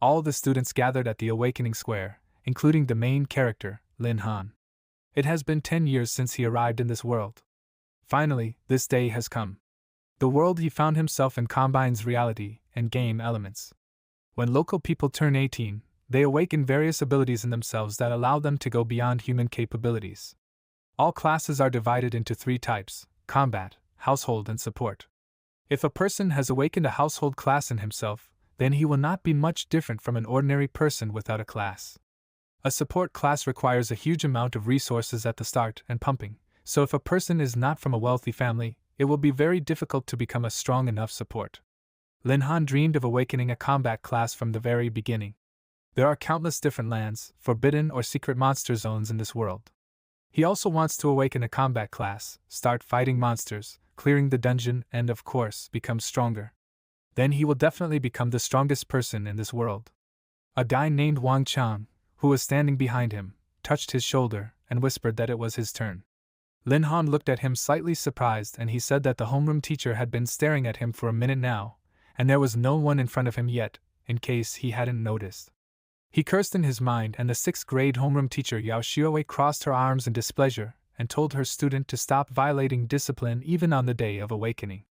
All the students gathered at the Awakening Square, including the main character, Lin Han. It has been 10 years since he arrived in this world. Finally, this day has come. The world he found himself in combines reality and game elements. When local people turn 18, they awaken various abilities in themselves that allow them to go beyond human capabilities. All classes are divided into 3 types: combat, household, and support. If a person has awakened a household class in himself, then he will not be much different from an ordinary person without a class. A support class requires a huge amount of resources at the start and pumping, so if a person is not from a wealthy family, it will be very difficult to become a strong enough support. Lin Han dreamed of awakening a combat class from the very beginning. There are countless different lands, forbidden or secret monster zones in this world. He also wants to awaken a combat class, start fighting monsters, clearing the dungeon, and of course, become stronger. Then he will definitely become the strongest person in this world. A guy named Wang Chang, who was standing behind him, touched his shoulder and whispered that it was his turn. Lin Han looked at him slightly surprised, and he said that the homeroom teacher had been staring at him for a minute now, and there was no one in front of him yet, in case he hadn't noticed. He cursed in his mind, and the 6th grade homeroom teacher Yao Xiaowei crossed her arms in displeasure and told her student to stop violating discipline even on the day of awakening.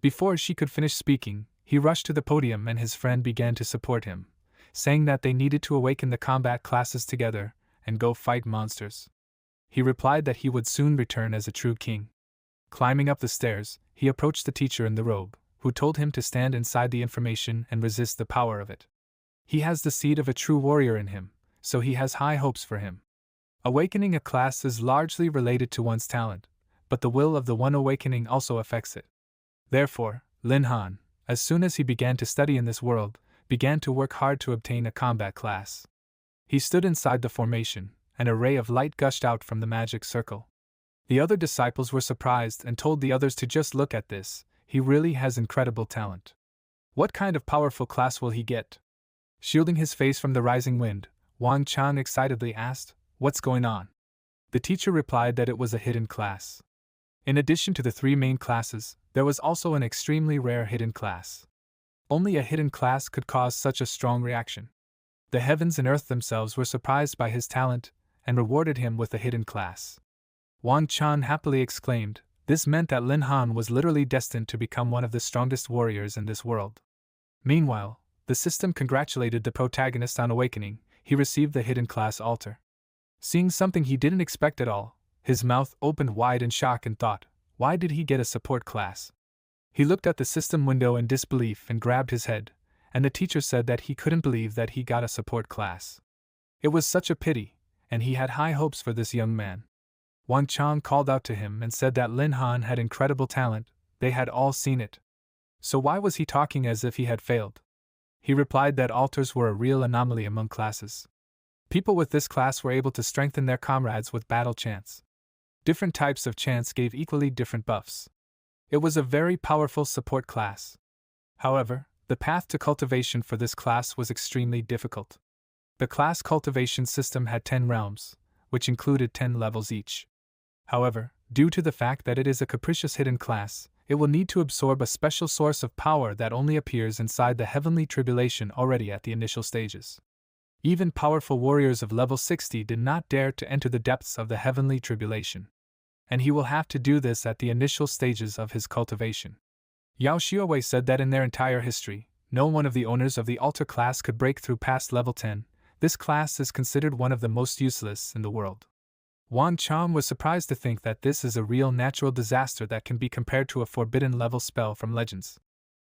Before she could finish speaking, he rushed to the podium and his friend began to support him, saying that they needed to awaken the combat classes together and go fight monsters. He replied that he would soon return as a true king. Climbing up the stairs, he approached the teacher in the robe, who told him to stand inside the information and resist the power of it. He has the seed of a true warrior in him, so he has high hopes for him. Awakening a class is largely related to one's talent, but the will of the one awakening also affects it. Therefore, Lin Han, as soon as he began to study in this world, began to work hard to obtain a combat class. He stood inside the formation, and a ray of light gushed out from the magic circle. The other disciples were surprised and told the others to just look at this. He really has incredible talent. What kind of powerful class will he get? Shielding his face from the rising wind, Wang Chang excitedly asked, "What's going on?" The teacher replied that it was a hidden class. In addition to the 3 main classes, there was also an extremely rare hidden class. Only a hidden class could cause such a strong reaction. The heavens and earth themselves were surprised by his talent and rewarded him with a hidden class. Wang Chan happily exclaimed. This meant that Lin Han was literally destined to become one of the strongest warriors in this world. Meanwhile, the system congratulated the protagonist on awakening. He received the hidden class altar. Seeing something he didn't expect at all, his mouth opened wide in shock and thought, why did he get a support class? He looked at the system window in disbelief and grabbed his head, and the teacher said that he couldn't believe that he got a support class. It was such a pity, and he had high hopes for this young man. Wang Chang called out to him and said that Lin Han had incredible talent. They had all seen it. So why was he talking as if he had failed? He replied that altars were a real anomaly among classes. People with this class were able to strengthen their comrades with battle chants. Different types of chants gave equally different buffs. It was a very powerful support class. However, the path to cultivation for this class was extremely difficult. The class cultivation system had 10 realms, which included 10 levels each. However, due to the fact that it is a capricious hidden class, it will need to absorb a special source of power that only appears inside the heavenly tribulation already at the initial stages. Even powerful warriors of level 60 did not dare to enter the depths of the heavenly tribulation. And he will have to do this at the initial stages of his cultivation. Yao Xiaowei said that in their entire history, no one of the owners of the altar class could break through past level 10. This class is considered one of the most useless in the world. Wang Chang was surprised to think that this is a real natural disaster that can be compared to a forbidden level spell from Legends.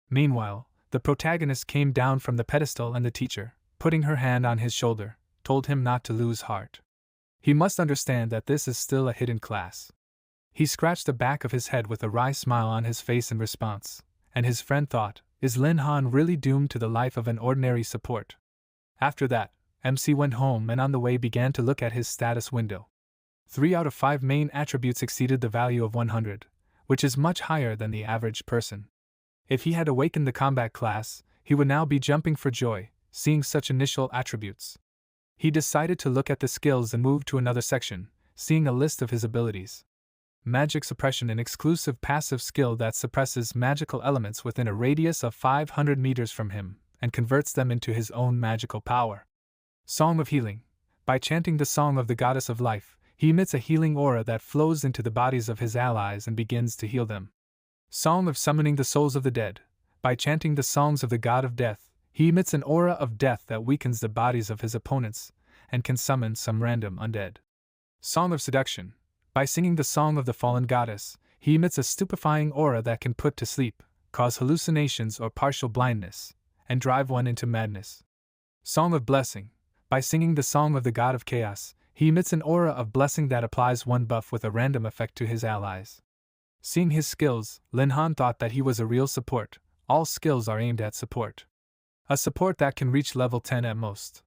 Meanwhile, the protagonist came down from the pedestal and the teacher, putting her hand on his shoulder, told him not to lose heart. He must understand that this is still a hidden class. He scratched the back of his head with a wry smile on his face in response, and his friend thought, is Lin Han really doomed to the life of an ordinary support? After that, MC went home and on the way began to look at his status window. 3 out of 5 main attributes exceeded the value of 100, which is much higher than the average person. If he had awakened the combat class, he would now be jumping for joy, seeing such initial attributes. He decided to look at the skills and moved to another section, seeing a list of his abilities. Magic Suppression, an exclusive passive skill that suppresses magical elements within a radius of 500 meters from him, and converts them into his own magical power. Song of Healing. By chanting the Song of the Goddess of Life, he emits a healing aura that flows into the bodies of his allies and begins to heal them. Song of Summoning the Souls of the Dead. By chanting the songs of the God of Death, he emits an aura of death that weakens the bodies of his opponents and can summon some random undead. Song of Seduction. By singing the Song of the Fallen Goddess, he emits a stupefying aura that can put to sleep, cause hallucinations or partial blindness, and drive one into madness. Song of Blessing. By singing the Song of the God of Chaos, he emits an aura of blessing that applies one buff with a random effect to his allies. Seeing his skills, Linhan thought that he was a real support. All skills are aimed at support. A support that can reach level 10 at most.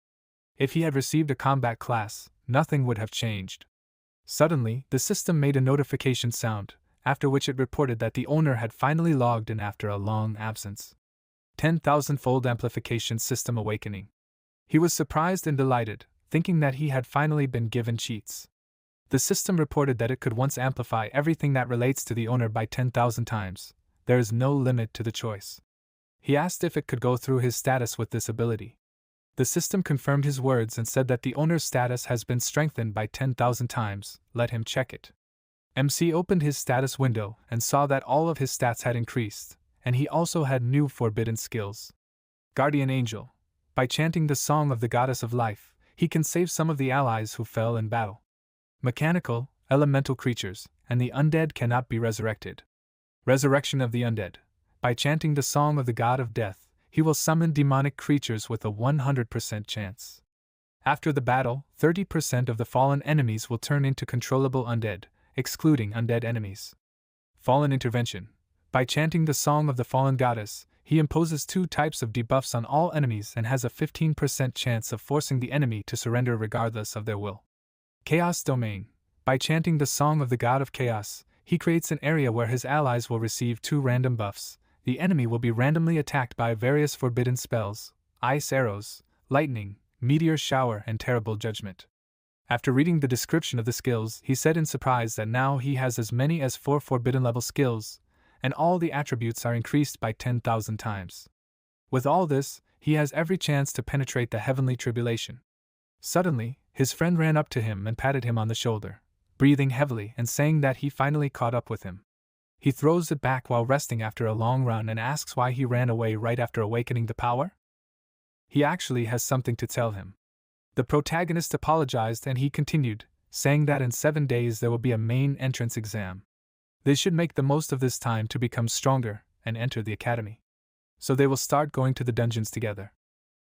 If he had received a combat class, nothing would have changed. Suddenly, the system made a notification sound, after which it reported that the owner had finally logged in after a long absence. 10,000-fold amplification system awakening. He was surprised and delighted, thinking that he had finally been given cheats. The system reported that it could once amplify everything that relates to the owner by 10,000 times. There is no limit to the choice. He asked if it could go through his status with this ability. The system confirmed his words and said that the owner's status has been strengthened by 10,000 times. Let him check it. MC opened his status window and saw that all of his stats had increased, and he also had new forbidden skills. Guardian Angel. By chanting the Song of the Goddess of Life, he can save some of the allies who fell in battle. Mechanical, elemental creatures, and the undead cannot be resurrected. Resurrection of the Undead. By chanting the Song of the God of Death, he will summon demonic creatures with a 100% chance. After the battle, 30% of the fallen enemies will turn into controllable undead, excluding undead enemies. Fallen Intervention. By chanting the Song of the Fallen Goddess, he imposes 2 types of debuffs on all enemies and has a 15% chance of forcing the enemy to surrender regardless of their will. Chaos Domain. By chanting the Song of the God of Chaos, he creates an area where his allies will receive 2 random buffs. The enemy will be randomly attacked by various forbidden spells, ice arrows, lightning, meteor shower, and terrible judgment. After reading the description of the skills, he said in surprise that now he has as many as 4 forbidden level skills, and all the attributes are increased by 10,000 times. With all this, he has every chance to penetrate the heavenly tribulation. Suddenly, his friend ran up to him and patted him on the shoulder, breathing heavily and saying that he finally caught up with him. He throws it back while resting after a long run and asks why he ran away right after awakening the power. He actually has something to tell him. The protagonist apologized and he continued, saying that in 7 days there will be a main entrance exam. They should make the most of this time to become stronger and enter the academy. So they will start going to the dungeons together.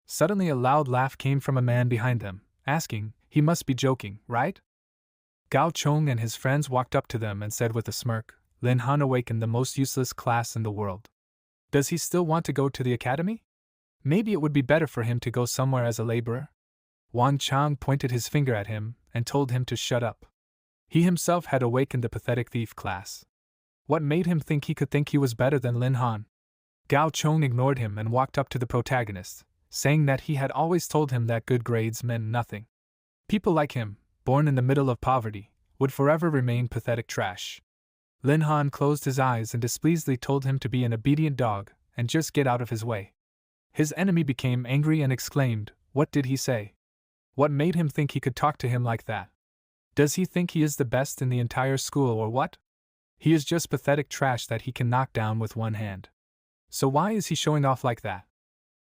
Suddenly a loud laugh came from a man behind them, asking, "He must be joking, right?" Gao Chong and his friends walked up to them and said with a smirk, "Lin Han awakened the most useless class in the world. Does he still want to go to the academy? Maybe it would be better for him to go somewhere as a laborer." Wang Chang pointed his finger at him and told him to shut up. He himself had awakened the pathetic thief class. What made him think he was better than Lin Han? Gao Chong ignored him and walked up to the protagonist, saying that he had always told him that good grades meant nothing. People like him, born in the middle of poverty, would forever remain pathetic trash. Lin Han closed his eyes and displeasedly told him to be an obedient dog and just get out of his way. His enemy became angry and exclaimed, "What did he say? What made him think he could talk to him like that? Does he think he is the best in the entire school or what? He is just pathetic trash that he can knock down with one hand. So why is he showing off like that?"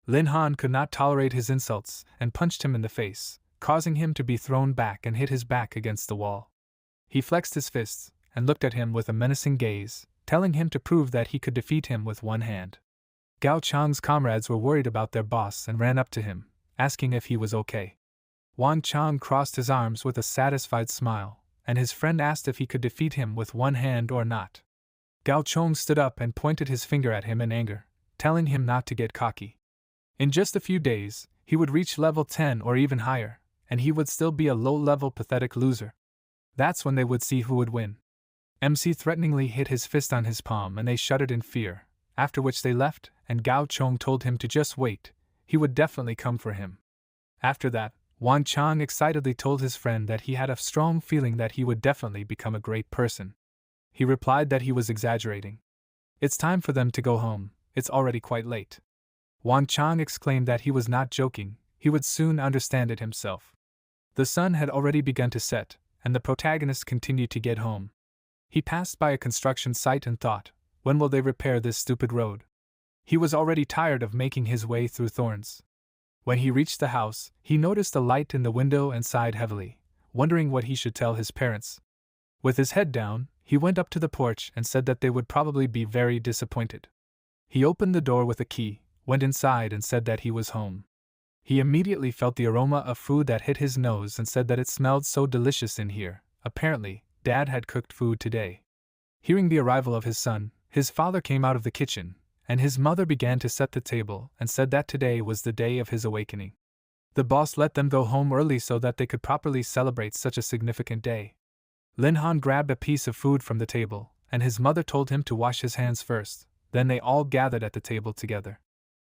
Lin Han could not tolerate his insults and punched him in the face, causing him to be thrown back and hit his back against the wall. He flexed his fists and looked at him with a menacing gaze, telling him to prove that he could defeat him with one hand. Gao Chang's comrades were worried about their boss and ran up to him, asking if he was okay. Wang Chang crossed his arms with a satisfied smile, and his friend asked if he could defeat him with one hand or not. Gao Chong stood up and pointed his finger at him in anger, telling him not to get cocky. In just a few days, he would reach level 10 or even higher, and he would still be a low-level pathetic loser. That's when they would see who would win. MC threateningly hit his fist on his palm and they shuddered in fear, after which they left, and Gao Chong told him to just wait, he would definitely come for him. After that, Wang Chang excitedly told his friend that he had a strong feeling that he would definitely become a great person. He replied that he was exaggerating. It's time for them to go home, it's already quite late. Wang Chang exclaimed that he was not joking, he would soon understand it himself. The sun had already begun to set, and the protagonist continued to get home. He passed by a construction site and thought, when will they repair this stupid road? He was already tired of making his way through thorns. When he reached the house, he noticed a light in the window and sighed heavily, wondering what he should tell his parents. With his head down, he went up to the porch and said that they would probably be very disappointed. He opened the door with a key, went inside and said that he was home. He immediately felt the aroma of food that hit his nose and said that it smelled so delicious in here. Apparently, Dad had cooked food today. Hearing the arrival of his son, his father came out of the kitchen, and his mother began to set the table and said that today was the day of his awakening. The boss let them go home early so that they could properly celebrate such a significant day. Lin Han grabbed a piece of food from the table, and his mother told him to wash his hands first. Then they all gathered at the table together.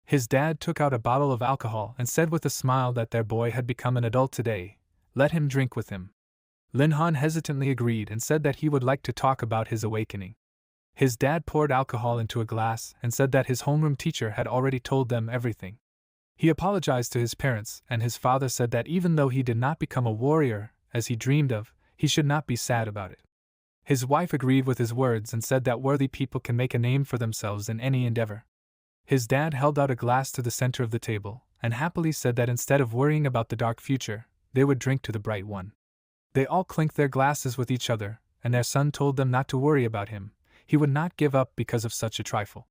His dad took out a bottle of alcohol and said with a smile that their boy had become an adult today. Let him drink with him. Lin Han hesitantly agreed and said that he would like to talk about his awakening. His dad poured alcohol into a glass and said that his homeroom teacher had already told them everything. He apologized to his parents, and his father said that even though he did not become a warrior, as he dreamed of, he should not be sad about it. His wife agreed with his words and said that worthy people can make a name for themselves in any endeavor. His dad held out a glass to the center of the table, and happily said that instead of worrying about the dark future, they would drink to the bright one. They all clinked their glasses with each other, and their son told them not to worry about him. He would not give up because of such a trifle.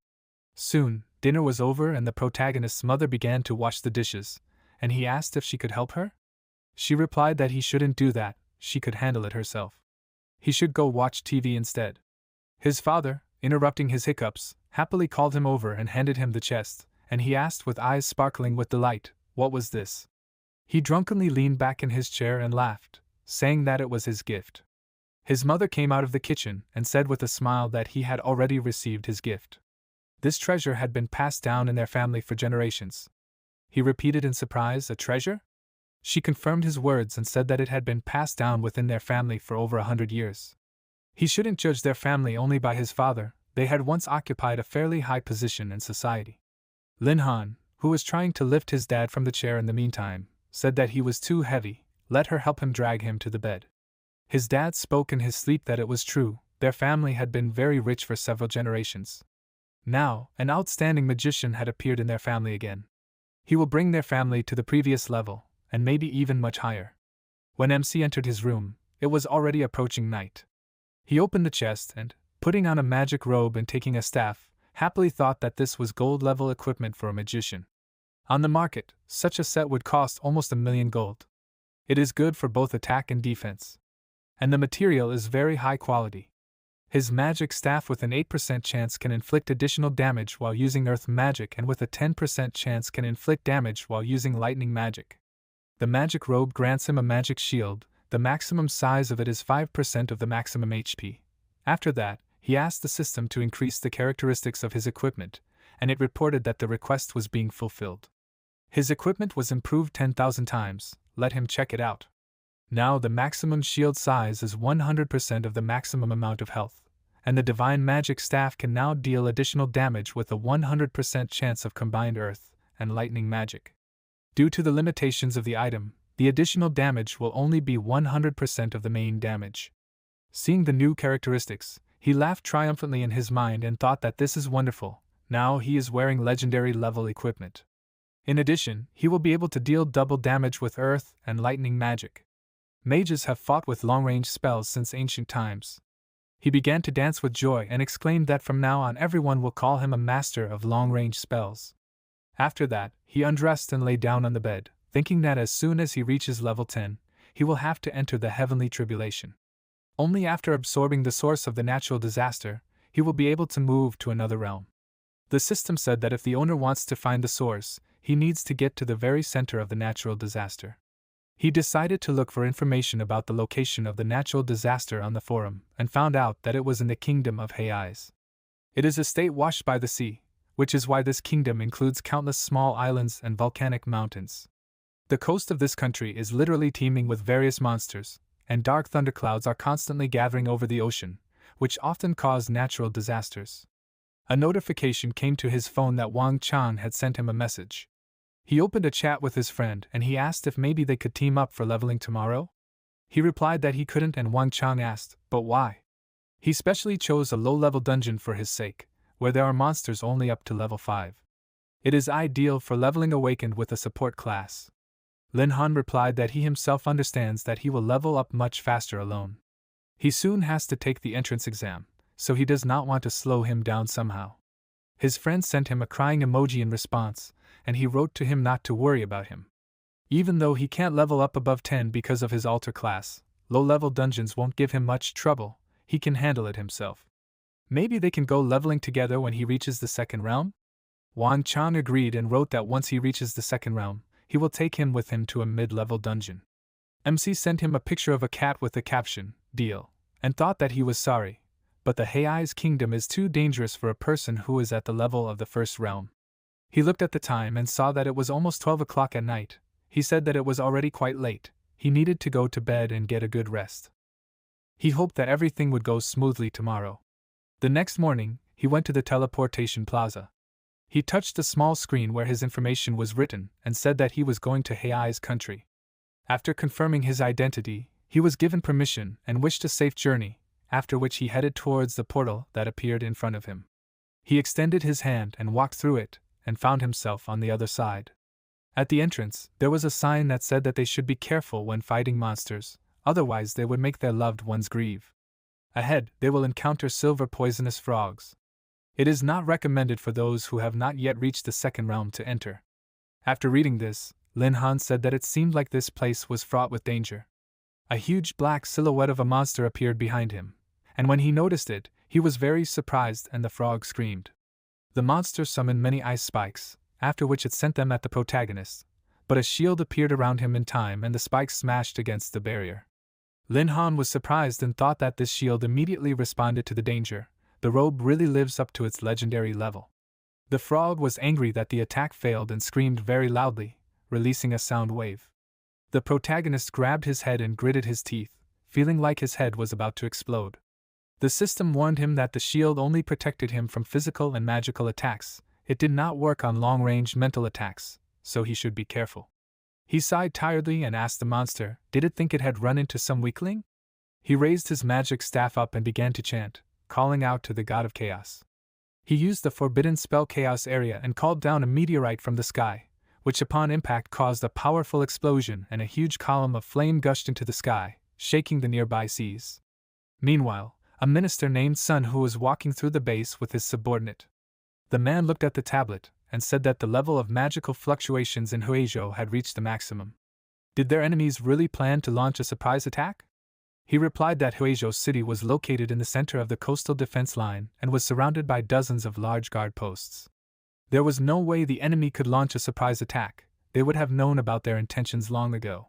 Soon, dinner was over and the protagonist's mother began to wash the dishes, and he asked if she could help her. She replied that he shouldn't do that, she could handle it herself. He should go watch TV instead. His father, interrupting his hiccups, happily called him over and handed him the chest, and he asked with eyes sparkling with delight, what was this? He drunkenly leaned back in his chair and laughed, saying that it was his gift. His mother came out of the kitchen and said with a smile that he had already received his gift. This treasure had been passed down in their family for generations. He repeated in surprise, a treasure? She confirmed his words and said that it had been passed down within their family for over 100 years. He shouldn't judge their family only by his father, they had once occupied a fairly high position in society. Lin Han, who was trying to lift his dad from the chair in the meantime, said that he was too heavy, let her help him drag him to the bed. His dad spoke in his sleep that it was true, their family had been very rich for several generations. Now, an outstanding magician had appeared in their family again. He will bring their family to the previous level, and maybe even much higher. When MC entered his room, it was already approaching night. He opened the chest and, putting on a magic robe and taking a staff, happily thought that this was gold-level equipment for a magician. On the market, such a set would cost almost 1,000,000 gold. It is good for both attack and defense. And the material is very high quality. His magic staff with an 8% chance can inflict additional damage while using earth magic and with a 10% chance can inflict damage while using lightning magic. The magic robe grants him a magic shield, the maximum size of it is 5% of the maximum HP. After that, he asked the system to increase the characteristics of his equipment, and it reported that the request was being fulfilled. His equipment was improved 10,000 times, let him check it out. Now the maximum shield size is 100% of the maximum amount of health, and the divine magic staff can now deal additional damage with a 100% chance of combined earth and lightning magic. Due to the limitations of the item, the additional damage will only be 100% of the main damage. Seeing the new characteristics, he laughed triumphantly in his mind and thought that this is wonderful, now he is wearing legendary level equipment. In addition, he will be able to deal double damage with earth and lightning magic. Mages have fought with long-range spells since ancient times. He began to dance with joy and exclaimed that from now on everyone will call him a master of long-range spells. After that, he undressed and lay down on the bed, thinking that as soon as he reaches level 10, he will have to enter the heavenly tribulation. Only after absorbing the source of the natural disaster, he will be able to move to another realm. The system said that if the owner wants to find the source, he needs to get to the very center of the natural disaster. He decided to look for information about the location of the natural disaster on the forum, and found out that it was in the kingdom of Hei's. It is a state washed by the sea, which is why this kingdom includes countless small islands and volcanic mountains. The coast of this country is literally teeming with various monsters, and dark thunderclouds are constantly gathering over the ocean, which often cause natural disasters. A notification came to his phone that Wang Chan had sent him a message. He opened a chat with his friend and he asked if maybe they could team up for leveling tomorrow. He replied that he couldn't, and Wang Chan asked, but why? He specially chose a low-level dungeon for his sake, where there are monsters only up to level 5. It is ideal for leveling awakened with a support class. Lin Han replied that he himself understands that he will level up much faster alone. He soon has to take the entrance exam, so he does not want to slow him down somehow. His friend sent him a crying emoji in response, and he wrote to him not to worry about him. Even though he can't level up above 10 because of his altar class, low-level dungeons won't give him much trouble, he can handle it himself. Maybe they can go leveling together when he reaches the second realm? Wang Chan agreed and wrote that once he reaches the second realm, he will take him with him to a mid-level dungeon. MC sent him a picture of a cat with the caption, "Deal," and thought that he was sorry, but the Hei's kingdom is too dangerous for a person who is at the level of the first realm. He looked at the time and saw that it was almost 12 o'clock at night. He said that it was already quite late, he needed to go to bed and get a good rest. He hoped that everything would go smoothly tomorrow. The next morning, he went to the teleportation plaza. He touched the small screen where his information was written and said that he was going to Hei's country. After confirming his identity, he was given permission and wished a safe journey, after which he headed towards the portal that appeared in front of him. He extended his hand and walked through it, and found himself on the other side. At the entrance, there was a sign that said that they should be careful when fighting monsters, otherwise they would make their loved ones grieve. Ahead, they will encounter silver poisonous frogs. It is not recommended for those who have not yet reached the second realm to enter. After reading this, Lin Han said that it seemed like this place was fraught with danger. A huge black silhouette of a monster appeared behind him, and when he noticed it, he was very surprised and the frog screamed. The monster summoned many ice spikes, after which it sent them at the protagonist, but a shield appeared around him in time and the spikes smashed against the barrier. Lin Han was surprised and thought that this shield immediately responded to the danger. The robe really lives up to its legendary level. The frog was angry that the attack failed and screamed very loudly, releasing a sound wave. The protagonist grabbed his head and gritted his teeth, feeling like his head was about to explode. The system warned him that the shield only protected him from physical and magical attacks. It did not work on long-range mental attacks, so he should be careful. He sighed tiredly and asked the monster, did it think it had run into some weakling? He raised his magic staff up and began to chant, calling out to the god of chaos. He used the forbidden spell Chaos Area and called down a meteorite from the sky, which upon impact caused a powerful explosion and a huge column of flame gushed into the sky, shaking the nearby seas. Meanwhile, a minister named Sun who was walking through the base with his subordinate. The man looked at the tablet and said that the level of magical fluctuations in Huizhou had reached the maximum. Did their enemies really plan to launch a surprise attack? He replied that Huizhou city was located in the center of the coastal defense line and was surrounded by dozens of large guard posts. There was no way the enemy could launch a surprise attack. They would have known about their intentions long ago.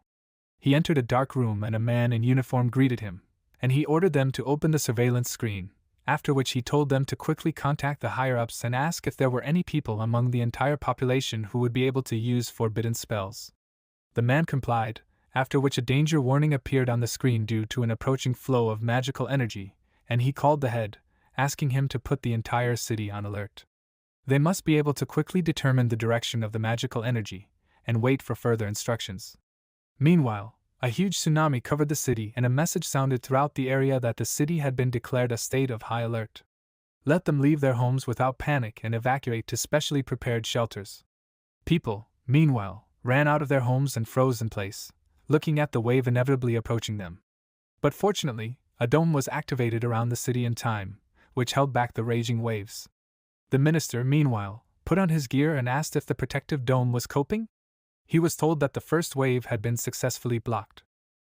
He entered a dark room and a man in uniform greeted him, and he ordered them to open the surveillance screen, after which he told them to quickly contact the higher-ups and ask if there were any people among the entire population who would be able to use forbidden spells. The man complied, after which a danger warning appeared on the screen due to an approaching flow of magical energy, and he called the head, asking him to put the entire city on alert. They must be able to quickly determine the direction of the magical energy, and wait for further instructions. Meanwhile, a huge tsunami covered the city and a message sounded throughout the area that the city had been declared a state of high alert. Let them leave their homes without panic and evacuate to specially prepared shelters. People, meanwhile, ran out of their homes and froze in place, looking at the wave inevitably approaching them. But fortunately, a dome was activated around the city in time, which held back the raging waves. The minister, meanwhile, put on his gear and asked if the protective dome was coping. He was told that the first wave had been successfully blocked.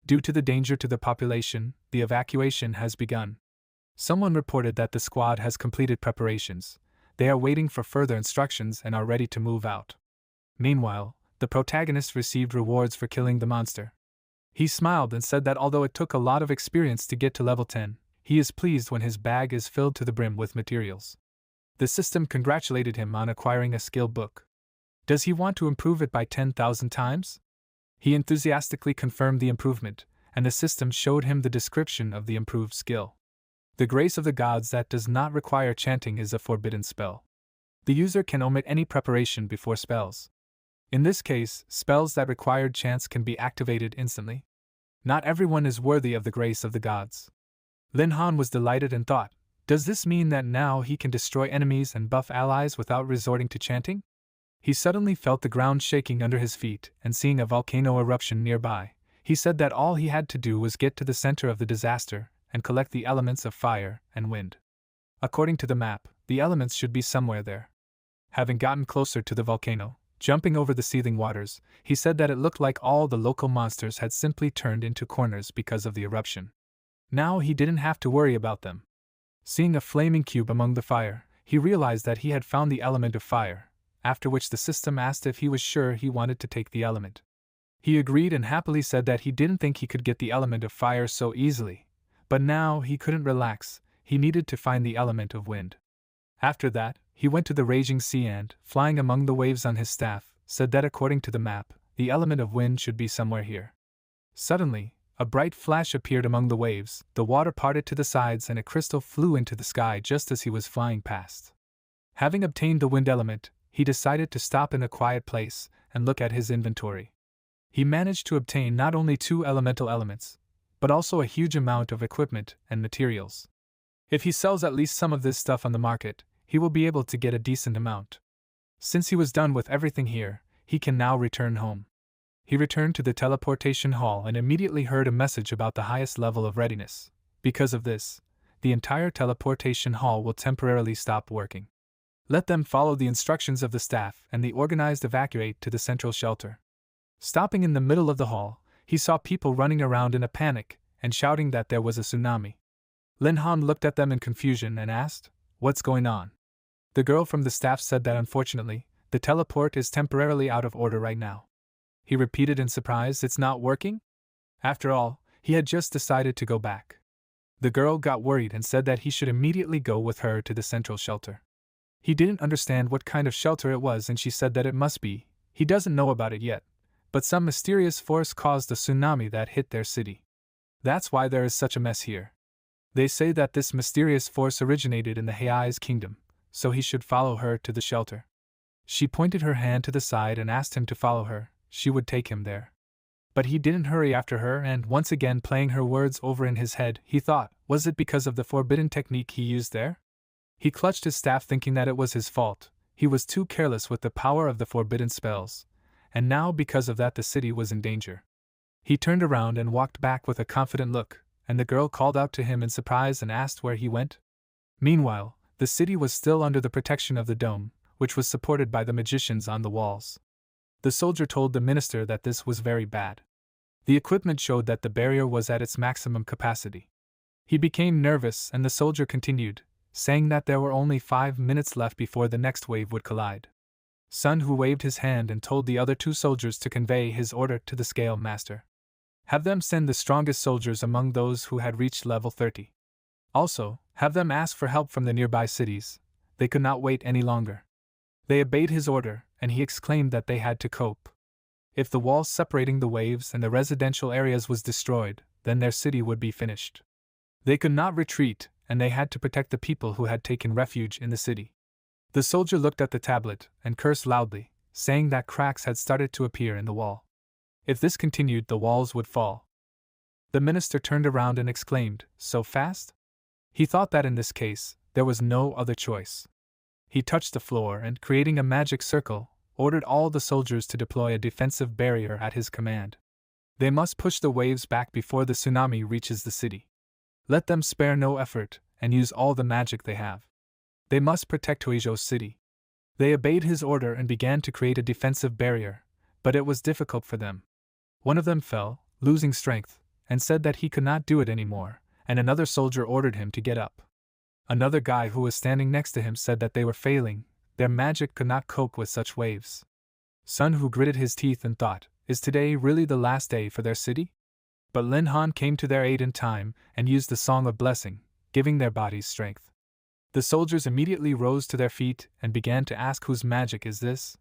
Due to the danger to the population, the evacuation has begun. Someone reported that the squad has completed preparations. They are waiting for further instructions and are ready to move out. Meanwhile, the protagonist received rewards for killing the monster. He smiled and said that although it took a lot of experience to get to level 10, he is pleased when his bag is filled to the brim with materials. The system congratulated him on acquiring a skill book. Does he want to improve it by 10,000 times? He enthusiastically confirmed the improvement, and the system showed him the description of the improved skill. The Grace of the Gods that does not require chanting is a forbidden spell. The user can omit any preparation before spells. In this case, spells that required chants can be activated instantly. Not everyone is worthy of the grace of the gods. Lin Han was delighted and thought, does this mean that now he can destroy enemies and buff allies without resorting to chanting? He suddenly felt the ground shaking under his feet, and seeing a volcano eruption nearby, he said that all he had to do was get to the center of the disaster and collect the elements of fire and wind. According to the map, the elements should be somewhere there. Having gotten closer to the volcano, jumping over the seething waters, he said that it looked like all the local monsters had simply turned into corners because of the eruption. Now he didn't have to worry about them. Seeing a flaming cube among the fire, he realized that he had found the element of fire, after which the system asked if he was sure he wanted to take the element. He agreed and happily said that he didn't think he could get the element of fire so easily, but now he couldn't relax, he needed to find the element of wind. After that, he went to the raging sea and, flying among the waves on his staff, said that according to the map, the element of wind should be somewhere here. Suddenly, a bright flash appeared among the waves, the water parted to the sides and a crystal flew into the sky just as he was flying past. Having obtained the wind element, he decided to stop in a quiet place and look at his inventory. He managed to obtain not only 2 elemental elements, but also a huge amount of equipment and materials. If he sells at least some of this stuff on the market, he will be able to get a decent amount. Since he was done with everything here, he can now return home. He returned to the teleportation hall and immediately heard a message about the highest level of readiness. Because of this, the entire teleportation hall will temporarily stop working. Let them follow the instructions of the staff and the organized evacuate to the central shelter. Stopping in the middle of the hall, he saw people running around in a panic and shouting that there was a tsunami. Lin Han looked at them in confusion and asked, "What's going on?" The girl from the staff said that unfortunately, the teleport is temporarily out of order right now. He repeated in surprise, "It's not working?" After all, he had just decided to go back. The girl got worried and said that he should immediately go with her to the central shelter. He didn't understand what kind of shelter it was and she said that it must be, he doesn't know about it yet, but some mysterious force caused a tsunami that hit their city. That's why there is such a mess here. They say that this mysterious force originated in the Heiai's kingdom, so he should follow her to the shelter. She pointed her hand to the side and asked him to follow her, she would take him there. But he didn't hurry after her and, once again playing her words over in his head, he thought, was it because of the forbidden technique he used there? He clutched his staff thinking that it was his fault, he was too careless with the power of the forbidden spells, and now because of that the city was in danger. He turned around and walked back with a confident look, and the girl called out to him in surprise and asked where he went. Meanwhile, the city was still under the protection of the dome, which was supported by the magicians on the walls. The soldier told the minister that this was very bad. The equipment showed that the barrier was at its maximum capacity. He became nervous and the soldier continued, saying that there were only 5 minutes left before the next wave would collide. Sun Hu waved his hand and told the other 2 soldiers to convey his order to the scale master. Have them send the strongest soldiers among those who had reached level 30. Also, have them ask for help from the nearby cities. They could not wait any longer. They obeyed his order, and he exclaimed that they had to cope. If the wall separating the waves and the residential areas was destroyed, then their city would be finished. They could not retreat, and they had to protect the people who had taken refuge in the city. The soldier looked at the tablet and cursed loudly, saying that cracks had started to appear in the wall. If this continued, the walls would fall. The minister turned around and exclaimed, "So fast?" He thought that in this case, there was no other choice. He touched the floor and, creating a magic circle, ordered all the soldiers to deploy a defensive barrier at his command. They must push the waves back before the tsunami reaches the city. Let them spare no effort and use all the magic they have. They must protect Huizhou's city. They obeyed his order and began to create a defensive barrier, but it was difficult for them. One of them fell, losing strength, and said that he could not do it anymore, and another soldier ordered him to get up. Another guy who was standing next to him said that they were failing, their magic could not cope with such waves. Sun Hu gritted his teeth and thought, is today really the last day for their city? But Lin Han came to their aid in time and used the Song of Blessing, giving their bodies strength. The soldiers immediately rose to their feet and began to ask whose magic is this?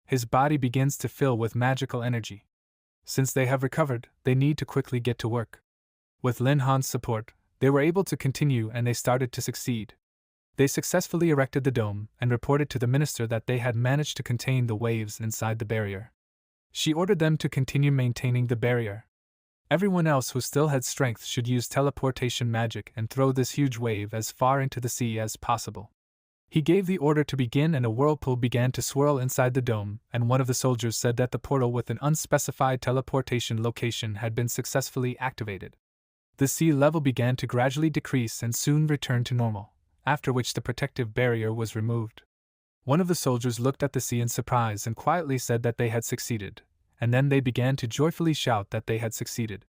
His body begins to fill with magical energy. Since they have recovered, they need to quickly get to work. With Lin Han's support, They were able to continue and they started to succeed. They successfully erected the dome and reported to the minister that they had managed to contain the waves inside the barrier. She ordered them to continue maintaining the barrier. Everyone else who still had strength should use teleportation magic and throw this huge wave as far into the sea as possible. He gave the order to begin and a whirlpool began to swirl inside the dome, and one of the soldiers said that the portal with an unspecified teleportation location had been successfully activated. The sea level began to gradually decrease and soon returned to normal, after which the protective barrier was removed. One of the soldiers looked at the sea in surprise and quietly said that they had succeeded, and then they began to joyfully shout that they had succeeded.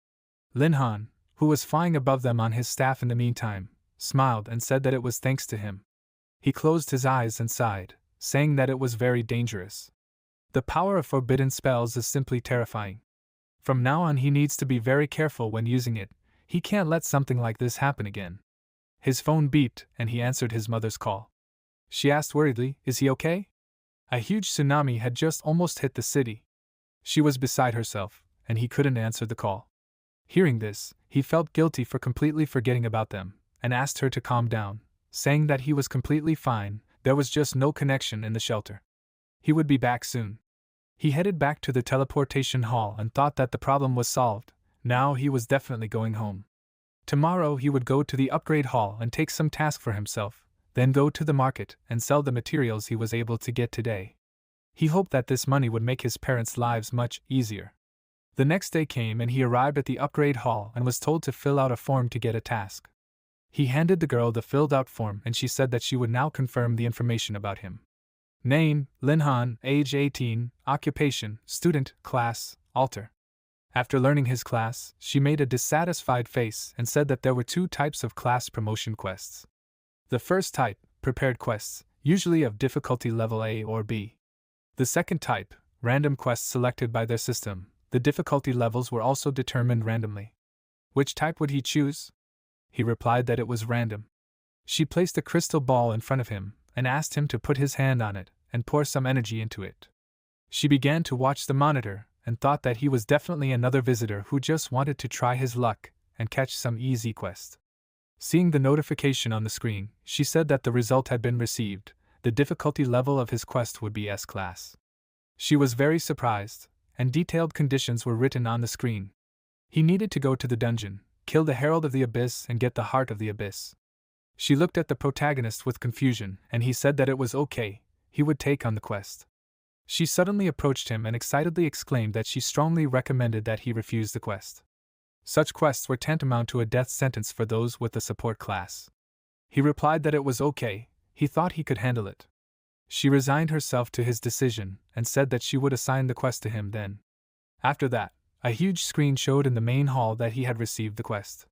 Lin Han, who was flying above them on his staff in the meantime, smiled and said that it was thanks to him. He closed his eyes and sighed, saying that it was very dangerous. The power of forbidden spells is simply terrifying. From now on he needs to be very careful when using it. He can't let something like this happen again. His phone beeped and he answered his mother's call. She asked worriedly, "Is he okay?" A huge tsunami had just almost hit the city. She was beside herself, and he couldn't answer the call. Hearing this, he felt guilty for completely forgetting about them, and asked her to calm down, saying that he was completely fine, there was just no connection in the shelter. He would be back soon. He headed back to the teleportation hall and thought that the problem was solved. Now he was definitely going home. Tomorrow he would go to the upgrade hall and take some task for himself, then go to the market and sell the materials he was able to get today. He hoped that this money would make his parents' lives much easier. The next day came and he arrived at the upgrade hall and was told to fill out a form to get a task. He handed the girl the filled-out form and she said that she would now confirm the information about him. Name, Lin Han, age 18, occupation, student, class, alter. After learning his class, she made a dissatisfied face and said that there were two types of class promotion quests. The first type, prepared quests, usually of difficulty level A or B. The second type, random quests selected by their system, the difficulty levels were also determined randomly. Which type would he choose? He replied that it was random. She placed a crystal ball in front of him and asked him to put his hand on it and pour some energy into it. She began to watch the monitor and thought that he was definitely another visitor who just wanted to try his luck and catch some easy quest. Seeing the notification on the screen, she said that the result had been received. The difficulty level of his quest would be S-class. She was very surprised, and detailed conditions were written on the screen. He needed to go to the dungeon, kill the Herald of the Abyss and get the Heart of the Abyss. She looked at the protagonist with confusion, and he said that it was okay, he would take on the quest. She suddenly approached him and excitedly exclaimed that she strongly recommended that he refuse the quest. Such quests were tantamount to a death sentence for those with the support class. He replied that it was okay, he thought he could handle it. She resigned herself to his decision and said that she would assign the quest to him then. After that, a huge screen showed in the main hall that he had received the quest.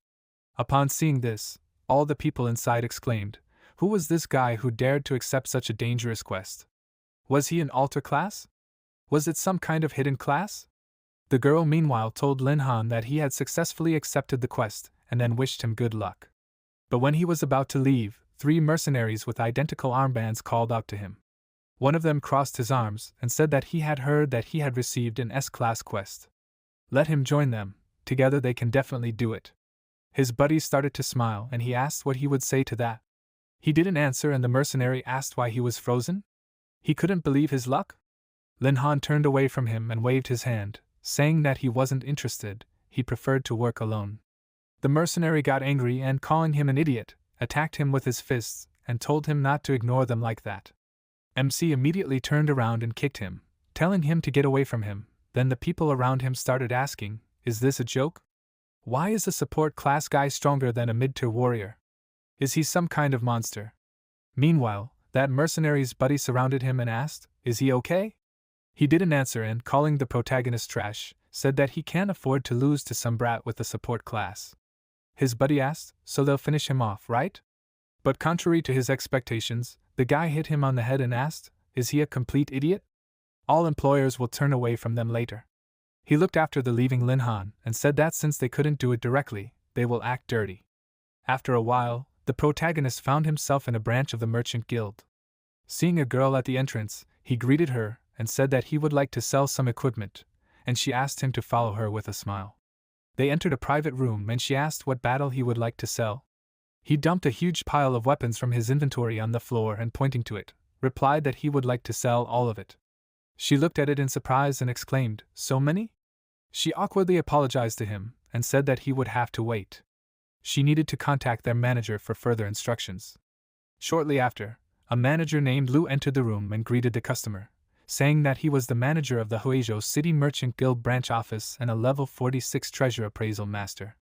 Upon seeing this, all the people inside exclaimed, "Who was this guy who dared to accept such a dangerous quest? Was he an alter class? Was it some kind of hidden class?" The girl meanwhile told Lin Han that he had successfully accepted the quest and then wished him good luck. But when he was about to leave, 3 mercenaries with identical armbands called out to him. One of them crossed his arms and said that he had heard that he had received an S-class quest. Let him join them, together they can definitely do it. His buddies started to smile and he asked what he would say to that. He didn't answer and the mercenary asked why he was frozen. He couldn't believe his luck? Lin Han turned away from him and waved his hand, saying that he wasn't interested, he preferred to work alone. The mercenary got angry and, calling him an idiot, attacked him with his fists and told him not to ignore them like that. MC immediately turned around and kicked him, telling him to get away from him. Then the people around him started asking, "Is this a joke? Why is a support class guy stronger than a mid-tier warrior? Is he some kind of monster?" Meanwhile, that mercenary's buddy surrounded him and asked, "Is he okay?" He didn't answer and, calling the protagonist trash, said that he can't afford to lose to some brat with the support class. His buddy asked, "So they'll finish him off, right?" But contrary to his expectations, the guy hit him on the head and asked, "Is he a complete idiot? All employers will turn away from them later." He looked after the leaving Lin Han and said that since they couldn't do it directly, they will act dirty. After a while, the protagonist found himself in a branch of the merchant guild. Seeing a girl at the entrance, he greeted her and said that he would like to sell some equipment, and she asked him to follow her with a smile. They entered a private room and she asked what battle he would like to sell. He dumped a huge pile of weapons from his inventory on the floor and, pointing to it, replied that he would like to sell all of it. She looked at it in surprise and exclaimed, "So many?" She awkwardly apologized to him and said that he would have to wait. She needed to contact their manager for further instructions. Shortly after, a manager named Lu entered the room and greeted the customer, saying that he was the manager of the Huizhou City Merchant Guild branch office and a level 46 treasure appraisal master.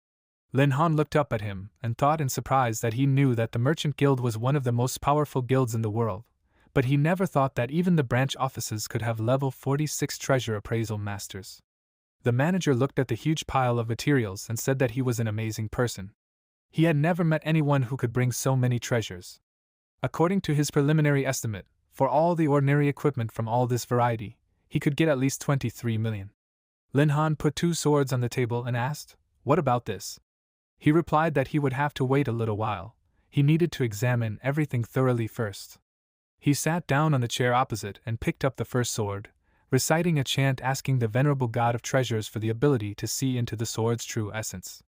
Lin Han looked up at him and thought in surprise that he knew that the Merchant Guild was one of the most powerful guilds in the world, but he never thought that even the branch offices could have level 46 treasure appraisal masters. The manager looked at the huge pile of materials and said that he was an amazing person. He had never met anyone who could bring so many treasures. According to his preliminary estimate, for all the ordinary equipment from all this variety, he could get at least 23 million. Lin Han put 2 swords on the table and asked, "What about this?" He replied that he would have to wait a little while. He needed to examine everything thoroughly first. He sat down on the chair opposite and picked up the first sword, reciting a chant asking the venerable god of treasures for the ability to see into the sword's true essence.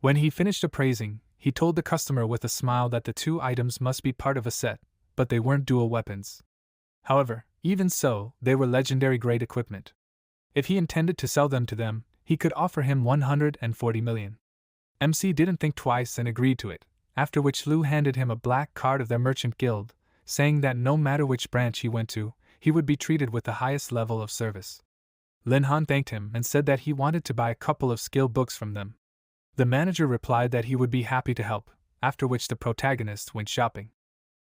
When he finished appraising, he told the customer with a smile that the 2 items must be part of a set, but they weren't dual weapons. However, even so, they were legendary grade equipment. If he intended to sell them to them, he could offer him 140 million. MC didn't think twice and agreed to it, after which Lu handed him a black card of their merchant guild, saying that no matter which branch he went to, he would be treated with the highest level of service. Lin Han thanked him and said that he wanted to buy a couple of skill books from them. The manager replied that he would be happy to help, after which the protagonist went shopping.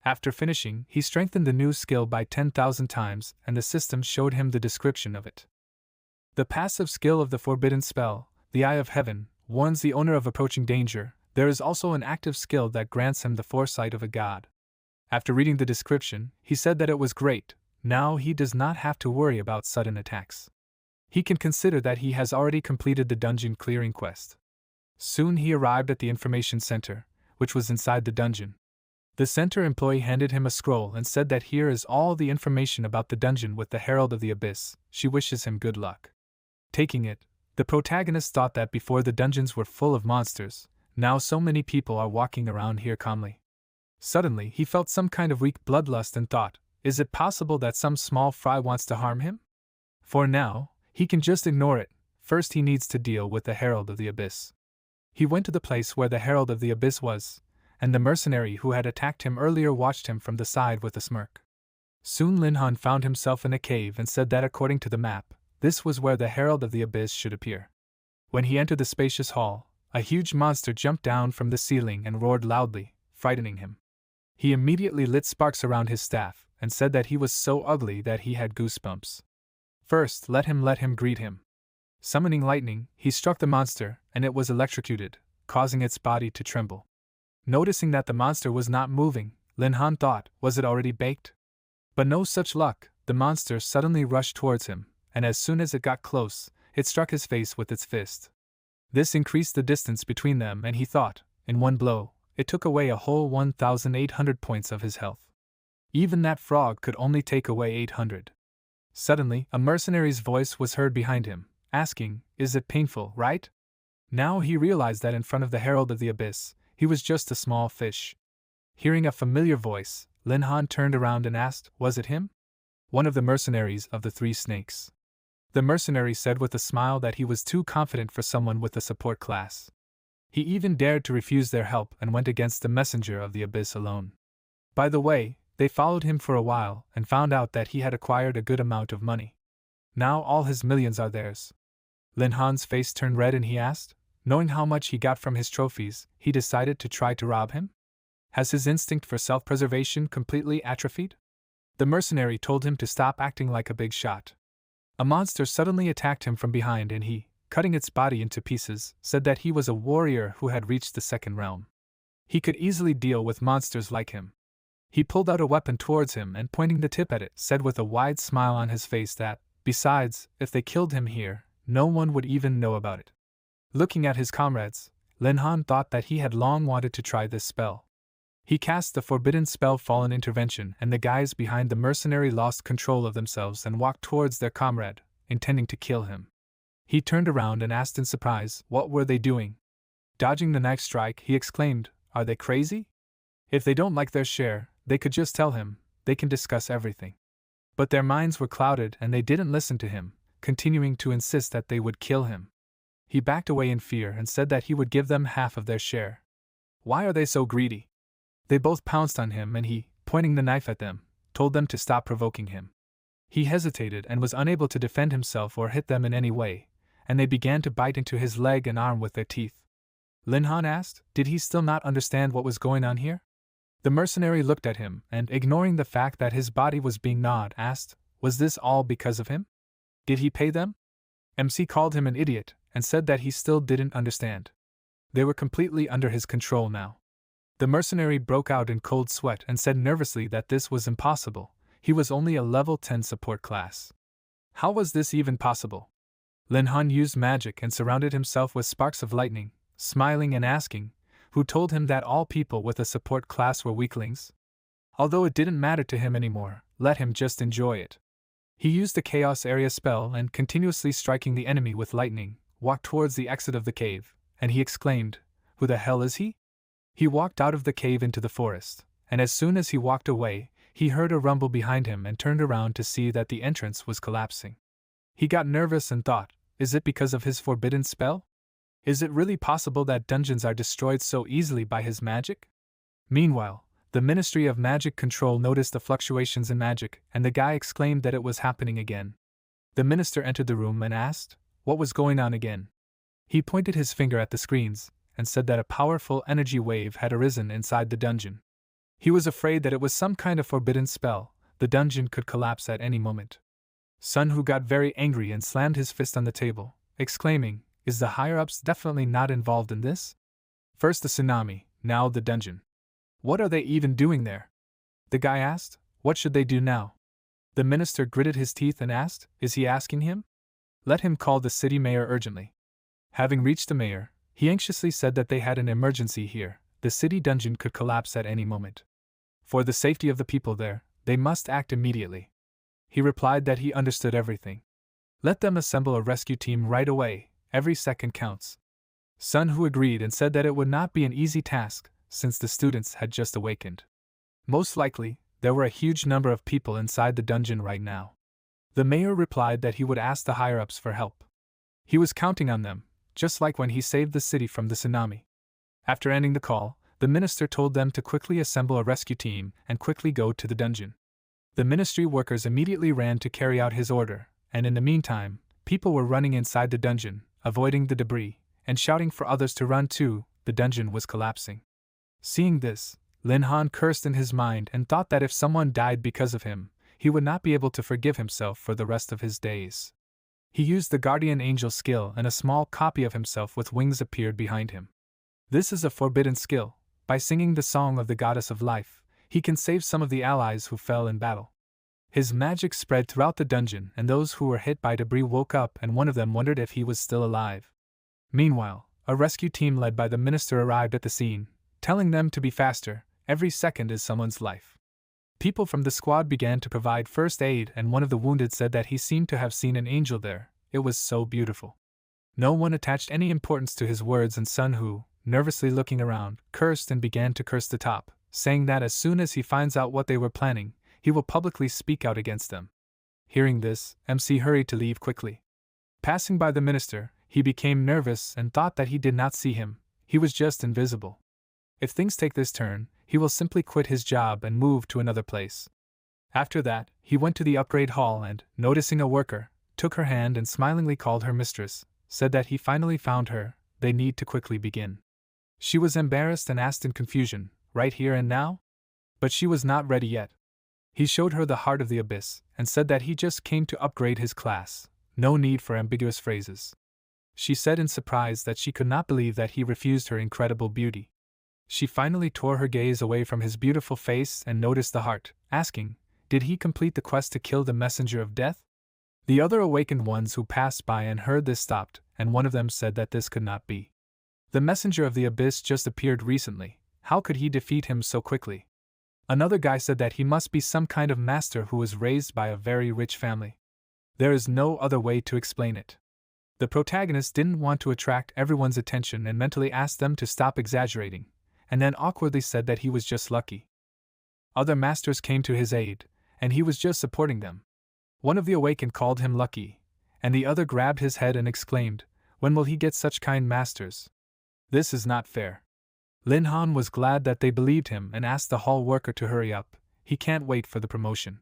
After finishing, he strengthened the new skill by 10,000 times and the system showed him the description of it. The passive skill of the forbidden spell, the Eye of Heaven, warns the owner of approaching danger. There is also an active skill that grants him the foresight of a god. After reading the description, he said that it was great. Now he does not have to worry about sudden attacks. He can consider that he has already completed the dungeon clearing quest. Soon he arrived at the information center, which was inside the dungeon. The center employee handed him a scroll and said that here is all the information about the dungeon with the Herald of the Abyss. She wishes him good luck. Taking it, the protagonist thought that before the dungeons were full of monsters, now so many people are walking around here calmly. Suddenly he felt some kind of weak bloodlust and thought, is it possible that some small fry wants to harm him? For now, he can just ignore it. First he needs to deal with the Herald of the Abyss. He went to the place where the Herald of the Abyss was, and the mercenary who had attacked him earlier watched him from the side with a smirk. Soon Lin Han found himself in a cave and said that according to the map, this was where the Herald of the Abyss should appear. When he entered the spacious hall, a huge monster jumped down from the ceiling and roared loudly, frightening him. He immediately lit sparks around his staff and said that he was so ugly that he had goosebumps. First, let him greet him. Summoning lightning, he struck the monster, and it was electrocuted, causing its body to tremble. Noticing that the monster was not moving, Lin Han thought, was it already baked? But no such luck, the monster suddenly rushed towards him, and as soon as it got close, it struck his face with its fist. This increased the distance between them and he thought, in one blow, it took away a whole 1,800 points of his health. Even that frog could only take away 800. Suddenly, a mercenary's voice was heard behind him, asking, "Is it painful, right?" Now he realized that in front of the Herald of the Abyss, he was just a small fish. Hearing a familiar voice, Lin Han turned around and asked, was it him? One of the mercenaries of the 3 snakes. The mercenary said with a smile that he was too confident for someone with a support class. He even dared to refuse their help and went against the messenger of the Abyss alone. By the way, they followed him for a while and found out that he had acquired a good amount of money. Now all his millions are theirs. Lin Han's face turned red and he asked, knowing how much he got from his trophies, he decided to try to rob him? Has his instinct for self-preservation completely atrophied? The mercenary told him to stop acting like a big shot. A monster suddenly attacked him from behind and he, cutting its body into pieces, said that he was a warrior who had reached the 2nd realm. He could easily deal with monsters like him. He pulled out a weapon towards him and pointing the tip at it, said with a wide smile on his face that, besides, if they killed him here, no one would even know about it. Looking at his comrades, Lin Han thought that he had long wanted to try this spell. He cast the forbidden spell Fallen Intervention and the guys behind the mercenary lost control of themselves and walked towards their comrade, intending to kill him. He turned around and asked in surprise, what were they doing? Dodging the knife strike, he exclaimed, Are they crazy? If they don't like their share, they could just tell him, they can discuss everything. But their minds were clouded and they didn't listen to him, continuing to insist that they would kill him. He backed away in fear and said that he would give them half of their share. Why are they so greedy? They both pounced on him and he, pointing the knife at them, told them to stop provoking him. He hesitated and was unable to defend himself or hit them in any way, and they began to bite into his leg and arm with their teeth. Linhan asked, did he still not understand what was going on here? The mercenary looked at him and, ignoring the fact that his body was being gnawed, asked, was this all because of him? Did he pay them? MC called him an idiot and said that he still didn't understand. They were completely under his control now. The mercenary broke out in cold sweat and said nervously that this was impossible. He was only a level 10 support class. How was this even possible? Linhan used magic and surrounded himself with sparks of lightning, smiling and asking, who told him that all people with a support class were weaklings? Although it didn't matter to him anymore, let him just enjoy it. He used the Chaos Area spell and, continuously striking the enemy with lightning, walked towards the exit of the cave, and he exclaimed, who the hell is he? He walked out of the cave into the forest, and as soon as he walked away, he heard a rumble behind him and turned around to see that the entrance was collapsing. He got nervous and thought, is it because of his forbidden spell? Is it really possible that dungeons are destroyed so easily by his magic? Meanwhile, the Ministry of Magic Control noticed the fluctuations in magic, and the guy exclaimed that it was happening again. The minister entered the room and asked, what was going on again? He pointed his finger at the screens, and said that a powerful energy wave had arisen inside the dungeon. He was afraid that it was some kind of forbidden spell, the dungeon could collapse at any moment. Sun Hu got very angry and slammed his fist on the table, exclaiming, is the higher-ups definitely not involved in this? First the tsunami, now the dungeon. What are they even doing there? The guy asked, what should they do now? The minister gritted his teeth and asked, is he asking him? Let him call the city mayor urgently. Having reached the mayor, he anxiously said that they had an emergency here, the city dungeon could collapse at any moment. For the safety of the people there, they must act immediately. He replied that he understood everything. Let them assemble a rescue team right away, every second counts. Sun Hu agreed and said that it would not be an easy task, since the students had just awakened. Most likely, there were a huge number of people inside the dungeon right now. The mayor replied that he would ask the higher-ups for help. He was counting on them, just like when he saved the city from the tsunami. After ending the call, the minister told them to quickly assemble a rescue team and quickly go to the dungeon. The ministry workers immediately ran to carry out his order, and in the meantime, people were running inside the dungeon, avoiding the debris, and shouting for others to run too. The dungeon was collapsing. Seeing this, Lin Han cursed in his mind and thought that if someone died because of him, he would not be able to forgive himself for the rest of his days. He used the guardian angel skill and a small copy of himself with wings appeared behind him. This is a forbidden skill. By singing the song of the goddess of life, he can save some of the allies who fell in battle. His magic spread throughout the dungeon and those who were hit by debris woke up and one of them wondered if he was still alive. Meanwhile, a rescue team led by the minister arrived at the scene, telling them to be faster, every second is someone's life. People from the squad began to provide first aid and one of the wounded said that he seemed to have seen an angel there, it was so beautiful. No one attached any importance to his words and Sun Hu, nervously looking around, cursed and began to curse the top, saying that as soon as he finds out what they were planning, he will publicly speak out against them. Hearing this, MC hurried to leave quickly. Passing by the minister, he became nervous and thought that he did not see him, he was just invisible. If things take this turn, he will simply quit his job and move to another place. After that, he went to the upgrade hall and, noticing a worker, took her hand and smilingly called her mistress, said that he finally found her, they need to quickly begin. She was embarrassed and asked in confusion, right here and now? But she was not ready yet. He showed her the heart of the abyss and said that he just came to upgrade his class, no need for ambiguous phrases. She said in surprise that she could not believe that he refused her incredible beauty. She finally tore her gaze away from his beautiful face and noticed the heart, asking, did he complete the quest to kill the messenger of death? The other awakened ones who passed by and heard this stopped, and one of them said that this could not be. The messenger of the abyss just appeared recently, how could he defeat him so quickly? Another guy said that he must be some kind of master who was raised by a very rich family. There is no other way to explain it. The protagonist didn't want to attract everyone's attention and mentally asked them to stop exaggerating, and then awkwardly said that he was just lucky. Other masters came to his aid, and he was just supporting them. One of the awakened called him lucky, and the other grabbed his head and exclaimed, "When will he get such kind masters? This is not fair." Lin Han was glad that they believed him and asked the hall worker to hurry up. He can't wait for the promotion.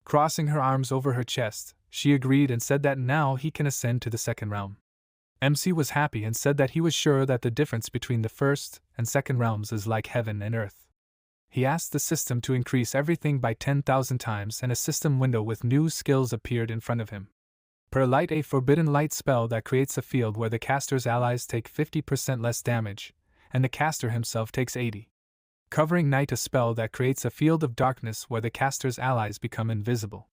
Crossing her arms over her chest, she agreed and said that now he can ascend to the second realm. MC was happy and said that he was sure that the difference between the first and second realms is like heaven and earth. He asked the system to increase everything by 10,000 times, and a system window with new skills appeared in front of him. Perlite, a forbidden light spell that creates a field where the caster's allies take 50% less damage, and the caster himself takes 80. Covering Night, a spell that creates a field of darkness where the caster's allies become invisible.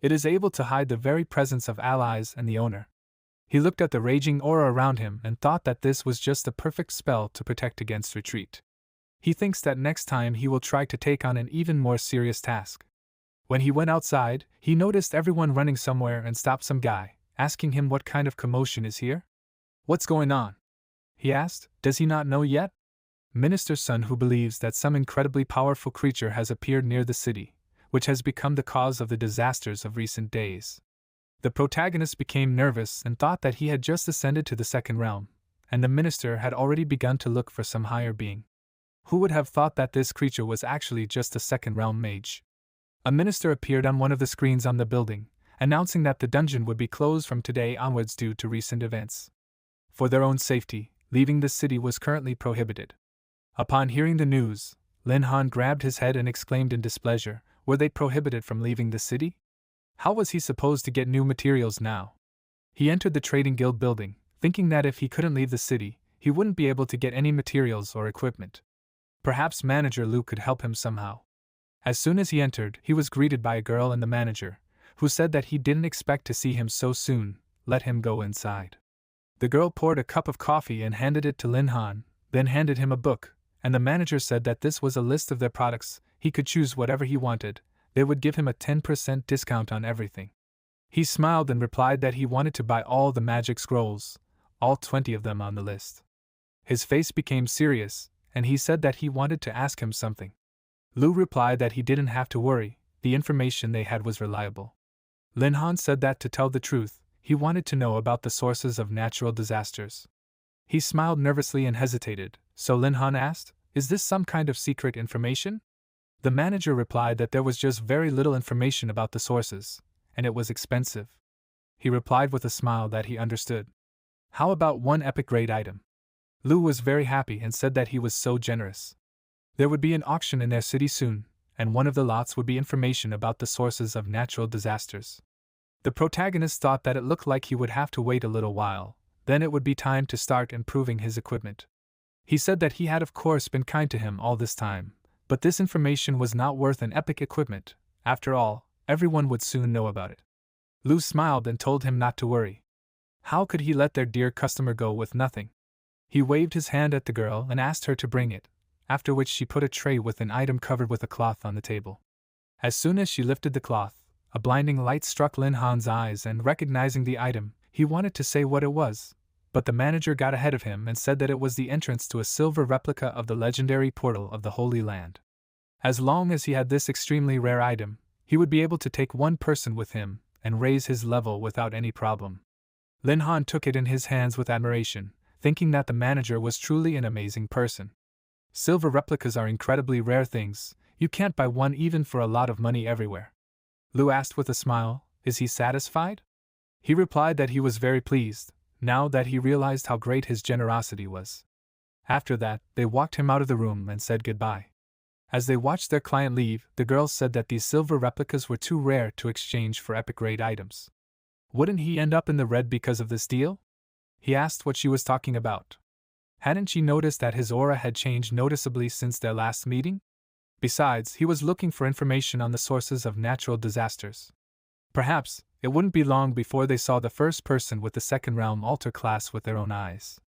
It is able to hide the very presence of allies and the owner. He looked at the raging aura around him and thought that this was just the perfect spell to protect against retreat. He thinks that next time he will try to take on an even more serious task. When he went outside, he noticed everyone running somewhere and stopped some guy, asking him what kind of commotion is here? "What's going on?" he asked. Does he not know yet? Minister's son, who believes that some incredibly powerful creature has appeared near the city, which has become the cause of the disasters of recent days. The protagonist became nervous and thought that he had just ascended to the second realm, and the minister had already begun to look for some higher being. Who would have thought that this creature was actually just a second realm mage? A minister appeared on one of the screens on the building, announcing that the dungeon would be closed from today onwards due to recent events. For their own safety, leaving the city was currently prohibited. Upon hearing the news, Lin Han grabbed his head and exclaimed in displeasure, were they prohibited from leaving the city? How was he supposed to get new materials now? He entered the trading guild building, thinking that if he couldn't leave the city, he wouldn't be able to get any materials or equipment. Perhaps manager Lu could help him somehow. As soon as he entered, he was greeted by a girl and the manager, who said that he didn't expect to see him so soon. Let him go inside. The girl poured a cup of coffee and handed it to Lin Han, then handed him a book, and the manager said that this was a list of their products. He could choose whatever he wanted. They would give him a 10% discount on everything. He smiled and replied that he wanted to buy all the magic scrolls, all 20 of them on the list. His face became serious, and he said that he wanted to ask him something. Lu replied that he didn't have to worry, the information they had was reliable. Lin Han said that to tell the truth, he wanted to know about the sources of natural disasters. He smiled nervously and hesitated, so Lin Han asked, "Is this some kind of secret information?" The manager replied that there was just very little information about the sources, and it was expensive. He replied with a smile that he understood. "How about one epic grade item?" Lu was very happy and said that he was so generous. There would be an auction in their city soon, and one of the lots would be information about the sources of natural disasters. The protagonist thought that it looked like he would have to wait a little while, then it would be time to start improving his equipment. He said that he had of course been kind to him all this time, but this information was not worth an epic equipment. After all, everyone would soon know about it. Lu smiled and told him not to worry. How could he let their dear customer go with nothing? He waved his hand at the girl and asked her to bring it, after which she put a tray with an item covered with a cloth on the table. As soon as she lifted the cloth, a blinding light struck Lin Han's eyes, and recognizing the item, he wanted to say what it was, but the manager got ahead of him and said that it was the entrance to a silver replica of the legendary portal of the Holy Land. As long as he had this extremely rare item, he would be able to take one person with him and raise his level without any problem. Lin Han took it in his hands with admiration, thinking that the manager was truly an amazing person. Silver replicas are incredibly rare things, you can't buy one even for a lot of money everywhere. Lu asked with a smile, "Is he satisfied?" He replied that he was very pleased, now that he realized how great his generosity was. After that, they walked him out of the room and said goodbye. As they watched their client leave, the girl said that these silver replicas were too rare to exchange for epic grade items. Wouldn't he end up in the red because of this deal? He asked what she was talking about. Hadn't she noticed that his aura had changed noticeably since their last meeting? Besides, he was looking for information on the sources of natural disasters. Perhaps, it wouldn't be long before they saw the first person with the second realm altar class with their own eyes.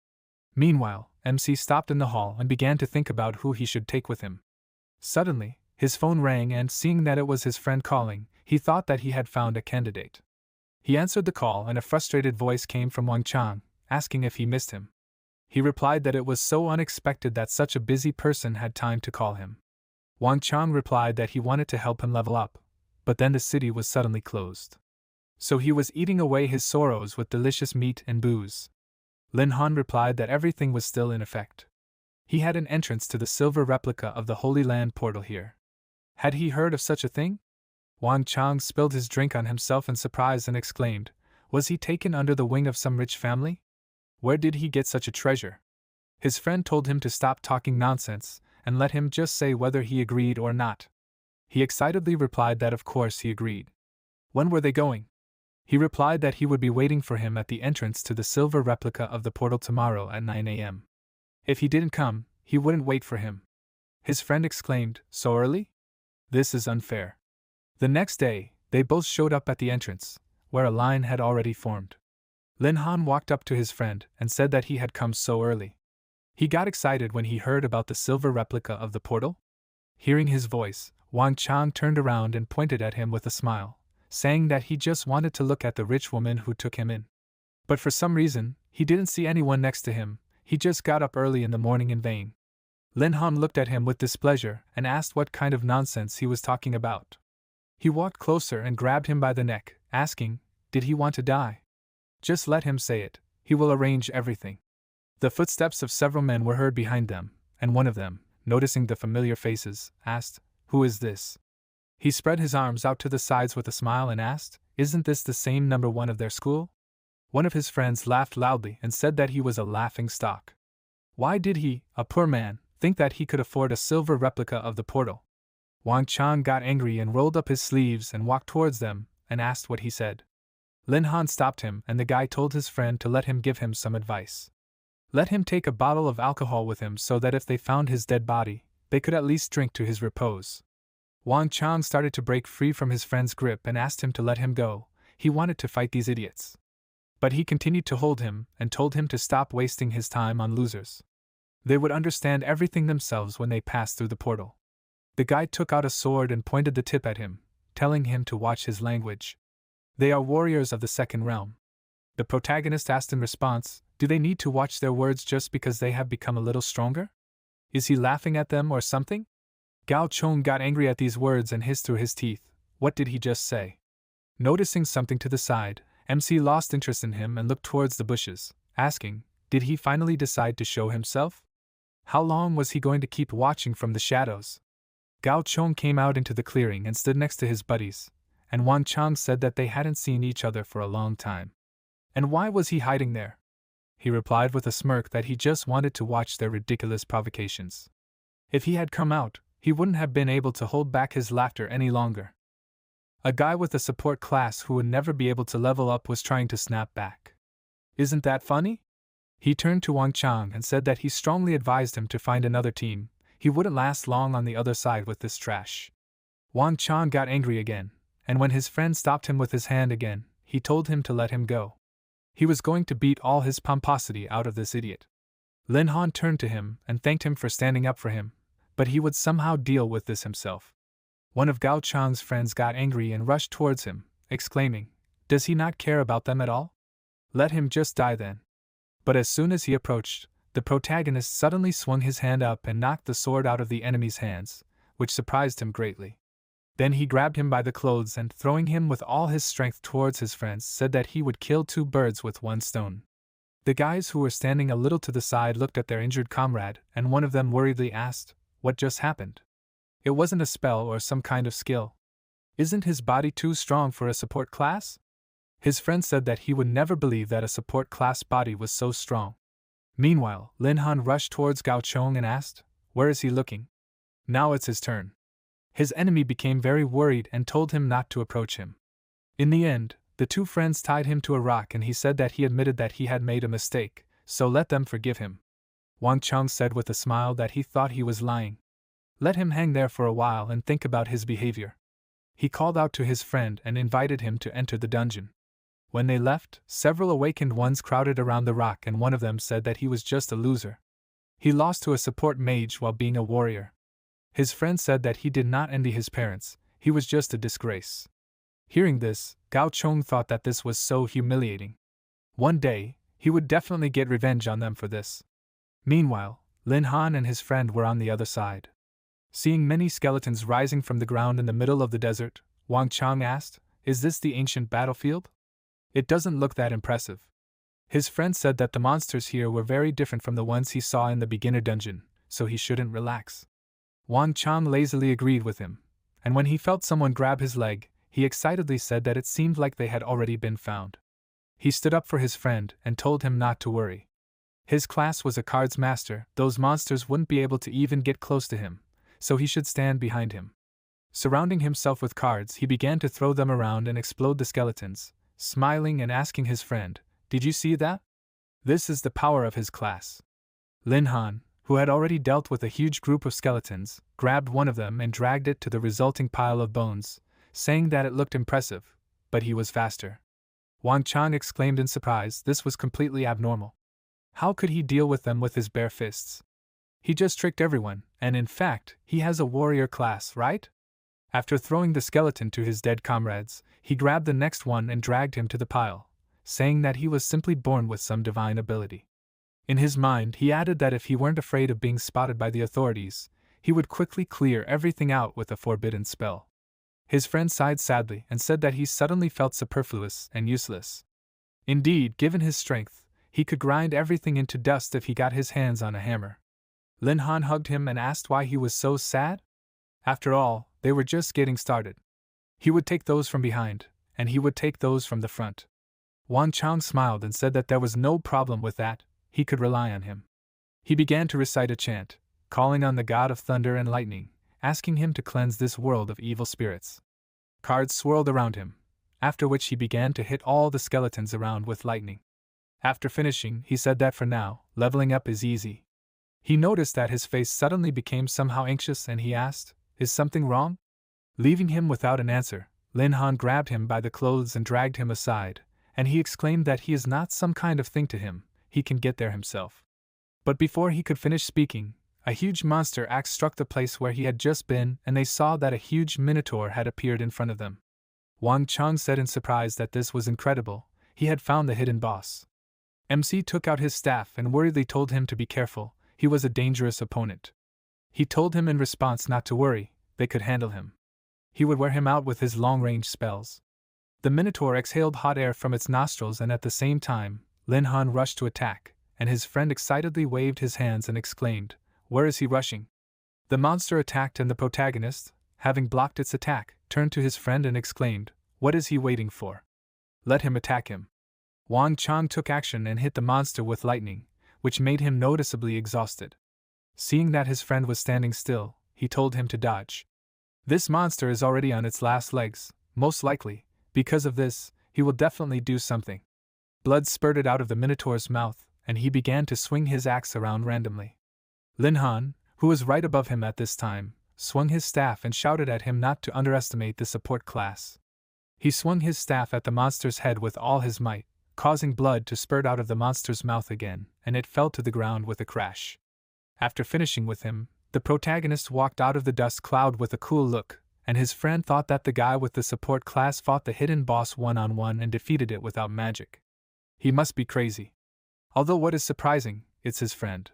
Meanwhile, MC stopped in the hall and began to think about who he should take with him. Suddenly, his phone rang, and seeing that it was his friend calling, he thought that he had found a candidate. He answered the call and a frustrated voice came from Wang Chang, asking if he missed him. He replied that it was so unexpected that such a busy person had time to call him. Wang Chang replied that he wanted to help him level up, but then the city was suddenly closed. So he was eating away his sorrows with delicious meat and booze. Lin Han replied that everything was still in effect. He had an entrance to the silver replica of the Holy Land portal here. Had he heard of such a thing? Wang Chang spilled his drink on himself in surprise and exclaimed, was he taken under the wing of some rich family? Where did he get such a treasure? His friend told him to stop talking nonsense and let him just say whether he agreed or not. He excitedly replied that of course he agreed. When were they going? He replied that he would be waiting for him at the entrance to the silver replica of the portal tomorrow at 9 a.m. If he didn't come, he wouldn't wait for him. His friend exclaimed, so early? This is unfair. The next day, they both showed up at the entrance, where a line had already formed. Lin Han walked up to his friend and said that he had come so early. He got excited when he heard about the silver replica of the portal. Hearing his voice, Wang Chang turned around and pointed at him with a smile, saying that he just wanted to look at the rich woman who took him in. But for some reason, he didn't see anyone next to him. He just got up early in the morning in vain. Lin Han looked at him with displeasure and asked what kind of nonsense he was talking about. He walked closer and grabbed him by the neck, asking, did he want to die? Just let him say it, he will arrange everything. The footsteps of several men were heard behind them, and one of them, noticing the familiar faces, asked, who is this? He spread his arms out to the sides with a smile and asked, isn't this the same number one of their school? One of his friends laughed loudly and said that he was a laughing stock. Why did he, a poor man, think that he could afford a silver replica of the portal? Wang Chang got angry and rolled up his sleeves and walked towards them and asked what he said. Lin Han stopped him and the guy told his friend to let him give him some advice. Let him take a bottle of alcohol with him so that if they found his dead body, they could at least drink to his repose. Wang Chang started to break free from his friend's grip and asked him to let him go. He wanted to fight these idiots. But he continued to hold him and told him to stop wasting his time on losers. They would understand everything themselves when they passed through the portal. The guy took out a sword and pointed the tip at him, telling him to watch his language. They are warriors of the second realm. The protagonist asked in response, do they need to watch their words just because they have become a little stronger? Is he laughing at them or something? Gao Chong got angry at these words and hissed through his teeth, what did he just say? Noticing something to the side, MC lost interest in him and looked towards the bushes, asking, did he finally decide to show himself? How long was he going to keep watching from the shadows? Gao Chong came out into the clearing and stood next to his buddies, and Wang Chang said that they hadn't seen each other for a long time. And why was he hiding there? He replied with a smirk that he just wanted to watch their ridiculous provocations. If he had come out, he wouldn't have been able to hold back his laughter any longer. A guy with a support class who would never be able to level up was trying to snap back. Isn't that funny? He turned to Wang Chang and said that he strongly advised him to find another team. He wouldn't last long on the other side with this trash. Wang Chang got angry again, and when his friend stopped him with his hand again, he told him to let him go. He was going to beat all his pomposity out of this idiot. Lin Han turned to him and thanked him for standing up for him, but he would somehow deal with this himself. One of Gao Chang's friends got angry and rushed towards him, exclaiming, does he not care about them at all? Let him just die then. But as soon as he approached, the protagonist suddenly swung his hand up and knocked the sword out of the enemy's hands, which surprised him greatly. Then he grabbed him by the clothes and throwing him with all his strength towards his friends said that he would kill 2 birds with 1 stone. The guys who were standing a little to the side looked at their injured comrade and one of them worriedly asked, what just happened? It wasn't a spell or some kind of skill. Isn't his body too strong for a support class? His friend said that he would never believe that a support class body was so strong. Meanwhile, Lin Han rushed towards Gao Chong and asked, where is he looking? Now it's his turn. His enemy became very worried and told him not to approach him. In the end, the 2 friends tied him to a rock and he said that he admitted that he had made a mistake, so let them forgive him. Wang Chang said with a smile that he thought he was lying. Let him hang there for a while and think about his behavior. He called out to his friend and invited him to enter the dungeon. When they left, several awakened ones crowded around the rock and one of them said that he was just a loser. He lost to a support mage while being a warrior. His friend said that he did not envy his parents, he was just a disgrace. Hearing this, Gao Chong thought that this was so humiliating. One day, he would definitely get revenge on them for this. Meanwhile, Lin Han and his friend were on the other side. Seeing many skeletons rising from the ground in the middle of the desert, Wang Chang asked, "Is this the ancient battlefield? It doesn't look that impressive." His friend said that the monsters here were very different from the ones he saw in the beginner dungeon, so he shouldn't relax. Wang Chang lazily agreed with him, and when he felt someone grab his leg, he excitedly said that it seemed like they had already been found. He stood up for his friend and told him not to worry. His class was a cards master, those monsters wouldn't be able to even get close to him, so he should stand behind him. Surrounding himself with cards, he began to throw them around and explode the skeletons, smiling and asking his friend, "Did you see that? This is the power of his class." Lin Han, who had already dealt with a huge group of skeletons, grabbed one of them and dragged it to the resulting pile of bones, saying that it looked impressive, but he was faster. Wang Chang exclaimed in surprise. This was completely abnormal. How could he deal with them with his bare fists? He just tricked everyone, and in fact, he has a warrior class, right? After throwing the skeleton to his dead comrades, he grabbed the next one and dragged him to the pile, saying that he was simply born with some divine ability. In his mind, he added that if he weren't afraid of being spotted by the authorities, he would quickly clear everything out with a forbidden spell. His friend sighed sadly and said that he suddenly felt superfluous and useless. Indeed, given his strength, he could grind everything into dust if he got his hands on a hammer. Lin Han hugged him and asked why he was so sad. After all, they were just getting started. He would take those from behind, and he would take those from the front. Wang Chang smiled and said that there was no problem with that, he could rely on him. He began to recite a chant, calling on the god of thunder and lightning, asking him to cleanse this world of evil spirits. Cards swirled around him, after which he began to hit all the skeletons around with lightning. After finishing, he said that for now, leveling up is easy. He noticed that his face suddenly became somehow anxious and he asked, "Is something wrong?" Leaving him without an answer, Lin Han grabbed him by the clothes and dragged him aside, and he exclaimed that he is not some kind of thing to him, he can get there himself. But before he could finish speaking, a huge monster axe struck the place where he had just been, and they saw that a huge minotaur had appeared in front of them. Wang Chang said in surprise that this was incredible, he had found the hidden boss. MC took out his staff and worriedly told him to be careful, he was a dangerous opponent. He told him in response not to worry, they could handle him. He would wear him out with his long-range spells. The minotaur exhaled hot air from its nostrils and at the same time, Lin Han rushed to attack, and his friend excitedly waved his hands and exclaimed, "Where is he rushing?" The monster attacked and the protagonist, having blocked its attack, turned to his friend and exclaimed, "What is he waiting for? Let him attack him." Wang Chang took action and hit the monster with lightning, which made him noticeably exhausted. Seeing that his friend was standing still, he told him to dodge. This monster is already on its last legs, most likely, because of this, he will definitely do something. Blood spurted out of the minotaur's mouth, and he began to swing his axe around randomly. Lin Han, who was right above him at this time, swung his staff and shouted at him not to underestimate the support class. He swung his staff at the monster's head with all his might, causing blood to spurt out of the monster's mouth again, and it fell to the ground with a crash. After finishing with him, the protagonist walked out of the dust cloud with a cool look, and his friend thought that the guy with the support class fought the hidden boss one-on-one and defeated it without magic. He must be crazy. Although what is surprising, it's his friend.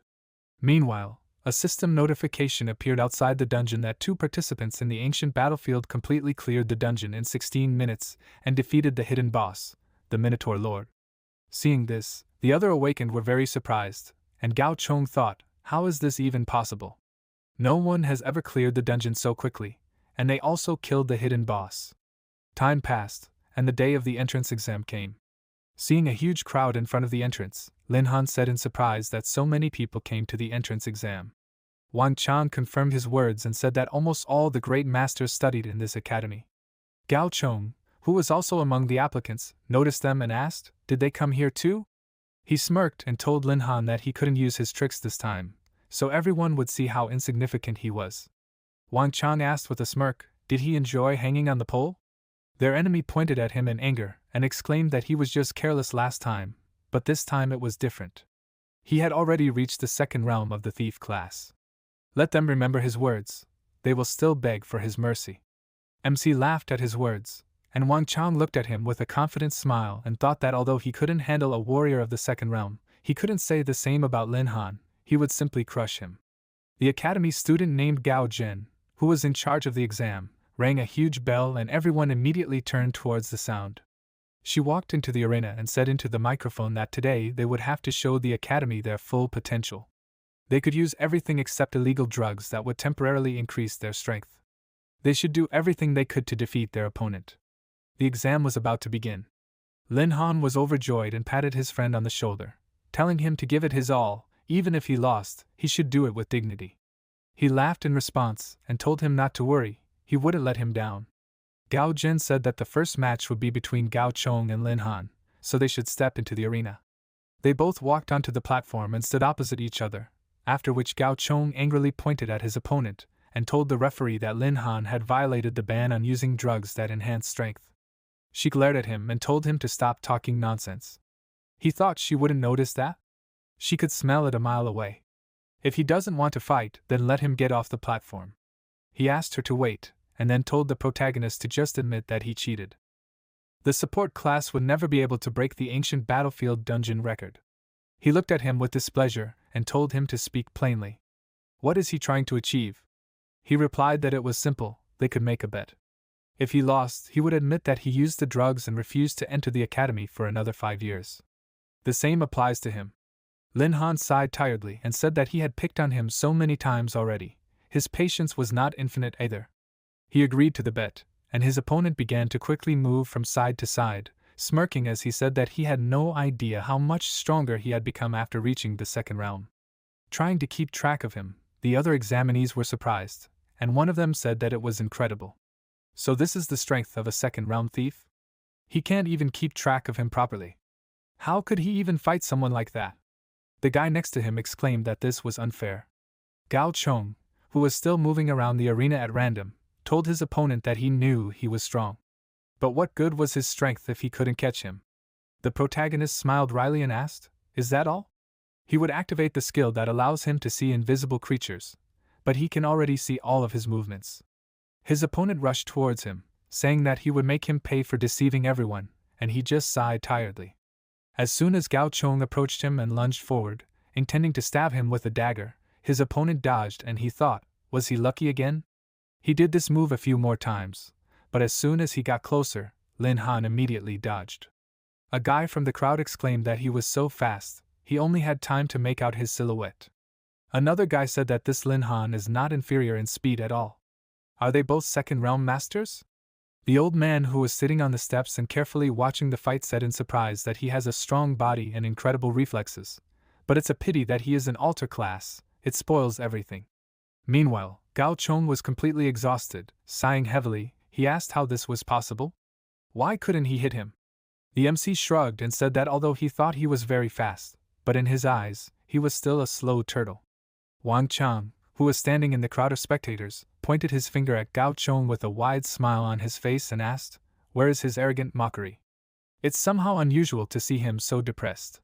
Meanwhile, a system notification appeared outside the dungeon that 2 participants in the ancient battlefield completely cleared the dungeon in 16 minutes and defeated the hidden boss, the Minotaur Lord. Seeing this, the other awakened were very surprised, and Gao Chong thought, how is this even possible? No one has ever cleared the dungeon so quickly, and they also killed the hidden boss. Time passed, and the day of the entrance exam came. Seeing a huge crowd in front of the entrance, Lin Han said in surprise that so many people came to the entrance exam. Wang Chang confirmed his words and said that almost all the great masters studied in this academy. Gao Chong, who was also among the applicants, noticed them and asked, did they come here too? He smirked and told Lin Han that he couldn't use his tricks this time, so everyone would see how insignificant he was. Wang Chang asked with a smirk, did he enjoy hanging on the pole? Their enemy pointed at him in anger and exclaimed that he was just careless last time, but this time it was different. He had already reached the second realm of the thief class. Let them remember his words, they will still beg for his mercy. MC laughed at his words, and Wang Chang looked at him with a confident smile and thought that although he couldn't handle a warrior of the second realm, he couldn't say the same about Lin Han, he would simply crush him. The academy student named Gao Jin, who was in charge of the exam, rang a huge bell and everyone immediately turned towards the sound. She walked into the arena and said into the microphone that today they would have to show the academy their full potential. They could use everything except illegal drugs that would temporarily increase their strength. They should do everything they could to defeat their opponent. The exam was about to begin. Lin Han was overjoyed and patted his friend on the shoulder, telling him to give it his all. Even if he lost, he should do it with dignity. He laughed in response and told him not to worry, he wouldn't let him down. Gao Jin said that the first match would be between Gao Chong and Lin Han, so they should step into the arena. They both walked onto the platform and stood opposite each other, after which Gao Chong angrily pointed at his opponent and told the referee that Lin Han had violated the ban on using drugs that enhance strength. She glared at him and told him to stop talking nonsense. He thought she wouldn't notice that? She could smell it a mile away. If he doesn't want to fight, then let him get off the platform. He asked her to wait, and then told the protagonist to just admit that he cheated. The support class would never be able to break the ancient battlefield dungeon record. He looked at him with displeasure and told him to speak plainly. What is he trying to achieve? He replied that it was simple, they could make a bet. If he lost, he would admit that he used the drugs and refused to enter the academy for another 5 years. The same applies to him. Lin Han sighed tiredly and said that he had picked on him so many times already. His patience was not infinite either. He agreed to the bet, and his opponent began to quickly move from side to side, smirking as he said that he had no idea how much stronger he had become after reaching the second realm. Trying to keep track of him, the other examinees were surprised, and one of them said that it was incredible. So this is the strength of a second realm thief? He can't even keep track of him properly. How could he even fight someone like that? The guy next to him exclaimed that this was unfair. Gao Chong, who was still moving around the arena at random, told his opponent that he knew he was strong. But what good was his strength if he couldn't catch him? The protagonist smiled wryly and asked, "Is that all?" He would activate the skill that allows him to see invisible creatures, but he can already see all of his movements. His opponent rushed towards him, saying that he would make him pay for deceiving everyone, and he just sighed tiredly. As soon as Gao Chong approached him and lunged forward, intending to stab him with a dagger, his opponent dodged and he thought, was he lucky again? He did this move a few more times, but as soon as he got closer, Lin Han immediately dodged. A guy from the crowd exclaimed that he was so fast, he only had time to make out his silhouette. Another guy said that this Lin Han is not inferior in speed at all. Are they both second realm masters? The old man who was sitting on the steps and carefully watching the fight said in surprise that he has a strong body and incredible reflexes, but it's a pity that he is an altar class, it spoils everything. Meanwhile, Gao Chong was completely exhausted, sighing heavily. He asked how this was possible. Why couldn't he hit him? The MC shrugged and said that although he thought he was very fast, but in his eyes, he was still a slow turtle. Wang Chang, who was standing in the crowd of spectators, pointed his finger at Gao Chong with a wide smile on his face and asked, "Where is his arrogant mockery?" It's somehow unusual to see him so depressed.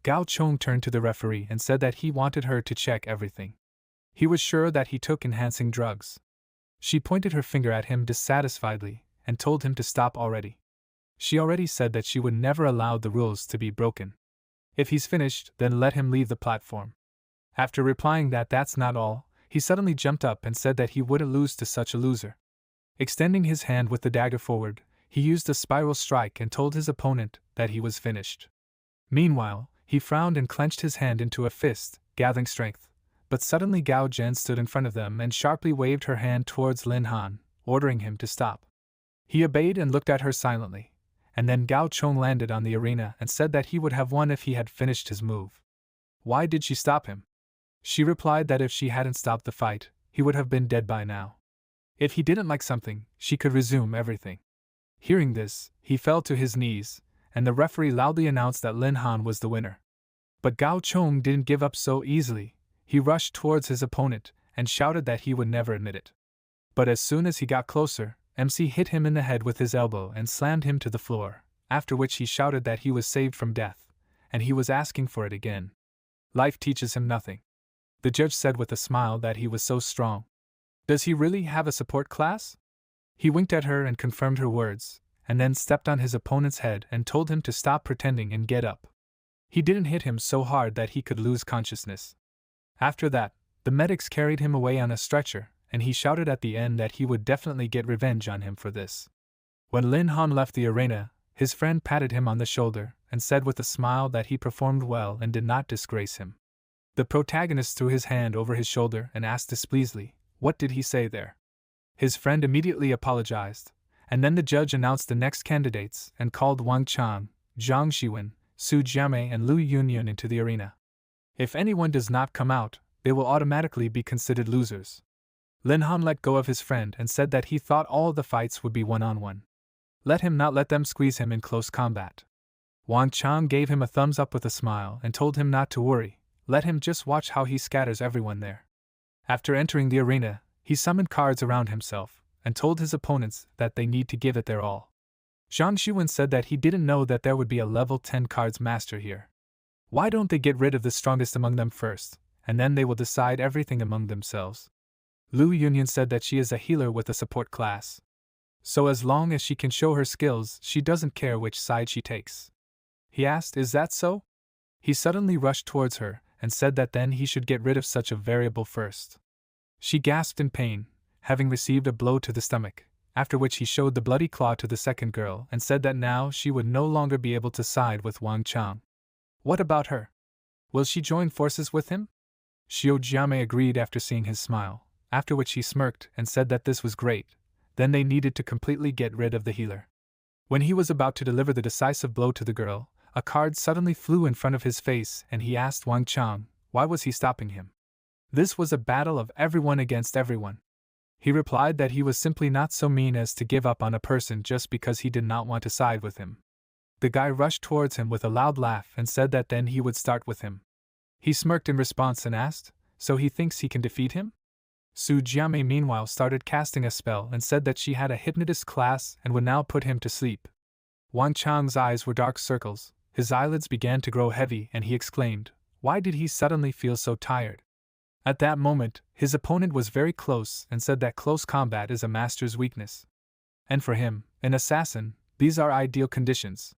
Gao Chong turned to the referee and said that he wanted her to check everything. He was sure that he took enhancing drugs. She pointed her finger at him dissatisfiedly and told him to stop already. She already said that she would never allow the rules to be broken. If he's finished, then let him leave the platform. After replying that that's not all, he suddenly jumped up and said that he wouldn't lose to such a loser. Extending his hand with the dagger forward, he used a spiral strike and told his opponent that he was finished. Meanwhile, he frowned and clenched his hand into a fist, gathering strength, but suddenly Gao Zhen stood in front of them and sharply waved her hand towards Lin Han, ordering him to stop. He obeyed and looked at her silently, and then Gao Chong landed on the arena and said that he would have won if he had finished his move. Why did she stop him? She replied that if she hadn't stopped the fight, he would have been dead by now. If he didn't like something, she could resume everything. Hearing this, he fell to his knees, and the referee loudly announced that Lin Han was the winner. But Gao Chong didn't give up so easily. He rushed towards his opponent and shouted that he would never admit it. But as soon as he got closer, MC hit him in the head with his elbow and slammed him to the floor, after which he shouted that he was saved from death, and he was asking for it again. Life teaches him nothing. The judge said with a smile that he was so strong. Does he really have a support class? He winked at her and confirmed her words, and then stepped on his opponent's head and told him to stop pretending and get up. He didn't hit him so hard that he could lose consciousness. After that, the medics carried him away on a stretcher, and he shouted at the end that he would definitely get revenge on him for this. When Lin Han left the arena, his friend patted him on the shoulder and said with a smile that he performed well and did not disgrace him. The protagonist threw his hand over his shoulder and asked displeasedly, "What did he say there?" His friend immediately apologized, and then the judge announced the next candidates and called Wang Chang, Zhang Xiwen, Su Jiamei and Lu Yunyan into the arena. If anyone does not come out, they will automatically be considered losers. Lin Han let go of his friend and said that he thought all the fights would be one-on-one. Let him not let them squeeze him in close combat. Wang Chang gave him a thumbs up with a smile and told him not to worry, let him just watch how he scatters everyone there. After entering the arena, he summoned cards around himself and told his opponents that they need to give it their all. Zhang Xiwen said that he didn't know that there would be a level 10 cards master here. Why don't they get rid of the strongest among them first, and then they will decide everything among themselves? Lu Yunyan said that she is a healer with a support class. So as long as she can show her skills, she doesn't care which side she takes. He asked, "Is that so?" He suddenly rushed towards her and said that then he should get rid of such a variable first. She gasped in pain, having received a blow to the stomach, after which he showed the bloody claw to the second girl and said that now she would no longer be able to side with Wang Chang. What about her? Will she join forces with him? Xiao Jiamei agreed after seeing his smile, after which he smirked and said that this was great, then they needed to completely get rid of the healer. When he was about to deliver the decisive blow to the girl, a card suddenly flew in front of his face and he asked Wang Chang, why was he stopping him? This was a battle of everyone against everyone. He replied that he was simply not so mean as to give up on a person just because he did not want to side with him. The guy rushed towards him with a loud laugh and said that then he would start with him. He smirked in response and asked, so he thinks he can defeat him? Su Jiamei meanwhile started casting a spell and said that she had a hypnotist class and would now put him to sleep. Wang Chang's eyes were dark circles, his eyelids began to grow heavy and he exclaimed, why did he suddenly feel so tired? At that moment, his opponent was very close and said that close combat is a master's weakness. And for him, an assassin, these are ideal conditions.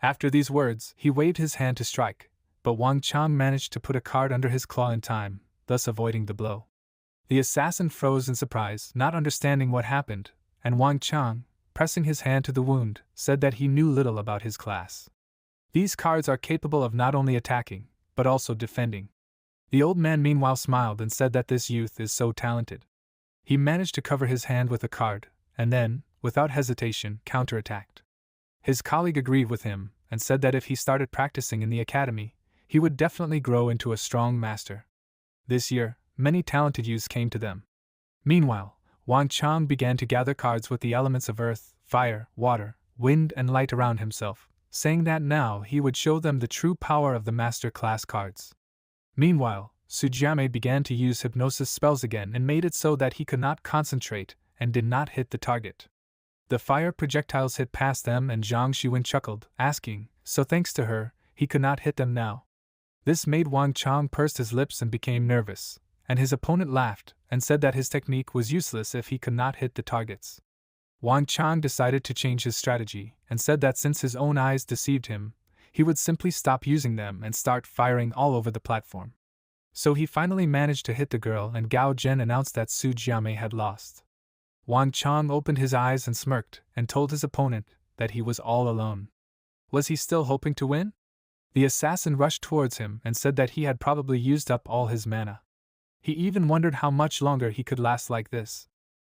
After these words, he waved his hand to strike, but Wang Chang managed to put a card under his claw in time, thus avoiding the blow. The assassin froze in surprise, not understanding what happened, and Wang Chang, pressing his hand to the wound, said that he knew little about his class. These cards are capable of not only attacking, but also defending. The old man meanwhile smiled and said that this youth is so talented. He managed to cover his hand with a card, and then, without hesitation, counterattacked. His colleague agreed with him, and said that if he started practicing in the academy, he would definitely grow into a strong master. This year, many talented youths came to them. Meanwhile, Wang Chang began to gather cards with the elements of earth, fire, water, wind and light around himself, saying that now he would show them the true power of the master class cards. Meanwhile, Su Jiamei began to use hypnosis spells again and made it so that he could not concentrate and did not hit the target. The fire projectiles hit past them and Zhang Xiwen chuckled, asking, so thanks to her, he could not hit them now. This made Wang Chang purse his lips and became nervous, and his opponent laughed and said that his technique was useless if he could not hit the targets. Wang Chang decided to change his strategy and said that since his own eyes deceived him, he would simply stop using them and start firing all over the platform. So he finally managed to hit the girl and Gao Zhen announced that Su Jiamei had lost. Wang Chang opened his eyes and smirked and told his opponent that he was all alone. Was he still hoping to win? The assassin rushed towards him and said that he had probably used up all his mana. He even wondered how much longer he could last like this.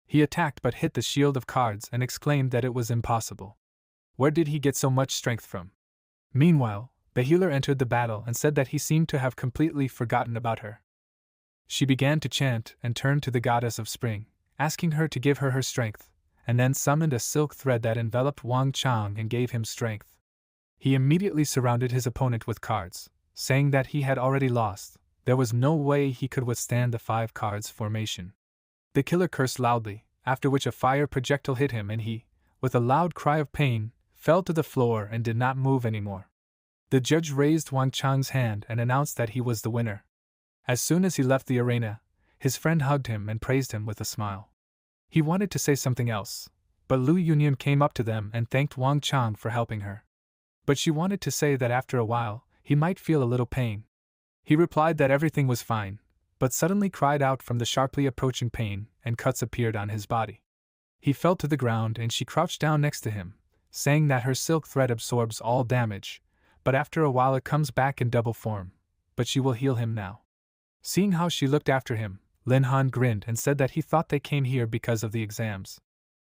He attacked but hit the shield of cards and exclaimed that it was impossible. Where did he get so much strength from? Meanwhile, the healer entered the battle and said that he seemed to have completely forgotten about her. She began to chant and turned to the goddess of spring, asking her to give her her strength, and then summoned a silk thread that enveloped Wang Chang and gave him strength. He immediately surrounded his opponent with cards, saying that he had already lost, there was no way he could withstand the 5 cards formation. The killer cursed loudly, after which a fire projectile hit him and he, with a loud cry of pain, fell to the floor and did not move anymore. The judge raised Wang Chang's hand and announced that he was the winner. As soon as he left the arena, his friend hugged him and praised him with a smile. He wanted to say something else, but Lu Yunyan came up to them and thanked Wang Chang for helping her. But she wanted to say that after a while, he might feel a little pain. He replied that everything was fine, but suddenly cried out from the sharply approaching pain, and cuts appeared on his body. He fell to the ground and she crouched down next to him, saying that her silk thread absorbs all damage, but after a while it comes back in double form, but she will heal him now. Seeing how she looked after him, Lin Han grinned and said that he thought they came here because of the exams.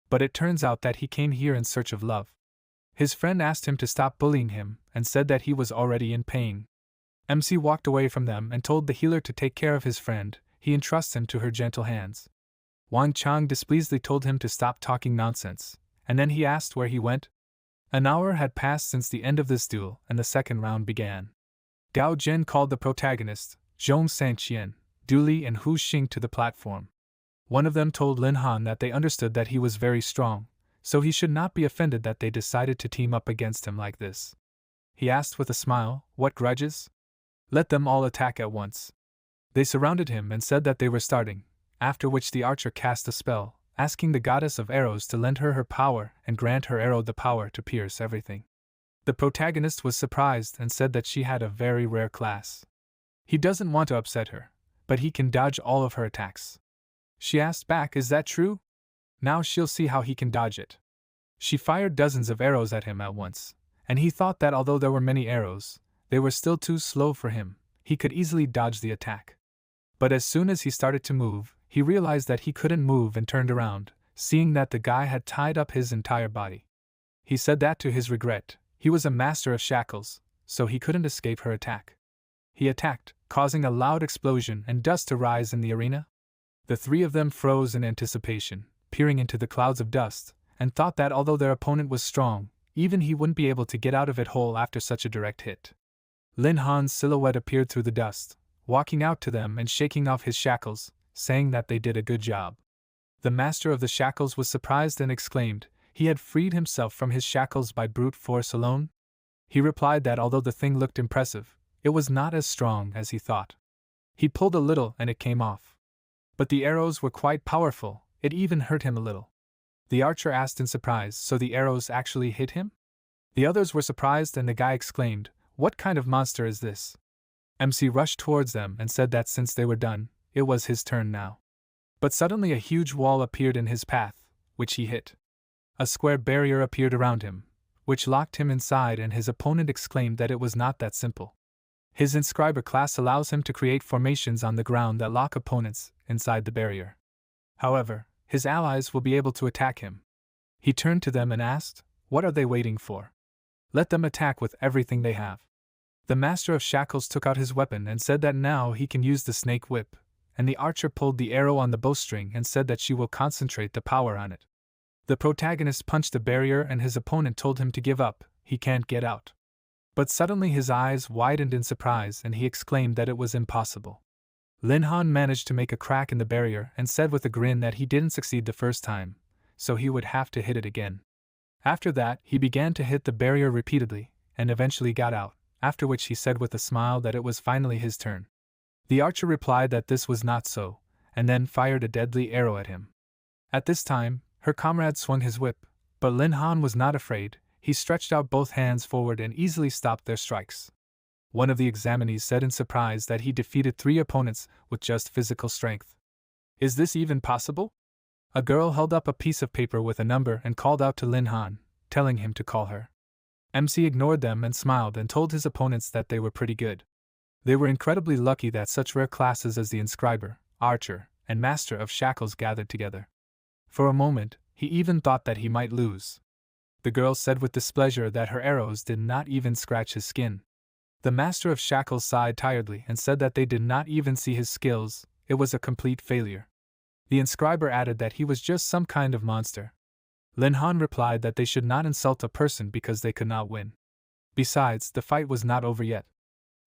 But it turns out that he came here in search of love. His friend asked him to stop bullying him and said that he was already in pain. MC walked away from them and told the healer to take care of his friend. He entrusts him to her gentle hands. Wang Chang displeasedly told him to stop talking nonsense, and then he asked where he went. An hour had passed since the end of this duel, and the second round began. Gao Jin called the protagonists, Zhong Sanqian, Du Li and Hu Xing, to the platform. One of them told Lin Han that they understood that he was very strong, so he should not be offended that they decided to team up against him like this. He asked with a smile, "What grudges? Let them all attack at once." They surrounded him and said that they were starting, after which the archer cast a spell, asking the goddess of arrows to lend her power and grant her arrow the power to pierce everything. The protagonist was surprised and said that she had a very rare class. He doesn't want to upset her, but he can dodge all of her attacks. She asked back, "Is that true?" Now she'll see how he can dodge it. She fired dozens of arrows at him at once, and he thought that although there were many arrows, they were still too slow for him. He could easily dodge the attack. But as soon as he started to move, he realized that he couldn't move and turned around, seeing that the guy had tied up his entire body. He said that to his regret. He was a master of shackles, so he couldn't escape her attack. He attacked, causing a loud explosion and dust to rise in the arena. The three of them froze in anticipation, peering into the clouds of dust, and thought that although their opponent was strong, even he wouldn't be able to get out of it whole after such a direct hit. Lin Han's silhouette appeared through the dust, walking out to them and shaking off his shackles, saying that they did a good job. The master of the shackles was surprised and exclaimed he had freed himself from his shackles by brute force alone. He replied that although the thing looked impressive, it was not as strong as he thought. He pulled a little and it came off. But the arrows were quite powerful, it even hurt him a little. The archer asked in surprise, "So the arrows actually hit him?" The others were surprised and the guy exclaimed, "What kind of monster is this?" MC rushed towards them and said that since they were done, it was his turn now. But suddenly a huge wall appeared in his path, which he hit. A square barrier appeared around him, which locked him inside, and his opponent exclaimed that it was not that simple. His inscriber class allows him to create formations on the ground that lock opponents inside the barrier. However, his allies will be able to attack him. He turned to them and asked, "What are they waiting for? Let them attack with everything they have." The master of shackles took out his weapon and said that now he can use the snake whip, and the archer pulled the arrow on the bowstring and said that she will concentrate the power on it. The protagonist punched the barrier and his opponent told him to give up, he can't get out. But suddenly his eyes widened in surprise and he exclaimed that it was impossible. Lin Han managed to make a crack in the barrier and said with a grin that he didn't succeed the first time, so he would have to hit it again. After that, he began to hit the barrier repeatedly, and eventually got out, after which he said with a smile that it was finally his turn. The archer replied that this was not so, and then fired a deadly arrow at him. At this time, her comrade swung his whip, but Lin Han was not afraid. He stretched out both hands forward and easily stopped their strikes. One of the examinees said in surprise that he defeated 3 opponents with just physical strength. "Is this even possible?" A girl held up a piece of paper with a number and called out to Lin Han, telling him to call her. MC ignored them and smiled and told his opponents that they were pretty good. They were incredibly lucky that such rare classes as the inscriber, archer, and master of shackles gathered together. For a moment, he even thought that he might lose. The girl said with displeasure that her arrows did not even scratch his skin. The master of shackles sighed tiredly and said that they did not even see his skills, it was a complete failure. The inscriber added that he was just some kind of monster. Lin Han replied that they should not insult a person because they could not win. Besides, the fight was not over yet.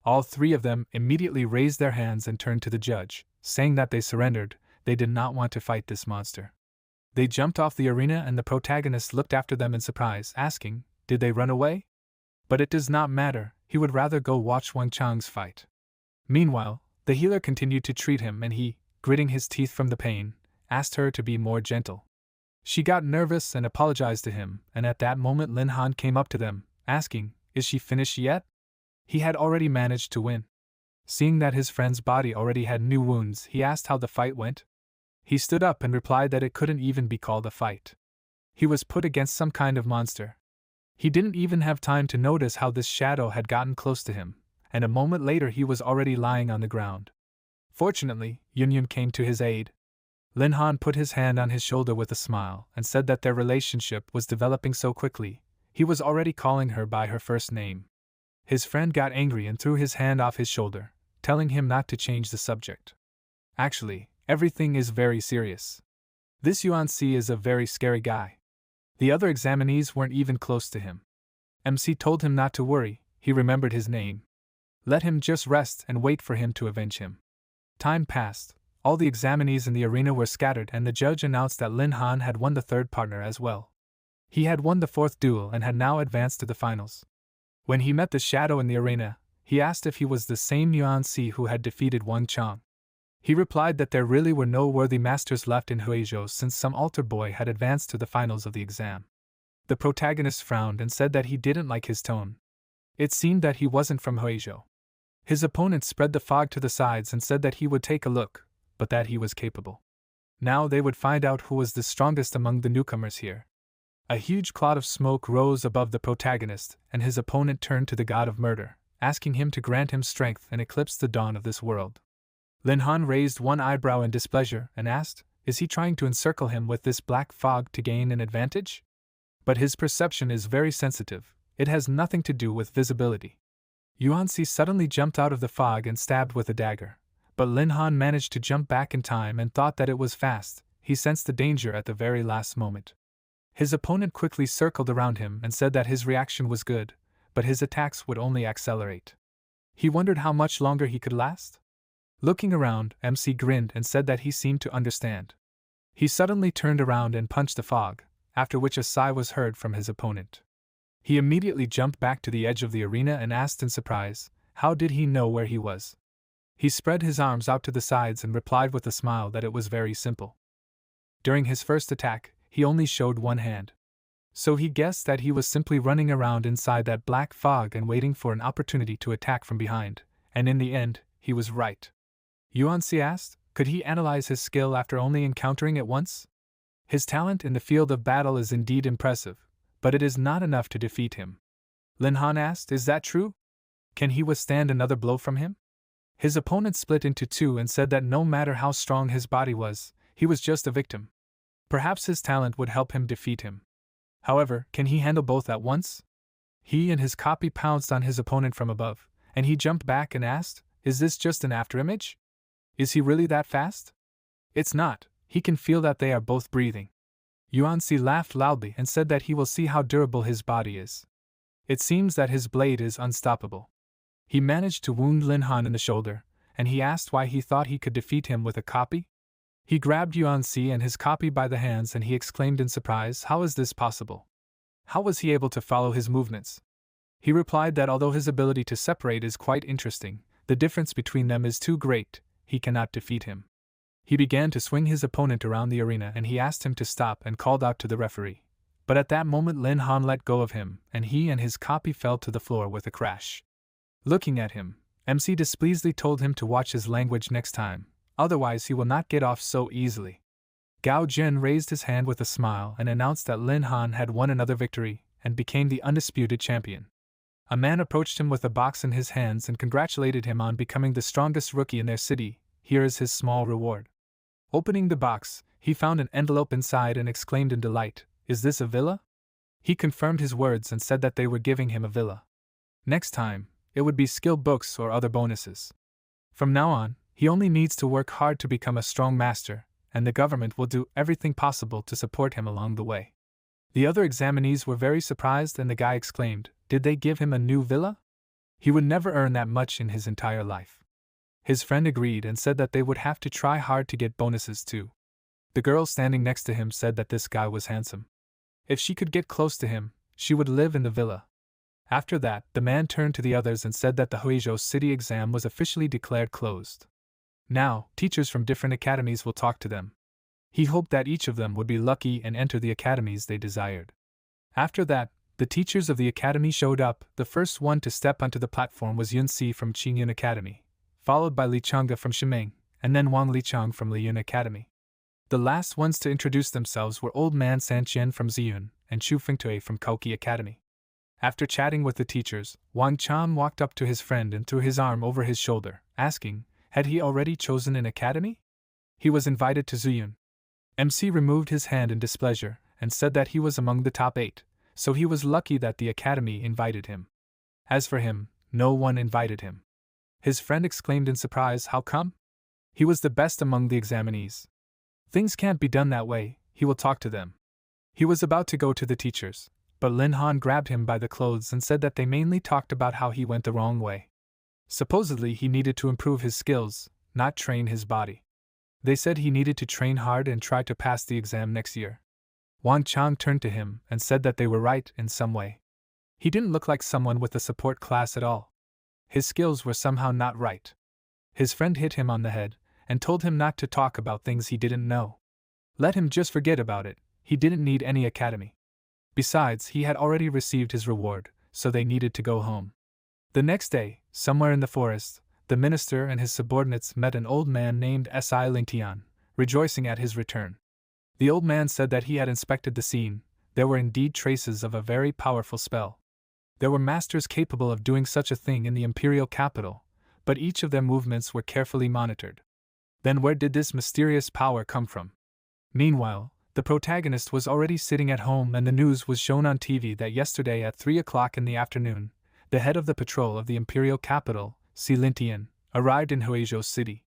All 3 of them immediately raised their hands and turned to the judge, saying that they surrendered, they did not want to fight this monster. They jumped off the arena and the protagonist looked after them in surprise, asking, "Did they run away?" But it does not matter, he would rather go watch Wang Chang's fight. Meanwhile, the healer continued to treat him and he, gritting his teeth from the pain, asked her to be more gentle. She got nervous and apologized to him, and at that moment Lin Han came up to them, asking, "Is she finished yet?" He had already managed to win. Seeing that his friend's body already had new wounds, he asked how the fight went. He stood up and replied that it couldn't even be called a fight. He was put against some kind of monster. He didn't even have time to notice how this shadow had gotten close to him, and a moment later he was already lying on the ground. Fortunately, Yunyun came to his aid. Lin Han put his hand on his shoulder with a smile and said that their relationship was developing so quickly, he was already calling her by her first name. His friend got angry and threw his hand off his shoulder, telling him not to change the subject. Actually, everything is very serious. This Yuan Si is a very scary guy. The other examinees weren't even close to him. MC told him not to worry, he remembered his name. Let him just rest and wait for him to avenge him. Time passed, all the examinees in the arena were scattered and the judge announced that Lin Han had won the third partner as well. He had won the fourth duel and had now advanced to the finals. When he met the shadow in the arena, he asked if he was the same Yuan Si who had defeated Wang Chang. He replied that there really were no worthy masters left in Huizhou since some altar boy had advanced to the finals of the exam. The protagonist frowned and said that he didn't like his tone. It seemed that he wasn't from Huizhou. His opponent spread the fog to the sides and said that he would take a look, but that he was capable. Now they would find out who was the strongest among the newcomers here. A huge cloud of smoke rose above the protagonist, and his opponent turned to the god of murder, asking him to grant him strength and eclipse the dawn of this world. Lin Han raised one eyebrow in displeasure and asked, is he trying to encircle him with this black fog to gain an advantage? But his perception is very sensitive, it has nothing to do with visibility. Yuan Si suddenly jumped out of the fog and stabbed with a dagger, but Lin Han managed to jump back in time and thought that it was fast, he sensed the danger at the very last moment. His opponent quickly circled around him and said that his reaction was good, but his attacks would only accelerate. He wondered how much longer he could last. Looking around, MC grinned and said that he seemed to understand. He suddenly turned around and punched the fog, after which a sigh was heard from his opponent. He immediately jumped back to the edge of the arena and asked in surprise, how did he know where he was? He spread his arms out to the sides and replied with a smile that it was very simple. During his first attack, he only showed one hand. So he guessed that he was simply running around inside that black fog and waiting for an opportunity to attack from behind, and in the end, he was right. Yuan Si asked, could he analyze his skill after only encountering it once? His talent in the field of battle is indeed impressive, but it is not enough to defeat him. Lin Han asked, is that true? Can he withstand another blow from him? His opponent split into two and said that no matter how strong his body was, he was just a victim. Perhaps his talent would help him defeat him. However, can he handle both at once? He and his copy pounced on his opponent from above, and he jumped back and asked, is this just an afterimage? Is he really that fast? It's not, he can feel that they are both breathing. Yuan Si laughed loudly and said that he will see how durable his body is. It seems that his blade is unstoppable. He managed to wound Lin Han in the shoulder, and he asked why he thought he could defeat him with a copy. He grabbed Yuan Si and his copy by the hands and he exclaimed in surprise, how is this possible? How was he able to follow his movements? He replied that although his ability to separate is quite interesting, the difference between them is too great, he cannot defeat him. He began to swing his opponent around the arena and he asked him to stop and called out to the referee. But at that moment Lin Han let go of him, and he and his copy fell to the floor with a crash. Looking at him, MC displeasedly told him to watch his language next time, otherwise he will not get off so easily. Gao Jin raised his hand with a smile and announced that Lin Han had won another victory and became the undisputed champion. A man approached him with a box in his hands and congratulated him on becoming the strongest rookie in their city. Here is his small reward. Opening the box, he found an envelope inside and exclaimed in delight, is this a villa? He confirmed his words and said that they were giving him a villa. Next time, it would be skill books or other bonuses. From now on, he only needs to work hard to become a strong master, and the government will do everything possible to support him along the way. The other examinees were very surprised and the guy exclaimed, did they give him a new villa? He would never earn that much in his entire life. His friend agreed and said that they would have to try hard to get bonuses too. The girl standing next to him said that this guy was handsome. If she could get close to him, she would live in the villa. After that, the man turned to the others and said that the Huizhou city exam was officially declared closed. Now, teachers from different academies will talk to them. He hoped that each of them would be lucky and enter the academies they desired. After that, the teachers of the academy showed up. The first one to step onto the platform was Yun Si from Qingyun Academy, followed by Li Changde from Shimeng, and then Wang Lichang from Liyun Academy. The last ones to introduce themselves were Old Man San Qian from Ziyun and Chu Fingtui from Koki Academy. After chatting with the teachers, Wang Chan walked up to his friend and threw his arm over his shoulder, asking, had he already chosen an academy? He was invited to Ziyun. MC removed his hand in displeasure and said that he was among the top 8, so he was lucky that the academy invited him. As for him, no one invited him. His friend exclaimed in surprise, how come? He was the best among the examinees. Things can't be done that way, he will talk to them. He was about to go to the teachers, but Lin Han grabbed him by the clothes and said that they mainly talked about how he went the wrong way. Supposedly he needed to improve his skills, not train his body. They said he needed to train hard and try to pass the exam next year. Wang Chang turned to him and said that they were right in some way. He didn't look like someone with a support class at all. His skills were somehow not right. His friend hit him on the head and told him not to talk about things he didn't know. Let him just forget about it, he didn't need any academy. Besides, he had already received his reward, so they needed to go home. The next day, somewhere in the forest, the minister and his subordinates met an old man named Si Lingtian, rejoicing at his return. The old man said that he had inspected the scene. There were indeed traces of a very powerful spell. There were masters capable of doing such a thing in the imperial capital, but each of their movements were carefully monitored. Then where did this mysterious power come from? Meanwhile, the protagonist was already sitting at home and the news was shown on TV that yesterday at 3 o'clock in the afternoon, the head of the patrol of the imperial capital, Si Lingtian, arrived in Huizhou City.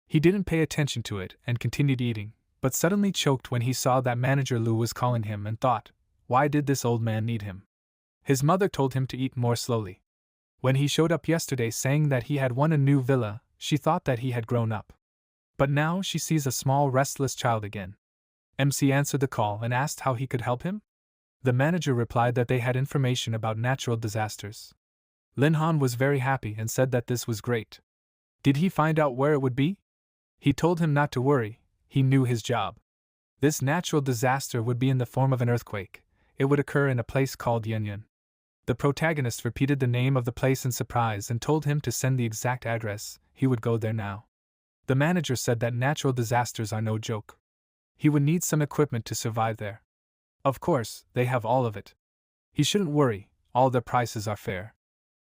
He didn't pay attention to it and continued eating, but suddenly choked when he saw that manager Lu was calling him and thought, why did this old man need him? His mother told him to eat more slowly. When he showed up yesterday saying that he had won a new villa, she thought that he had grown up. But now she sees a small restless child again. MC answered the call and asked how he could help him. The manager replied that they had information about natural disasters. Lin Han was very happy and said that this was great. Did he find out where it would be? He told him not to worry, he knew his job. This natural disaster would be in the form of an earthquake. It would occur in a place called Yanyan. The protagonist repeated the name of the place in surprise and told him to send the exact address. He would go there now. The manager said that natural disasters are no joke. He would need some equipment to survive there. Of course, they have all of it. He shouldn't worry, all their prices are fair.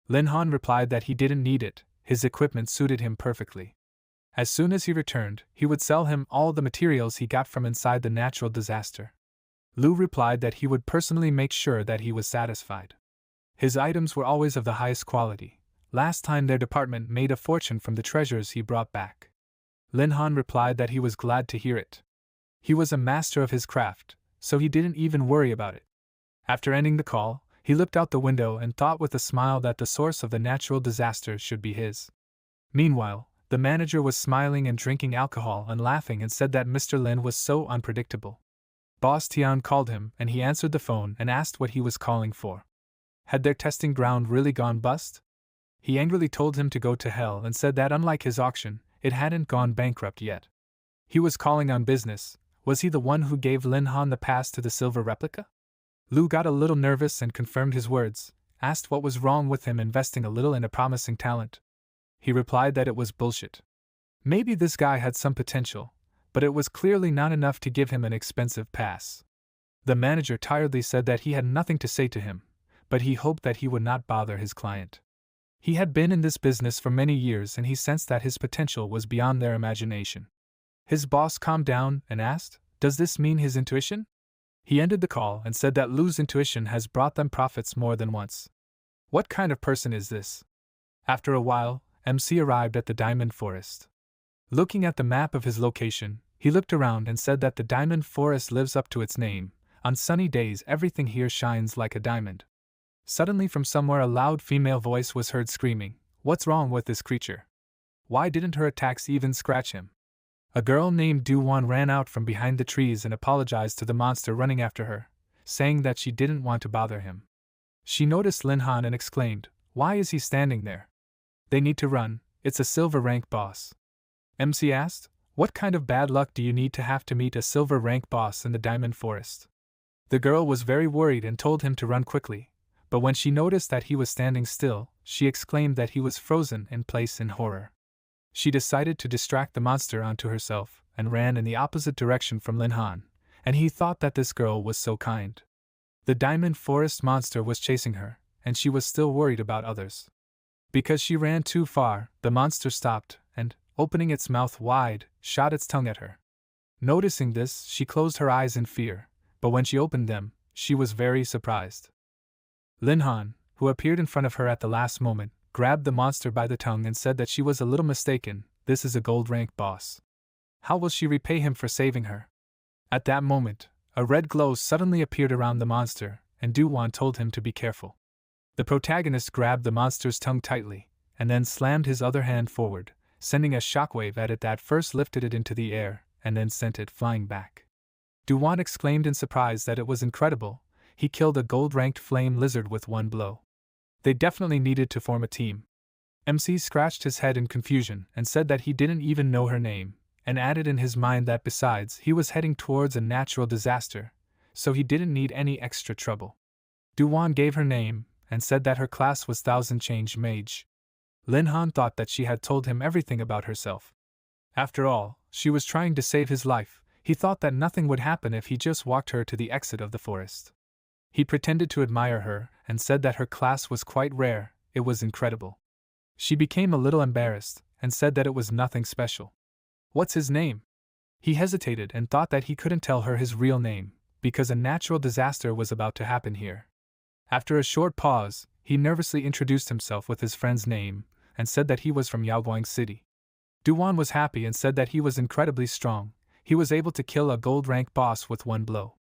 Lin Han replied that he didn't need it, his equipment suited him perfectly. As soon as he returned, he would sell him all the materials he got from inside the natural disaster. Lu replied that he would personally make sure that he was satisfied. His items were always of the highest quality. Last time their department made a fortune from the treasures he brought back. Lin Han replied that he was glad to hear it. He was a master of his craft, so he didn't even worry about it. After ending the call, he looked out the window and thought with a smile that the source of the natural disaster should be his. Meanwhile, the manager was smiling and drinking alcohol and laughing and said that Mr. Lin was so unpredictable. Boss Tian called him and he answered the phone and asked what he was calling for. Had their testing ground really gone bust? He angrily told him to go to hell and said that unlike his auction, it hadn't gone bankrupt yet. He was calling on business. Was he the one who gave Lin Han the pass to the silver replica? Lu got a little nervous and confirmed his words, asked what was wrong with him investing a little in a promising talent. He replied that it was bullshit. Maybe this guy had some potential, but it was clearly not enough to give him an expensive pass. The manager tiredly said that he had nothing to say to him, but he hoped that he would not bother his client. He had been in this business for many years and he sensed that his potential was beyond their imagination. His boss calmed down and asked, "Does this mean his intuition?" He ended the call and said that Lu's intuition has brought them profits more than once. What kind of person is this? After a while, MC arrived at the Diamond Forest. Looking at the map of his location, he looked around and said that the Diamond Forest lives up to its name. On sunny days everything here shines like a diamond. Suddenly from somewhere a loud female voice was heard screaming, "What's wrong with this creature? Why didn't her attacks even scratch him?" A girl named Du-Wan ran out from behind the trees and apologized to the monster running after her, saying that she didn't want to bother him. She noticed Lin Han and exclaimed, "Why is he standing there? They need to run, it's a silver rank boss." MC asked, "What kind of bad luck do you need to have to meet a silver rank boss in the Diamond Forest?" The girl was very worried and told him to run quickly, but when she noticed that he was standing still, she exclaimed that he was frozen in place in horror. She decided to distract the monster onto herself and ran in the opposite direction from Lin Han, and he thought that this girl was so kind. The diamond forest monster was chasing her, and she was still worried about others. Because she ran too far, the monster stopped and, opening its mouth wide, shot its tongue at her. Noticing this, she closed her eyes in fear, but when she opened them, she was very surprised. Lin Han, who appeared in front of her at the last moment, grabbed the monster by the tongue and said that she was a little mistaken. This is a gold rank boss. How will she repay him for saving her? At that moment, a red glow suddenly appeared around the monster, and Du-won told him to be careful. The protagonist grabbed the monster's tongue tightly, and then slammed his other hand forward, sending a shockwave at it that first lifted it into the air, and then sent it flying back. Du-won exclaimed in surprise that it was incredible. He killed a gold-ranked flame lizard with one blow. They definitely needed to form a team. MC scratched his head in confusion and said that he didn't even know her name, and added in his mind that besides he was heading towards a natural disaster, so he didn't need any extra trouble. Du-won gave her name, and said that her class was Thousand Change Mage. Lin Han thought that she had told him everything about herself. After all, she was trying to save his life. He thought that nothing would happen if he just walked her to the exit of the forest. He pretended to admire her, and said that her class was quite rare. It was incredible. She became a little embarrassed, and said that it was nothing special. What's his name? He hesitated and thought that he couldn't tell her his real name, because a natural disaster was about to happen here. After a short pause, he nervously introduced himself with his friend's name, and said that he was from Yaoguang City. Du-won was happy and said that he was incredibly strong. He was able to kill a gold-rank boss with one blow.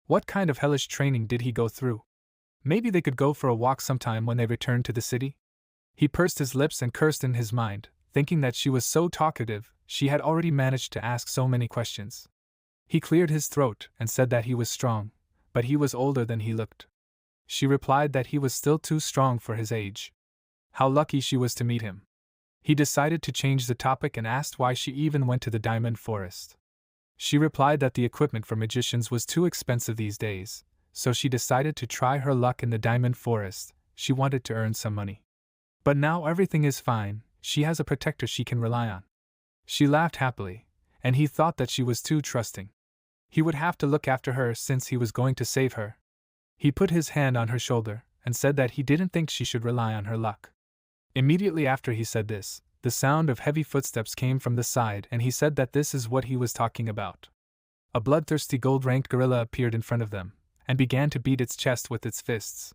What kind of hellish training did he go through? Maybe they could go for a walk sometime when they returned to the city? He pursed his lips and cursed in his mind, thinking that she was so talkative. She had already managed to ask so many questions. He cleared his throat and said that he was strong, but he was older than he looked. She replied that he was still too strong for his age. How lucky she was to meet him. He decided to change the topic and asked why she even went to the Diamond Forest. She replied that the equipment for magicians was too expensive these days, so she decided to try her luck in the Diamond Forest. She wanted to earn some money. But now everything is fine, she has a protector she can rely on. She laughed happily, and he thought that she was too trusting. He would have to look after her since he was going to save her. He put his hand on her shoulder and said that he didn't think she should rely on her luck. Immediately after he said this, the sound of heavy footsteps came from the side, and he said that this is what he was talking about. A bloodthirsty gold-ranked gorilla appeared in front of them, and began to beat its chest with its fists.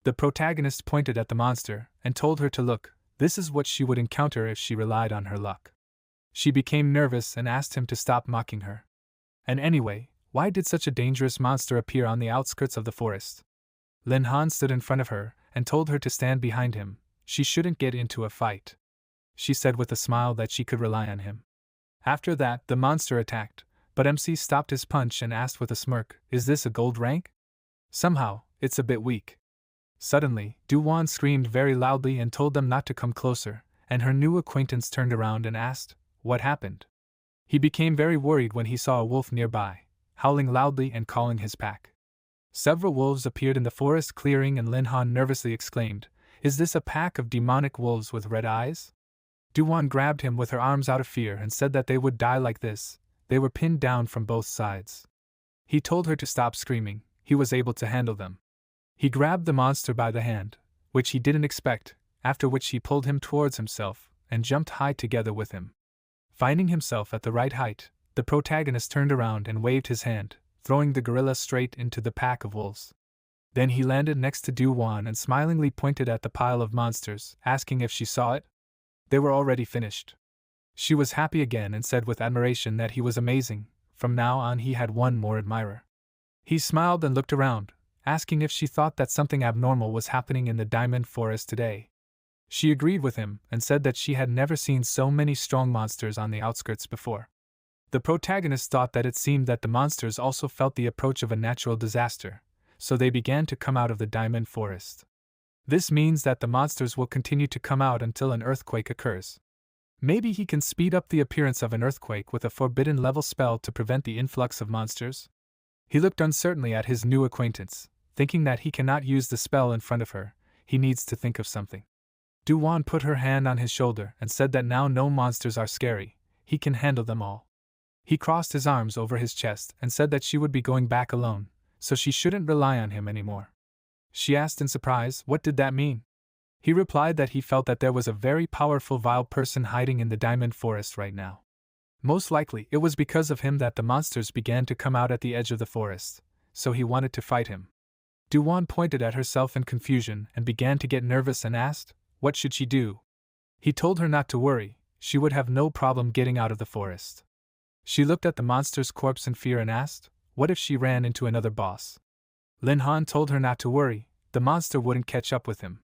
The protagonist pointed at the monster, and told her to look. This is what she would encounter if she relied on her luck. She became nervous and asked him to stop mocking her. And anyway, why did such a dangerous monster appear on the outskirts of the forest? Lin Han stood in front of her, and told her to stand behind him. She shouldn't get into a fight. She said with a smile that she could rely on him. After that, the monster attacked, but MC stopped his punch and asked with a smirk, "Is this a gold rank? Somehow, it's a bit weak." Suddenly, Du-won screamed very loudly and told them not to come closer, and her new acquaintance turned around and asked, "What happened?" He became very worried when he saw a wolf nearby, howling loudly and calling his pack. Several wolves appeared in the forest clearing, and Lin Han nervously exclaimed, "Is this a pack of demonic wolves with red eyes?" Du-won grabbed him with her arms out of fear and said that they would die like this. They were pinned down from both sides. He told her to stop screaming. He was able to handle them. He grabbed the monster by the hand, which he didn't expect, after which he pulled him towards himself and jumped high together with him. Finding himself at the right height, the protagonist turned around and waved his hand, throwing the gorilla straight into the pack of wolves. Then he landed next to Du-won and smilingly pointed at the pile of monsters, asking if she saw it. They were already finished. She was happy again and said with admiration that he was amazing. From now on he had one more admirer. He smiled and looked around, asking if she thought that something abnormal was happening in the Diamond Forest today. She agreed with him and said that she had never seen so many strong monsters on the outskirts before. The protagonist thought that it seemed that the monsters also felt the approach of a natural disaster, so they began to come out of the Diamond Forest. This means that the monsters will continue to come out until an earthquake occurs. Maybe he can speed up the appearance of an earthquake with a forbidden level spell to prevent the influx of monsters. He looked uncertainly at his new acquaintance, thinking that he cannot use the spell in front of her. He needs to think of something. Du-won put her hand on his shoulder and said that now no monsters are scary, he can handle them all. He crossed his arms over his chest and said that she would be going back alone, so she shouldn't rely on him anymore. She asked in surprise what did that mean. He replied that he felt that there was a very powerful vile person hiding in the diamond forest right now. Most likely it was because of him that the monsters began to come out at the edge of the forest, so he wanted to fight him. Du-won pointed at herself in confusion and began to get nervous and asked, what should she do? He told her not to worry, she would have no problem getting out of the forest. She looked at the monster's corpse in fear and asked, what if she ran into another boss? Lin Han told her not to worry, the monster wouldn't catch up with him.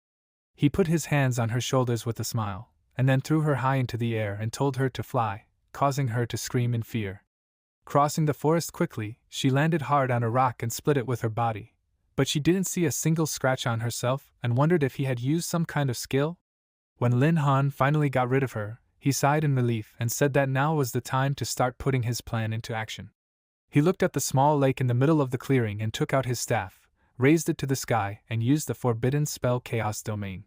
He put his hands on her shoulders with a smile, and then threw her high into the air and told her to fly, causing her to scream in fear. Crossing the forest quickly, she landed hard on a rock and split it with her body, but she didn't see a single scratch on herself and wondered if he had used some kind of skill. When Lin Han finally got rid of her, he sighed in relief and said that now was the time to start putting his plan into action. He looked at the small lake in the middle of the clearing and took out his staff, raised it to the sky, and used the forbidden spell Chaos Domain.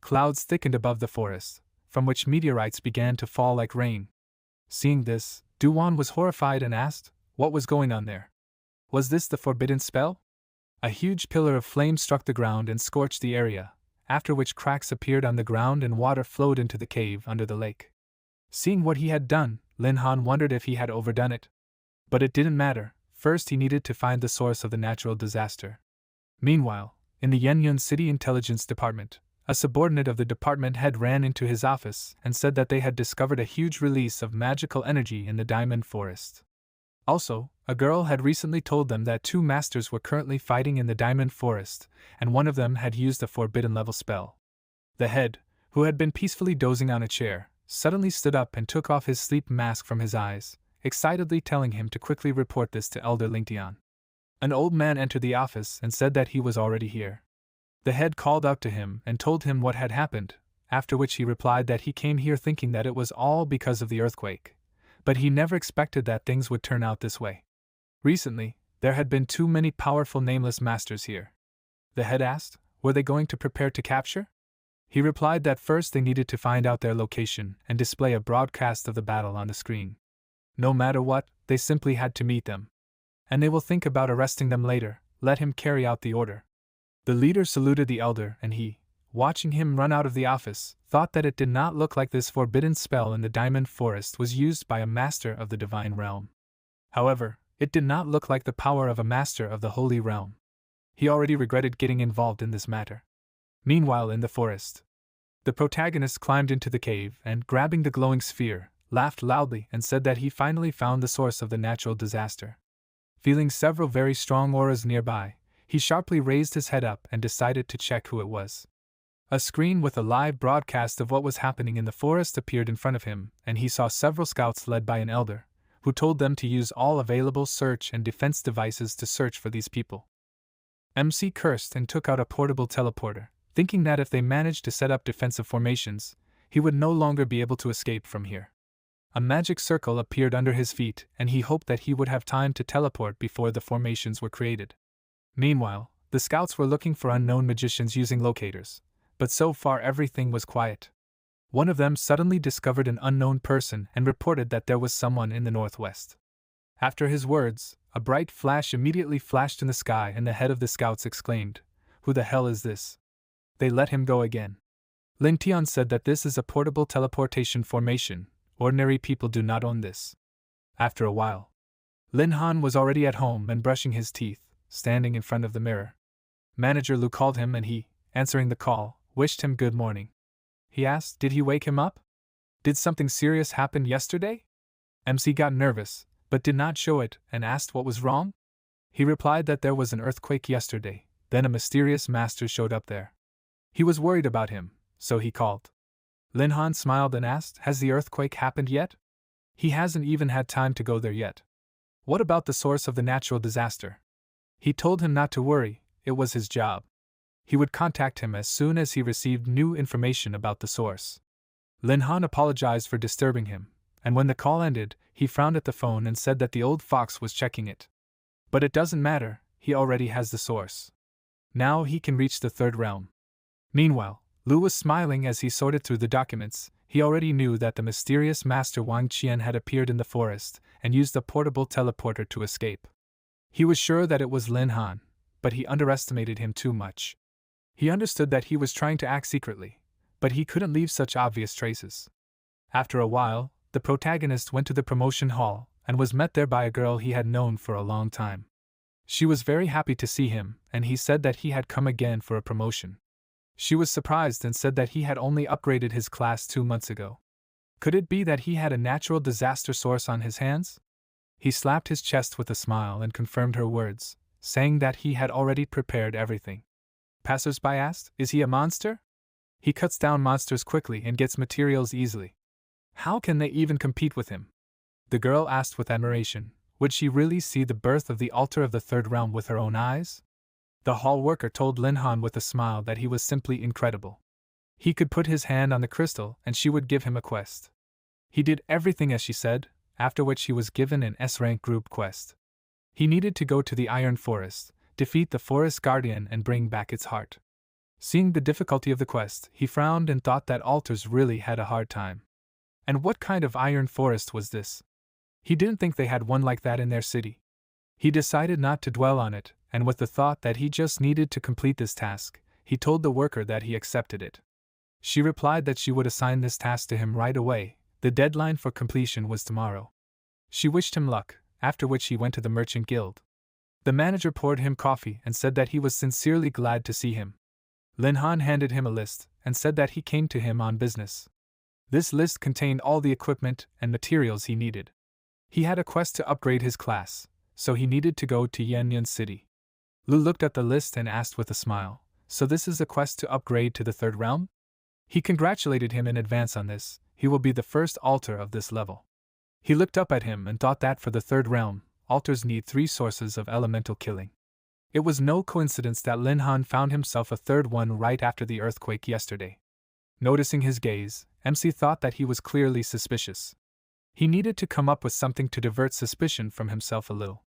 Clouds thickened above the forest, from which meteorites began to fall like rain. Seeing this, Du-won was horrified and asked, what was going on there? Was this the forbidden spell? A huge pillar of flame struck the ground and scorched the area, after which cracks appeared on the ground and water flowed into the cave under the lake. Seeing what he had done, Lin Han wondered if he had overdone it. But it didn't matter, first he needed to find the source of the natural disaster. Meanwhile, in the Yenyun City Intelligence Department, a subordinate of the department head ran into his office and said that they had discovered a huge release of magical energy in the Diamond Forest. Also, a girl had recently told them that two masters were currently fighting in the Diamond Forest, and one of them had used a forbidden level spell. The head, who had been peacefully dozing on a chair, suddenly stood up and took off his sleep mask from his eyes, excitedly telling him to quickly report this to Elder Lingtian. An old man entered the office and said that he was already here. The head called out to him and told him what had happened, after which he replied that he came here thinking that it was all because of the earthquake, but he never expected that things would turn out this way. Recently, there had been too many powerful nameless masters here. The head asked, were they going to prepare to capture? He replied that first they needed to find out their location and display a broadcast of the battle on the screen. No matter what, they simply had to meet them. And they will think about arresting them later, let him carry out the order. The leader saluted the elder and he, watching him run out of the office, thought that it did not look like this forbidden spell in the Diamond Forest was used by a master of the Divine Realm. However, it did not look like the power of a master of the Holy Realm. He already regretted getting involved in this matter. Meanwhile in the forest, the protagonist climbed into the cave and, grabbing the glowing sphere, laughed loudly and said that he finally found the source of the natural disaster. Feeling several very strong auras nearby, he sharply raised his head up and decided to check who it was. A screen with a live broadcast of what was happening in the forest appeared in front of him, and he saw several scouts led by an elder, who told them to use all available search and defense devices to search for these people. MC cursed and took out a portable teleporter, thinking that if they managed to set up defensive formations, he would no longer be able to escape from here. A magic circle appeared under his feet, and he hoped that he would have time to teleport before the formations were created. Meanwhile, the scouts were looking for unknown magicians using locators, but so far everything was quiet. One of them suddenly discovered an unknown person and reported that there was someone in the northwest. After his words, a bright flash immediately flashed in the sky and the head of the scouts exclaimed, "Who the hell is this?" They let him go again. Lin Tian said that this is a portable teleportation formation, ordinary people do not own this. After a while, Lin Han was already at home and brushing his teeth, standing in front of the mirror. Manager Lu called him and he, answering the call, wished him good morning. He asked, did he wake him up? Did something serious happen yesterday? MC got nervous, but did not show it, and asked what was wrong. He replied that there was an earthquake yesterday, then a mysterious master showed up there. He was worried about him, so he called. Lin Han smiled and asked, has the earthquake happened yet? He hasn't even had time to go there yet. What about the source of the natural disaster? He told him not to worry, it was his job. He would contact him as soon as he received new information about the source. Lin Han apologized for disturbing him, and when the call ended, he frowned at the phone and said that the old fox was checking it. But it doesn't matter, he already has the source. Now he can reach the third realm. Meanwhile, Lu was smiling as he sorted through the documents. He already knew that the mysterious Master Wang Qian had appeared in the forest and used a portable teleporter to escape. He was sure that it was Lin Han, but he underestimated him too much. He understood that he was trying to act secretly, but he couldn't leave such obvious traces. After a while, the protagonist went to the promotion hall and was met there by a girl he had known for a long time. She was very happy to see him, and he said that he had come again for a promotion. She was surprised and said that he had only upgraded his class 2 months ago. Could it be that he had a natural disaster source on his hands? He slapped his chest with a smile and confirmed her words, saying that he had already prepared everything. Passers-by asked, "Is he a monster?" "He cuts down monsters quickly and gets materials easily." "How can they even compete with him?" The girl asked with admiration. Would she really see the birth of the altar of the third realm with her own eyes? The hall worker told Lin Han with a smile that he was simply incredible. He could put his hand on the crystal and she would give him a quest. He did everything as she said, after which he was given an S-rank group quest. He needed to go to the Iron Forest, defeat the Forest Guardian and bring back its heart. Seeing the difficulty of the quest, he frowned and thought that altars really had a hard time. And what kind of Iron Forest was this? He didn't think they had one like that in their city. He decided not to dwell on it, and with the thought that he just needed to complete this task, he told the worker that he accepted it. She replied that she would assign this task to him right away. The deadline for completion was tomorrow. She wished him luck, after which he went to the merchant guild. The manager poured him coffee and said that he was sincerely glad to see him. Lin Han handed him a list and said that he came to him on business. This list contained all the equipment and materials he needed. He had a quest to upgrade his class, so he needed to go to Yanyan City. Lu looked at the list and asked with a smile, "So this is a quest to upgrade to the third realm?" He congratulated him in advance on this. He will be the first altar of this level. He looked up at him and thought that for the third realm, altars need 3 sources of elemental killing. It was no coincidence that Lin Han found himself a third one right after the earthquake yesterday. Noticing his gaze, MC thought that he was clearly suspicious. He needed to come up with something to divert suspicion from himself a little.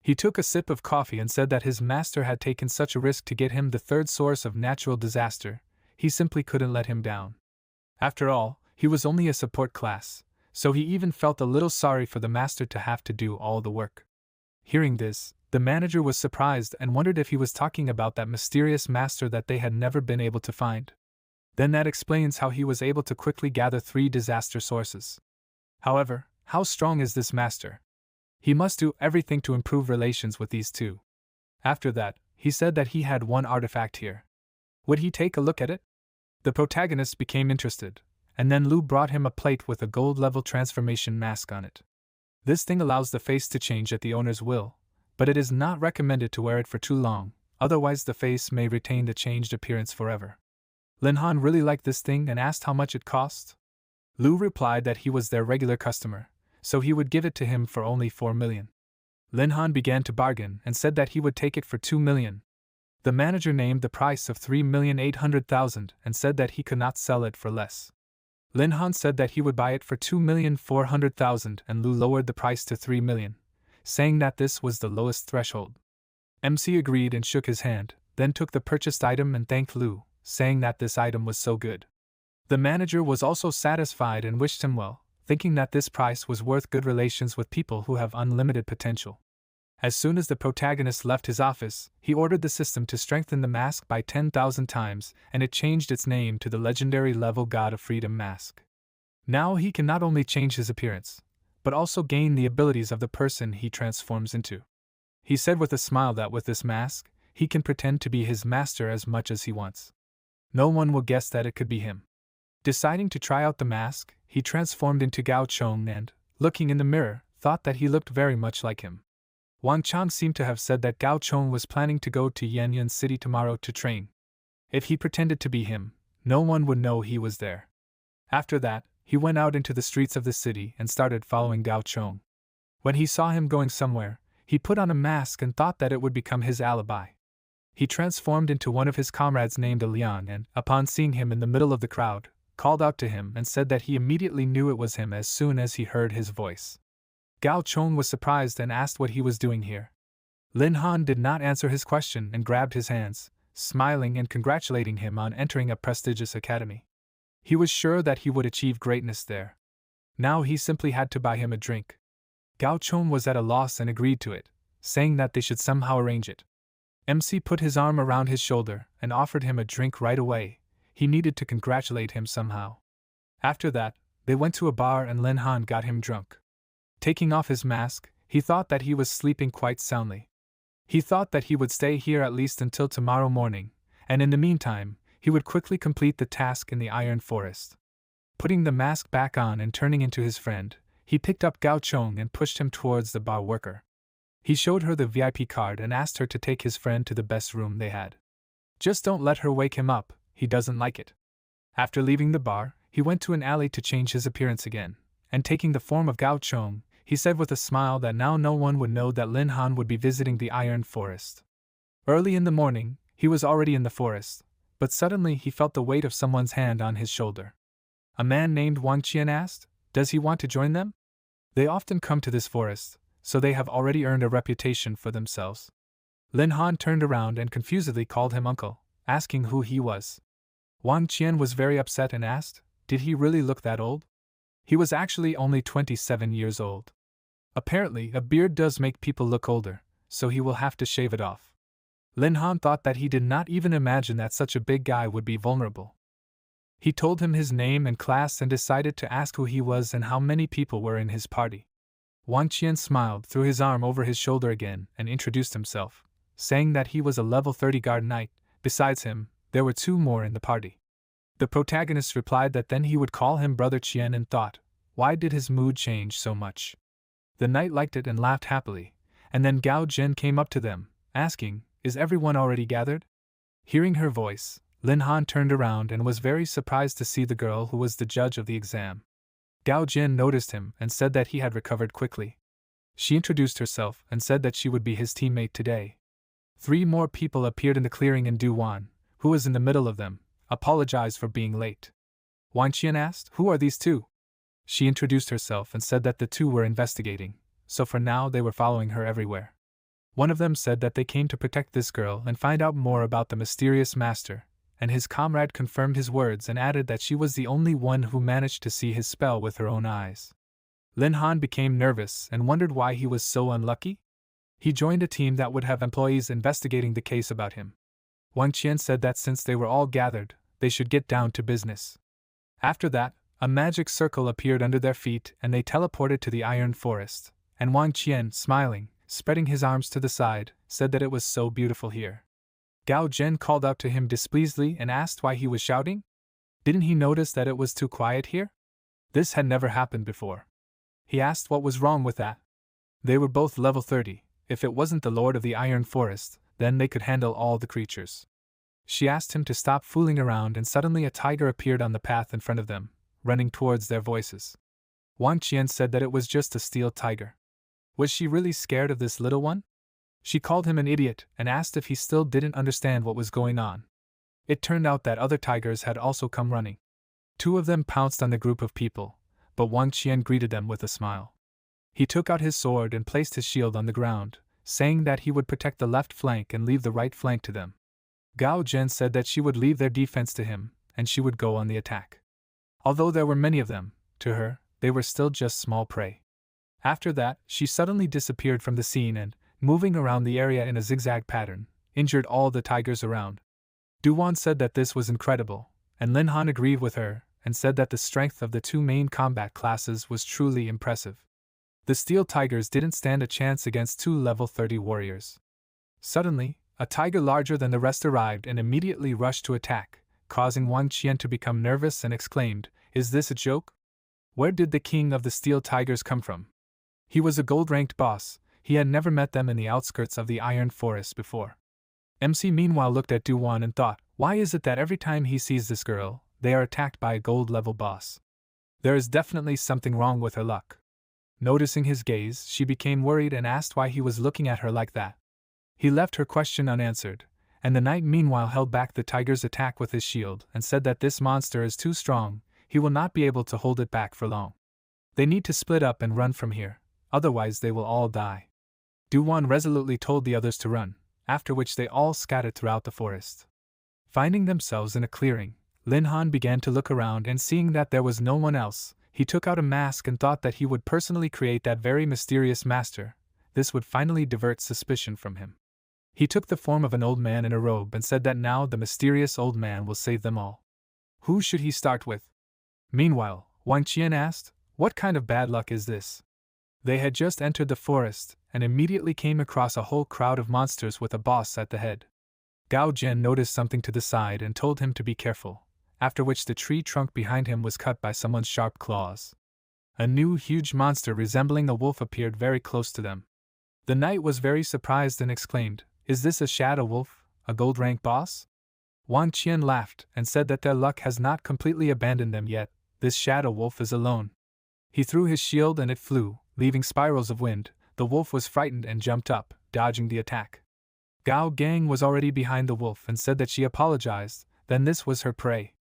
He took a sip of coffee and said that his master had taken such a risk to get him the third source of natural disaster, he simply couldn't let him down. After all, he was only a support class, so he even felt a little sorry for the master to have to do all the work. Hearing this, the manager was surprised and wondered if he was talking about that mysterious master that they had never been able to find. Then that explains how he was able to quickly gather 3 disaster sources. However, how strong is this master? He must do everything to improve relations with these 2. After that, he said that he had one artifact here. Would he take a look at it? The protagonist became interested, and then Lu brought him a plate with a gold-level transformation mask on it. This thing allows the face to change at the owner's will, but it is not recommended to wear it for too long, otherwise the face may retain the changed appearance forever. Lin Han really liked this thing and asked how much it cost. Lu replied that he was their regular customer, so he would give it to him for only 4 million. Lin Han began to bargain and said that he would take it for 2 million. The manager named the price of 3,800,000 and said that he could not sell it for less. Lin Han said that he would buy it for 2,400,000 and Lu lowered the price to 3 million, saying that this was the lowest threshold. MC agreed and shook his hand, then took the purchased item and thanked Lu, saying that this item was so good. The manager was also satisfied and wished him well, thinking that this price was worth good relations with people who have unlimited potential. As soon as the protagonist left his office, he ordered the system to strengthen the mask by 10,000 times, and it changed its name to the legendary level God of Freedom mask. Now he can not only change his appearance, but also gain the abilities of the person he transforms into. He said with a smile that with this mask, he can pretend to be his master as much as he wants. No one will guess that it could be him. Deciding to try out the mask, he transformed into Gao Chong and, looking in the mirror, thought that he looked very much like him. Wang Chang seemed to have said that Gao Chong was planning to go to Yanyan City tomorrow to train. If he pretended to be him, no one would know he was there. After that, he went out into the streets of the city and started following Gao Chong. When he saw him going somewhere, he put on a mask and thought that it would become his alibi. He transformed into one of his comrades named Liang and, upon seeing him in the middle of the crowd, called out to him and said that he immediately knew it was him as soon as he heard his voice. Gao Chong was surprised and asked what he was doing here. Lin Han did not answer his question and grabbed his hands, smiling and congratulating him on entering a prestigious academy. He was sure that he would achieve greatness there. Now he simply had to buy him a drink. Gao Chong was at a loss and agreed to it, saying that they should somehow arrange it. MC put his arm around his shoulder and offered him a drink right away. He needed to congratulate him somehow. After that, they went to a bar and Lin Han got him drunk. Taking off his mask, he thought that he was sleeping quite soundly. He thought that he would stay here at least until tomorrow morning, and in the meantime, he would quickly complete the task in the Iron Forest. Putting the mask back on and turning into his friend, he picked up Gao Chong and pushed him towards the bar worker. He showed her the VIP card and asked her to take his friend to the best room they had. Just don't let her wake him up, he doesn't like it. After leaving the bar, he went to an alley to change his appearance again, and taking the form of Gao Chong, he said with a smile that now no one would know that Lin Han would be visiting the Iron Forest. Early in the morning, he was already in the forest, but suddenly he felt the weight of someone's hand on his shoulder. A man named Wang Qian asked, "Does he want to join them?" They often come to this forest, so they have already earned a reputation for themselves. Lin Han turned around and confusedly called him uncle, asking who he was. Wang Qian was very upset and asked, did he really look that old? He was actually only 27 years old. Apparently, a beard does make people look older, so he will have to shave it off. Lin Han thought that he did not even imagine that such a big guy would be vulnerable. He told him his name and class and decided to ask who he was and how many people were in his party. Wang Qian smiled, threw his arm over his shoulder again, and introduced himself, saying that he was a level 30 guard knight. Besides him, there were 2 more in the party. The protagonist replied that then he would call him Brother Qian and thought, why did his mood change so much? The knight liked it and laughed happily, and then Gao Jin came up to them, asking, is everyone already gathered? Hearing her voice, Lin Han turned around and was very surprised to see the girl who was the judge of the exam. Gao Jin noticed him and said that he had recovered quickly. She introduced herself and said that she would be his teammate today. 3 more people appeared in the clearing and Du Wan, who was in the middle of them, apologized for being late. Wang Qian asked, who are these 2? She introduced herself and said that the 2 were investigating, so for now they were following her everywhere. One of them said that they came to protect this girl and find out more about the mysterious master, and his comrade confirmed his words and added that she was the only one who managed to see his spell with her own eyes. Lin Han became nervous and wondered why he was so unlucky. He joined a team that would have employees investigating the case about him. Wang Qian said that since they were all gathered, they should get down to business. After that, a magic circle appeared under their feet and they teleported to the Iron Forest, and Wang Qian, smiling, spreading his arms to the side, said that it was so beautiful here. Gao Zhen called out to him displeasedly and asked why he was shouting. Didn't he notice that it was too quiet here? This had never happened before. He asked what was wrong with that. They were both level 30, if it wasn't the Lord of the Iron Forest, then they could handle all the creatures. She asked him to stop fooling around and suddenly a tiger appeared on the path in front of them, running towards their voices. Wang Qian said that it was just a steel tiger. Was she really scared of this little one? She called him an idiot and asked if he still didn't understand what was going on. It turned out that other tigers had also come running. 2 of them pounced on the group of people, but Wang Qian greeted them with a smile. He took out his sword and placed his shield on the ground, saying that he would protect the left flank and leave the right flank to them. Gao Zhen said that she would leave their defense to him, and she would go on the attack. Although there were many of them, to her, they were still just small prey. After that, she suddenly disappeared from the scene and, moving around the area in a zigzag pattern, injured all the tigers around. Du Wan said that this was incredible, and Lin Han agreed with her and said that the strength of the 2 main combat classes was truly impressive. The steel tigers didn't stand a chance against 2 level 30 warriors. Suddenly, a tiger larger than the rest arrived and immediately rushed to attack, causing Wang Qian to become nervous and exclaimed, "Is this a joke? Where did the king of the steel tigers come from?" He was a gold-ranked boss. He had never met them in the outskirts of the Iron Forest before. MC meanwhile looked at Du Wan and thought, why is it that every time he sees this girl, they are attacked by a gold-level boss? There is definitely something wrong with her luck. Noticing his gaze, she became worried and asked why he was looking at her like that. He left her question unanswered, and the knight meanwhile held back the tiger's attack with his shield and said that this monster is too strong, he will not be able to hold it back for long. They need to split up and run from here, otherwise they will all die. Du Wan resolutely told the others to run, after which they all scattered throughout the forest. Finding themselves in a clearing, Lin Han began to look around, and seeing that there was no one else, he took out a mask and thought that he would personally create that very mysterious master. This would finally divert suspicion from him. He took the form of an old man in a robe and said that now the mysterious old man will save them all. Who should he start with? Meanwhile, Wang Qian asked, "What kind of bad luck is this?" They had just entered the forest and immediately came across a whole crowd of monsters with a boss at the head. Gao Jian noticed something to the side and told him to be careful, after which the tree trunk behind him was cut by someone's sharp claws. A new huge monster resembling a wolf appeared very close to them. The knight was very surprised and exclaimed, "Is this a shadow wolf, a gold rank boss?" Wang Qian laughed and said that their luck has not completely abandoned them yet. This shadow wolf is alone. He threw his shield and it flew, leaving spirals of wind. The wolf was frightened and jumped up, dodging the attack. Gao Gang was already behind the wolf and said that she apologized, then this was her prey.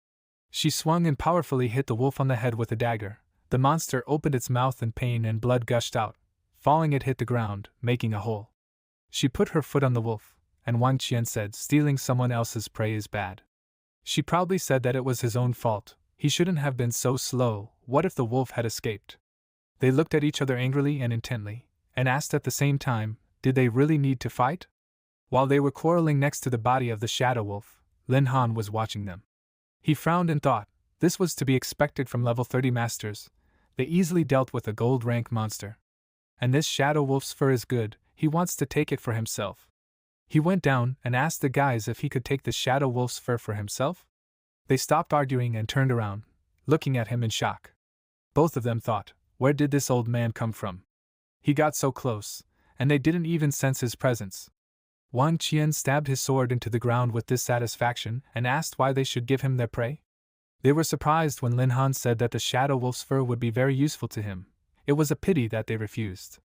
She swung and powerfully hit the wolf on the head with a dagger. The monster opened its mouth in pain and blood gushed out. Falling, it hit the ground, making a hole. She put her foot on the wolf, and Wang Qian said stealing someone else's prey is bad. She proudly said that it was his own fault. He shouldn't have been so slow. What if the wolf had escaped? They looked at each other angrily and intently, and asked at the same time, did they really need to fight? While they were quarreling next to the body of the shadow wolf, Lin Han was watching them. He frowned and thought, this was to be expected from level 30 masters. They easily dealt with a gold rank monster. And this shadow wolf's fur is good, he wants to take it for himself. He went down and asked the guys if he could take the shadow wolf's fur for himself. They stopped arguing and turned around, looking at him in shock. Both of them thought, where did this old man come from? He got so close, and they didn't even sense his presence. Wang Qian stabbed his sword into the ground with dissatisfaction and asked why they should give him their prey. They were surprised when Lin Han said that the shadow wolf's fur would be very useful to him. It was a pity that they refused.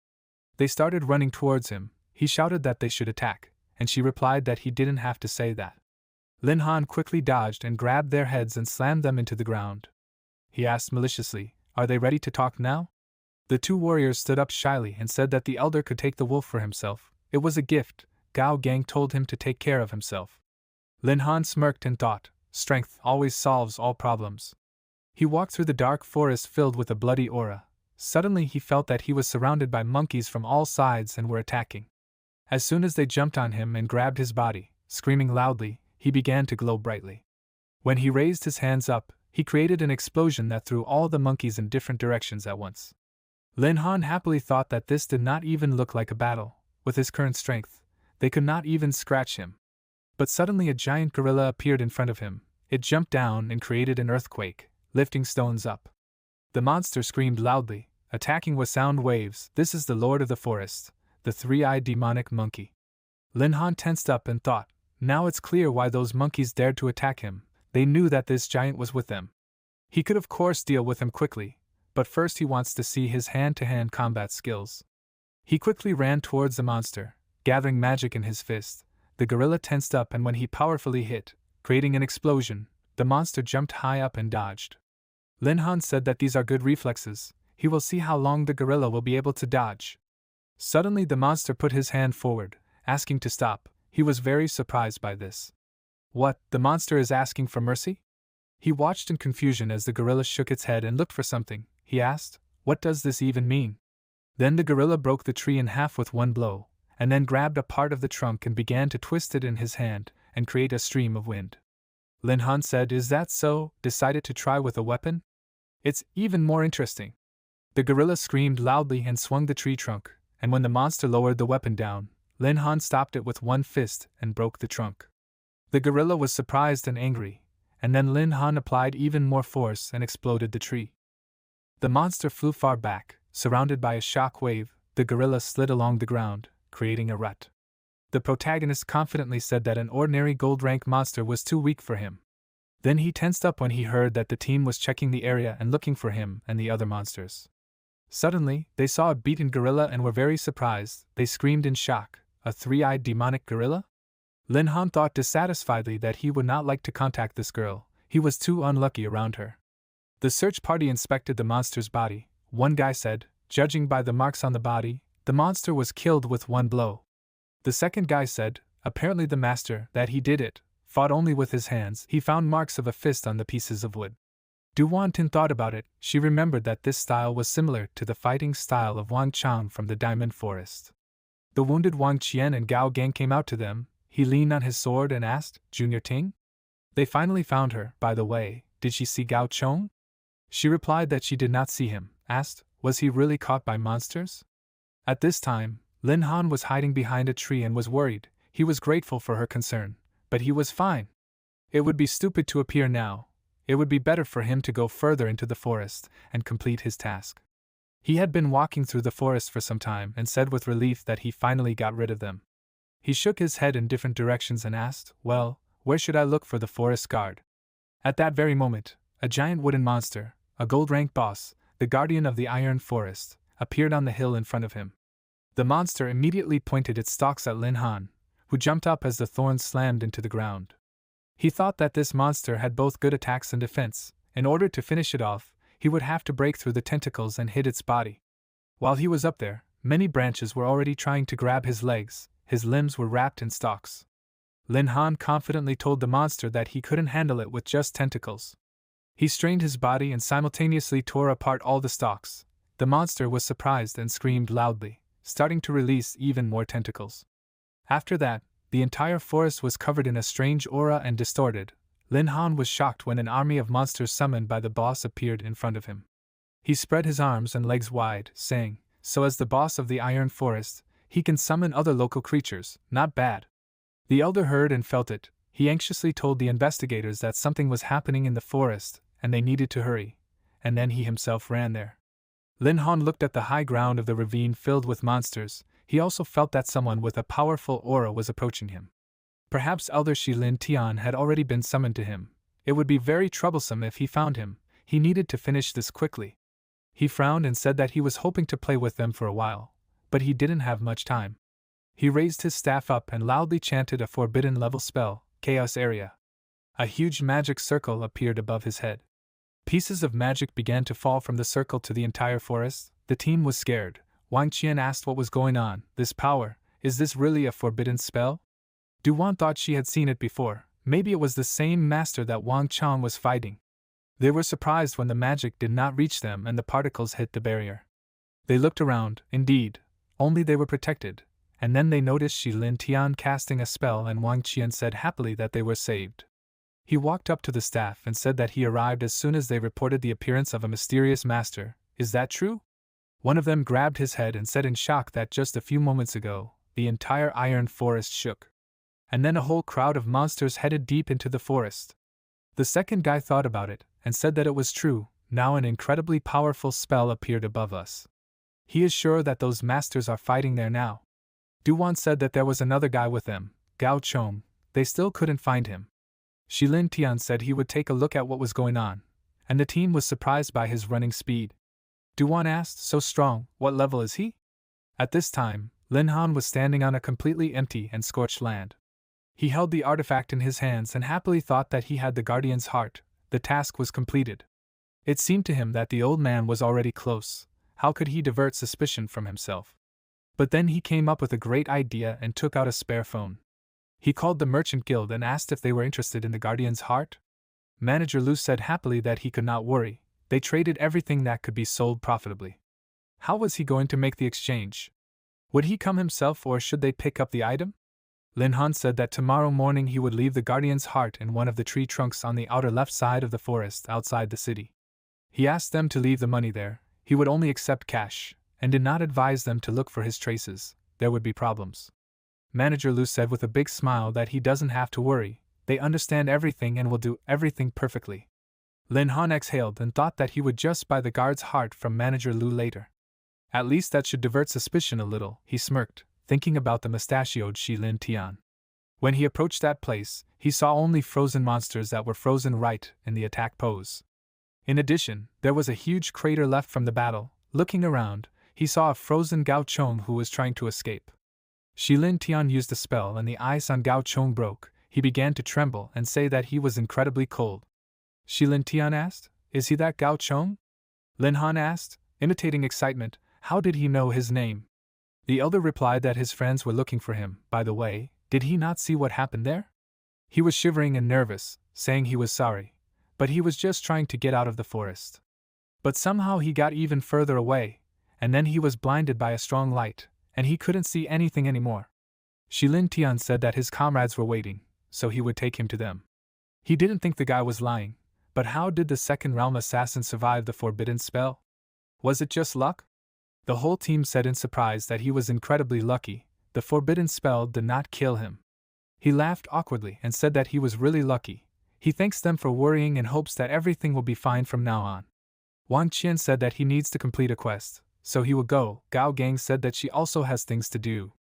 They started running towards him. He shouted that they should attack, and she replied that he didn't have to say that. Lin Han quickly dodged and grabbed their heads and slammed them into the ground. He asked maliciously, are they ready to talk now? The two warriors stood up shyly and said that the elder could take the wolf for himself. It was a gift. Gao Gang told him to take care of himself. Lin Han smirked and thought, strength always solves all problems. He walked through the dark forest filled with a bloody aura. Suddenly he felt that he was surrounded by monkeys from all sides and were attacking. As soon as they jumped on him and grabbed his body, screaming loudly, he began to glow brightly. When he raised his hands up, he created an explosion that threw all the monkeys in different directions at once. Lin Han happily thought that this did not even look like a battle. With his current strength, they could not even scratch him. But suddenly a giant gorilla appeared in front of him. It jumped down and created an earthquake, lifting stones up. The monster screamed loudly, attacking with sound waves. This is the Lord of the Forest, the three-eyed demonic monkey. Lin Han tensed up and thought, now it's clear why those monkeys dared to attack him. They knew that this giant was with them. He could of course deal with him quickly, but first he wants to see his hand-to-hand combat skills. He quickly ran towards the monster, gathering magic in his fist. The gorilla tensed up, and when he powerfully hit, creating an explosion, the monster jumped high up and dodged. Lin Han said that these are good reflexes. He will see how long the gorilla will be able to dodge. Suddenly the monster put his hand forward, asking to stop. He was very surprised by this. What, the monster is asking for mercy? He watched in confusion as the gorilla shook its head and looked for something. He asked, what does this even mean? Then the gorilla broke the tree in half with one blow, and then grabbed a part of the trunk and began to twist it in his hand and create a stream of wind. Lin Han said, is that so? Decided to try with a weapon? It's even more interesting. The gorilla screamed loudly and swung the tree trunk, and when the monster lowered the weapon down, Lin Han stopped it with one fist and broke the trunk. The gorilla was surprised and angry, and then Lin Han applied even more force and exploded the tree. The monster flew far back, surrounded by a shock wave. The gorilla slid along the ground, creating a rut. The protagonist confidently said that an ordinary gold-rank monster was too weak for him. Then he tensed up when he heard that the team was checking the area and looking for him and the other monsters. Suddenly, they saw a beaten gorilla and were very surprised. They screamed in shock, a three-eyed demonic gorilla? Lin Han thought dissatisfiedly that he would not like to contact this girl. He was too unlucky around her. The search party inspected the monster's body. One guy said, judging by the marks on the body, the monster was killed with one blow. The second guy said, Apparently the master, that he did it, fought only with his hands. He found marks of a fist on the pieces of wood. Du Wantin thought about it. She remembered that this style was similar to the fighting style of Wang Chang from the Diamond Forest. The wounded Wang Qian and Gao Gang came out to them. He leaned on his sword and asked, Junior Ting? They finally found her. By the way, did she see Gao Chong? She replied that she did not see him. Asked, was he really caught by monsters? At this time, Lin Han was hiding behind a tree and was worried. He was grateful for her concern, but he was fine. It would be stupid to appear now. It would be better for him to go further into the forest and complete his task. He had been walking through the forest for some time and said with relief that he finally got rid of them. He shook his head in different directions and asked, well, where should I look for the forest guard? At that very moment, a giant wooden monster, a gold-rank boss, the guardian of the Iron Forest, appeared on the hill in front of him. The monster immediately pointed its stalks at Lin Han, who jumped up as the thorns slammed into the ground. He thought that this monster had both good attacks and defense. In order to finish it off, he would have to break through the tentacles and hit its body. While he was up there, many branches were already trying to grab his legs. His limbs were wrapped in stalks. Lin Han confidently told the monster that he couldn't handle it with just tentacles. He strained his body and simultaneously tore apart all the stalks. The monster was surprised and screamed loudly, starting to release even more tentacles. After that, the entire forest was covered in a strange aura and distorted. Lin Han was shocked when an army of monsters summoned by the boss appeared in front of him. He spread his arms and legs wide, saying, so as the boss of the Iron Forest, he can summon other local creatures, not bad. The elder heard and felt it. He anxiously told the investigators that something was happening in the forest, and they needed to hurry, and then he himself ran there. Lin Han looked at the high ground of the ravine filled with monsters. He also felt that someone with a powerful aura was approaching him. Perhaps Elder Shi Lin Tian had already been summoned to him. It would be very troublesome if he found him. He needed to finish this quickly. He frowned and said that he was hoping to play with them for a while, but he didn't have much time. He raised his staff up and loudly chanted a forbidden level spell, Chaos Area. A huge magic circle appeared above his head. Pieces of magic began to fall from the circle to the entire forest. The team was scared. Wang Qian asked what was going on. This power, is this really a forbidden spell? Du Wan thought she had seen it before. Maybe it was the same master that Wang Chang was fighting. They were surprised when the magic did not reach them and the particles hit the barrier. They looked around. Indeed, only they were protected. And then they noticed Shi Lin Tian casting a spell, and Wang Qian said happily that they were saved. He walked up to the staff and said that he arrived as soon as they reported the appearance of a mysterious master. Is that true? One of them grabbed his head and said in shock that just a few moments ago, the entire Iron Forest shook. And then a whole crowd of monsters headed deep into the forest. The second guy thought about it and said that it was true. Now an incredibly powerful spell appeared above us. He is sure that those masters are fighting there now. Du Wan said that there was another guy with them, Gao Chong. They still couldn't find him. Shi Lin Tian said he would take a look at what was going on, and the team was surprised by his running speed. Du Wan asked, so strong, what level is he? At this time, Lin Han was standing on a completely empty and scorched land. He held the artifact in his hands and happily thought that he had the guardian's heart. The task was completed. It seemed to him that the old man was already close. How could he divert suspicion from himself? But then he came up with a great idea and took out a spare phone. He called the merchant guild and asked if they were interested in the guardian's heart. Manager Lu said happily that he could not worry. They traded everything that could be sold profitably. How was he going to make the exchange? Would he come himself or should they pick up the item? Lin Han said that tomorrow morning he would leave the guardian's heart in one of the tree trunks on the outer left side of the forest outside the city. He asked them to leave the money there. He would only accept cash, and did not advise them to look for his traces. There would be problems. Manager Lu said with a big smile that he doesn't have to worry. They understand everything and will do everything perfectly. Lin Han exhaled and thought that he would just buy the guard's heart from Manager Lu later. At least that should divert suspicion a little, he smirked, thinking about the mustachioed Shi Lin Tian. When he approached that place, he saw only frozen monsters that were frozen right in the attack pose. In addition, there was a huge crater left from the battle. Looking around, he saw a frozen Gao Chong who was trying to escape. Shi Lin Tian used a spell and the ice on Gao Chong broke. He began to tremble and say that he was incredibly cold. Shi Lin Tian asked, is he that Gao Chong? Lin Han asked, imitating excitement, how did he know his name? The elder replied that his friends were looking for him. By the way, Did he not see what happened there? He was shivering and nervous, saying he was sorry, but he was just trying to get out of the forest. But somehow he got even further away, and then he was blinded by a strong light, and he couldn't see anything anymore. Shilin Tian said that his comrades were waiting, so he would take him to them. He didn't think the guy was lying, but how did the second realm assassin survive the forbidden spell? Was it just luck? The whole team said in surprise that he was incredibly lucky. The forbidden spell did not kill him. He laughed awkwardly and said that he was really lucky. He thanks them for worrying and hopes that everything will be fine from now on. Wang Qian said that he needs to complete a quest, so he will go. Gao Gang said that she also has things to do.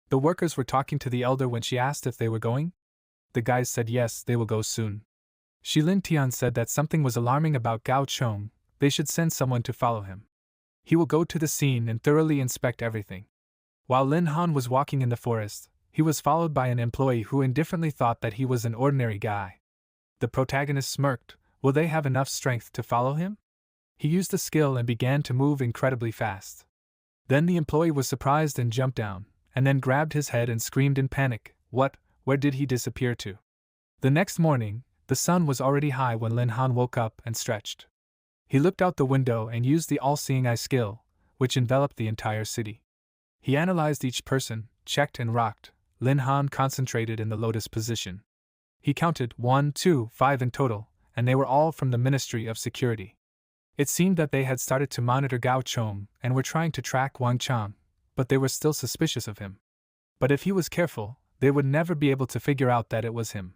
The workers were talking to the elder when she asked if they were going. The guys said yes, they will go soon. Shilin Tian said that something was alarming about Gao Chong. They should send someone to follow him. He will go to the scene and thoroughly inspect everything. While Lin Han was walking in the forest, he was followed by an employee who indifferently thought that he was an ordinary guy. The protagonist smirked. Will they have enough strength to follow him? He used the skill and began to move incredibly fast. Then the employee was surprised and jumped down, and then grabbed his head and screamed in panic. What? Where did he disappear to? The next morning, the sun was already high when Lin Han woke up and stretched. He looked out the window and used the all-seeing eye skill, which enveloped the entire city. He analyzed each person, checked and rocked. Lin Han concentrated in the lotus position. He counted 1, 2, 5 in total, and they were all from the Ministry of Security. It seemed that they had started to monitor Gao Chong and were trying to track Wang Chang, but they were still suspicious of him. But if he was careful, they would never be able to figure out that it was him.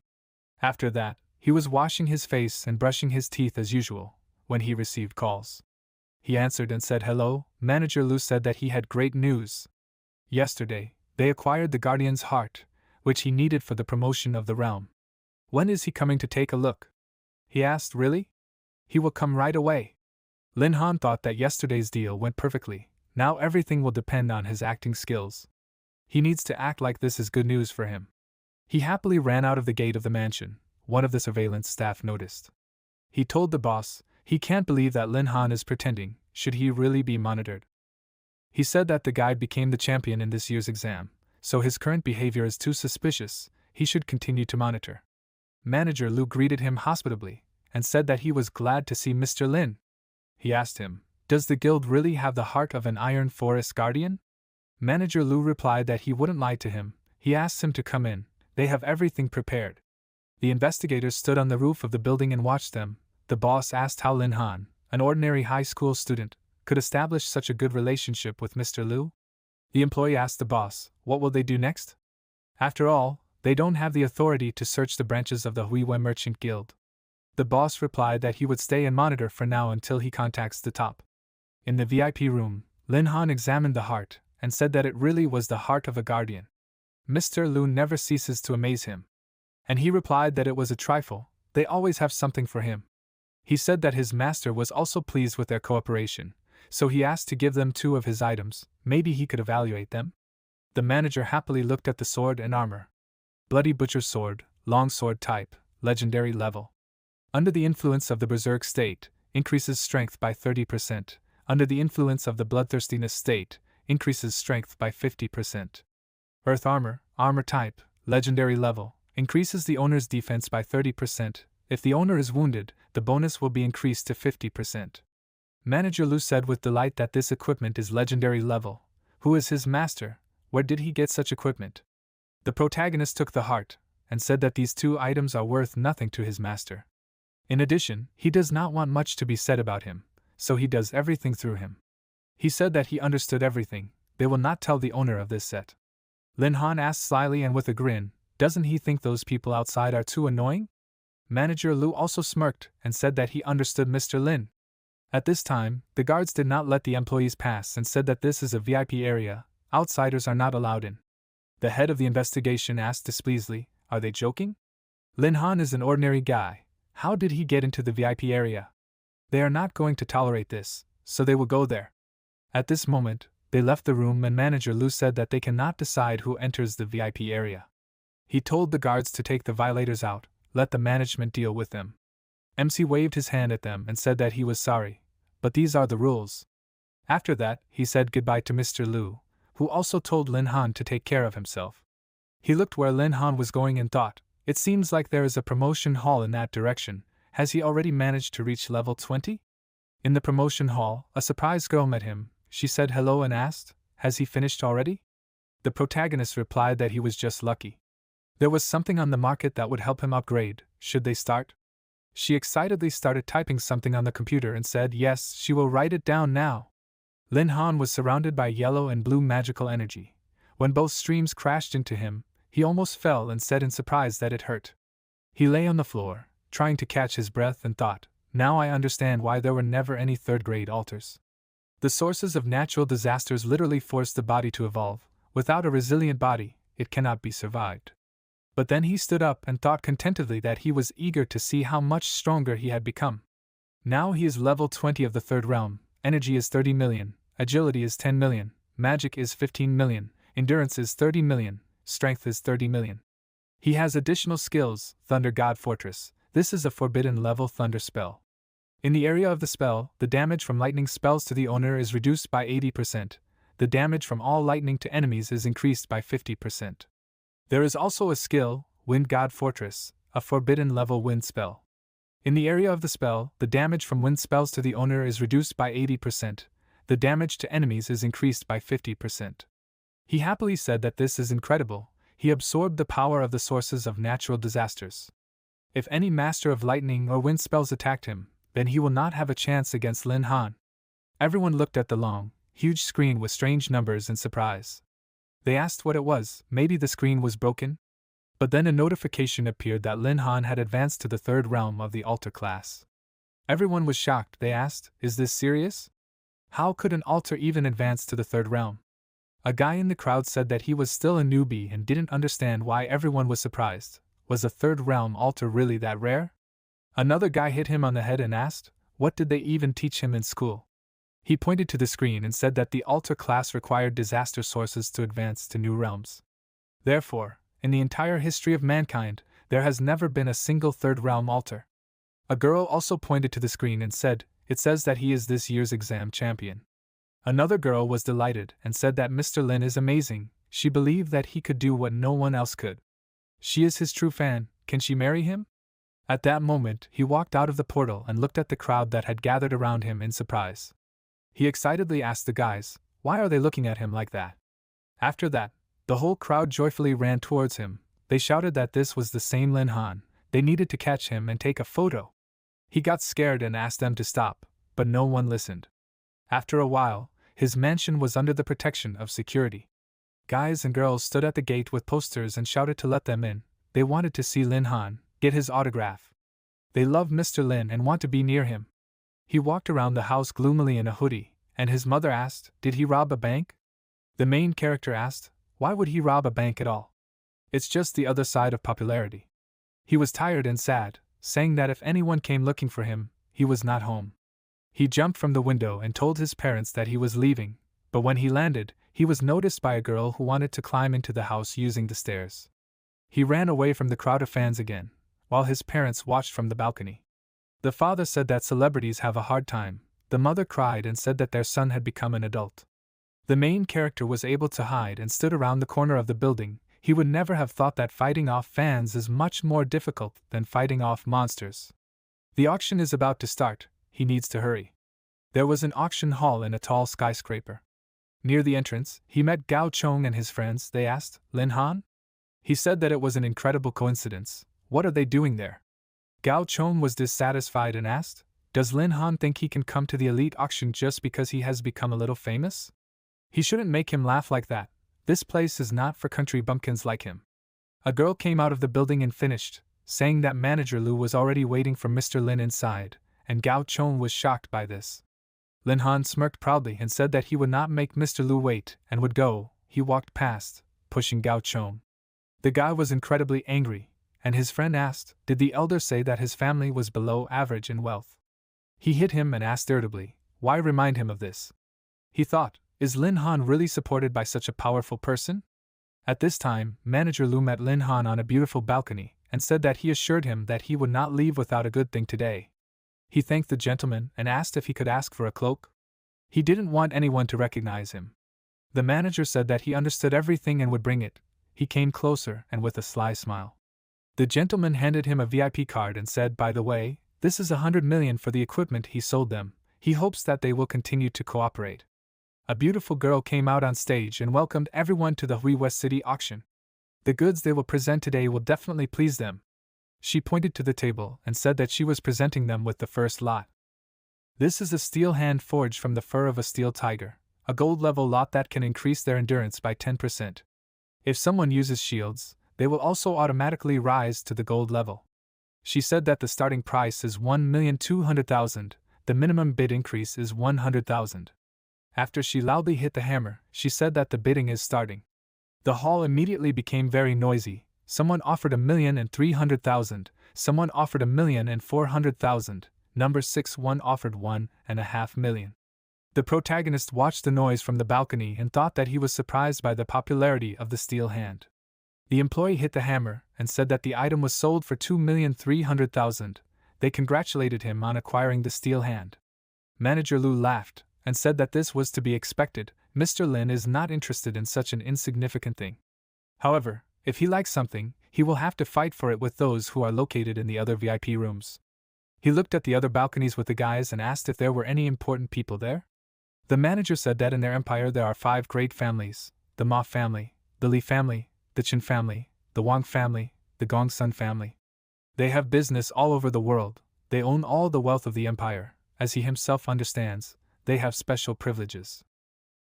After that, he was washing his face and brushing his teeth as usual, when he received calls. He answered and said hello. Manager Lu said that he had great news. Yesterday, they acquired the Guardian's heart, which he needed for the promotion of the realm. When is he coming to take a look? He asked. Really? He will come right away. Lin Han thought that yesterday's deal went perfectly. Now everything will depend on his acting skills. He needs to act like this is good news for him. He happily ran out of the gate of the mansion. One of the surveillance staff noticed. He told the boss, he can't believe that Lin Han is pretending. Should he really be monitored? He said that the guide became the champion in this year's exam, so his current behavior is too suspicious. He should continue to monitor. Manager Lu greeted him hospitably and said that he was glad to see Mr. Lin. He asked him, does the guild really have the heart of an Iron Forest Guardian? Manager Lu replied that he wouldn't lie to him. He asked him to come in. They have everything prepared. The investigators stood on the roof of the building and watched them. The boss asked how Lin Han, an ordinary high school student, could establish such a good relationship with Mr. Lu. The employee asked the boss, what will they do next? After all, they don't have the authority to search the branches of the Huiwen Merchant Guild. The boss replied that he would stay and monitor for now until he contacts the top. In the VIP room, Lin Han examined the heart and said that it really was the heart of a guardian. Mr. Lu never ceases to amaze him. And he replied that it was a trifle, they always have something for him. He said that his master was also pleased with their cooperation, so he asked to give them 2 of his items. Maybe he could evaluate them. The manager happily looked at the sword and armor. Bloody Butcher's sword, long sword type, legendary level. Under the influence of the berserk state, increases strength by 30%. Under the influence of the bloodthirstiness state, increases strength by 50%. Earth armor, armor type, legendary level, increases the owner's defense by 30%. If the owner is wounded, the bonus will be increased to 50%. Manager Lu said with delight that this equipment is legendary level. Who is his master? Where did he get such equipment? The protagonist took the heart and said that these 2 items are worth nothing to his master. In addition, he does not want much to be said about him, so he does everything through him. He said that he understood everything. They will not tell the owner of this set. Lin Han asked slyly and with a grin, doesn't he think those people outside are too annoying? Manager Lu also smirked and said that he understood Mr. Lin. At this time, the guards did not let the employees pass and said that this is a VIP area, outsiders are not allowed in. The head of the investigation asked displeasedly, are they joking? Lin Han is an ordinary guy. How did he get into the VIP area? They are not going to tolerate this, so they will go there. At this moment, they left the room and Manager Lu said that they cannot decide who enters the VIP area. He told the guards to take the violators out, let the management deal with them. MC waved his hand at them and said that he was sorry, but these are the rules. After that, he said goodbye to Mr. Lu, who also told Lin Han to take care of himself. He looked where Lin Han was going and thought, it seems like there is a promotion hall in that direction. Has he already managed to reach level 20? In the promotion hall, a surprised girl met him. She said hello and asked, has he finished already? The protagonist replied that he was just lucky. There was something on the market that would help him upgrade. Should they start? She excitedly started typing something on the computer and said yes, she will write it down now. Lin Han was surrounded by yellow and blue magical energy. When both streams crashed into him, he almost fell and said in surprise that it hurt. He lay on the floor, trying to catch his breath, and thought, now I understand why there were never any third-grade altars. The sources of natural disasters literally force the body to evolve. Without a resilient body, it cannot be survived. But then he stood up and thought contentedly that he was eager to see how much stronger he had become. Now he is level 20 of the third realm, energy is 30 million, agility is 10 million, magic is 15 million, endurance is 30 million, strength is 30 million. He has additional skills, Thunder God Fortress. This is a forbidden level thunder spell. In the area of the spell, the damage from lightning spells to the owner is reduced by 80%. The damage from all lightning to enemies is increased by 50%. There is also a skill, Wind God Fortress, a forbidden level wind spell. In the area of the spell, the damage from wind spells to the owner is reduced by 80%. The damage to enemies is increased by 50%. He happily said that this is incredible. He absorbed the power of the sources of natural disasters. If any master of lightning or wind spells attacked him, then he will not have a chance against Lin Han. Everyone looked at the long, huge screen with strange numbers in surprise. They asked what it was. Maybe the screen was broken? But then a notification appeared that Lin Han had advanced to the third realm of the altar class. Everyone was shocked. They asked, is this serious? How could an altar even advance to the third realm? A guy in the crowd said that he was still a newbie and didn't understand why everyone was surprised. Was a third realm altar really that rare? Another guy hit him on the head and asked, what did they even teach him in school? He pointed to the screen and said that the altar class required disaster sources to advance to new realms. Therefore, in the entire history of mankind, there has never been a single third realm altar. A girl also pointed to the screen and said, it says that he is this year's exam champion. Another girl was delighted and said that Mr. Lin is amazing. She believed that he could do what no one else could. She is his true fan. Can she marry him? At that moment, he walked out of the portal and looked at the crowd that had gathered around him in surprise. He excitedly asked the guys, why are they looking at him like that? After that, the whole crowd joyfully ran towards him. They shouted that this was the same Lin Han. They needed to catch him and take a photo. He got scared and asked them to stop, but no one listened. After a while, his mansion was under the protection of security. Guys and girls stood at the gate with posters and shouted to let them in. They wanted to see Lin Han, get his autograph. They loved Mr. Lin and want to be near him. He walked around the house gloomily in a hoodie, and his mother asked, did he rob a bank? The main character asked, why would he rob a bank at all? It's just the other side of popularity. He was tired and sad, saying that if anyone came looking for him, he was not home. He jumped from the window and told his parents that he was leaving, but when he landed, he was noticed by a girl who wanted to climb into the house using the stairs. He ran away from the crowd of fans again, while his parents watched from the balcony. The father said that celebrities have a hard time. The mother cried and said that their son had become an adult. The main character was able to hide and stood around the corner of the building. He would never have thought that fighting off fans is much more difficult than fighting off monsters. The auction is about to start. He needs to hurry. There was an auction hall in a tall skyscraper. Near the entrance, he met Gao Chong and his friends. They asked, Lin Han? He said that it was an incredible coincidence. What are they doing there? Gao Chong was dissatisfied and asked, does Lin Han think he can come to the elite auction just because he has become a little famous? He shouldn't make him laugh like that. This place is not for country bumpkins like him. A girl came out of the building and finished, saying that Manager Lu was already waiting for Mr. Lin inside, and Gao Chong was shocked by this. Lin Han smirked proudly and said that he would not make Mr. Lu wait and would go. He walked past, pushing Gao Chong. The guy was incredibly angry, and his friend asked, did the elder say that his family was below average in wealth? He hit him and asked irritably, why remind him of this? He thought, is Lin Han really supported by such a powerful person? At this time, Manager Lu met Lin Han on a beautiful balcony and said that he assured him that he would not leave without a good thing today. He thanked the gentleman and asked if he could ask for a cloak. He didn't want anyone to recognize him. The manager said that he understood everything and would bring it. he came closer and with a sly smile. The gentleman handed him a VIP card and said, "By the way, this is 100 million for the equipment he sold them. He hopes that they will continue to cooperate." A beautiful girl came out on stage and welcomed everyone to the Hui West City auction. The goods they will present today will definitely please them. She pointed to the table and said that she was presenting them with the first lot. This is a steel hand forged from the fur of a steel tiger, a gold level lot that can increase their endurance by 10%. If someone uses shields, they will also automatically rise to the gold level. She said that the starting price is 1,200,000, the minimum bid increase is 100,000. After she loudly hit the hammer, she said that the bidding is starting. The hall immediately became very noisy. Someone offered 1,300,000, someone offered 1,400,000, number 61 offered 1.5 million. The protagonist watched the noise from the balcony and thought that he was surprised by the popularity of the steel hand. The employee hit the hammer and said that the item was sold for 2,300,000. They congratulated him on acquiring the steel hand. Manager Lu laughed and said that this was to be expected. Mr. Lin is not interested in such an insignificant thing. However, if he likes something, he will have to fight for it with those who are located in the other VIP rooms. He looked at the other balconies with the guys and asked if there were any important people there. The manager said that in their empire there are 5 great families: the Ma family, the Li family, the Chen family, the Wang family, the Gongsun family. They have business all over the world, they own all the wealth of the empire. As he himself understands, they have special privileges.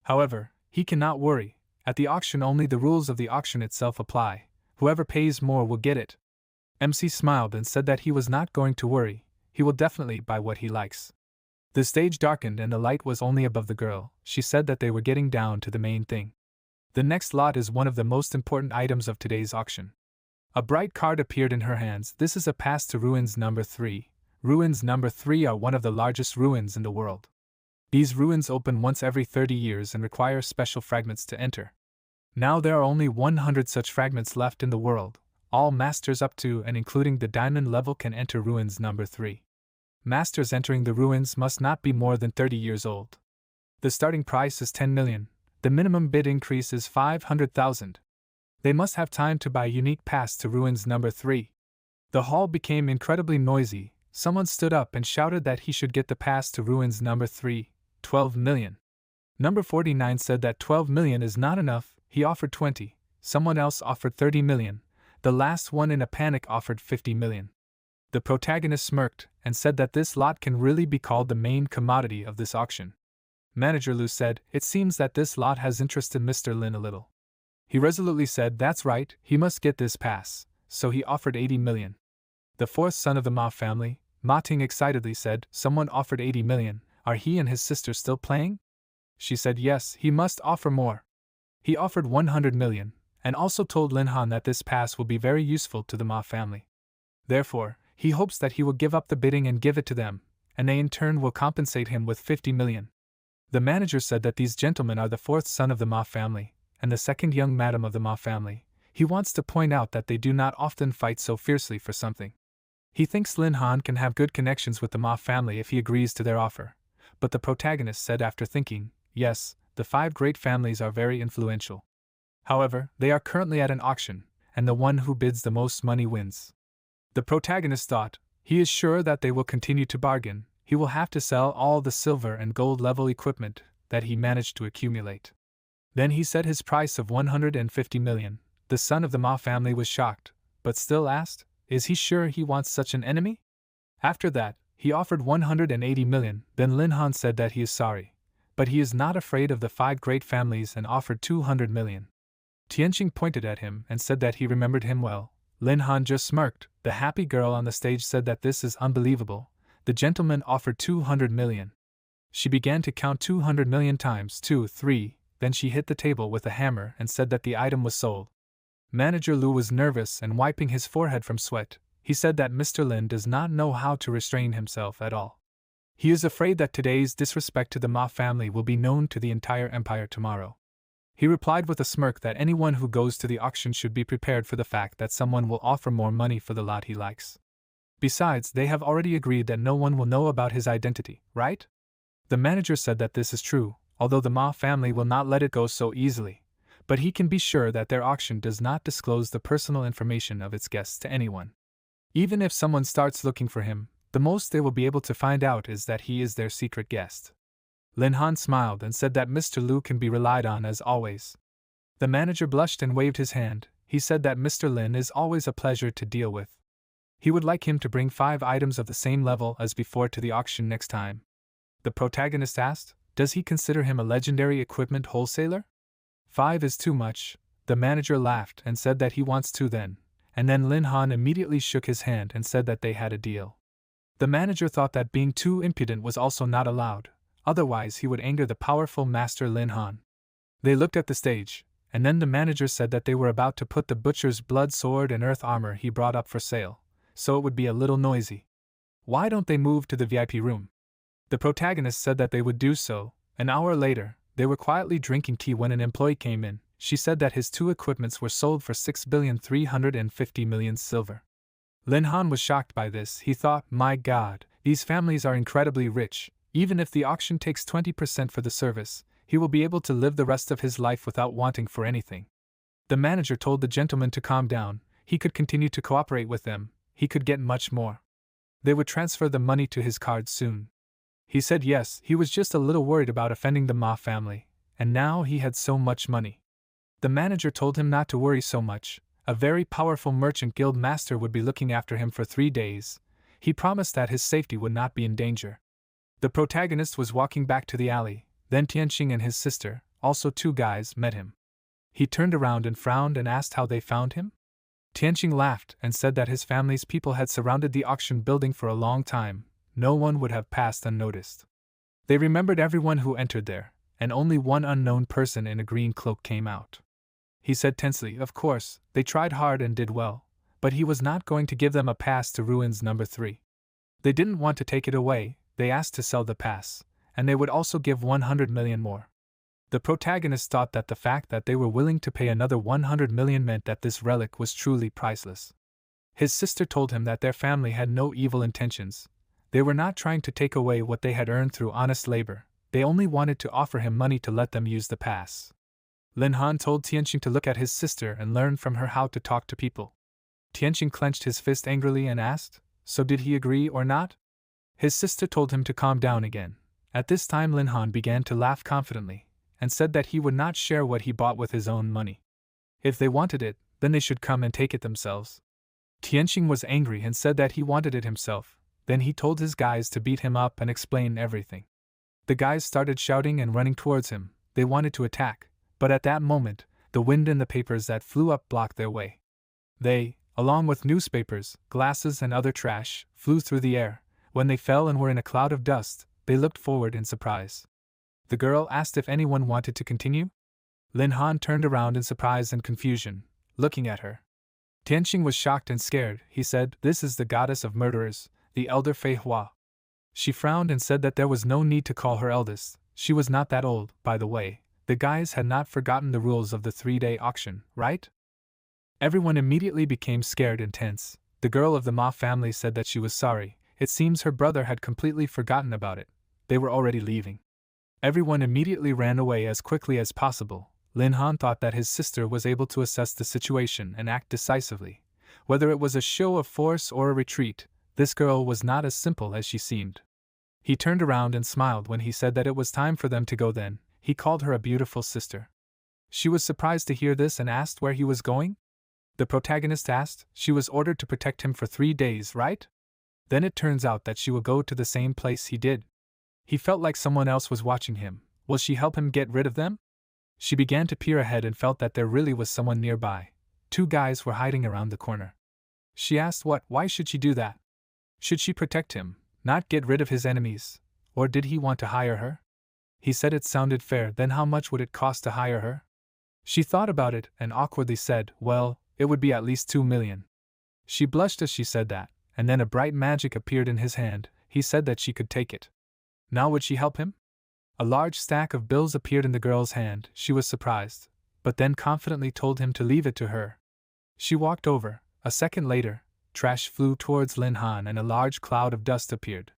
However, he cannot worry. At the auction only the rules of the auction itself apply. Whoever pays more will get it. MC smiled and said that he was not going to worry. He will definitely buy what he likes. The stage darkened and the light was only above the girl. She said that they were getting down to the main thing. The next lot is one of the most important items of today's auction. A bright card appeared in her hands. This is a pass to Ruins number 3. Ruins number 3 are one of the largest ruins in the world. These ruins open once every 30 years and require special fragments to enter. Now there are only 100 such fragments left in the world. All masters up to and including the diamond level can enter Ruins number 3. Masters entering the ruins must not be more than 30 years old. The starting price is 10 million. The minimum bid increase is 500,000. They must have time to buy a unique pass to Ruins number 3. The hall became incredibly noisy. Someone stood up and shouted that he should get the pass to Ruins number 3. 12 million. Number 49 said that 12 million is not enough. He offered 20. Someone else offered 30 million. The last one in a panic offered 50 million. The protagonist smirked and said that this lot can really be called the main commodity of this auction. Manager Lu said, "It seems that this lot has interested Mr. Lin a little." He resolutely said, "That's right, he must get this pass," so he offered 80 million. The 4th son of the Ma family, Ma Ting excitedly said, "Someone offered 80 million. Are he and his sister still playing?" She said yes, he must offer more. He offered 100 million, and also told Lin Han that this pass will be very useful to the Ma family. Therefore, he hopes that he will give up the bidding and give it to them, and they in turn will compensate him with 50 million. The manager said that these gentlemen are the 4th son of the Ma family, and the 2nd young madam of the Ma family. He wants to point out that they do not often fight so fiercely for something. He thinks Lin Han can have good connections with the Ma family if he agrees to their offer. But the protagonist said after thinking, yes, the 5 great families are very influential. However, they are currently at an auction, and the one who bids the most money wins. The protagonist thought, he is sure that they will continue to bargain. He will have to sell all the silver and gold level equipment that he managed to accumulate. Then he said his price of 150 million. The son of the Ma family was shocked, but still asked, is he sure he wants such an enemy? After that, he offered 180 million. Then Lin Han said that he is sorry, but he is not afraid of the 5 great families and offered 200 million. Tianqing pointed at him and said that he remembered him well. Lin Han just smirked. The happy girl on the stage said that this is unbelievable. The gentleman offered 200 million. She began to count 200 million times 2, 3, then she hit the table with a hammer and said that the item was sold. Manager Lu was nervous and wiping his forehead from sweat. He said that Mr. Lin does not know how to restrain himself at all. He is afraid that today's disrespect to the Ma family will be known to the entire empire tomorrow. He replied with a smirk that anyone who goes to the auction should be prepared for the fact that someone will offer more money for the lot he likes. Besides, they have already agreed that no one will know about his identity, right? The manager said that this is true, although the Ma family will not let it go so easily. but he can be sure that their auction does not disclose the personal information of its guests to anyone. Even if someone starts looking for him, the most they will be able to find out is that he is their secret guest. Lin Han smiled and said that Mr. Liu can be relied on as always. The manager blushed and waved his hand. He said that Mr. Lin is always a pleasure to deal with. He would like him to bring 5 items of the same level as before to the auction next time. The protagonist asked, does he consider him a legendary equipment wholesaler? 5 is too much. The manager laughed and said that he wants 2 then, and then Lin Han immediately shook his hand and said that they had a deal. The manager thought that being too impudent was also not allowed, otherwise he would anger the powerful master Lin Han. They looked at the stage, and then the manager said that they were about to put the butcher's blood sword and earth armor he brought up for sale, so it would be a little noisy. Why don't they move to the VIP room? The protagonist said that they would do so. An hour later, they were quietly drinking tea when an employee came in. She said that his 2 equipments were sold for 6,350,000,000 silver. Lin Han was shocked by this. He thought, my god, these families are incredibly rich. Even if the auction takes 20% for the service, he will be able to live the rest of his life without wanting for anything. The manager told the gentleman to calm down. He could continue to cooperate with them. He could get much more. They would transfer the money to his card soon. He said yes, he was just a little worried about offending the Ma family, and now he had so much money. The manager told him not to worry so much. A very powerful merchant guild master would be looking after him for 3 days. He promised that his safety would not be in danger. The protagonist was walking back to the alley, then Tianqing and his sister, also 2 guys, met him. He turned around and frowned and asked how they found him. Tianqing laughed and said that his family's people had surrounded the auction building for a long time. No one would have passed unnoticed. They remembered everyone who entered there, and only one unknown person in a green cloak came out. He said tensely, of course, they tried hard and did well, but he was not going to give them a pass to Ruins number 3. They didn't want to take it away. They asked to sell the pass, and they would also give 100 million more. The protagonist thought that the fact that they were willing to pay another 100 million meant that this relic was truly priceless. His sister told him that their family had no evil intentions. They were not trying to take away what they had earned through honest labor. They only wanted to offer him money to let them use the pass. Lin Han told Tianqing to look at his sister and learn from her how to talk to people. Tianqing clenched his fist angrily and asked, so did he agree or not? His sister told him to calm down again. At this time Lin Han began to laugh confidently, and said that he would not share what he bought with his own money. If they wanted it, then they should come and take it themselves. Tianqing was angry and said that he wanted it himself. Then he told his guys to beat him up and explain everything. The guys started shouting and running towards him. They wanted to attack, but at that moment, the wind and the papers that flew up blocked their way. They, along with newspapers, glasses and other trash, flew through the air. When they fell and were in a cloud of dust, they looked forward in surprise. The girl asked if anyone wanted to continue. Lin Han turned around in surprise and confusion, looking at her. Tianqing was shocked and scared. He said, this is the goddess of murderers, the elder Fei Hua. She frowned and said that there was no need to call her eldest. She was not that old, by the way. The guys had not forgotten the rules of the 3-day auction, right? Everyone immediately became scared and tense. The girl of the Ma family said that she was sorry. It seems her brother had completely forgotten about it. They were already leaving. Everyone immediately ran away as quickly as possible. Lin Han thought that his sister was able to assess the situation and act decisively. Whether it was a show of force or a retreat, this girl was not as simple as she seemed. He turned around and smiled when he said that it was time for them to go then. He called her a beautiful sister. She was surprised to hear this and asked where he was going. The protagonist asked. She was ordered to protect him for 3 days, right? Then it turns out that she will go to the same place he did. He felt like someone else was watching him. Will she help him get rid of them? She began to peer ahead and felt that there really was someone nearby. 2 guys were hiding around the corner. She asked why should she do that? Should she protect him, not get rid of his enemies, or did he want to hire her? He said it sounded fair. Then how much would it cost to hire her? She thought about it and awkwardly said, well, it would be at least 2 million. She blushed as she said that, and then a bright magic appeared in his hand. He said that she could take it. Now would she help him? A large stack of bills appeared in the girl's hand. She was surprised, but then confidently told him to leave it to her. She walked over. A second later, trash flew towards Lin Han and a large cloud of dust appeared.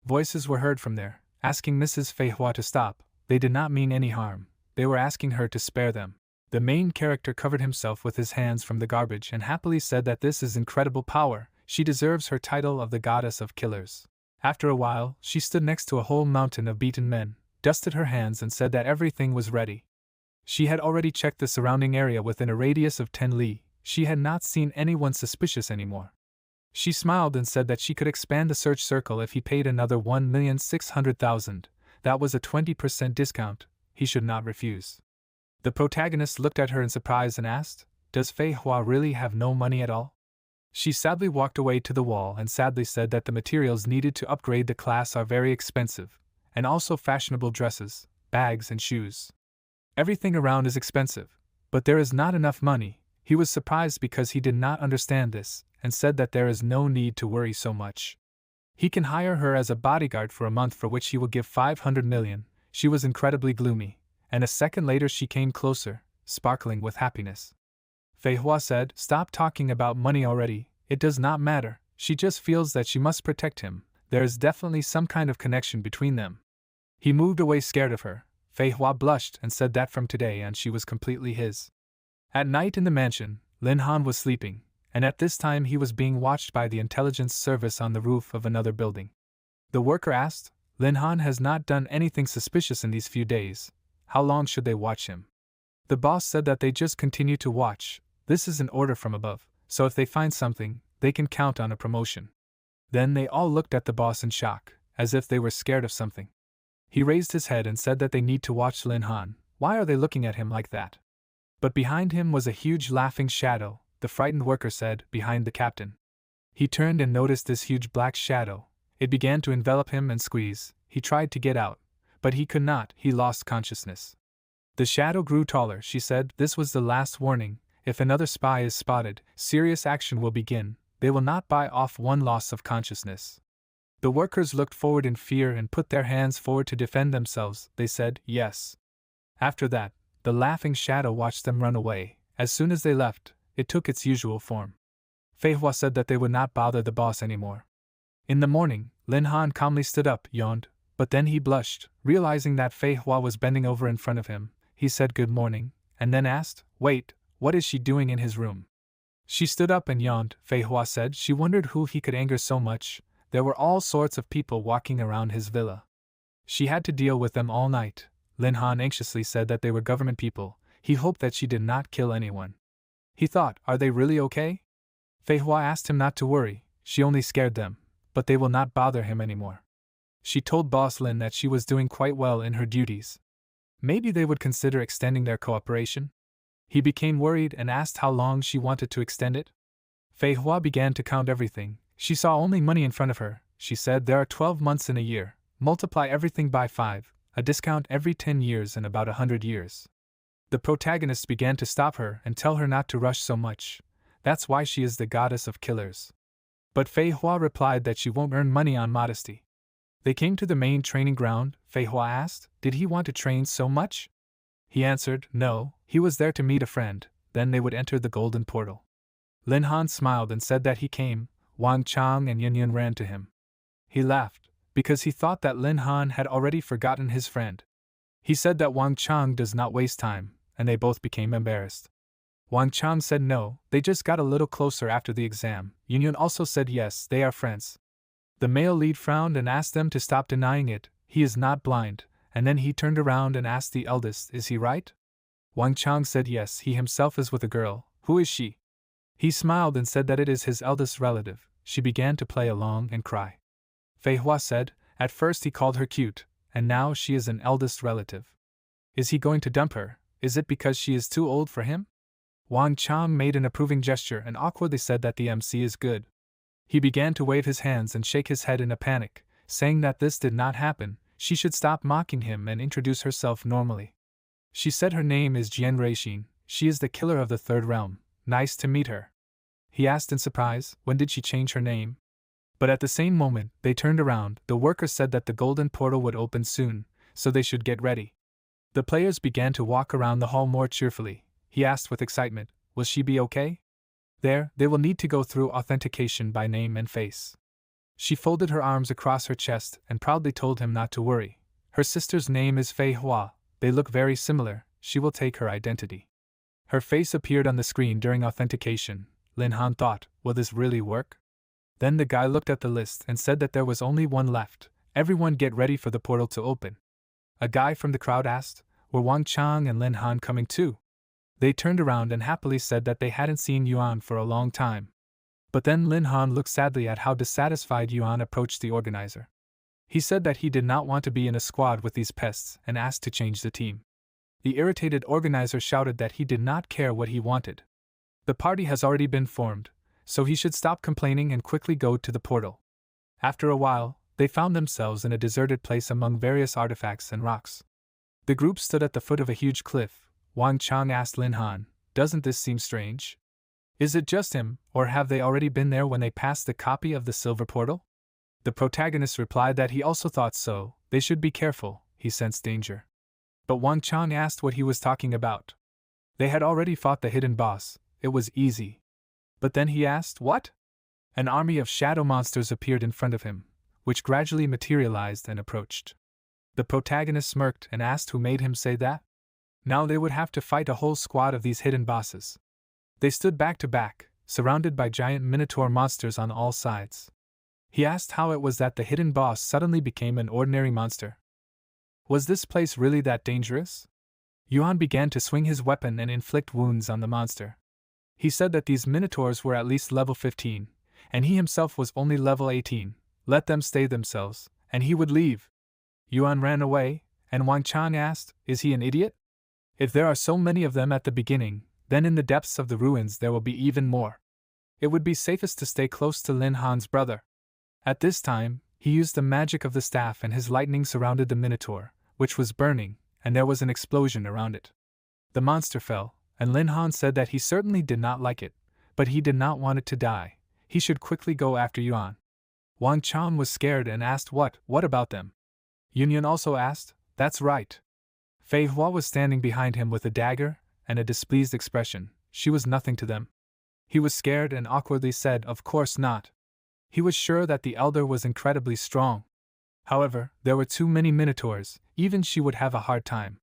Voices were heard from there, asking Mrs. Fei Hua to stop. They did not mean any harm. They were asking her to spare them. The main character covered himself with his hands from the garbage and happily said that this is incredible power, she deserves her title of the goddess of killers. After a while, she stood next to a whole mountain of beaten men, dusted her hands and said that everything was ready. She had already checked the surrounding area within a radius of 10 li, she had not seen anyone suspicious anymore. She smiled and said that she could expand the search circle if he paid another 1,600,000, that was a 20% discount, he should not refuse. The protagonist looked at her in surprise and asked, "Does Fei Hua really have no money at all?" She sadly walked away to the wall and sadly said that the materials needed to upgrade the class are very expensive, and also fashionable dresses, bags and shoes. Everything around is expensive, but there is not enough money. He was surprised because he did not understand this, and said that there is no need to worry so much. He can hire her as a bodyguard for a month for which he will give 500 million. She was incredibly gloomy, and a second later she came closer, sparkling with happiness. Fei Hua said, "Stop talking about money already, it does not matter, she just feels that she must protect him, there is definitely some kind of connection between them." He moved away scared of her. Fei Hua blushed and said that from today on she was completely his. At night in the mansion, Lin Han was sleeping, and at this time he was being watched by the intelligence service on the roof of another building. The worker asked, "Lin Han has not done anything suspicious in these few days, how long should they watch him?" The boss said that they just continue to watch, this is an order from above, so if they find something, they can count on a promotion. Then they all looked at the boss in shock, as if they were scared of something. He raised his head and said that they need to watch Lin Han, why are they looking at him like that? But behind him was a huge laughing shadow, the frightened worker said, behind the captain. He turned and noticed this huge black shadow, it began to envelop him and squeeze, he tried to get out, but he could not, he lost consciousness. The shadow grew taller, she said, this was the last warning, if another spy is spotted, serious action will begin, they will not buy off one loss of consciousness. The workers looked forward in fear and put their hands forward to defend themselves, they said, yes. After that, the laughing shadow watched them run away, as soon as they left, it took its usual form. Fei Hua said that they would not bother the boss anymore. In the morning, Lin Han calmly stood up, yawned, but then he blushed, realizing that Fei Hua was bending over in front of him. He said good morning, and then asked, "Wait, what is she doing in his room?" She stood up and yawned, Fei Hua said she wondered who he could anger so much, there were all sorts of people walking around his villa. She had to deal with them all night. Lin Han anxiously said that they were government people, he hoped that she did not kill anyone. He thought, are they really okay? Fei Hua asked him not to worry, she only scared them, but they will not bother him anymore. She told Boss Lin that she was doing quite well in her duties. Maybe they would consider extending their cooperation? He became worried and asked how long she wanted to extend it. Fei Hua began to count everything, she saw only money in front of her, she said there are 12 months in a year, multiply everything by 5, a discount every 10 years and about 100 years. The protagonist began to stop her and tell her not to rush so much, that's why she is the goddess of killers. But Fei Hua replied that she won't earn money on modesty. They came to the main training ground. Fei Hua asked, did he want to train so much? He answered, no, he was there to meet a friend, then they would enter the golden portal. Lin Han smiled and said that he came. Wang Chang and Yin Yun ran to him. He laughed, because he thought that Lin Han had already forgotten his friend. He said that Wang Chang does not waste time, and they both became embarrassed. Wang Chang said no, they just got a little closer after the exam. Yin Yun also said yes, they are friends. The male lead frowned and asked them to stop denying it, he is not blind, and then he turned around and asked the eldest, is he right? Wang Chang said yes, he himself is with a girl, who is she? He smiled and said that it is his eldest relative, she began to play along and cry. Fei Hua said, at first he called her cute, and now she is an eldest relative. Is he going to dump her, is it because she is too old for him? Wang Chang made an approving gesture and awkwardly said that the MC is good. He began to wave his hands and shake his head in a panic, saying that this did not happen, she should stop mocking him and introduce herself normally. She said her name is Jian Reixin, she is the killer of the third realm, nice to meet her. He asked in surprise, when did she change her name? But at the same moment, they turned around, the worker said that the golden portal would open soon, so they should get ready. The players began to walk around the hall more cheerfully. He asked with excitement, will she be okay? There, they will need to go through authentication by name and face. She folded her arms across her chest and proudly told him not to worry. Her sister's name is Fei Hua, they look very similar, she will take her identity. Her face appeared on the screen during authentication. Lin Han thought, will this really work? Then the guy looked at the list and said that there was only one left. Everyone get ready for the portal to open. A guy from the crowd asked, were Wang Chang and Lin Han coming too? They turned around and happily said that they hadn't seen Yuan for a long time. But then Lin Han looked sadly at how dissatisfied Yuan approached the organizer. He said that he did not want to be in a squad with these pests and asked to change the team. The irritated organizer shouted that he did not care what he wanted. The party has already been formed, so he should stop complaining and quickly go to the portal. After a while, they found themselves in a deserted place among various artifacts and rocks. The group stood at the foot of a huge cliff. Wang Chang asked Lin Han, doesn't this seem strange? Is it just him, or have they already been there when they passed the copy of the silver portal? The protagonist replied that he also thought so, they should be careful, he sensed danger. But Wang Chang asked what he was talking about. They had already fought the hidden boss, it was easy. But then he asked, what? An army of shadow monsters appeared in front of him, which gradually materialized and approached. The protagonist smirked and asked who made him say that? Now they would have to fight a whole squad of these hidden bosses. They stood back to back, surrounded by giant minotaur monsters on all sides. He asked how it was that the hidden boss suddenly became an ordinary monster. Was this place really that dangerous? Yuan began to swing his weapon and inflict wounds on the monster. He said that these minotaurs were at least level 15, and he himself was only level 18. Let them stay themselves, and he would leave. Yuan ran away, and Wang Chang asked, is he an idiot? If there are so many of them at the beginning, then in the depths of the ruins there will be even more. It would be safest to stay close to Lin Han's brother. At this time, he used the magic of the staff and his lightning surrounded the minotaur, which was burning, and there was an explosion around it. The monster fell, and Lin Han said that he certainly did not like it, but he did not want it to die. He should quickly go after Yuan. Wang Chang was scared and asked what about them? Yunyun also asked, that's right. Fei Hua was standing behind him with a dagger and a displeased expression. She was nothing to them. He was scared and awkwardly said, of course not. He was sure that the elder was incredibly strong. However, there were too many minotaurs, even she would have a hard time.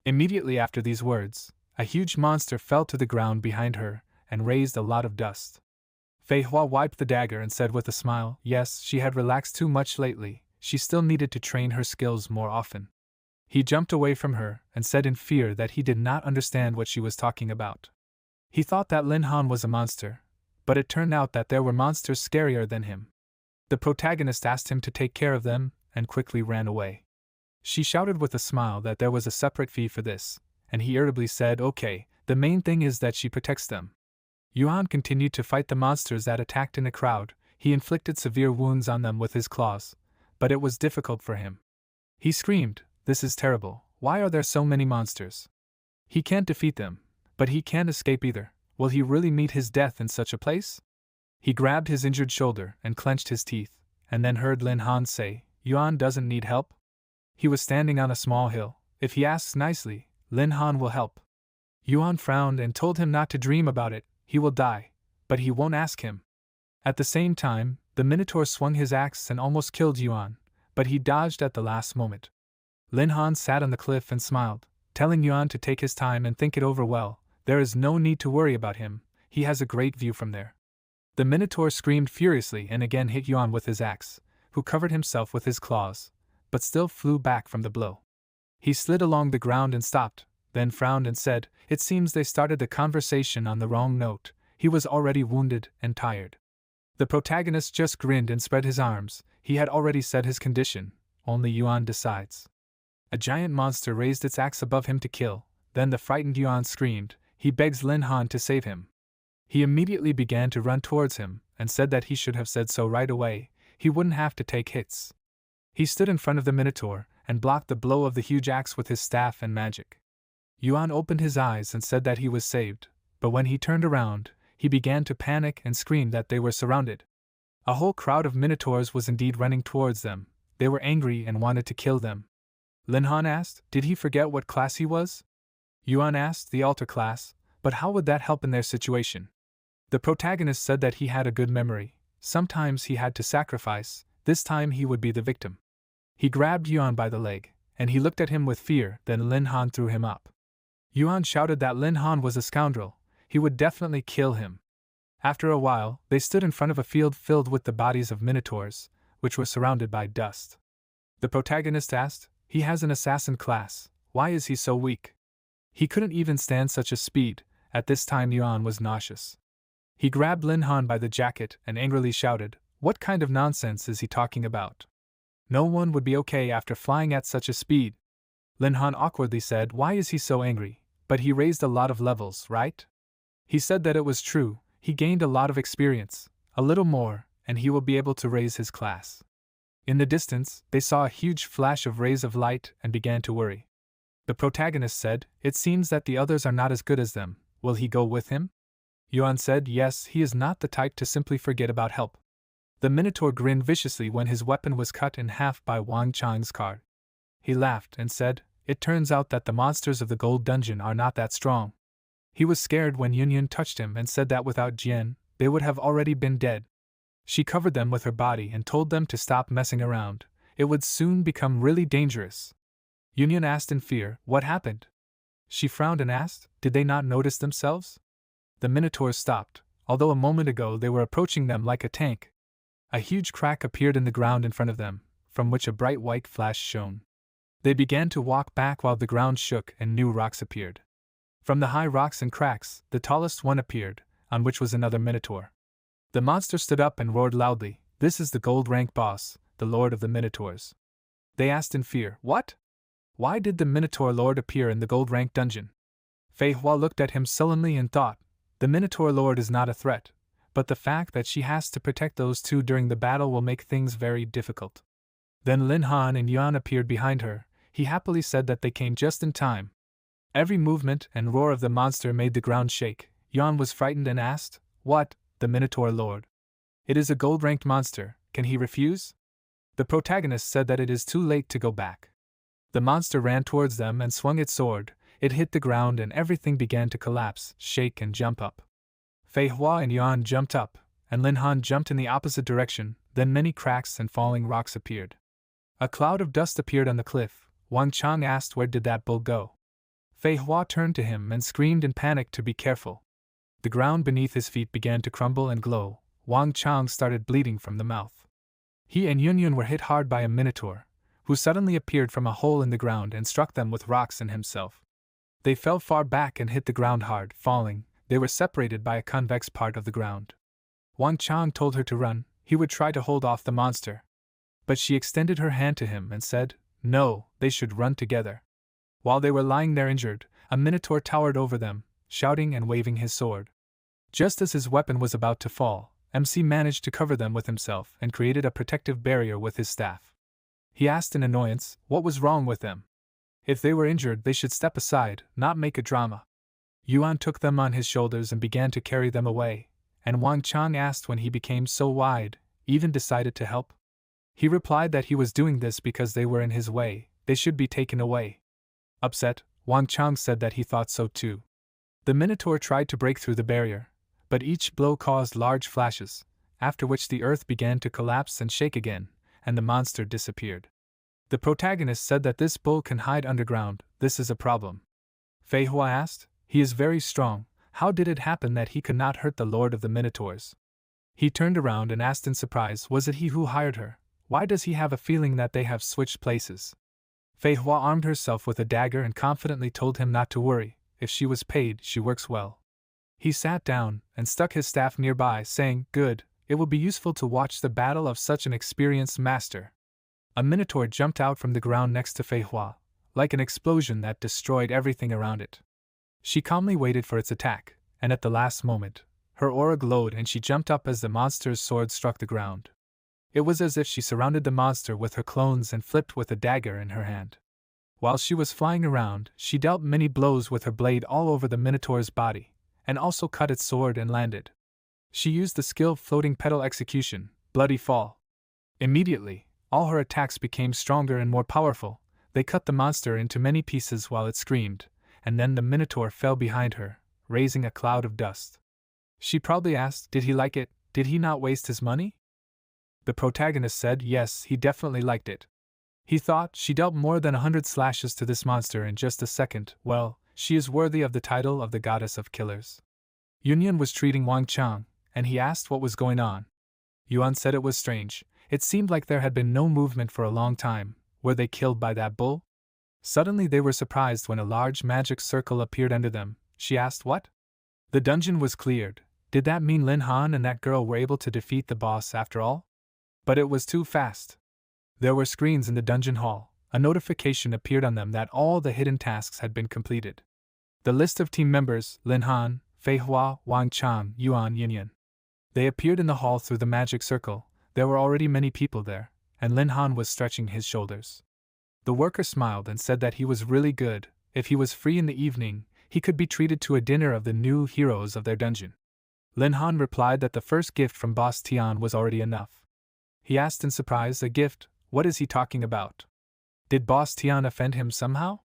Immediately after these words, a huge monster fell to the ground behind her and raised a lot of dust. Fei Hua wiped the dagger and said with a smile, yes, she had relaxed too much lately, she still needed to train her skills more often. He jumped away from her and said in fear that he did not understand what she was talking about. He thought that Lin Han was a monster, but it turned out that there were monsters scarier than him. The protagonist asked him to take care of them and quickly ran away. She shouted with a smile that there was a separate fee for this, and he irritably said, okay, the main thing is that she protects them. Yuan continued to fight the monsters that attacked in a crowd. He inflicted severe wounds on them with his claws, but it was difficult for him. He screamed, this is terrible, why are there so many monsters? He can't defeat them, but he can't escape either. Will he really meet his death in such a place? He grabbed his injured shoulder and clenched his teeth, and then heard Lin Han say, Yuan doesn't need help? He was standing on a small hill. If he asks nicely, Lin Han will help. Yuan frowned and told him not to dream about it, he will die, but he won't ask him. At the same time, the Minotaur swung his axe and almost killed Yuan, but he dodged at the last moment. Lin Han sat on the cliff and smiled, telling Yuan to take his time and think it over well. There is no need to worry about him, he has a great view from there. The Minotaur screamed furiously and again hit Yuan with his axe, who covered himself with his claws, but still flew back from the blow. He slid along the ground and stopped, then frowned and said, it seems they started the conversation on the wrong note. He was already wounded and tired. The protagonist just grinned and spread his arms. He had already said his condition, only Yuan decides. A giant monster raised its axe above him to kill, then the frightened Yuan screamed. He begs Lin Han to save him. He immediately began to run towards him, and said that he should have said so right away, he wouldn't have to take hits. He stood in front of the Minotaur, and blocked the blow of the huge axe with his staff and magic. Yuan opened his eyes and said that he was saved, but when he turned around, he began to panic and scream that they were surrounded. A whole crowd of Minotaurs was indeed running towards them. They were angry and wanted to kill them. Lin Han asked, did he forget what class he was? Yuan asked, the altar class, but how would that help in their situation? The protagonist said that he had a good memory. Sometimes he had to sacrifice, this time he would be the victim. He grabbed Yuan by the leg, and he looked at him with fear, then Lin Han threw him up. Yuan shouted that Lin Han was a scoundrel, he would definitely kill him. After a while, they stood in front of a field filled with the bodies of minotaurs, which were surrounded by dust. The protagonist asked, "He has an assassin class, why is he so weak?" He couldn't even stand such a speed. At this time Yuan was nauseous. He grabbed Lin Han by the jacket and angrily shouted, "What kind of nonsense is he talking about? No one would be okay after flying at such a speed." Lin Han awkwardly said, "Why is he so angry? But he raised a lot of levels, right?" He said that it was true, he gained a lot of experience, a little more, and he will be able to raise his class. In the distance, they saw a huge flash of rays of light and began to worry. The protagonist said, "It seems that the others are not as good as them, will he go with him?" Yuan said, "Yes, he is not the type to simply forget about help." The Minotaur grinned viciously when his weapon was cut in half by Wang Chang's card. He laughed and said, "It turns out that the monsters of the Gold Dungeon are not that strong." He was scared when Yun touched him and said that without Jian, they would have already been dead. She covered them with her body and told them to stop messing around, it would soon become really dangerous. Yun asked in fear, "What happened?" She frowned and asked, "Did they not notice themselves?" The Minotaurs stopped, although a moment ago they were approaching them like a tank. A huge crack appeared in the ground in front of them, from which a bright white flash shone. They began to walk back while the ground shook and new rocks appeared. From the high rocks and cracks, the tallest one appeared, on which was another Minotaur. The monster stood up and roared loudly, "This is the gold rank boss, the Lord of the Minotaurs." They asked in fear, "What? Why did the Minotaur Lord appear in the gold rank dungeon?" Fei Hua looked at him sullenly and thought, "The Minotaur Lord is not a threat, but the fact that she has to protect those two during the battle will make things very difficult." Then Lin Han and Yuan appeared behind her. He happily said that they came just in time. Every movement and roar of the monster made the ground shake. Yuan was frightened and asked, "What, the Minotaur Lord? It is a gold-ranked monster, can he refuse?" The protagonist said that it is too late to go back. The monster ran towards them and swung its sword. It hit the ground and everything began to collapse, shake and jump up. Fei Hua and Yuan jumped up, and Lin Han jumped in the opposite direction, then many cracks and falling rocks appeared. A cloud of dust appeared on the cliff. Wang Chang asked, "Where did that bull go?" Fei Hua turned to him and screamed in panic to be careful. The ground beneath his feet began to crumble and glow. Wang Chang started bleeding from the mouth. He and Yun were hit hard by a Minotaur, who suddenly appeared from a hole in the ground and struck them with rocks and himself. They fell far back and hit the ground hard, falling. They were separated by a convex part of the ground. Wang Chang told her to run, he would try to hold off the monster. But she extended her hand to him and said, "No, they should run together." While they were lying there injured, a Minotaur towered over them, shouting and waving his sword. Just as his weapon was about to fall, MC managed to cover them with himself and created a protective barrier with his staff. He asked in annoyance, what was wrong with them? If they were injured, they should step aside, not make a drama. Yuan took them on his shoulders and began to carry them away, and Wang Chang asked when he became so wide, even decided to help. He replied that he was doing this because they were in his way, they should be taken away. Upset, Wang Chang said that he thought so too. The Minotaur tried to break through the barrier, but each blow caused large flashes, after which the earth began to collapse and shake again, and the monster disappeared. The protagonist said that this bull can hide underground, this is a problem. Fei Hua asked, "He is very strong, how did it happen that he could not hurt the Lord of the Minotaurs?" He turned around and asked in surprise, was it he who hired her? Why does he have a feeling that they have switched places? Fei Hua armed herself with a dagger and confidently told him not to worry, if she was paid, she works well. He sat down and stuck his staff nearby, saying, "Good, it will be useful to watch the battle of such an experienced master." A Minotaur jumped out from the ground next to Fei Hua, like an explosion that destroyed everything around it. She calmly waited for its attack, and at the last moment, her aura glowed and she jumped up as the monster's sword struck the ground. It was as if she surrounded the monster with her clones and flipped with a dagger in her hand. While she was flying around, she dealt many blows with her blade all over the Minotaur's body, and also cut its sword and landed. She used the skill Floating Petal Execution, Bloody Fall. Immediately, all her attacks became stronger and more powerful. They cut the monster into many pieces while it screamed, and then the Minotaur fell behind her, raising a cloud of dust. She proudly asked, "Did he like it? Did he not waste his money?" The protagonist said, "Yes, he definitely liked it. He thought she dealt more than 100 slashes to this monster in just a second. Well, She is worthy of the title of the goddess of killers. Yunyan was treating Wang Chang, and he asked what was going on. Yuan said it was strange. It seemed like there had been no movement for a long time. Were they killed by that bull? Suddenly they were surprised when a large magic circle appeared under them. She asked what? The dungeon was cleared. Did that mean Lin Han and that girl were able to defeat the boss after all? But it was too fast. There were screens in the dungeon hall. A notification appeared on them that all the hidden tasks had been completed. The list of team members: Lin Han, Fei Hua, Wang Chang, Yuan, Yinyan. They appeared in the hall through the magic circle. There were already many people there, and Lin Han was stretching his shoulders. The worker smiled and said that he was really good. If he was free in the evening, he could be treated to a dinner of the new heroes of their dungeon. Lin Han replied that the first gift from Boss Tian was already enough. He asked in surprise, a gift? What is he talking about? Did Boss Tian offend him somehow?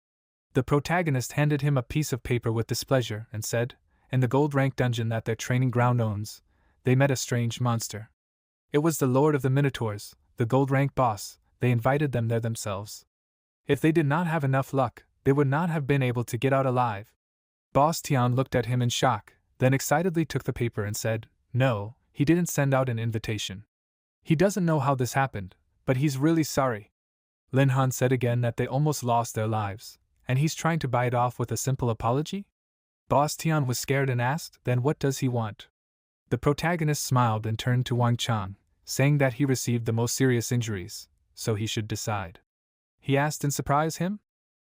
The protagonist handed him a piece of paper with displeasure and said, in the gold rank dungeon that their training ground owns, they met a strange monster. It was the Lord of the Minotaurs, the gold rank boss. They invited them there themselves. If they did not have enough luck, they would not have been able to get out alive. Boss Tian looked at him in shock, then excitedly took the paper and said, no, he didn't send out an invitation. He doesn't know how this happened, but he's really sorry. Lin Han said again that they almost lost their lives, and he's trying to buy it off with a simple apology? Boss Tian was scared and asked, then what does he want? The protagonist smiled and turned to Wang Chang, saying that he received the most serious injuries, so he should decide. He asked in surprise him?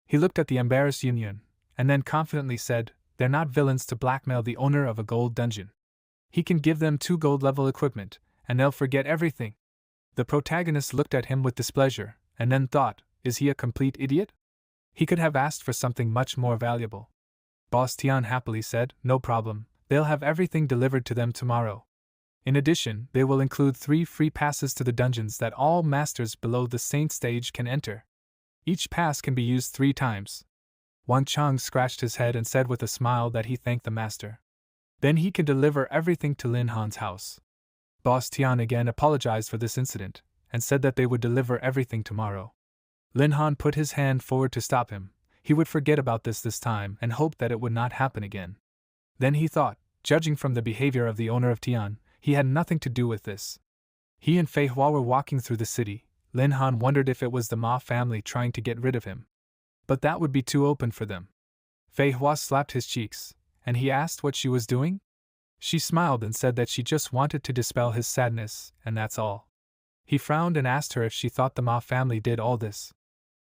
He looked at the embarrassed Yunyan, and then confidently said, they're not villains to blackmail the owner of a gold dungeon. He can give them 2 gold-level equipment, and they'll forget everything. The protagonist looked at him with displeasure, and then thought, is he a complete idiot? He could have asked for something much more valuable. Boss Tian happily said, no problem, they'll have everything delivered to them tomorrow. In addition, they will include 3 free passes to the dungeons that all masters below the Saint stage can enter. Each pass can be used 3 times. Wang Chang scratched his head and said with a smile that he thanked the master. Then he can deliver everything to Lin Han's house. Boss Tian again apologized for this incident, and said that they would deliver everything tomorrow. Lin Han put his hand forward to stop him. He would forget about this time and hoped that it would not happen again. Then he thought, judging from the behavior of the owner of Tian, he had nothing to do with this. He and Fei Hua were walking through the city. Lin Han wondered if it was the Ma family trying to get rid of him. But that would be too open for them. Fei Hua slapped his cheeks, and he asked what she was doing? She smiled and said that she just wanted to dispel his sadness, and that's all. He frowned and asked her if she thought the Ma family did all this.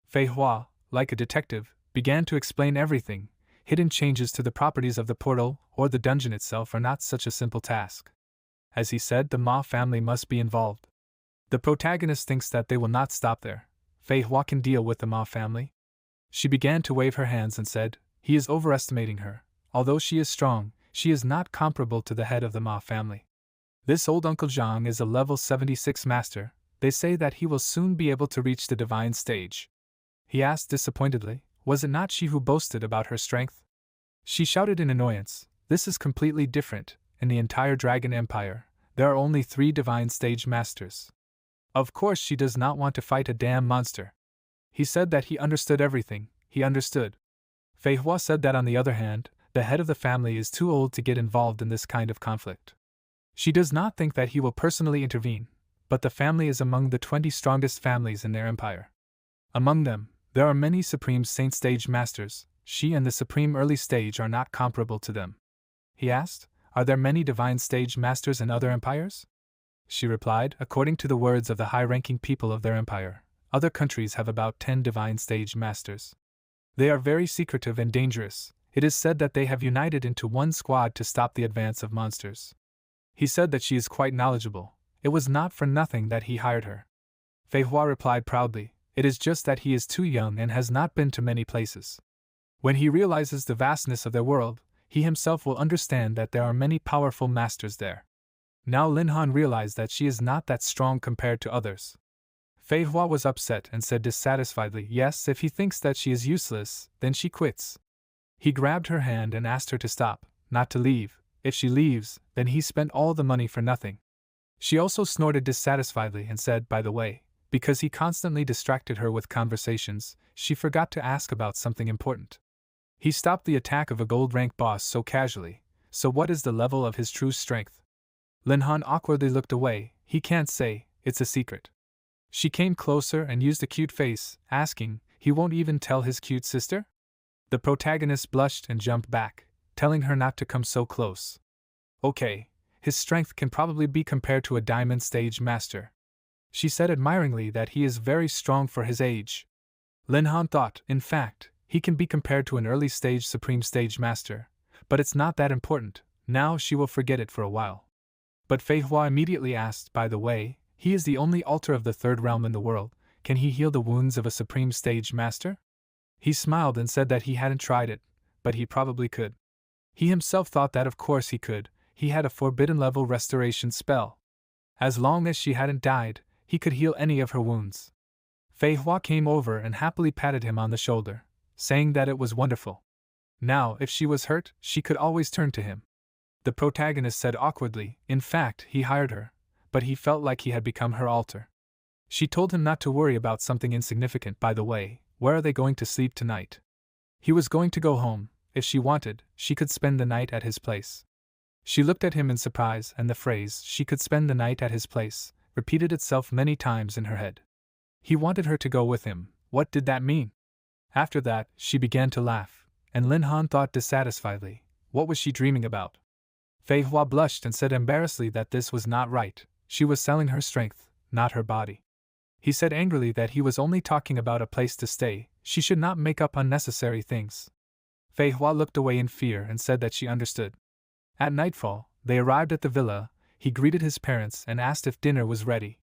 Fei Hua, like a detective, began to explain everything. Hidden changes to the properties of the portal or the dungeon itself are not such a simple task. As he said, the Ma family must be involved. The protagonist thinks that they will not stop there. Fei Hua can deal with the Ma family. She began to wave her hands and said, he is overestimating her. Although she is strong, she is not comparable to the head of the Ma family. This old Uncle Zhang is a level 76 master. They say that he will soon be able to reach the divine stage. He asked disappointedly, was it not she who boasted about her strength? She shouted in annoyance, this is completely different. In the entire Dragon Empire, there are only 3 divine stage masters. Of course she does not want to fight a damn monster. He said that he understood everything. He understood. Fei Hua said that on the other hand, the head of the family is too old to get involved in this kind of conflict. She does not think that he will personally intervene, but the family is among the 20 strongest families in their empire. Among them, there are many Supreme Saint Stage Masters. She and the Supreme Early Stage are not comparable to them. He asked, are there many Divine Stage Masters in other empires? She replied, according to the words of the high-ranking people of their empire, other countries have about 10 Divine Stage Masters. They are very secretive and dangerous. It is said that they have united into one squad to stop the advance of monsters. He said that she is quite knowledgeable. It was not for nothing that he hired her. Fei Hua replied proudly, it is just that he is too young and has not been to many places. When he realizes the vastness of their world, he himself will understand that there are many powerful masters there. Now Lin Han realized that she is not that strong compared to others. Fei Hua was upset and said dissatisfiedly, yes, if he thinks that she is useless, then she quits. He grabbed her hand and asked her to stop, not to leave. If she leaves, then he spent all the money for nothing. She also snorted dissatisfiedly and said, by the way, because he constantly distracted her with conversations, she forgot to ask about something important. He stopped the attack of a gold-rank boss so casually, so what is the level of his true strength? Linhan awkwardly looked away. He can't say, it's a secret. She came closer and used a cute face, asking, he won't even tell his cute sister? The protagonist blushed and jumped back, telling her not to come so close. Okay, his strength can probably be compared to a diamond stage master. She said admiringly that he is very strong for his age. Linhan thought, in fact, he can be compared to an early stage supreme stage master, but it's not that important. Now she will forget it for a while. But Fei Hua immediately asked, by the way, he is the only altar of the third realm in the world, can he heal the wounds of a supreme stage master? He smiled and said that he hadn't tried it, but he probably could. He himself thought that of course he could, he had a forbidden level restoration spell. As long as she hadn't died, he could heal any of her wounds. Fei Hua came over and happily patted him on the shoulder, saying that it was wonderful. Now, if she was hurt, she could always turn to him. The protagonist said awkwardly, in fact, he hired her, but he felt like he had become her altar. She told him not to worry about something insignificant. By the way, where are they going to sleep tonight? He was going to go home. If she wanted, she could spend the night at his place. She looked at him in surprise, and the phrase, she could spend the night at his place, repeated itself many times in her head. He wanted her to go with him. What did that mean? After that, she began to laugh, and Linhan thought dissatisfiedly, what was she dreaming about? Fei Hua blushed and said embarrassedly that this was not right. She was selling her strength, not her body. He said angrily that he was only talking about a place to stay, she should not make up unnecessary things. Fei Hua looked away in fear and said that she understood. At nightfall, they arrived at the villa. He greeted his parents and asked if dinner was ready.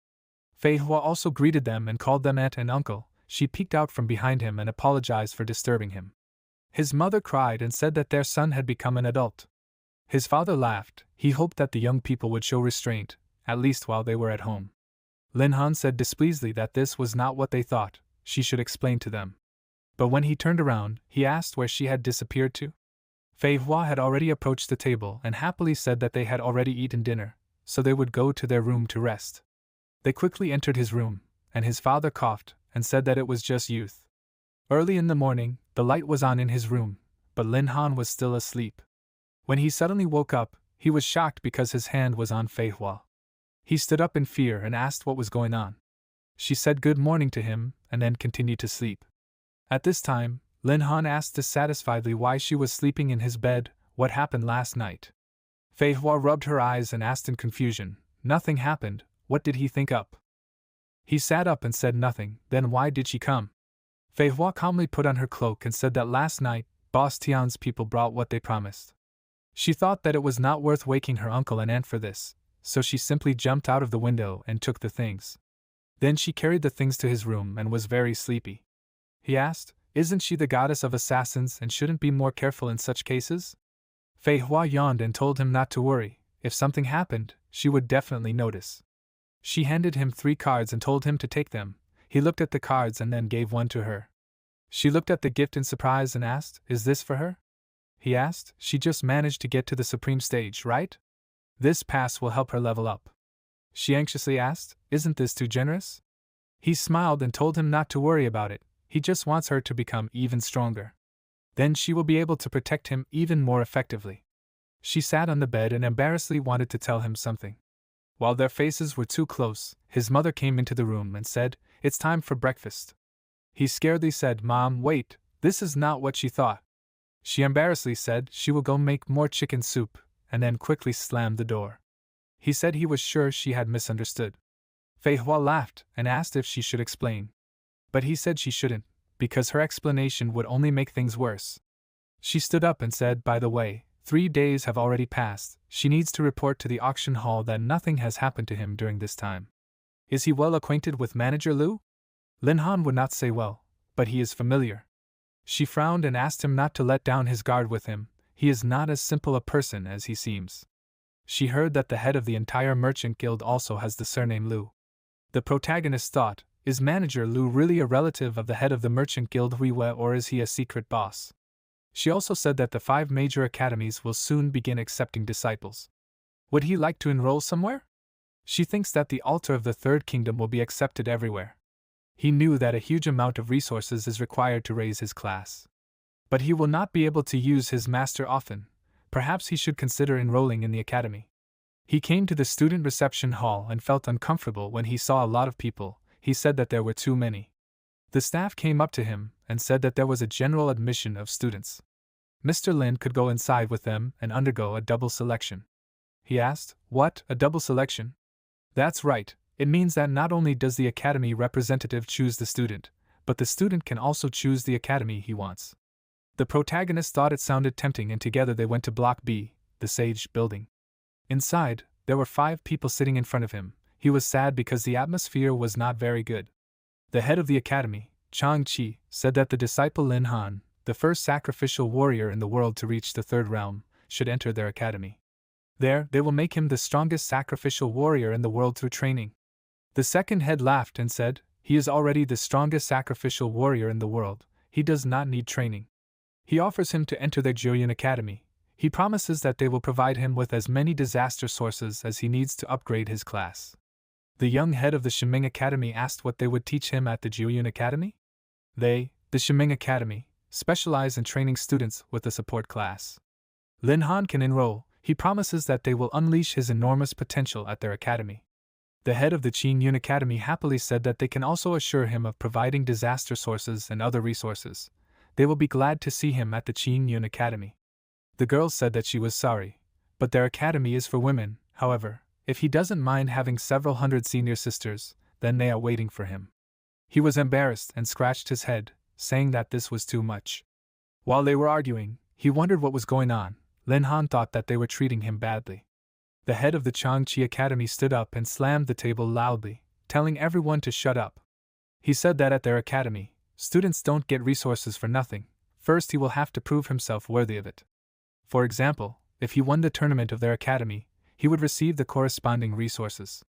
Fei Hua also greeted them and called them aunt and uncle. She peeked out from behind him and apologized for disturbing him. His mother cried and said that their son had become an adult. His father laughed. He hoped that the young people would show restraint, at least while they were at home. Linhan said displeasedly that this was not what they thought, she should explain to them. But when he turned around, he asked where she had disappeared to. Fei Hua had already approached the table and happily said that they had already eaten dinner, so they would go to their room to rest. They quickly entered his room, and his father coughed and said that it was just youth. Early in the morning, the light was on in his room, but Linhan was still asleep. When he suddenly woke up, he was shocked because his hand was on Fei Hua. He stood up in fear and asked what was going on. She said good morning to him and then continued to sleep. At this time, Linhan asked dissatisfiedly why she was sleeping in his bed, what happened last night. Fei Hua rubbed her eyes and asked in confusion, nothing happened, what did he think up? He sat up and said nothing, then why did she come? Fei Hua calmly put on her cloak and said that last night, Boss Tian's people brought what they promised. She thought that it was not worth waking her uncle and aunt for this, so she simply jumped out of the window and took the things. Then she carried the things to his room and was very sleepy. He asked, isn't she the goddess of assassins and shouldn't be more careful in such cases? Fei Hua yawned and told him not to worry, if something happened, she would definitely notice. She handed him 3 cards and told him to take them. He looked at the cards and then gave one to her. She looked at the gift in surprise and asked, is this for her? He asked, she just managed to get to the supreme stage, right? This pass will help her level up. She anxiously asked, isn't this too generous? He smiled and told him not to worry about it, he just wants her to become even stronger. Then she will be able to protect him even more effectively. She sat on the bed and embarrassedly wanted to tell him something. While their faces were too close, his mother came into the room and said, it's time for breakfast. He scaredly said, Mom, wait, this is not what she thought. She embarrassedly said she will go make more chicken soup, and then quickly slammed the door. He said he was sure she had misunderstood. Fei Hua laughed and asked if she should explain. But he said she shouldn't, because her explanation would only make things worse. She stood up and said, by the way, 3 days have already passed, she needs to report to the auction hall that nothing has happened to him during this time. Is he well acquainted with Manager Liu? Linhan would not say well, but he is familiar. She frowned and asked him not to let down his guard with him, he is not as simple a person as he seems. She heard that the head of the entire merchant guild also has the surname Liu. The protagonist thought, is Manager Liu really a relative of the head of the merchant guild Huiwe, or is he a secret boss? She also said that the 5 major academies will soon begin accepting disciples. Would he like to enroll somewhere? She thinks that the altar of the Third Kingdom will be accepted everywhere. He knew that a huge amount of resources is required to raise his class. But he will not be able to use his master often. Perhaps he should consider enrolling in the academy. He came to the student reception hall and felt uncomfortable when he saw a lot of people. He said that there were too many. The staff came up to him and said that there was a general admission of students. Mr. Lin could go inside with them and undergo a double selection. He asked, "What, a double selection?" "That's right. It means that not only does the academy representative choose the student, but the student can also choose the academy he wants." The protagonist thought it sounded tempting, and together they went to Block B, the Sage building. Inside, there were 5 people sitting in front of him. He was sad because the atmosphere was not very good. The head of the academy, Chang Chi, said that the disciple Lin Han, the first sacrificial warrior in the world to reach the 3rd realm, should enter their academy. There, they will make him the strongest sacrificial warrior in the world through training. The second head laughed and said, "He is already the strongest sacrificial warrior in the world. He does not need training." He offers him to enter their Juryun Academy. He promises that they will provide him with as many disaster sources as he needs to upgrade his class. The young head of the Shiming Academy asked what they would teach him at the Juryun Academy. They, the Shiming Academy, specialize in training students with a support class. Lin Han can enroll. He promises that they will unleash his enormous potential at their academy. The head of the Qin Yun Academy happily said that they can also assure him of providing disaster sources and other resources. They will be glad to see him at the Qin Yun Academy. The girl said that she was sorry, but their academy is for women. However, if he doesn't mind having several hundred senior sisters, then they are waiting for him. He was embarrassed and scratched his head, saying that this was too much. While they were arguing, he wondered what was going on. Lin Han thought that they were treating him badly. The head of the Changchi Academy stood up and slammed the table loudly, telling everyone to shut up. He said that at their academy, students don't get resources for nothing. First, he will have to prove himself worthy of it. For example, if he won the tournament of their academy, he would receive the corresponding resources.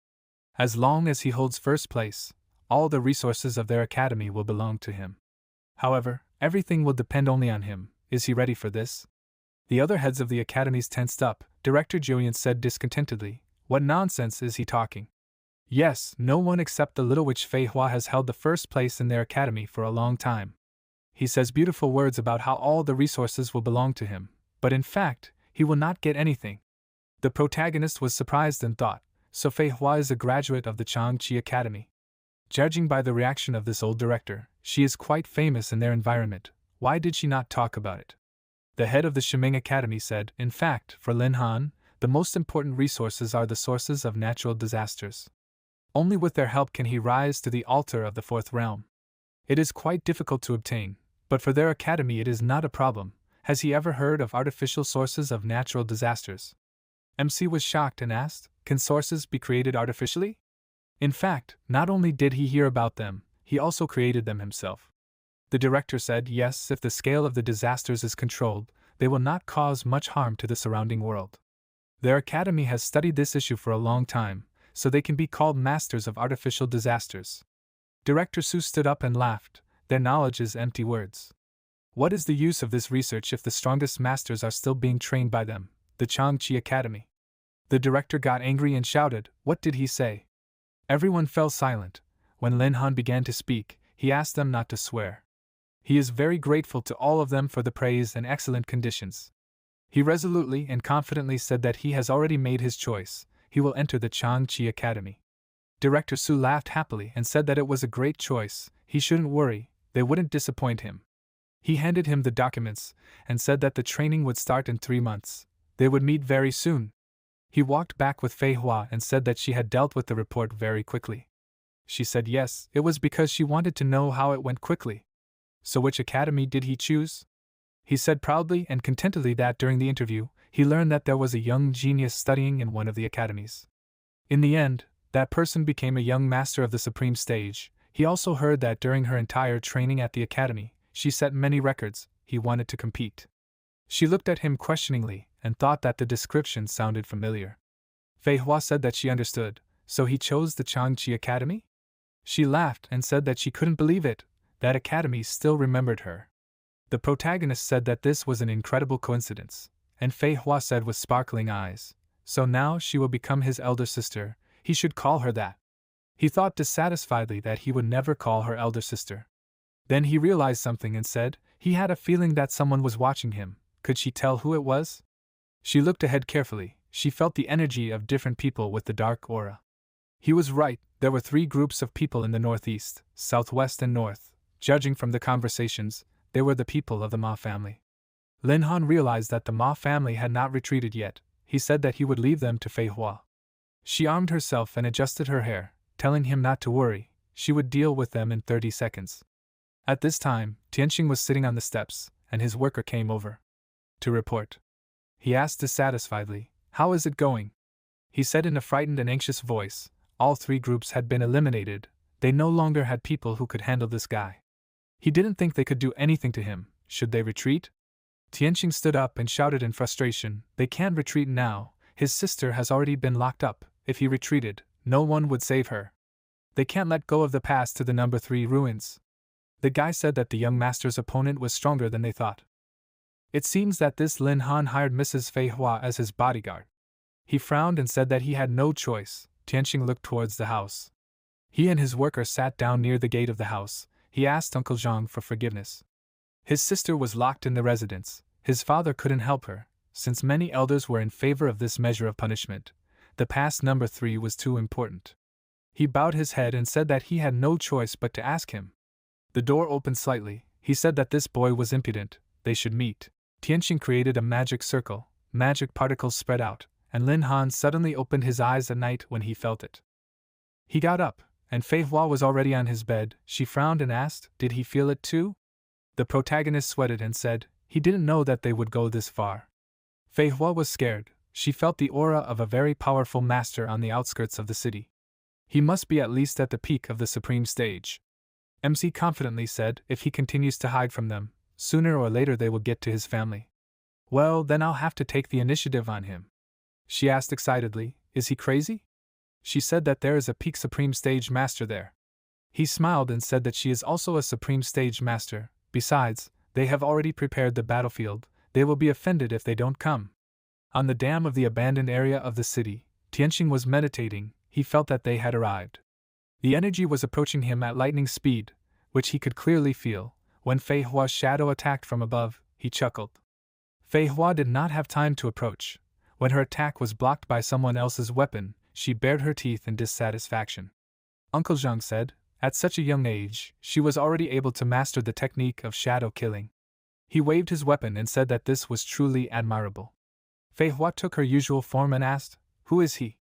As long as he holds first place, all the resources of their academy will belong to him. However, everything will depend only on him. Is he ready for this? The other heads of the academies tensed up. Director Julian said discontentedly, "What nonsense is he talking? Yes, no one except the little witch Fei Hua has held the first place in their academy for a long time. He says beautiful words about how all the resources will belong to him, but in fact, he will not get anything." The protagonist was surprised and thought, so Fei Hua is a graduate of the Changchi Academy. Judging by the reaction of this old director, she is quite famous in their environment. Why did she not talk about it? The head of the Shiming Academy said, "In fact, for Lin Han, the most important resources are the sources of natural disasters. Only with their help can he rise to the altar of the 4th realm. It is quite difficult to obtain, but for their academy it is not a problem. Has he ever heard of artificial sources of natural disasters?" MC was shocked and asked, "Can sources be created artificially?" In fact, not only did he hear about them, he also created them himself. The director said, "Yes, if the scale of the disasters is controlled, they will not cause much harm to the surrounding world. Their academy has studied this issue for a long time, so they can be called masters of artificial disasters." Director Su stood up and laughed. "Their knowledge is empty words. What is the use of this research if the strongest masters are still being trained by them, the Changchi Academy?" The director got angry and shouted, "What did he say?" Everyone fell silent. When Lin Han began to speak, he asked them not to swear. He is very grateful to all of them for the praise and excellent conditions. He resolutely and confidently said that he has already made his choice. He will enter the Changchi Academy. Director Su laughed happily and said that it was a great choice. He shouldn't worry, they wouldn't disappoint him. He handed him the documents and said that the training would start in 3 months. They would meet very soon. He walked back with Fei Hua and said that she had dealt with the report very quickly. She said yes, it was because she wanted to know how it went quickly. So which academy did he choose? He said proudly and contentedly that during the interview, he learned that there was a young genius studying in one of the academies. In the end, that person became a young master of the supreme stage. He also heard that during her entire training at the academy, she set many records. He wanted to compete. She looked at him questioningly and thought that the description sounded familiar. Fei Hua said that she understood, so he chose the Changchi Academy? She laughed and said that she couldn't believe it. That academy still remembered her. The protagonist said that this was an incredible coincidence, and Fei Hua said with sparkling eyes, "So now she will become his elder sister, he should call her that." He thought dissatisfiedly that he would never call her elder sister. Then he realized something and said, he had a feeling that someone was watching him. Could she tell who it was? She looked ahead carefully. She felt the energy of different people with the dark aura. He was right, there were 3 groups of people in the northeast, southwest and north. Judging from the conversations, they were the people of the Ma family. Lin Han realized that the Ma family had not retreated yet. He said that he would leave them to Fei Hua. She armed herself and adjusted her hair, telling him not to worry, she would deal with them in 30 seconds. At this time, Tianxing was sitting on the steps, and his worker came over to report. He asked dissatisfiedly, "How is it going?" He said in a frightened and anxious voice, all 3 groups had been eliminated, they no longer had people who could handle this guy. He didn't think they could do anything to him. Should they retreat? Tianxing stood up and shouted in frustration, "They can't retreat now, his sister has already been locked up, if he retreated, no one would save her. They can't let go of the pass to the number 3 ruins." The guy said that the young master's opponent was stronger than they thought. It seems that this Lin Han hired Mrs. Fei Hua as his bodyguard. He frowned and said that he had no choice. Tianxing looked towards the house. He and his worker sat down near the gate of the house. He asked Uncle Zhang for forgiveness. His sister was locked in the residence. His father couldn't help her, since many elders were in favor of this measure of punishment. The pass number 3 was too important. He bowed his head and said that he had no choice but to ask him. The door opened slightly. He said that this boy was impudent, they should meet. Tianxing created a magic circle, magic particles spread out, and Lin Han suddenly opened his eyes at night when he felt it. He got up, and Fei Hua was already on his bed. She frowned and asked, did he feel it too? The protagonist sweated and said, he didn't know that they would go this far. Fei Hua was scared. She felt the aura of a very powerful master on the outskirts of the city. He must be at least at the peak of the supreme stage. MC confidently said, if he continues to hide from them, sooner or later they will get to his family. Well, then I'll have to take the initiative on him. She asked excitedly, is he crazy? She said that there is a peak supreme stage master there. He smiled and said that she is also a supreme stage master. Besides, they have already prepared the battlefield. They will be offended if they don't come. On the dam of the abandoned area of the city, Tianxing was meditating. He felt that they had arrived. The energy was approaching him at lightning speed, which he could clearly feel. When Fei Hua's shadow attacked from above, he chuckled. Fei Hua did not have time to approach. When her attack was blocked by someone else's weapon, she bared her teeth in dissatisfaction. Uncle Zhang said, at such a young age, she was already able to master the technique of shadow killing. He waved his weapon and said that this was truly admirable. Fei Hua took her usual form and asked, who is he?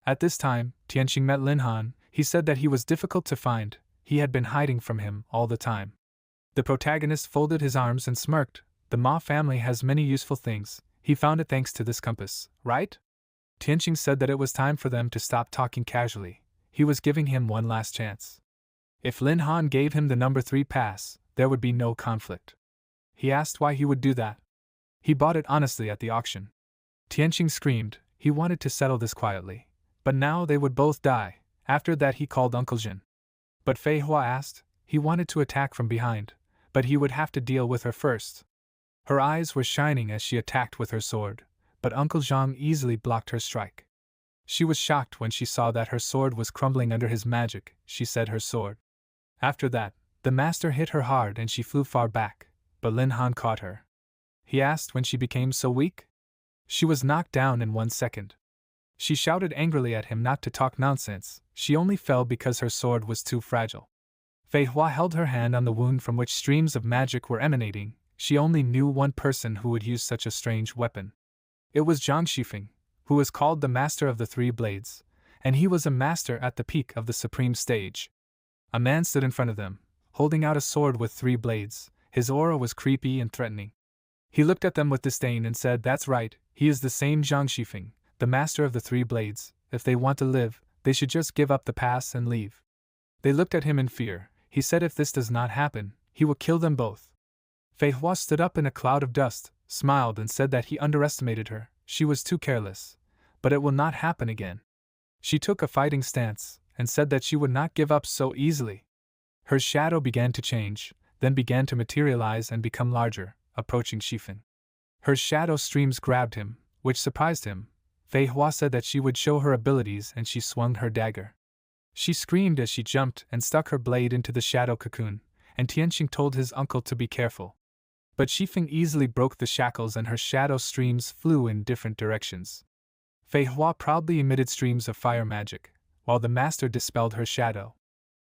At this time, Tianxing met Lin Han. He said that he was difficult to find. He had been hiding from him all the time. The protagonist folded his arms and smirked. The Ma family has many useful things. He found it thanks to this compass, right? Tianxing said that it was time for them to stop talking casually. He was giving him one last chance. If Lin Han gave him the number 3 pass, there would be no conflict. He asked why he would do that. He bought it honestly at the auction. Tianxing screamed. He wanted to settle this quietly. But now they would both die. After that he called Uncle Jin. But Fei Hua asked. He wanted to attack from behind, but he would have to deal with her first. Her eyes were shining as she attacked with her sword, but Uncle Zhang easily blocked her strike. She was shocked when she saw that her sword was crumbling under his magic. She said her sword. After that, the master hit her hard and she flew far back, but Lin Han caught her. He asked when she became so weak. She was knocked down in 1 second. She shouted angrily at him not to talk nonsense. She only fell because her sword was too fragile. Fei Hua held her hand on the wound from which streams of magic were emanating. She only knew one person who would use such a strange weapon. It was Zhang Xifeng, who was called the Master of the 3 Blades, and he was a master at the peak of the supreme stage. A man stood in front of them, holding out a sword with 3 blades. His aura was creepy and threatening. He looked at them with disdain and said, that's right, he is the same Zhang Xifeng, the Master of the 3 Blades. If they want to live, they should just give up the pass and leave. They looked at him in fear. He said if this does not happen, he will kill them both. Fei Hua stood up in a cloud of dust, smiled and said that he underestimated her. She was too careless. But it will not happen again. She took a fighting stance, and said that she would not give up so easily. Her shadow began to change, then began to materialize and become larger, approaching Xifeng. Her shadow streams grabbed him, which surprised him. Fei Hua said that she would show her abilities and she swung her dagger. She screamed as she jumped and stuck her blade into the shadow cocoon, and Tianqing told his uncle to be careful. But Shifeng easily broke the shackles and her shadow streams flew in different directions. Fei Hua proudly emitted streams of fire magic, while the master dispelled her shadow.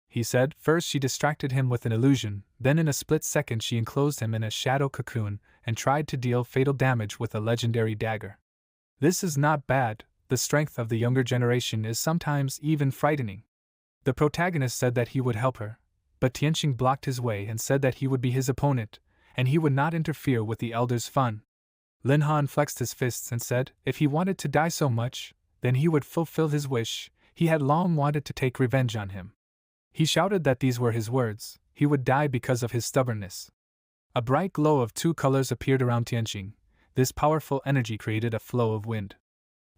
He said first she distracted him with an illusion, then in a split second she enclosed him in a shadow cocoon and tried to deal fatal damage with a legendary dagger. This is not bad, the strength of the younger generation is sometimes even frightening. The protagonist said that he would help her, but Tianqing blocked his way and said that he would be his opponent, and he would not interfere with the elder's fun. Lin Han flexed his fists and said if he wanted to die so much, then he would fulfill his wish. He had long wanted to take revenge on him. He shouted that these were his words, he would die because of his stubbornness. A bright glow of 2 colors appeared around Tianqing. This powerful energy created a flow of wind.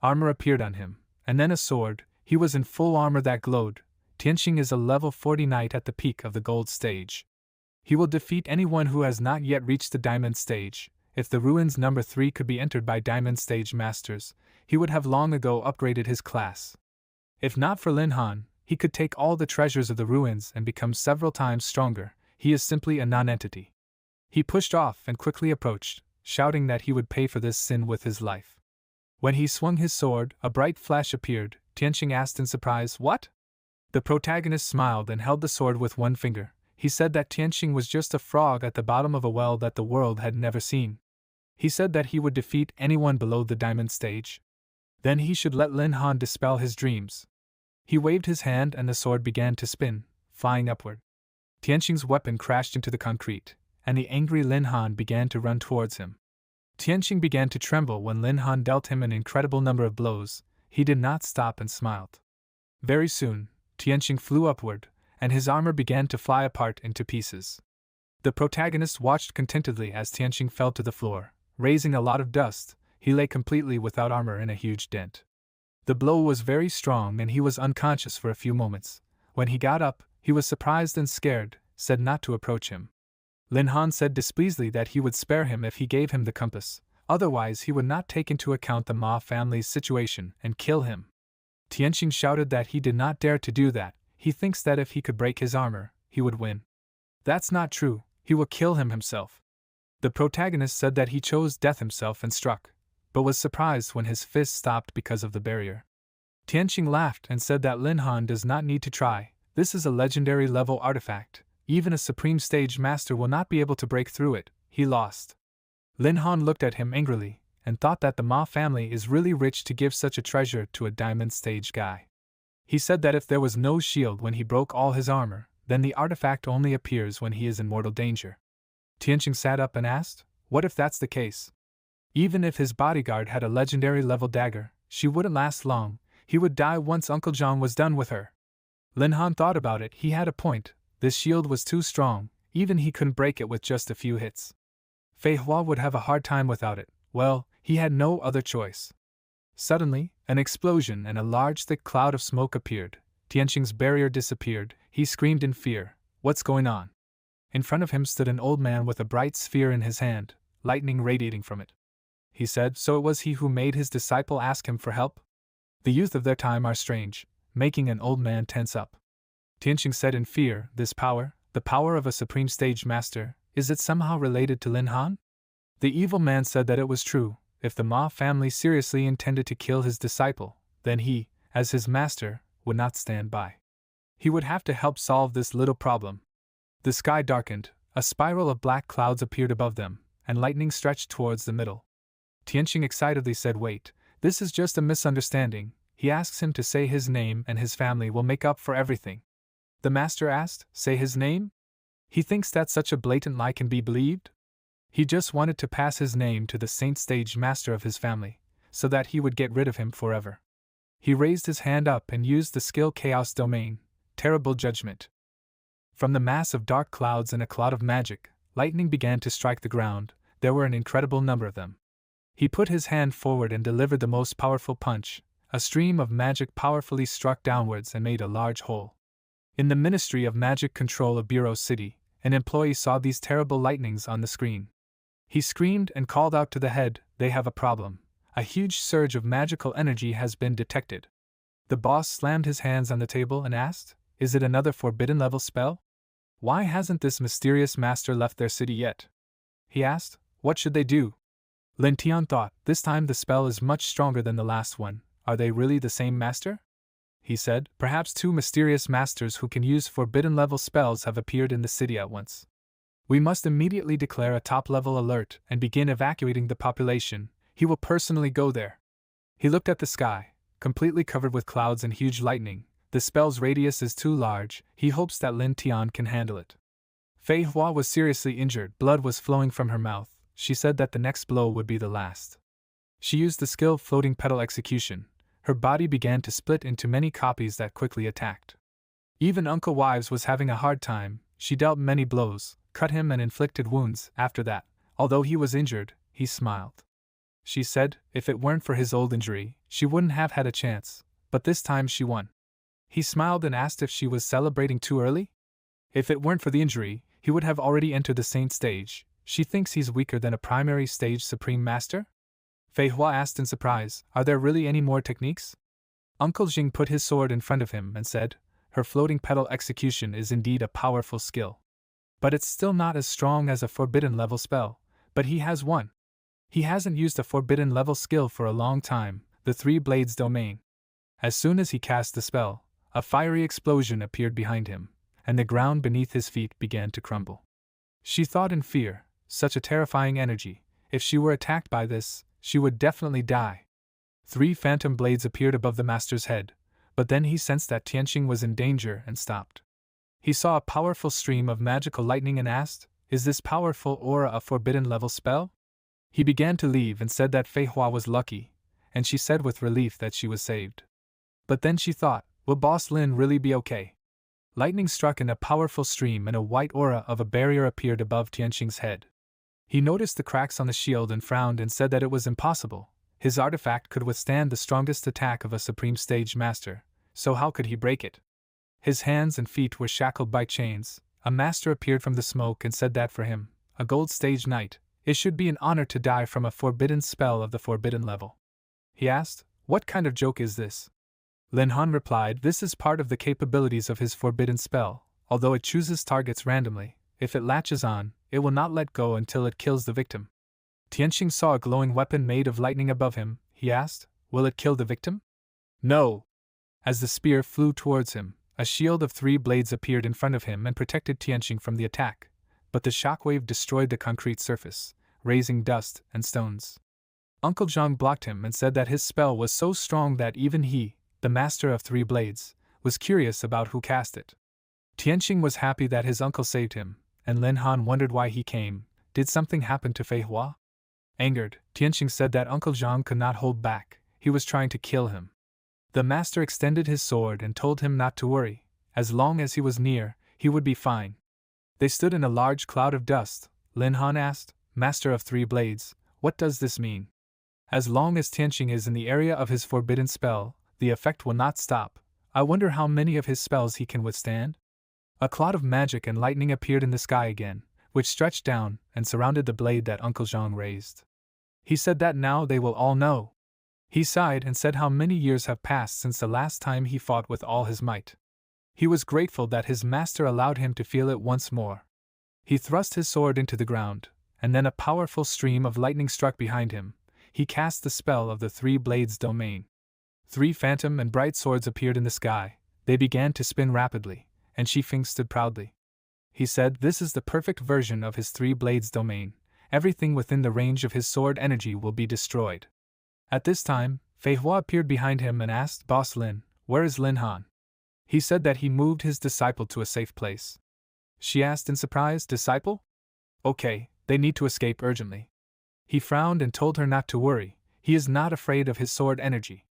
Armor appeared on him, and then a sword. He was in full armor that glowed. Tianqing is a level 40 knight at the peak of the gold stage. He will defeat anyone who has not yet reached the diamond stage. If the ruins number 3 could be entered by diamond stage masters, he would have long ago upgraded his class. If not for Lin Han, he could take all the treasures of the ruins and become several times stronger. He is simply a non-entity. He pushed off and quickly approached, shouting that he would pay for this sin with his life. When he swung his sword, a bright flash appeared. Tianqing asked in surprise, "What?" The protagonist smiled and held the sword with one finger. He said that Tianqing was just a frog at the bottom of a well that the world had never seen. He said that he would defeat anyone below the diamond stage. Then he should let Lin Han dispel his dreams. He waved his hand and the sword began to spin, flying upward. Tianqing's weapon crashed into the concrete, and the angry Lin Han began to run towards him. Tianqing began to tremble when Lin Han dealt him an incredible number of blows. He did not stop and smiled. Very soon, Tianqing flew upward, and his armor began to fly apart into pieces. The protagonist watched contentedly as Tianqing fell to the floor, raising a lot of dust. He lay completely without armor in a huge dent. The blow was very strong and he was unconscious for a few moments. When he got up, he was surprised and scared, said not to approach him. Lin Han said displeasedly that he would spare him if he gave him the compass, otherwise he would not take into account the Ma family's situation and kill him. Tianqing shouted that he did not dare to do that. He thinks that if he could break his armor, he would win. That's not true, he will kill him himself. The protagonist said that he chose death himself and struck, but was surprised when his fist stopped because of the barrier. Tianqing laughed and said that Lin Han does not need to try. This is a legendary level artifact. Even a supreme stage master will not be able to break through it. He lost. Lin Han looked at him angrily and thought that the Ma family is really rich to give such a treasure to a diamond stage guy. He said that if there was no shield when he broke all his armor, then the artifact only appears when he is in mortal danger. Tianqing sat up and asked, what if that's the case? Even if his bodyguard had a legendary level dagger, she wouldn't last long. He would die once Uncle John was done with her. Lin Han thought about it. He had a point. This shield was too strong, even he couldn't break it with just a few hits. Fei Hua would have a hard time without it. Well, he had no other choice. Suddenly, an explosion and a large thick cloud of smoke appeared. Tianqing's barrier disappeared. He screamed in fear. What's going on? In front of him stood an old man with a bright sphere in his hand, lightning radiating from it. He said, so it was he who made his disciple ask him for help? The youth of their time are strange, making an old man tense up. Tianqing said in fear, this power, the power of a supreme stage master, is it somehow related to Lin Han? The evil man said that it was true. If the Ma family seriously intended to kill his disciple, then he, as his master, would not stand by. He would have to help solve this little problem. The sky darkened, a spiral of black clouds appeared above them, and lightning stretched towards the middle. Tianqing excitedly said, wait, this is just a misunderstanding. He asks him to say his name and his family will make up for everything. The master asked, say his name? He thinks that such a blatant lie can be believed? He just wanted to pass his name to the saint stage master of his family, so that he would get rid of him forever. He raised his hand up and used the skill Chaos Domain, Terrible Judgment. From the mass of dark clouds and a cloud of magic, lightning began to strike the ground. There were an incredible number of them. He put his hand forward and delivered the most powerful punch. A stream of magic powerfully struck downwards and made a large hole. In the Ministry of Magic Control of Bureau City, an employee saw these terrible lightnings on the screen. He screamed and called out to the head, they have a problem. A huge surge of magical energy has been detected. The boss slammed his hands on the table and asked, is it another forbidden level spell? Why hasn't this mysterious master left their city yet? He asked. What should they do? Lin Tian thought, this time the spell is much stronger than the last one. Are they really the same master? He said, perhaps two mysterious masters who can use forbidden level spells have appeared in the city at once. We must immediately declare a top-level alert and begin evacuating the population. He will personally go there. He looked at the sky, completely covered with clouds and huge lightning. The spell's radius is too large. He hopes that Lin Tian can handle it. Fei Hua was seriously injured. Blood was flowing from her mouth. She said that the next blow would be the last. She used the skill Floating Petal Execution. Her body began to split into many copies that quickly attacked. Even Uncle Wives was having a hard time. She dealt many blows, cut him and inflicted wounds. After that, although he was injured, he smiled. She said, if it weren't for his old injury, she wouldn't have had a chance, but this time she won. He smiled and asked if she was celebrating too early? If it weren't for the injury, he would have already entered the Saint stage. She thinks he's weaker than a primary stage Supreme Master? Fei Hua asked in surprise, are there really any more techniques? Uncle Jing put his sword in front of him and said, her Floating Petal Execution is indeed a powerful skill. But it's still not as strong as a forbidden level spell, but he has one. He hasn't used a forbidden level skill for a long time, the Three Blades Domain. As soon as he cast the spell, a fiery explosion appeared behind him, and the ground beneath his feet began to crumble. She thought in fear, such a terrifying energy, if she were attacked by this, she would definitely die. 3 phantom blades appeared above the master's head, but then he sensed that Tianqing was in danger and stopped. He saw a powerful stream of magical lightning and asked, is this powerful aura a forbidden level spell? He began to leave and said that Fei Hua was lucky, and she said with relief that she was saved. But then she thought, will Boss Lin really be okay? Lightning struck in a powerful stream and a white aura of a barrier appeared above Tianqing's head. He noticed the cracks on the shield and frowned and said that it was impossible. His artifact could withstand the strongest attack of a Supreme Stage Master, so how could he break it? His hands and feet were shackled by chains. A master appeared from the smoke and said that for him, a Gold Stage Knight, it should be an honor to die from a forbidden spell of the forbidden level. He asked, what kind of joke is this? Lin Han replied, this is part of the capabilities of his forbidden spell, although it chooses targets randomly. If it latches on, it will not let go until it kills the victim. Tianqing saw a glowing weapon made of lightning above him. He asked, will it kill the victim? No. As the spear flew towards him, a shield of 3 blades appeared in front of him and protected Tianqing from the attack, but the shockwave destroyed the concrete surface, raising dust and stones. Uncle Zhang blocked him and said that his spell was so strong that even he, the master of 3 blades, was curious about who cast it. Tianqing was happy that his uncle saved him, and Lin Han wondered why he came. Did something happen to Fei Hua? Angered, Tianqing said that Uncle Zhang could not hold back. He was trying to kill him. The master extended his sword and told him not to worry. As long as he was near, he would be fine. They stood in a large cloud of dust. Lin Han asked, Master of 3 blades, what does this mean? As long as Tianqing is in the area of his forbidden spell, the effect will not stop. I wonder how many of his spells he can withstand? A cloud of magic and lightning appeared in the sky again, which stretched down and surrounded the blade that Uncle Zhang raised. He said that now they will all know. He sighed and said how many years have passed since the last time he fought with all his might. He was grateful that his master allowed him to feel it once more. He thrust his sword into the ground, and then a powerful stream of lightning struck behind him. He cast the spell of the 3 blades domain. 3 phantom and bright swords appeared in the sky. They began to spin rapidly, and Shifeng stood proudly. He said this is the perfect version of his 3 blades domain. Everything within the range of his sword energy will be destroyed. At this time, Fei Hua appeared behind him and asked Boss Lin, where is Lin Han? He said that he moved his disciple to a safe place. She asked in surprise, disciple? Okay, they need to escape urgently. He frowned and told her not to worry. He is not afraid of his sword energy.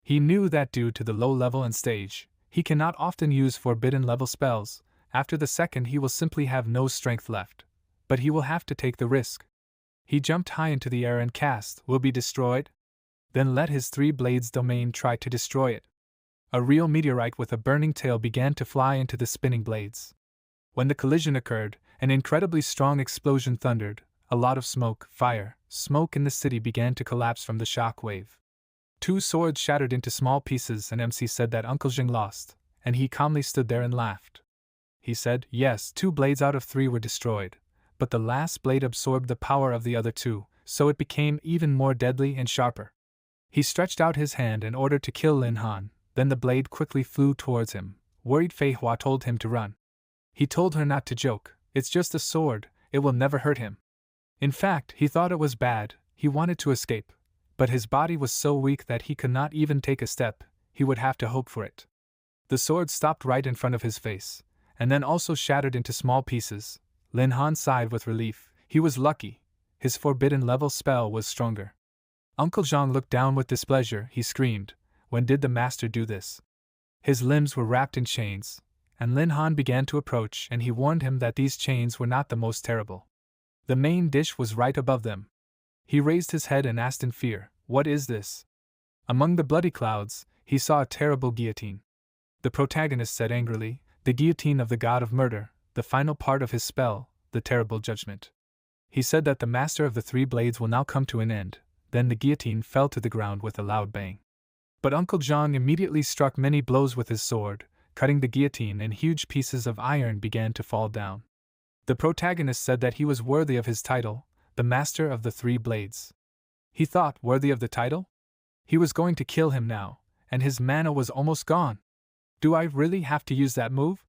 He knew that due to the low level and stage, he cannot often use forbidden level spells. After the second he will simply have no strength left. But he will have to take the risk. He jumped high into the air and cast, will be destroyed? Then let his 3 blades domain try to destroy it. A real meteorite with a burning tail began to fly into the spinning blades. When the collision occurred, an incredibly strong explosion thundered. A lot of smoke in the city began to collapse from the shock wave. 2 swords shattered into small pieces and MC said that Uncle Jing lost, and he calmly stood there and laughed. he said. Yes, 2 blades out of 3 were destroyed, but the last blade absorbed the power of the other 2, so it became even more deadly and sharper. He stretched out his hand in order to kill Lin Han, then the blade quickly flew towards him. Worried Fei Hua told him to run. He told her not to joke, it's just a sword, it will never hurt him. In fact, he thought it was bad, he wanted to escape, but his body was so weak that he could not even take a step, he would have to hope for it. The sword stopped right in front of his face, and then also shattered into small pieces. Lin Han sighed with relief, he was lucky, his forbidden level spell was stronger. Uncle Zhang looked down with displeasure, he screamed, when did the master do this? His limbs were wrapped in chains, and Lin Han began to approach and he warned him that these chains were not the most terrible. The main dish was right above them. He raised his head and asked in fear, what is this? Among the bloody clouds, he saw a terrible guillotine. The protagonist said angrily, the guillotine of the god of murder, the final part of his spell, the terrible judgment. He said that the master of the 3 blades will now come to an end, then the guillotine fell to the ground with a loud bang. But Uncle Zhang immediately struck many blows with his sword, cutting the guillotine and huge pieces of iron began to fall down. The protagonist said that he was worthy of his title, the master of the 3 blades. He thought, worthy of the title? He was going to kill him now, and his mana was almost gone. Do I really have to use that move?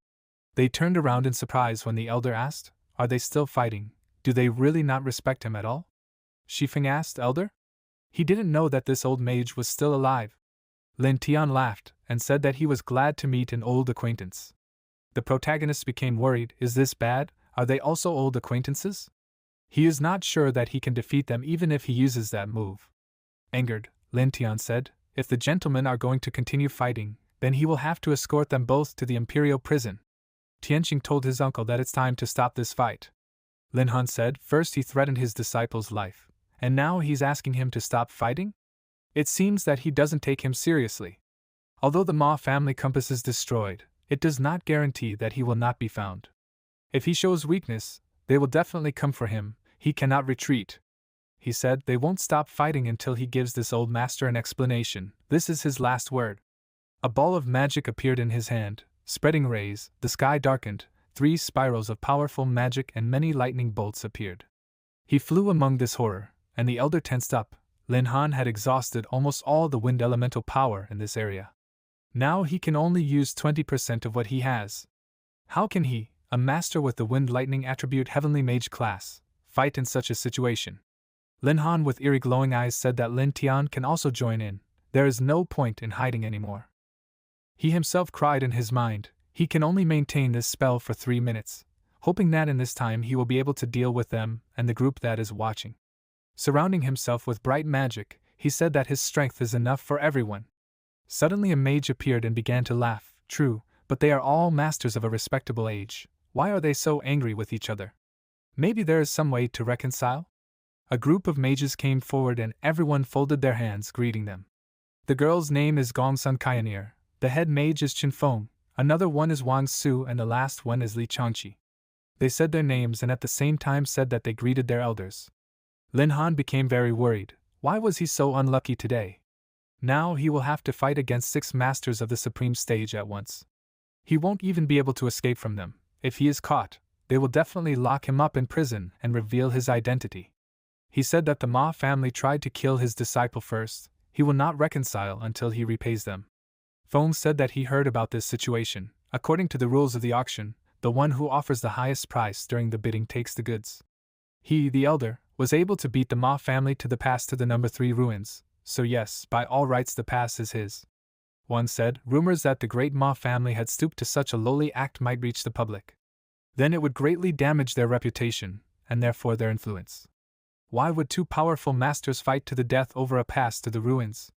They turned around in surprise when the elder asked, are they still fighting? Do they really not respect him at all? Shifeng asked, Elder? He didn't know that this old mage was still alive. Lin Tian laughed and said that he was glad to meet an old acquaintance. The protagonist became worried, is this bad? Are they also old acquaintances? He is not sure that he can defeat them even if he uses that move. Angered, Lin Tian said, if the gentlemen are going to continue fighting, then he will have to escort them both to the imperial prison. Tianqing told his uncle that it's time to stop this fight. Lin Han said, first he threatened his disciple's life, and now he's asking him to stop fighting? It seems that he doesn't take him seriously. Although the Ma family compass is destroyed, it does not guarantee that he will not be found. If he shows weakness, they will definitely come for him, he cannot retreat. He said they won't stop fighting until he gives this old master an explanation, this is his last word. A ball of magic appeared in his hand, spreading rays, the sky darkened, 3 spirals of powerful magic and many lightning bolts appeared. He flew among this horror, and the elder tensed up. Lin Han had exhausted almost all the wind elemental power in this area. Now he can only use 20% of what he has. How can he, a master with the wind lightning attribute heavenly mage class, fight in such a situation? Lin Han with eerie glowing eyes said that Lin Tian can also join in, there is no point in hiding anymore. He himself cried in his mind, he can only maintain this spell for 3 minutes, hoping that in this time he will be able to deal with them and the group that is watching. Surrounding himself with bright magic, he said that his strength is enough for everyone. Suddenly a mage appeared and began to laugh, true, but they are all masters of a respectable age, why are they so angry with each other? Maybe there is some way to reconcile? A group of mages came forward and everyone folded their hands greeting them. The girl's name is Gongsun Pioneer, the head mage is Chen Feng, another one is Wang Su and the last one is Li Changqi. They said their names and at the same time said that they greeted their elders. Lin Han became very worried, why was he so unlucky today? Now he will have to fight against 6 masters of the supreme stage at once. He won't even be able to escape from them. If he is caught, they will definitely lock him up in prison and reveal his identity. He said that the Ma family tried to kill his disciple first, he will not reconcile until he repays them. Feng said that he heard about this situation. According to the rules of the auction, the one who offers the highest price during the bidding takes the goods. He, the elder, was able to beat the Ma family to the pass to the number 3 ruins, so yes, by all rights the pass is his. One said, rumors that the great Ma family had stooped to such a lowly act might reach the public. Then it would greatly damage their reputation, and therefore their influence. Why would 2 powerful masters fight to the death over a pass to the ruins?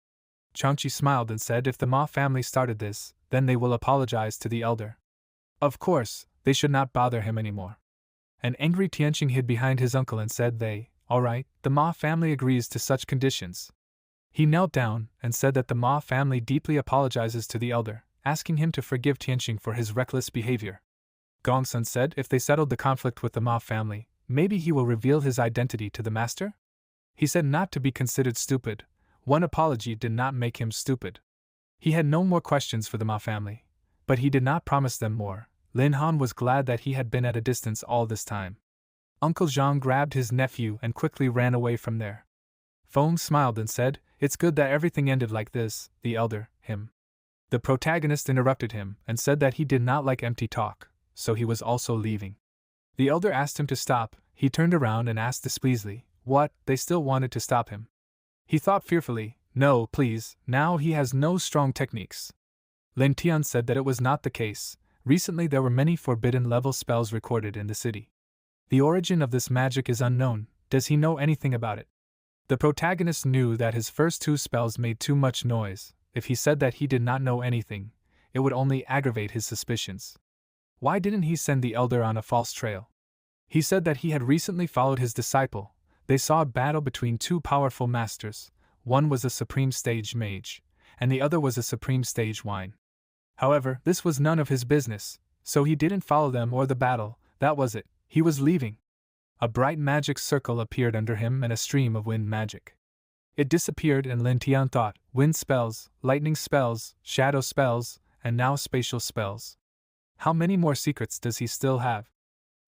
Changqi smiled and said if the Ma family started this, then they will apologize to the elder. Of course, they should not bother him anymore. An angry Tianqing hid behind his uncle and said all right, the Ma family agrees to such conditions. He knelt down and said that the Ma family deeply apologizes to the elder, asking him to forgive Tianqing for his reckless behavior. Gongsun said if they settled the conflict with the Ma family, maybe he will reveal his identity to the master? He said not to be considered stupid. One apology did not make him stupid. He had no more questions for the Ma family, but he did not promise them more. Lin Han was glad that he had been at a distance all this time. Uncle Zhang grabbed his nephew and quickly ran away from there. Feng smiled and said, "It's good that everything ended like this," the elder, him. The protagonist interrupted him and said that he did not like empty talk, so he was also leaving. The elder asked him to stop. He turned around and asked displeasingly, "What?" They still wanted to stop him. He thought fearfully, "No, please, now he has no strong techniques." Lin Tian said that it was not the case. Recently there were many forbidden-level spells recorded in the city. The origin of this magic is unknown. Does he know anything about it? The protagonist knew that his first 2 spells made too much noise. If he said that he did not know anything, it would only aggravate his suspicions. Why didn't he send the elder on a false trail? He said that he had recently followed his disciple. They saw a battle between 2 powerful masters. One was a supreme stage mage, and the other was a supreme stage wine. However, this was none of his business, so he didn't follow them or the battle. That was it. He was leaving. A bright magic circle appeared under him and a stream of wind magic. It disappeared and Lin Tian thought, wind spells, lightning spells, shadow spells, and now spatial spells. How many more secrets does he still have?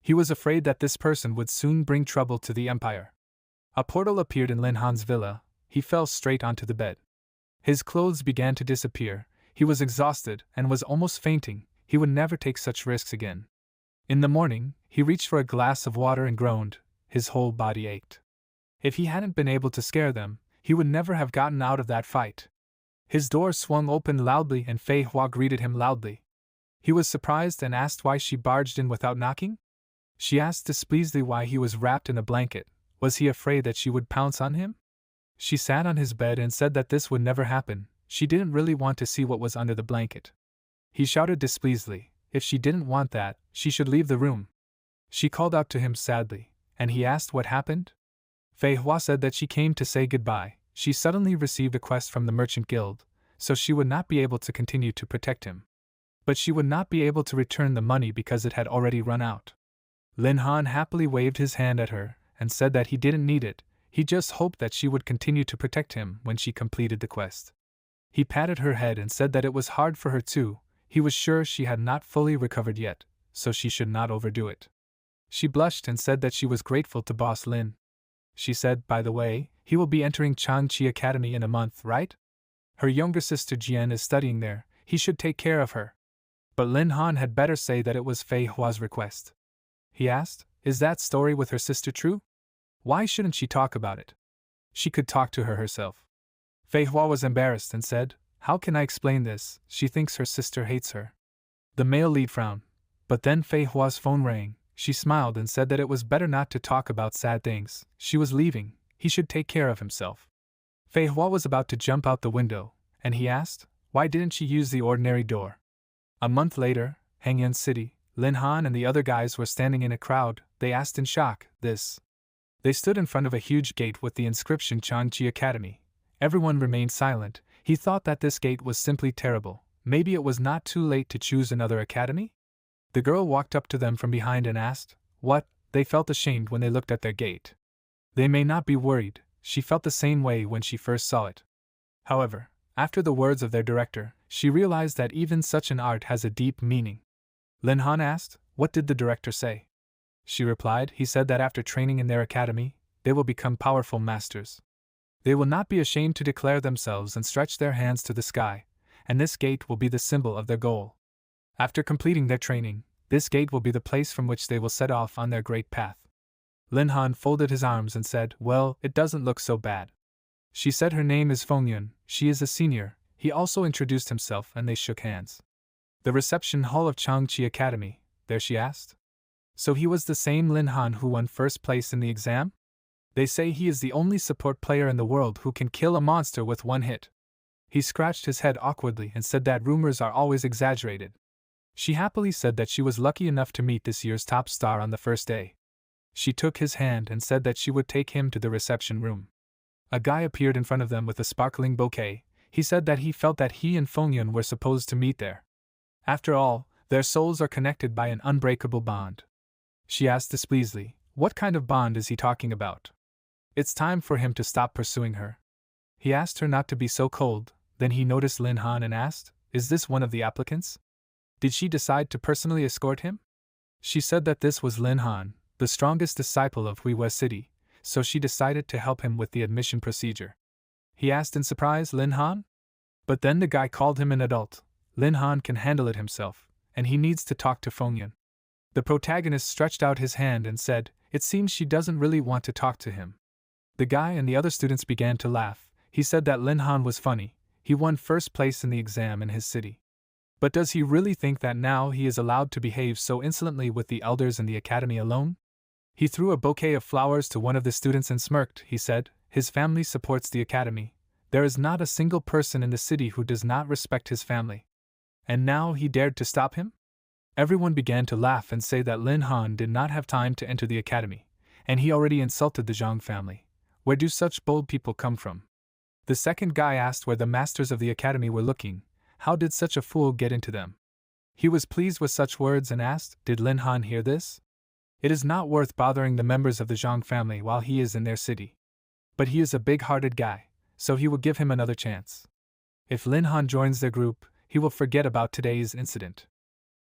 He was afraid that this person would soon bring trouble to the empire. A portal appeared in Lin Han's villa. He fell straight onto the bed. His clothes began to disappear. He was exhausted and was almost fainting. He would never take such risks again. In the morning, he reached for a glass of water and groaned. His whole body ached. If he hadn't been able to scare them, he would never have gotten out of that fight. His door swung open loudly and Fei Hua greeted him loudly. He was surprised and asked why she barged in without knocking. She asked displeasedly why he was wrapped in a blanket. Was he afraid that she would pounce on him? She sat on his bed and said that this would never happen. She didn't really want to see what was under the blanket. He shouted displeasedly. If she didn't want that, she should leave the room. She called out to him sadly, and he asked what happened. Fei Hua said that she came to say goodbye. She suddenly received a quest from the Merchant Guild, so she would not be able to continue to protect him. But she would not be able to return the money because it had already run out. Lin Han happily waved his hand at her and said that he didn't need it. He just hoped that she would continue to protect him when she completed the quest. He patted her head and said that it was hard for her too. He was sure she had not fully recovered yet, so she should not overdo it. She blushed and said that she was grateful to Boss Lin. She said, "By the way, he will be entering Changqi Academy in a month, right? Her younger sister Jian is studying there. He should take care of her." But Lin Han had better say that it was Fei Hua's request. He asked, "Is that story with her sister true? Why shouldn't she talk about it? She could talk to her herself." Fei Hua was embarrassed and said, "How can I explain this? She thinks her sister hates her." The male lead frowned, but then Fei Hua's phone rang. She smiled and said that it was better not to talk about sad things. She was leaving. He should take care of himself. Fei Hua was about to jump out the window, and he asked, "Why didn't she use the ordinary door?" A month later, Hangyan City, Lin Han and the other guys were standing in a crowd. They asked in shock, "This?" They stood in front of a huge gate with the inscription Changqi Academy. Everyone remained silent. He thought that this gate was simply terrible. Maybe it was not too late to choose another academy? The girl walked up to them from behind and asked, "What?" They felt ashamed when they looked at their gate. They may not be worried. She felt the same way when she first saw it. However, after the words of their director, she realized that even such an art has a deep meaning. Lin Han asked, "What did the director say?" She replied, "He said that after training in their academy, they will become powerful masters. They will not be ashamed to declare themselves and stretch their hands to the sky, and this gate will be the symbol of their goal. After completing their training, this gate will be the place from which they will set off on their great path." Lin Han folded his arms and said, "Well, it doesn't look so bad." She said her name is Feng Yun, she is a senior. He also introduced himself and they shook hands. "The reception hall of Changqi Academy, there?" she asked. "So he was the same Lin Han who won first place in the exam? They say he is the only support player in the world who can kill a monster with one hit." He scratched his head awkwardly and said that rumors are always exaggerated. She happily said that she was lucky enough to meet this year's top star on the first day. She took his hand and said that she would take him to the reception room. A guy appeared in front of them with a sparkling bouquet. He said that he felt that he and Feng Yun were supposed to meet there. After all, their souls are connected by an unbreakable bond. She asked displeasedly, "What kind of bond is he talking about?" It's time for him to stop pursuing her. He asked her not to be so cold. Then he noticed Lin Han and asked, "Is this one of the applicants?" Did she decide to personally escort him? She said that this was Lin Han, the strongest disciple of Huiwa City, so she decided to help him with the admission procedure. He asked in surprise, Lin Han? But then the guy called him an adult. Lin Han can handle it himself, and he needs to talk to Feng. The protagonist stretched out his hand and said, it seems she doesn't really want to talk to him. The guy and the other students began to laugh. He said that Lin Han was funny. He won first place in the exam in his city. But does he really think that now he is allowed to behave so insolently with the elders in the academy alone? He threw a bouquet of flowers to one of the students and smirked. He said, his family supports the academy. There is not a single person in the city who does not respect his family. And now he dared to stop him? Everyone began to laugh and say that Lin Han did not have time to enter the academy, and he already insulted the Zhang family. Where do such bold people come from? The second guy asked where the masters of the academy were looking. How did such a fool get into them? He was pleased with such words and asked, did Lin Han hear this? It is not worth bothering the members of the Zhang family while he is in their city. But he is a big-hearted guy, so he will give him another chance. If Lin Han joins their group, he will forget about today's incident.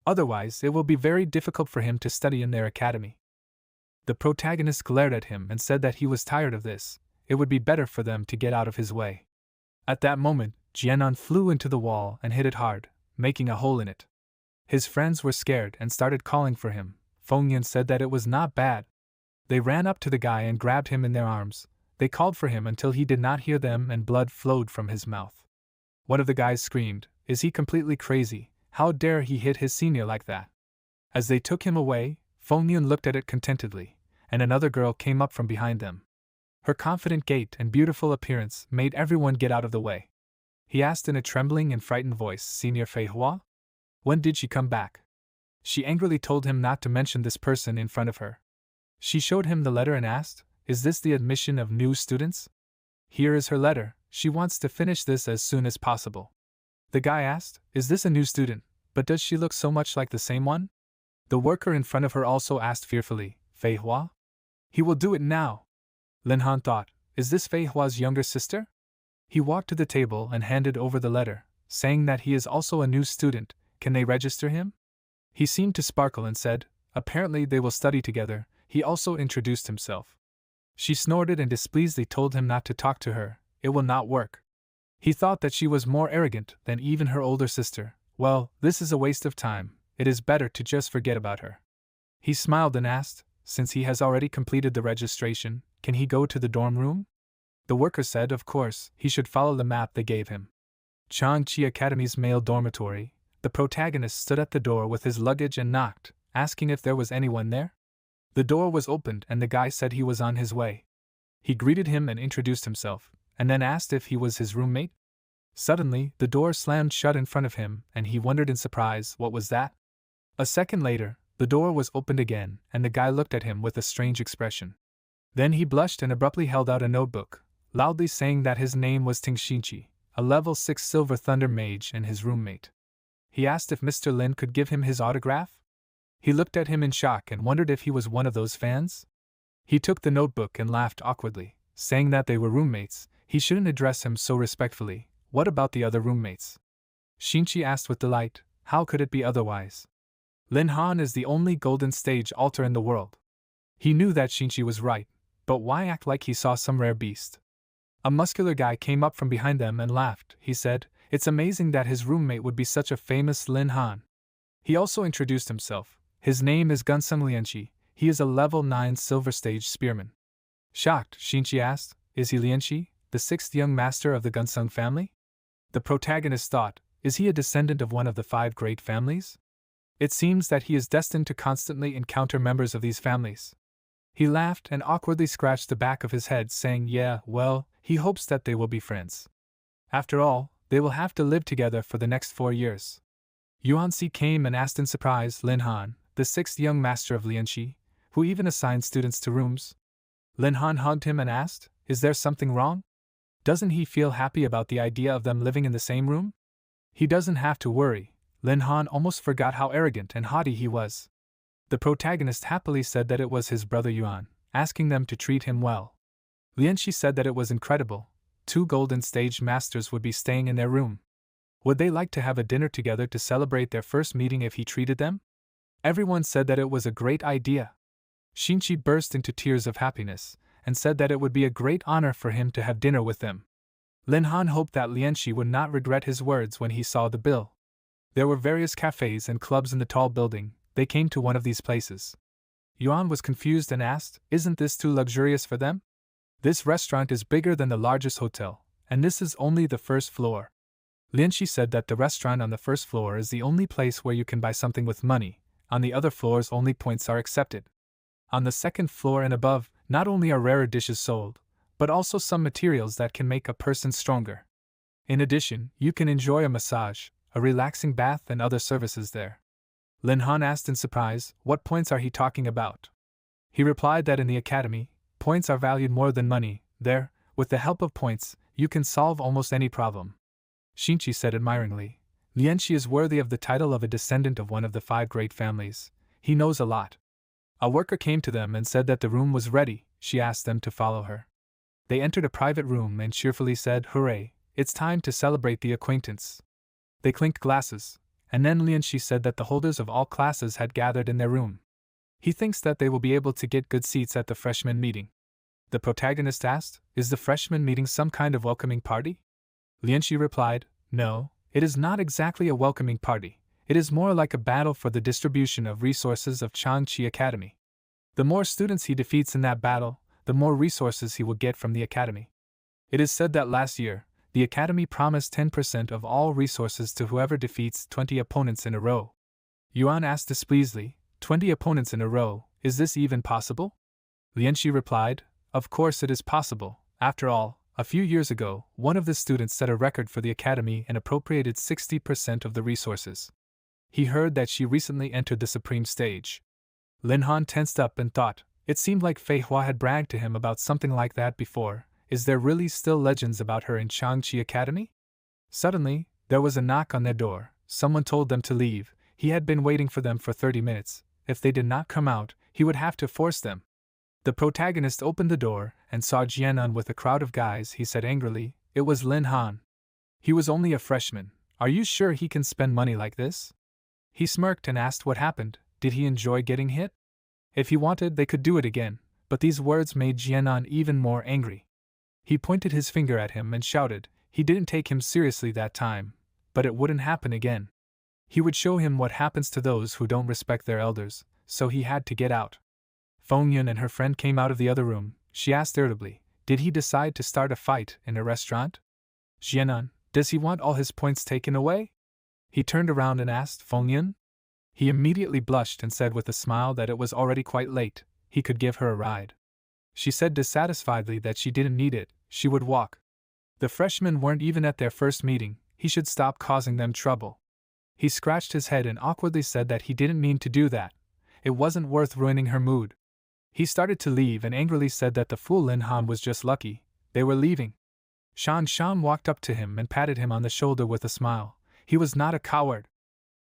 Otherwise, it will be very difficult for him to study in their academy. The protagonist glared at him and said that he was tired of this. It would be better for them to get out of his way. At that moment, Jianan flew into the wall and hit it hard, making a hole in it. His friends were scared and started calling for him. Feng said that it was not bad. They ran up to the guy and grabbed him in their arms. They called for him until he did not hear them and blood flowed from his mouth. One of the guys screamed, is he completely crazy? How dare he hit his senior like that? As they took him away, Feng looked at it contentedly, and another girl came up from behind them. Her confident gait and beautiful appearance made everyone get out of the way. He asked in a trembling and frightened voice, Senior Fei Hua? When did she come back? She angrily told him not to mention this person in front of her. She showed him the letter and asked, is this the admission of new students? Here is her letter. She wants to finish this as soon as possible. The guy asked, is this a new student, but does she look so much like the same one? The worker in front of her also asked fearfully, Fei Hua? He will do it now. Lin Han thought, is this Fei Hua's younger sister? He walked to the table and handed over the letter, saying that he is also a new student. Can they register him? He seemed to sparkle and said, apparently they will study together. He also introduced himself. She snorted and displeasedly told him not to talk to her. It will not work. He thought that she was more arrogant than even her older sister. Well, this is a waste of time. It is better to just forget about her. He smiled and asked, since he has already completed the registration, can he go to the dorm room? The worker said, of course, he should follow the map they gave him. Changchi Academy's male dormitory. The protagonist stood at the door with his luggage and knocked, asking if there was anyone there. The door was opened and the guy said he was on his way. He greeted him and introduced himself, and then asked if he was his roommate. Suddenly, the door slammed shut in front of him, and he wondered in surprise, what was that? A second later, the door was opened again, and the guy looked at him with a strange expression. Then he blushed and abruptly held out a notebook, loudly saying that his name was Ting Xinqi, a level 6 Silver Thunder mage and his roommate. He asked if Mr. Lin could give him his autograph. He looked at him in shock and wondered if he was one of those fans. He took the notebook and laughed awkwardly, saying that they were roommates. He shouldn't address him so respectfully. What about the other roommates? Xinqi asked with delight. How could it be otherwise? Lin Han is the only golden stage altar in the world. He knew that Xinqi was right, but why act like he saw some rare beast? A muscular guy came up from behind them and laughed. He said, it's amazing that his roommate would be such a famous Lin Han. He also introduced himself. His name is Gunsung Lianqi. He is a level 9 silver stage spearman. Shocked, Xinqi asked, is he Lianqi, the 6th young master of the Gunsung family? The protagonist thought, is he a descendant of one of the 5 great families? It seems that he is destined to constantly encounter members of these families. He laughed and awkwardly scratched the back of his head, saying, yeah, well, he hopes that they will be friends. After all, they will have to live together for the next 4 years. Yuanxi came and asked in surprise, Lin Han, the 6th young master of Lianqi, who even assigned students to rooms. Lin Han hugged him and asked, is there something wrong? Doesn't he feel happy about the idea of them living in the same room? He doesn't have to worry. Lin Han almost forgot how arrogant and haughty he was. The protagonist happily said that it was his brother Yuan, asking them to treat him well. Lianqi said that it was incredible. 2 golden stage masters would be staying in their room. Would they like to have a dinner together to celebrate their first meeting if he treated them? Everyone said that it was a great idea. Shinchi burst into tears of happiness, and said that it would be a great honor for him to have dinner with them. Lin Han hoped that Lianxi would not regret his words when he saw the bill. There were various cafes and clubs in the tall building. They came to one of these places. Yuan was confused and asked, "Isn't this too luxurious for them? This restaurant is bigger than the largest hotel, and this is only the first floor." Lianxi said that the restaurant on the first floor is the only place where you can buy something with money. On the other floors only points are accepted. On the second floor and above, not only are rarer dishes sold, but also some materials that can make a person stronger. In addition, you can enjoy a massage, a relaxing bath and other services there. Lin Han asked in surprise, what points are he talking about? He replied that in the academy, points are valued more than money. There, with the help of points, you can solve almost any problem. Shinchi said admiringly, "Lianxi is worthy of the title of a descendant of one of the 5 great families. He knows a lot." A worker came to them and said that the room was ready. She asked them to follow her. They entered a private room and cheerfully said, "Hooray, it's time to celebrate the acquaintance." They clinked glasses, and then Lianxi said that the holders of all classes had gathered in their room. He thinks that they will be able to get good seats at the freshman meeting. The protagonist asked, "Is the freshman meeting some kind of welcoming party?" Lianxi replied, "No, it is not exactly a welcoming party. It is more like a battle for the distribution of resources of Changchi Academy. The more students he defeats in that battle, the more resources he will get from the academy. It is said that last year, the academy promised 10% of all resources to whoever defeats 20 opponents in a row." Yuan asked displeasedly, 20 opponents in a row, is this even possible? Lianxi replied, "Of course it is possible. After all, a few years ago, one of the students set a record for the academy and appropriated 60% of the resources. He heard that she recently entered the supreme stage." Lin Han tensed up and thought, it seemed like Fei Hua had bragged to him about something like that before. Is there really still legends about her in Changchi Academy? Suddenly, there was a knock on their door. Someone told them to leave. He had been waiting for them for 30 minutes. If they did not come out, he would have to force them. The protagonist opened the door and saw Jianan with a crowd of guys. He said angrily, "It was Lin Han. He was only a freshman. Are you sure he can spend money like this?" He smirked and asked what happened. Did he enjoy getting hit? If he wanted, they could do it again, but these words made Jianan even more angry. He pointed his finger at him and shouted. He didn't take him seriously that time, but it wouldn't happen again. He would show him what happens to those who don't respect their elders, so he had to get out. Feng Yun and her friend came out of the other room. She asked irritably, "Did he decide to start a fight in a restaurant?" "Jianan, does he want all his points taken away?" He turned around and asked Feng Yun. He immediately blushed and said with a smile that it was already quite late, he could give her a ride. She said dissatisfiedly that she didn't need it, she would walk. The freshmen weren't even at their first meeting, he should stop causing them trouble. He scratched his head and awkwardly said that he didn't mean to do that. It wasn't worth ruining her mood. He started to leave and angrily said that the fool Lin Han was just lucky. They were leaving. Shan Shan walked up to him and patted him on the shoulder with a smile. He was not a coward.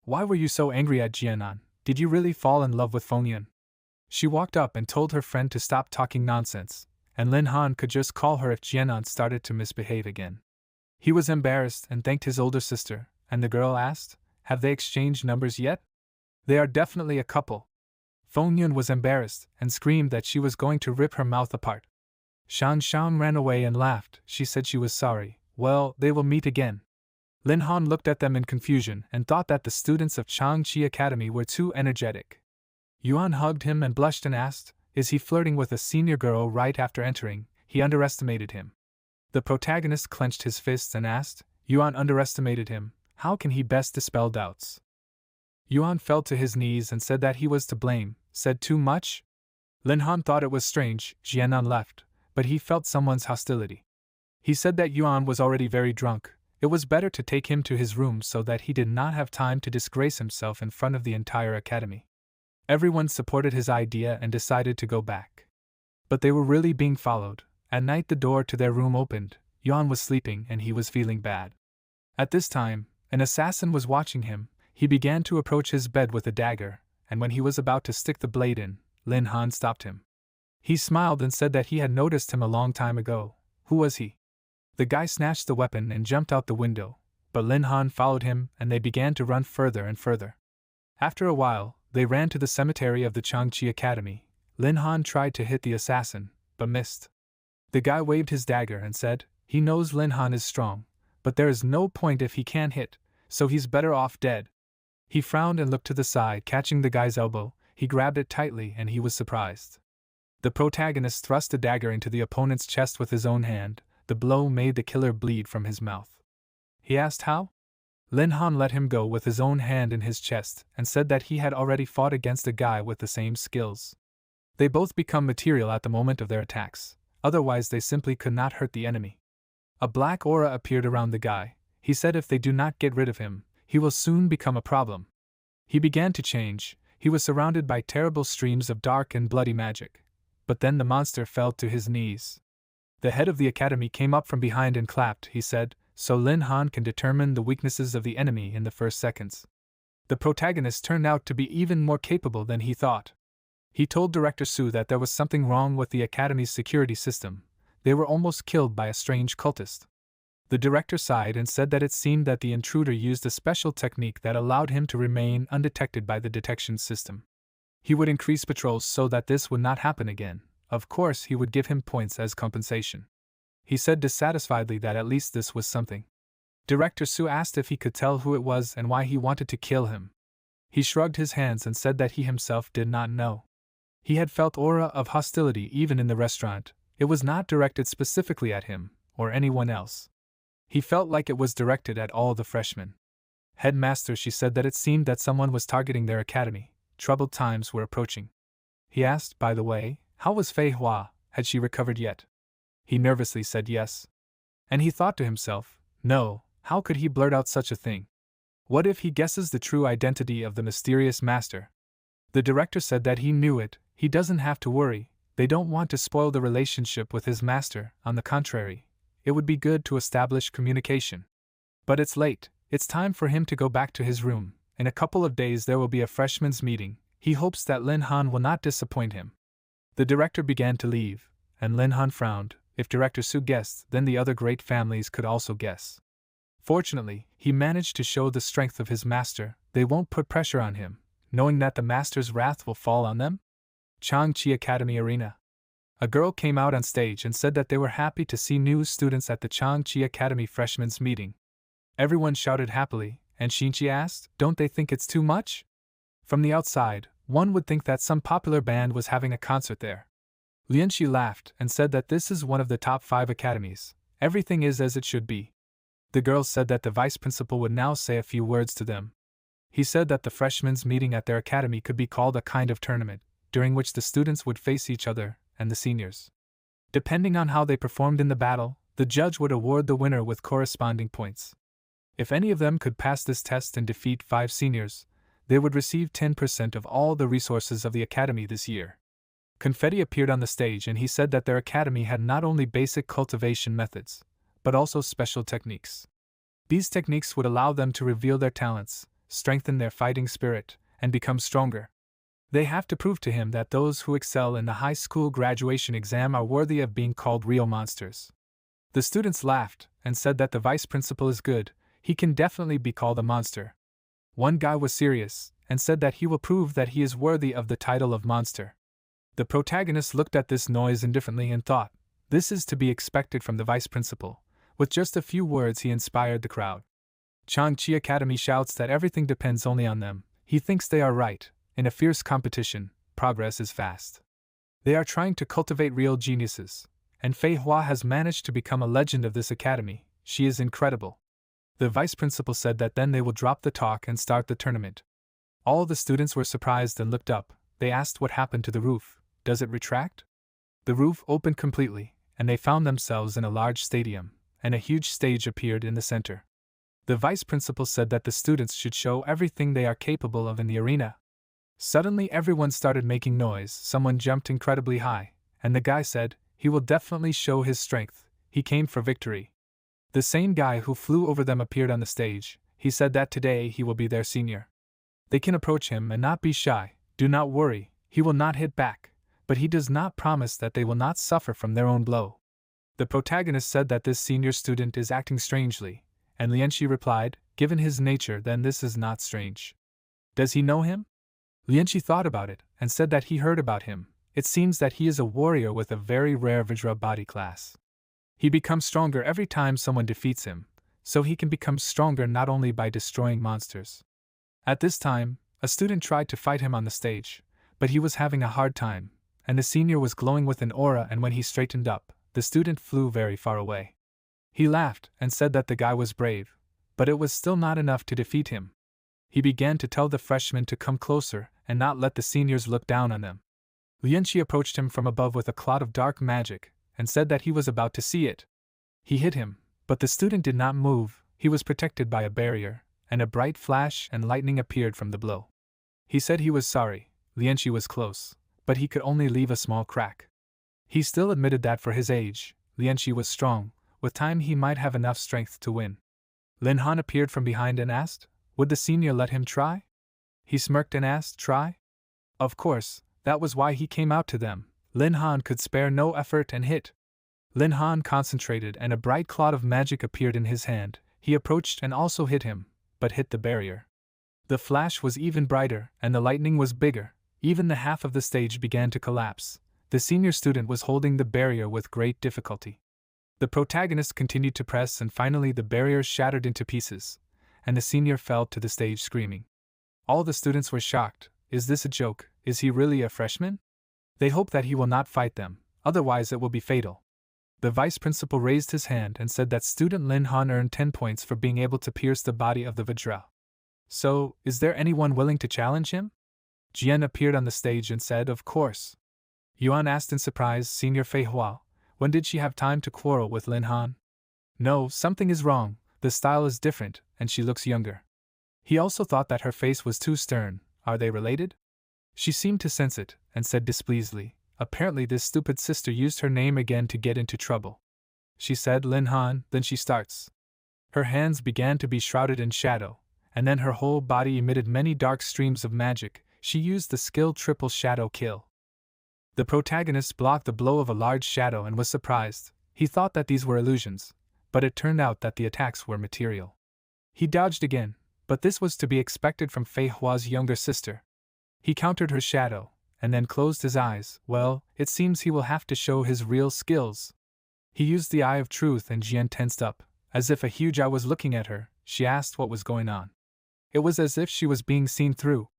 "Why were you so angry at Jianan? Did you really fall in love with Feng Yun?" She walked up and told her friend to stop talking nonsense, and Lin Han could just call her if Jianan started to misbehave again. He was embarrassed and thanked his older sister, and the girl asked, "Have they exchanged numbers yet?" "They are definitely a couple." Feng Yun was embarrassed and screamed that she was going to rip her mouth apart. Shan Shan ran away and laughed. She said she was sorry. Well, they will meet again. Lin Han looked at them in confusion and thought that the students of Changchi Academy were too energetic. Yuan hugged him and blushed and asked, "Is he flirting with a senior girl right after entering?" He underestimated him. The protagonist clenched his fists and asked, "Yuan underestimated him. How can he best dispel doubts?" Yuan fell to his knees and said that he was to blame. Said too much? Lin Han thought it was strange. Jianan left, but he felt someone's hostility. He said that Yuan was already very drunk. It was better to take him to his room so that he did not have time to disgrace himself in front of the entire academy. Everyone supported his idea and decided to go back. But they were really being followed. At night the door to their room opened. Yuan was sleeping and he was feeling bad. At this time, an assassin was watching him. He began to approach his bed with a dagger, and when he was about to stick the blade in, Lin Han stopped him. He smiled and said that he had noticed him a long time ago. Who was he? The guy snatched the weapon and jumped out the window. but Lin Han followed him and they began to run further and further. After a while, they ran to the cemetery of the Changchi Academy. Lin Han tried to hit the assassin, but missed. The guy waved his dagger and said, "He knows Lin Han is strong, but there is no point if he can't hit, so he's better off dead." He frowned and looked to the side, catching the guy's elbow. He grabbed it tightly and he was surprised. The protagonist thrust a dagger into the opponent's chest with his own hand. The blow made the killer bleed from his mouth. He asked how? Lin Han let him go with his own hand in his chest and said that he had already fought against a guy with the same skills. They both become material at the moment of their attacks, otherwise they simply could not hurt the enemy. A black aura appeared around the guy. He said if they do not get rid of him, he will soon become a problem. He began to change. He was surrounded by terrible streams of dark and bloody magic. But then the monster fell to his knees. The head of the academy came up from behind and clapped. He said, "So Lin Han can determine the weaknesses of the enemy in the first seconds." The protagonist turned out to be even more capable than he thought. He told Director Su that there was something wrong with the academy's security system. They were almost killed by a strange cultist. The director sighed and said that it seemed that the intruder used a special technique that allowed him to remain undetected by the detection system. He would increase patrols so that this would not happen again. Of course, he would give him points as compensation. He said dissatisfiedly that at least this was something. Director Su asked if he could tell who it was and why he wanted to kill him. He shrugged his hands and said that he himself did not know. He had felt aura of hostility even in the restaurant. It was not directed specifically at him, or anyone else. He felt like it was directed at all the freshmen. "Headmaster," she said that it seemed that someone was targeting their academy. Troubled times were approaching. He asked, "By the way, how was Fei Hua? Had she recovered yet?" He nervously said yes. And he thought to himself, no, how could he blurt out such a thing? What if he guesses the true identity of the mysterious master? The director said that he knew it. He doesn't have to worry. They don't want to spoil the relationship with his master. On the contrary, it would be good to establish communication. But it's late. It's time for him to go back to his room. In a couple of days there will be a freshman's meeting. He hopes that Lin Han will not disappoint him. The director began to leave, and Lin Han frowned. If Director Su guessed, then the other great families could also guess. Fortunately, he managed to show the strength of his master. They won't put pressure on him, knowing that the master's wrath will fall on them. Changchi Academy Arena. A girl came out on stage and said that they were happy to see new students at the Changchi Academy freshmen's meeting. Everyone shouted happily, and Shinchi asked, "Don't they think it's too much?" From the outside, one would think that some popular band was having a concert there. Lianxi laughed and said that this is one of the top 5 academies. Everything is as it should be. The girls said that the vice principal would now say a few words to them. He said that the freshmen's meeting at their academy could be called a kind of tournament, during which the students would face each other and the seniors. Depending on how they performed in the battle, the judge would award the winner with corresponding points. If any of them could pass this test and defeat 5 seniors, they would receive 10% of all the resources of the academy this year. Confetti appeared on the stage and he said that their academy had not only basic cultivation methods, but also special techniques. These techniques would allow them to reveal their talents, strengthen their fighting spirit, and become stronger. They have to prove to him that those who excel in the high school graduation exam are worthy of being called real monsters. The students laughed and said that the vice principal is good. He can definitely be called a monster. One guy was serious and said that he will prove that he is worthy of the title of monster. The protagonist looked at this noise indifferently and thought, this is to be expected from the vice principal. With just a few words he inspired the crowd. Changchi Academy shouts that everything depends only on them. He thinks they are right. In a fierce competition, progress is fast. They are trying to cultivate real geniuses, and Fei Hua has managed to become a legend of this academy. She is incredible. The vice principal said that then they will drop the talk and start the tournament. All the students were surprised and looked up. They asked what happened to the roof. Does it retract? The roof opened completely, and they found themselves in a large stadium, and a huge stage appeared in the center. The vice principal said that the students should show everything they are capable of in the arena. Suddenly everyone started making noise. Someone jumped incredibly high, and the guy said, he will definitely show his strength. He came for victory. The same guy who flew over them appeared on the stage. He said that today he will be their senior. They can approach him and not be shy. Do not worry, he will not hit back, but he does not promise that they will not suffer from their own blow. The protagonist said that this senior student is acting strangely, And Lianqi replied, given his nature, then this is not strange. Does he know him? Lianqi thought about it, and said that he heard about him. It seems that he is a warrior with a very rare Vajra body class. He becomes stronger every time someone defeats him, so he can become stronger not only by destroying monsters. At this time, a student tried to fight him on the stage, but he was having a hard time, and the senior was glowing with an aura, and when he straightened up, the student flew very far away. He laughed and said that the guy was brave, but it was still not enough to defeat him. He began to tell the freshmen to come closer and not let the seniors look down on them. Lianqi approached him from above with a cloud of dark magic and said that he was about to see it. He hit him, but the student did not move. He was protected by a barrier, and a bright flash and lightning appeared from the blow. He said he was sorry. Lianqi was close, but he could only leave a small crack. He still admitted that for his age, Lianqi was strong. With time he might have enough strength to win. Lin Han appeared from behind and asked, would the senior let him try? He smirked and asked, try? Of course, that was why he came out to them. Lin Han could spare no effort and hit. Lin Han concentrated and a bright cloud of magic appeared in his hand. He approached and also hit him, but hit the barrier. The flash was even brighter and the lightning was bigger. Even the half of the stage began to collapse. The senior student was holding the barrier with great difficulty. The protagonist continued to press and finally the barrier shattered into pieces, and the senior fell to the stage screaming. All the students were shocked. Is this a joke? Is he really a freshman? They hope that he will not fight them, otherwise it will be fatal. The vice principal raised his hand and said that student Lin Han earned 10 points for being able to pierce the body of the Vajra. So, is there anyone willing to challenge him? Jian appeared on the stage and said, of course. Yuan asked in surprise, Senior Fei Hua, when did she have time to quarrel with Lin Han? No, something is wrong, the style is different, and she looks younger. He also thought that her face was too stern. Are they related? She seemed to sense it, and said displeasedly, apparently this stupid sister used her name again to get into trouble. She said Lin Han, then she starts. Her hands began to be shrouded in shadow, and then her whole body emitted many dark streams of magic. She used the skill triple shadow kill. The protagonist blocked the blow of a large shadow and was surprised. He thought that these were illusions, but it turned out that the attacks were material. He dodged again, but this was to be expected from Fei Hua's younger sister. He countered her shadow, and then closed his eyes. Well, it seems he will have to show his real skills. He used the Eye of Truth and Jian tensed up. As if a huge eye was looking at her, she asked what was going on. It was as if she was being seen through.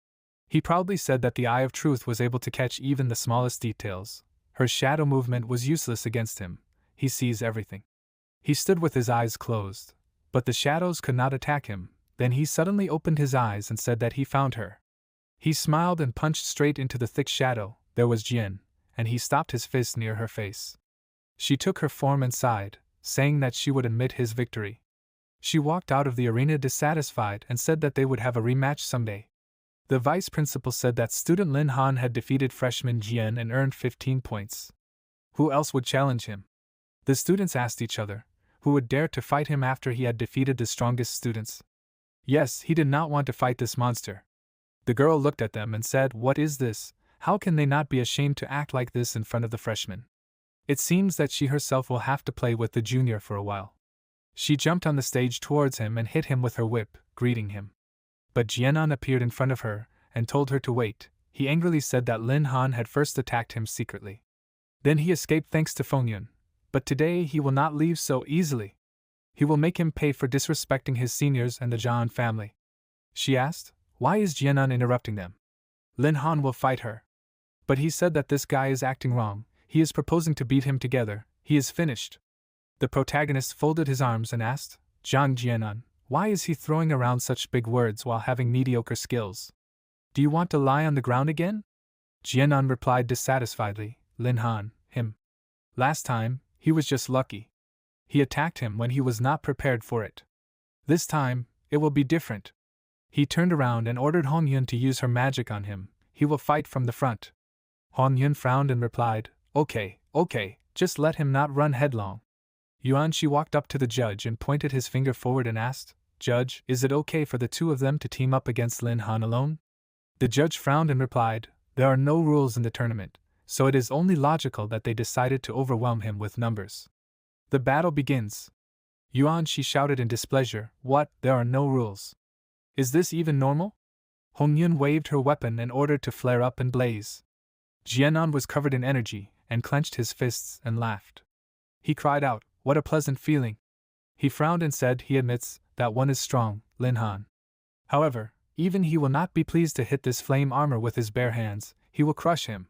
He proudly said that the Eye of Truth was able to catch even the smallest details. Her shadow movement was useless against him. He sees everything. He stood with his eyes closed, but the shadows could not attack him. Then he suddenly opened his eyes and said that he found her. He smiled and punched straight into the thick shadow. There was Jian, and he stopped his fist near her face. She took her form and sighed, saying that she would admit his victory. She walked out of the arena dissatisfied and said that they would have a rematch someday. The vice principal said that student Lin Han had defeated freshman Jian and earned 15 points. Who else would challenge him? The students asked each other, who would dare to fight him after he had defeated the strongest students? Yes, he did not want to fight this monster. The girl looked at them and said, what is this? How can they not be ashamed to act like this in front of the freshmen? It seems that she herself will have to play with the junior for a while. She jumped on the stage towards him and hit him with her whip, greeting him. But Jianan appeared in front of her and told her to wait. He angrily said that Lin Han had first attacked him secretly. Then he escaped thanks to Fengyun. But today he will not leave so easily. He will make him pay for disrespecting his seniors and the Zhang family. She asked, why is Jianan interrupting them? Lin Han will fight her. But he said that this guy is acting wrong. He is proposing to beat him together. He is finished. The protagonist folded his arms and asked, Zhang Jianan, why is he throwing around such big words while having mediocre skills? Do you want to lie on the ground again? Jianan replied dissatisfiedly, Lin Han, him. Last time, he was just lucky. He attacked him when he was not prepared for it. This time, it will be different. He turned around and ordered Hongyun to use her magic on him. He will fight from the front. Hongyun frowned and replied, okay, just let him not run headlong. Yuanqi walked up to the judge and pointed his finger forward and asked, Judge, is it okay for the two of them to team up against Lin Han alone? The judge frowned and replied, there are no rules in the tournament, so it is only logical that they decided to overwhelm him with numbers. The battle begins. Yuan, she shouted in displeasure, what, there are no rules. Is this even normal? Hongyun waved her weapon and ordered to flare up and blaze. Jianan was covered in energy, and clenched his fists and laughed. He cried out, what a pleasant feeling. He frowned and said he admits that one is strong, Lin Han. However, even he will not be pleased to hit this flame armor with his bare hands, he will crush him,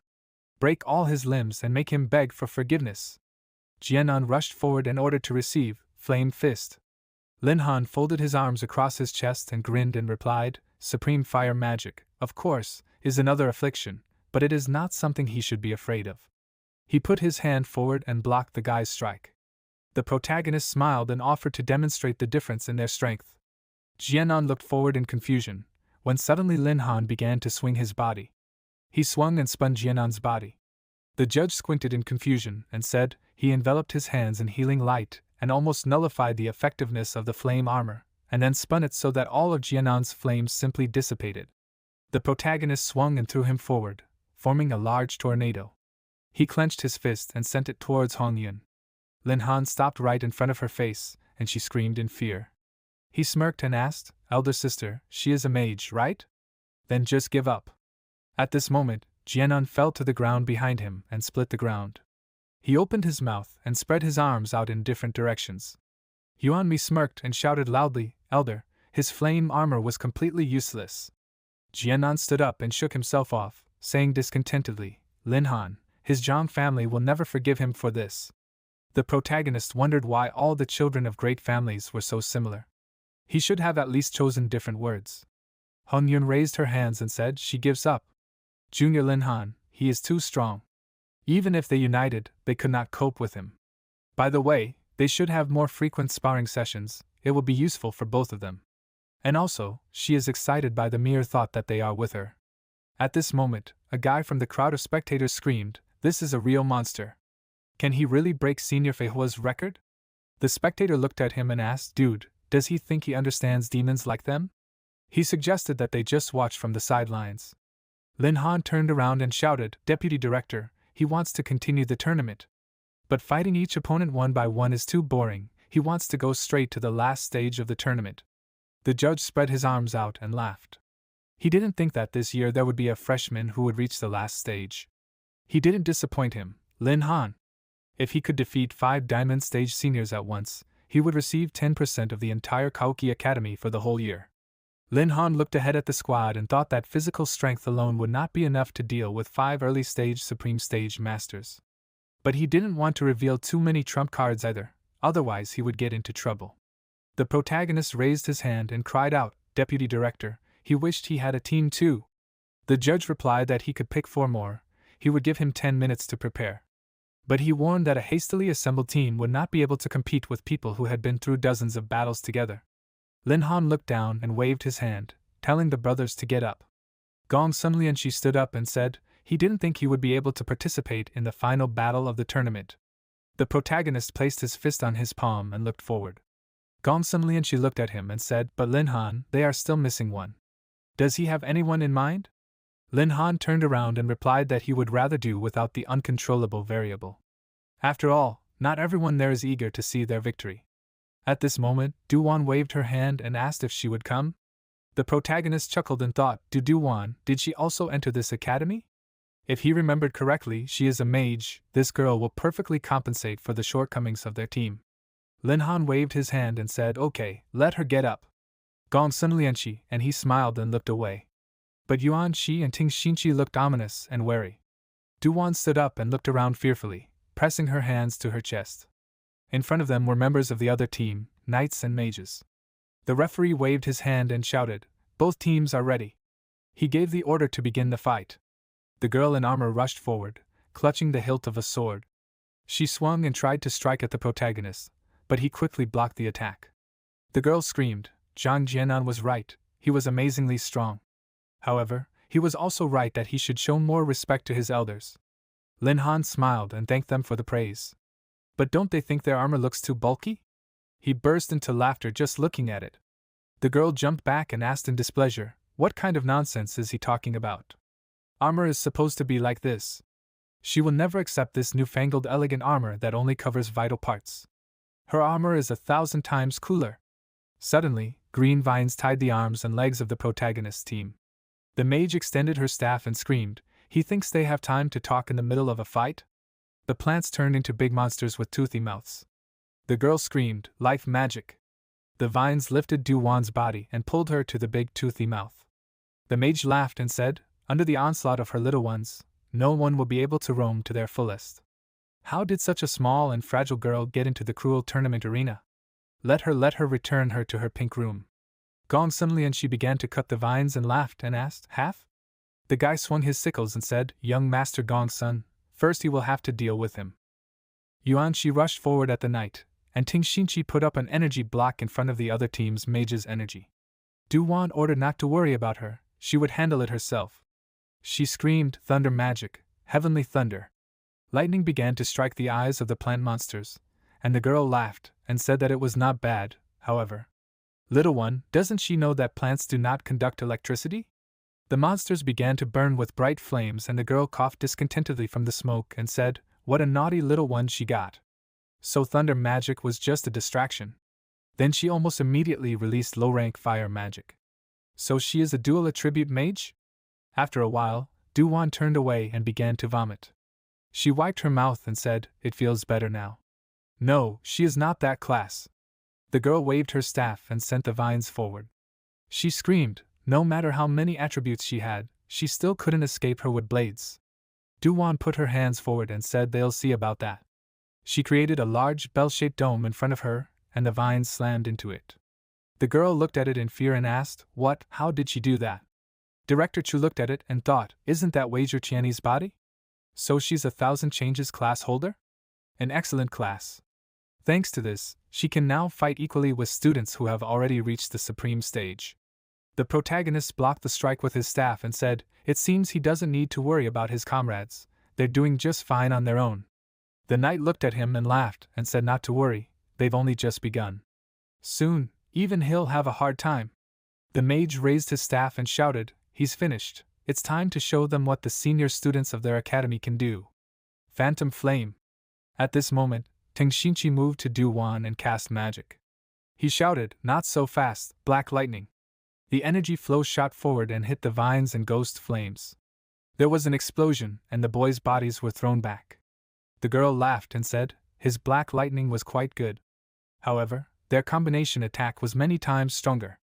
break all his limbs and make him beg for forgiveness. Jianan rushed forward and ordered to receive Flame Fist. Lin Han folded his arms across his chest and grinned and replied, Supreme Fire Magic, of course, is another affliction, but it is not something he should be afraid of. He put his hand forward and blocked the guy's strike. The protagonist smiled and offered to demonstrate the difference in their strength. Jianan looked forward in confusion, when suddenly Lin Han began to swing his body. He swung and spun Jianan's body. The judge squinted in confusion and said he enveloped his hands in healing light and almost nullified the effectiveness of the flame armor, and then spun it so that all of Jianan's flames simply dissipated. The protagonist swung and threw him forward, forming a large tornado. He clenched his fist and sent it towards Hongyun. Lin Han stopped right in front of her face, and she screamed in fear. He smirked and asked, Elder sister, she is a mage, right? Then just give up. At this moment, Jianan fell to the ground behind him and split the ground. He opened his mouth and spread his arms out in different directions. Yuanmi smirked and shouted loudly, Elder, his flame armor was completely useless. Jianan stood up and shook himself off, saying discontentedly, Lin Han, his Zhang family will never forgive him for this. The protagonist wondered why all the children of great families were so similar. He should have at least chosen different words. Hongyun raised her hands and said she gives up. Junior Lin Han, he is too strong. Even if they united, they could not cope with him. By the way, they should have more frequent sparring sessions, it will be useful for both of them. And also, she is excited by the mere thought that they are with her. At this moment, a guy from the crowd of spectators screamed, This is a real monster. Can he really break Senior Feihua's record? The spectator looked at him and asked, Dude, does he think he understands demons like them? He suggested that they just watch from the sidelines. Lin Han turned around and shouted, Deputy Director, he wants to continue the tournament. But fighting each opponent one by one is too boring, he wants to go straight to the last stage of the tournament. The judge spread his arms out and laughed. He didn't think that this year there would be a freshman who would reach the last stage. He didn't disappoint him, Lin Han. If he could defeat 5 Diamond Stage seniors at once, he would receive 10% of the entire Kaoki Academy for the whole year. Lin Han looked ahead at the squad and thought that physical strength alone would not be enough to deal with 5 early stage Supreme Stage Masters. But he didn't want to reveal too many trump cards either, otherwise he would get into trouble. The protagonist raised his hand and cried out, Deputy Director, he wished he had a team too. The judge replied that he could pick 4 more, he would give him 10 minutes to prepare. But he warned that a hastily assembled team would not be able to compete with people who had been through dozens of battles together. Lin Han looked down and waved his hand, telling the brothers to get up. Gong Sunlianshi stood up and said he didn't think he would be able to participate in the final battle of the tournament. The protagonist placed his fist on his palm and looked forward. Gong Sunlianshi looked at him and said, But Lin Han, they are still missing one. Does he have anyone in mind? Lin Han turned around and replied that he would rather do without the uncontrollable variable. After all, not everyone there is eager to see their victory. At this moment, Duwan waved her hand and asked if she would come. The protagonist chuckled and thought, Duwan, did she also enter this academy? If he remembered correctly, she is a mage, this girl will perfectly compensate for the shortcomings of their team. Lin Han waved his hand and said, Okay, let her get up. Gong Sunlianshi, and he smiled and looked away. But Yuan Shi and Ting Xinchi looked ominous and wary. Duwan stood up and looked around fearfully, pressing her hands to her chest. In front of them were members of the other team, knights and mages. The referee waved his hand and shouted, Both teams are ready. He gave the order to begin the fight. The girl in armor rushed forward, clutching the hilt of a sword. She swung and tried to strike at the protagonist, but he quickly blocked the attack. The girl screamed, Zhang Jianan was right, he was amazingly strong. However, he was also right that he should show more respect to his elders. Lin Han smiled and thanked them for the praise. But don't they think their armor looks too bulky? He burst into laughter just looking at it. The girl jumped back and asked in displeasure, What kind of nonsense is he talking about? Armor is supposed to be like this. She will never accept this newfangled elegant armor that only covers vital parts. Her armor is 1,000 times cooler. Suddenly, green vines tied the arms and legs of the protagonist's team. The mage extended her staff and screamed, "He thinks they have time to talk in the middle of a fight?" The plants turned into big monsters with toothy mouths. The girl screamed, "Life magic!" The vines lifted Duwan's body and pulled her to the big toothy mouth. The mage laughed and said, "Under the onslaught of her little ones, no one will be able to roam to their fullest. How did such a small and fragile girl get into the cruel tournament arena? Let her return her to her pink room." Gong suddenly and she began to cut the vines and laughed and asked, "Half?" The guy swung his sickles and said, "Young Master Gong's son, first you will have to deal with him." Yuan Shi rushed forward at the knight, and Ting Xinchi put up an energy block in front of the other team's mage's energy. Duwan ordered not to worry about her, she would handle it herself. She screamed, "Thunder magic, heavenly thunder." Lightning began to strike the eyes of the plant monsters, and the girl laughed and said that it was not bad, however. "Little one, doesn't she know that plants do not conduct electricity?" The monsters began to burn with bright flames and the girl coughed discontentedly from the smoke and said, "What a naughty little one she got." So thunder magic was just a distraction. Then she almost immediately released low-rank fire magic. So she is a dual attribute mage? After a while, Duwan turned away and began to vomit. She wiped her mouth and said, "It feels better now." "No, she is not that class." The girl waved her staff and sent the vines forward. She screamed, no matter how many attributes she had, she still couldn't escape her wood blades. Duwan put her hands forward and said, "They'll see about that." She created a large bell-shaped dome in front of her, and the vines slammed into it. The girl looked at it in fear and asked, "What? How did she do that?" Director Chu looked at it and thought, "Isn't that Wager Qiani's body? So she's 1,000 changes class holder? An excellent class. Thanks to this, she can now fight equally with students who have already reached the supreme stage." The protagonist blocked the strike with his staff and said, "It seems he doesn't need to worry about his comrades, they're doing just fine on their own." The knight looked at him and laughed and said not to worry, they've only just begun. Soon, even he'll have a hard time. The mage raised his staff and shouted, "He's finished, it's time to show them what the senior students of their academy can do." Phantom Flame. At this moment, Ting Xinchi moved to Duwan and cast magic. He shouted, "Not so fast, Black Lightning." The energy flow shot forward and hit the vines and ghost flames. There was an explosion, and the boys' bodies were thrown back. The girl laughed and said, "His black lightning was quite good." However, their combination attack was many times stronger.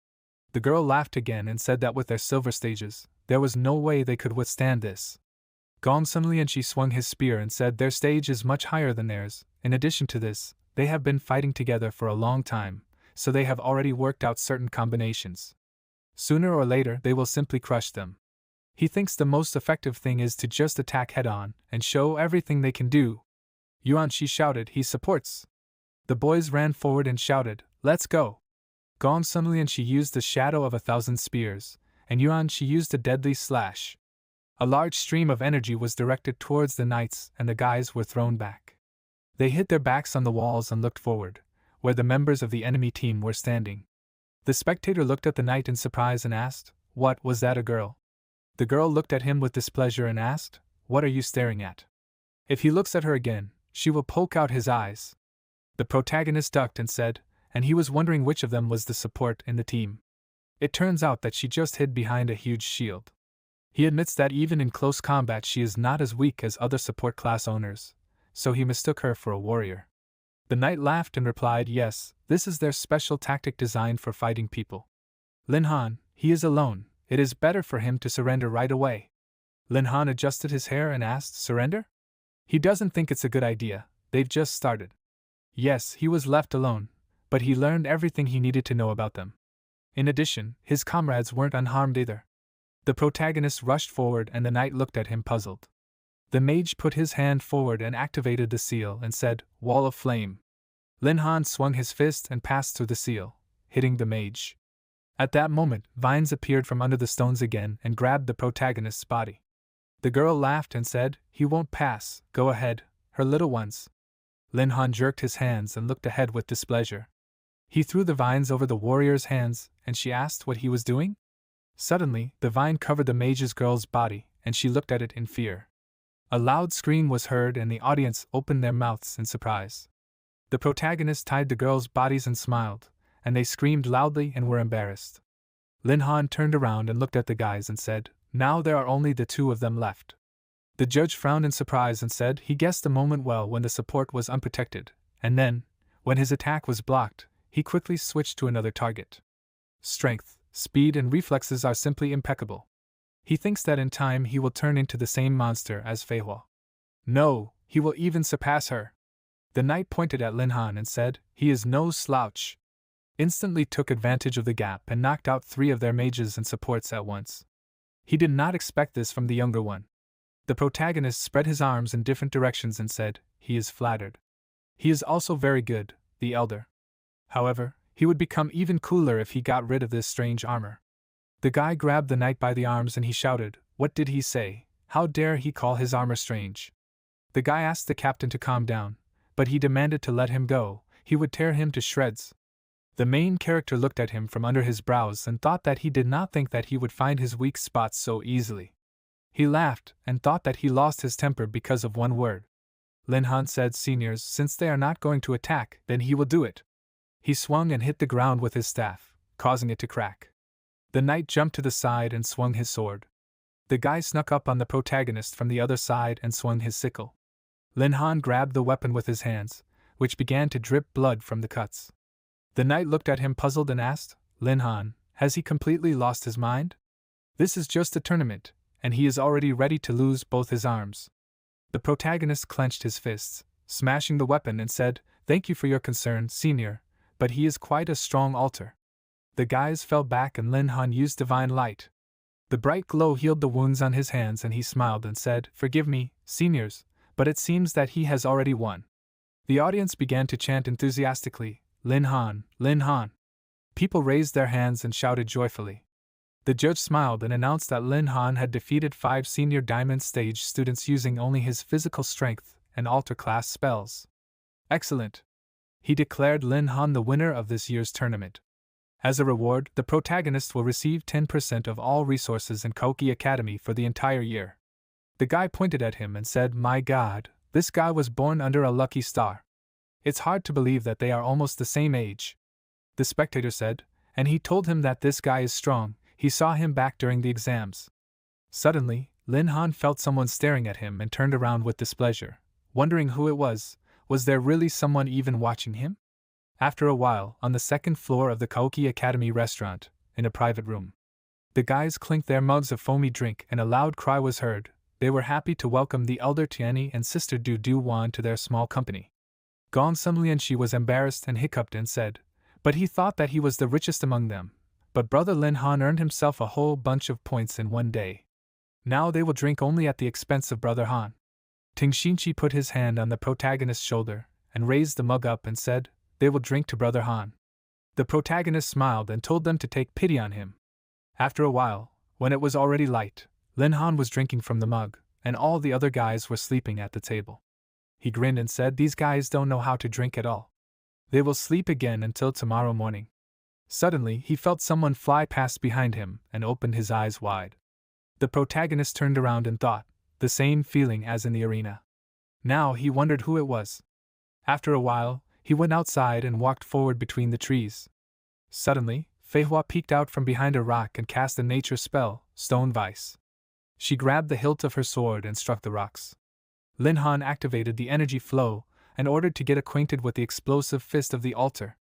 The girl laughed again and said that with their silver stages, there was no way they could withstand this. Gong suddenly and she swung his spear and said, "Their stage is much higher than theirs. In addition to this, they have been fighting together for a long time, so they have already worked out certain combinations. Sooner or later they will simply crush them." He thinks the most effective thing is to just attack head-on and show everything they can do. Yuan Shi shouted, "He supports." The boys ran forward and shouted, "Let's go." Gong suddenly and she used the shadow of 1,000 spears, and Yuan Shi used a deadly slash. A large stream of energy was directed towards the knights and the guys were thrown back. They hit their backs on the walls and looked forward, where the members of the enemy team were standing. The spectator looked at the knight in surprise and asked, "What, was that a girl?" The girl looked at him with displeasure and asked, "What are you staring at? If he looks at her again, she will poke out his eyes." The protagonist ducked and said, and he was wondering which of them was the support in the team. It turns out that she just hid behind a huge shield. He admits that even in close combat she is not as weak as other support class owners, so he mistook her for a warrior. The knight laughed and replied, "Yes, this is their special tactic designed for fighting people. Lin Han, he is alone, it is better for him to surrender right away." Lin Han adjusted his hair and asked, "Surrender?" He doesn't think it's a good idea, they've just started. Yes, he was left alone, but he learned everything he needed to know about them. In addition, his comrades weren't unharmed either. The protagonist rushed forward and the knight looked at him puzzled. The mage put his hand forward and activated the seal and said, "Wall of Flame." Lin Han swung his fist and passed through the seal, hitting the mage. At that moment, vines appeared from under the stones again and grabbed the protagonist's body. The girl laughed and said, "He won't pass, go ahead, her little ones." Lin Han jerked his hands and looked ahead with displeasure. He threw the vines over the warrior's hands, and she asked what he was doing. Suddenly, the vine covered the mage's girl's body, and she looked at it in fear. A loud scream was heard and the audience opened their mouths in surprise. The protagonist tied the girls' bodies and smiled, and they screamed loudly and were embarrassed. Lin Han turned around and looked at the guys and said, "Now there are only the two of them left." The judge frowned in surprise and said he guessed the moment well when the support was unprotected, and then, when his attack was blocked, he quickly switched to another target. Strength, speed, and reflexes are simply impeccable. He thinks that in time he will turn into the same monster as Fei Hua. No, he will even surpass her. The knight pointed at Lin Han and said, "He is no slouch." Instantly took advantage of the gap and knocked out 3 of their mages and supports at once. He did not expect this from the younger one. The protagonist spread his arms in different directions and said, "He is flattered. He is also very good, the elder. However, he would become even cooler if he got rid of this strange armor." The guy grabbed the knight by the arms and he shouted, "What did he say? How dare he call his armor strange?" The guy asked the captain to calm down, but he demanded to let him go, he would tear him to shreds. The main character looked at him from under his brows and thought that he did not think that he would find his weak spots so easily. He laughed and thought that he lost his temper because of one word. Lin Han said, "Seniors, since they are not going to attack, then he will do it." He swung and hit the ground with his staff, causing it to crack. The knight jumped to the side and swung his sword. The guy snuck up on the protagonist from the other side and swung his sickle. Lin Han grabbed the weapon with his hands, which began to drip blood from the cuts. The knight looked at him puzzled and asked, "Lin Han, has he completely lost his mind? This is just a tournament, and he is already ready to lose both his arms." The protagonist clenched his fists, smashing the weapon and said, "Thank you for your concern, senior, but he is quite a strong altar." The guys fell back and Lin Han used divine light. The bright glow healed the wounds on his hands and he smiled and said, "Forgive me, seniors, but it seems that he has already won." The audience began to chant enthusiastically, "Lin Han, Lin Han." People raised their hands and shouted joyfully. The judge smiled and announced that Lin Han had defeated 5 senior diamond stage students using only his physical strength and altar class spells. "Excellent!" He declared Lin Han the winner of this year's tournament. As a reward, the protagonist will receive 10% of all resources in Koki Academy for the entire year. The guy pointed at him and said, "My God, this guy was born under a lucky star. It's hard to believe that they are almost the same age." The spectator said, "And he told him that this guy is strong, he saw him back during the exams." Suddenly, Lin Han felt someone staring at him and turned around with displeasure, wondering who it was. Was there really someone even watching him? After a while, on the 2nd floor of the Koki Academy restaurant, in a private room, the guys clinked their mugs of foamy drink and a loud cry was heard. They were happy to welcome the elder Tianyi and sister Du Du Wan to their small company. Gong Sumlianshi was embarrassed and hiccuped and said, but he thought that he was the richest among them. But brother Lin Han earned himself a whole bunch of points in one day. Now they will drink only at the expense of brother Han. Ting Xinchi put his hand on the protagonist's shoulder and raised the mug up and said, "They will drink to brother Han." The protagonist smiled and told them to take pity on him. After a while, when it was already light, Lin Han was drinking from the mug, and all the other guys were sleeping at the table. He grinned and said, "These guys don't know how to drink at all. They will sleep again until tomorrow morning." Suddenly, he felt someone fly past behind him and opened his eyes wide. The protagonist turned around and thought, the same feeling as in the arena. Now he wondered who it was. After a while, he went outside and walked forward between the trees. Suddenly, Fei Hua peeked out from behind a rock and cast a nature spell, Stone Vice. She grabbed the hilt of her sword and struck the rocks. Lin Han activated the energy flow and ordered to get acquainted with the explosive fist of the altar.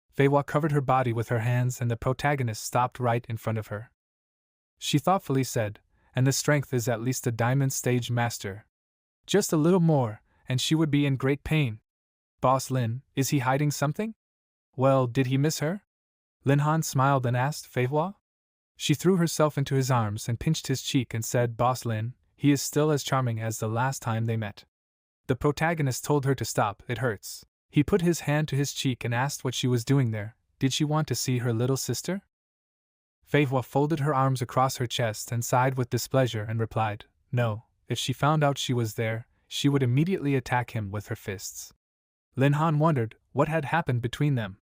Fei Hua covered her body with her hands and the protagonist stopped right in front of her. She thoughtfully said, "And the strength is at least a diamond stage master. Just a little more, and she would be in great pain. Boss Lin, is he hiding something? Well, did he miss her?" Lin Han smiled and asked Fei Hua. She threw herself into his arms and pinched his cheek and said, "Boss Lin, he is still as charming as the last time they met." The protagonist told her to stop, "It hurts." He put his hand to his cheek and asked what she was doing there. Did she want to see her little sister? Fei Hua folded her arms across her chest and sighed with displeasure and replied, "No, if she found out she was there, she would immediately attack him with her fists." Lin Han wondered what had happened between them.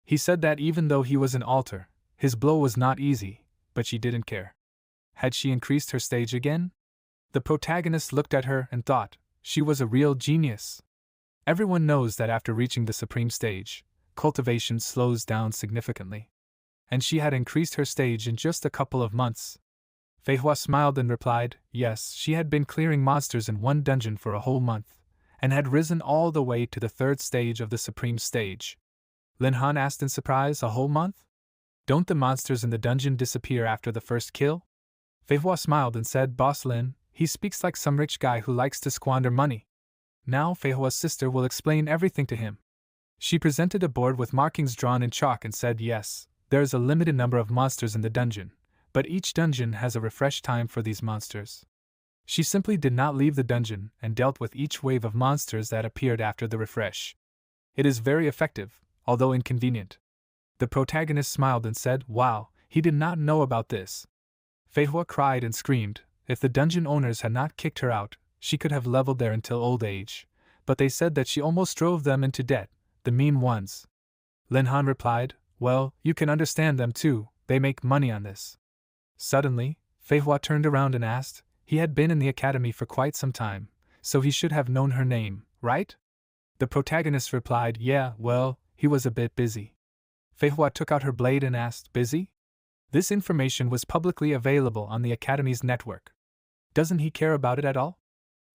He said that even though he was an altar, his blow was not easy, but she didn't care. Had she increased her stage again? The protagonist looked at her and thought, she was a real genius. Everyone knows that after reaching the supreme stage, cultivation slows down significantly. And she had increased her stage in just a couple of months. Feihua smiled and replied, yes, she had been clearing monsters in one dungeon for a whole month, and had risen all the way to the third stage of the supreme stage. Lin Han asked in surprise, a whole month? Don't the monsters in the dungeon disappear after the first kill? Feihua smiled and said, Boss Lin, he speaks like some rich guy who likes to squander money. Now Feihua's sister will explain everything to him. She presented a board with markings drawn in chalk and said, yes, there is a limited number of monsters in the dungeon, but each dungeon has a refresh time for these monsters. She simply did not leave the dungeon and dealt with each wave of monsters that appeared after the refresh. It is very effective, although inconvenient. The protagonist smiled and said, wow, he did not know about this. Feihua cried and screamed. If the dungeon owners had not kicked her out, she could have leveled there until old age, but they said that she almost drove them into debt, the mean ones. Lin Han replied, well, you can understand them too, they make money on this. Suddenly, Feihua turned around and asked, he had been in the academy for quite some time, so he should have known her name, right? The protagonist replied, yeah, well, he was a bit busy. Feihua took out her blade and asked, busy? This information was publicly available on the academy's network. Doesn't he care about it at all?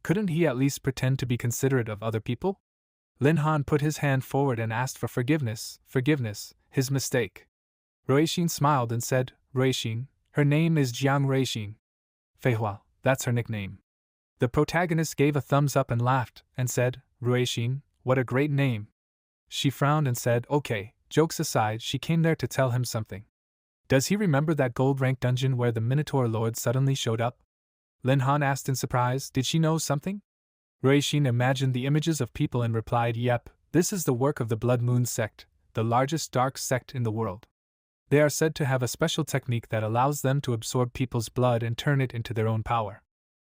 Couldn't he at least pretend to be considerate of other people? Lin Han put his hand forward and asked for forgiveness, his mistake. Ruixin smiled and said, Ruixin, her name is Jiang Ruixin. Feihua, that's her nickname. The protagonist gave a thumbs up and laughed, and said, Ruixin, what a great name. She frowned and said, okay, jokes aside, she came there to tell him something. Does he remember that gold-rank dungeon where the Minotaur Lord suddenly showed up? Lin Han asked in surprise, did she know something? Ruixin imagined the images of people and replied, yep, this is the work of the Blood Moon sect, the largest dark sect in the world. They are said to have a special technique that allows them to absorb people's blood and turn it into their own power.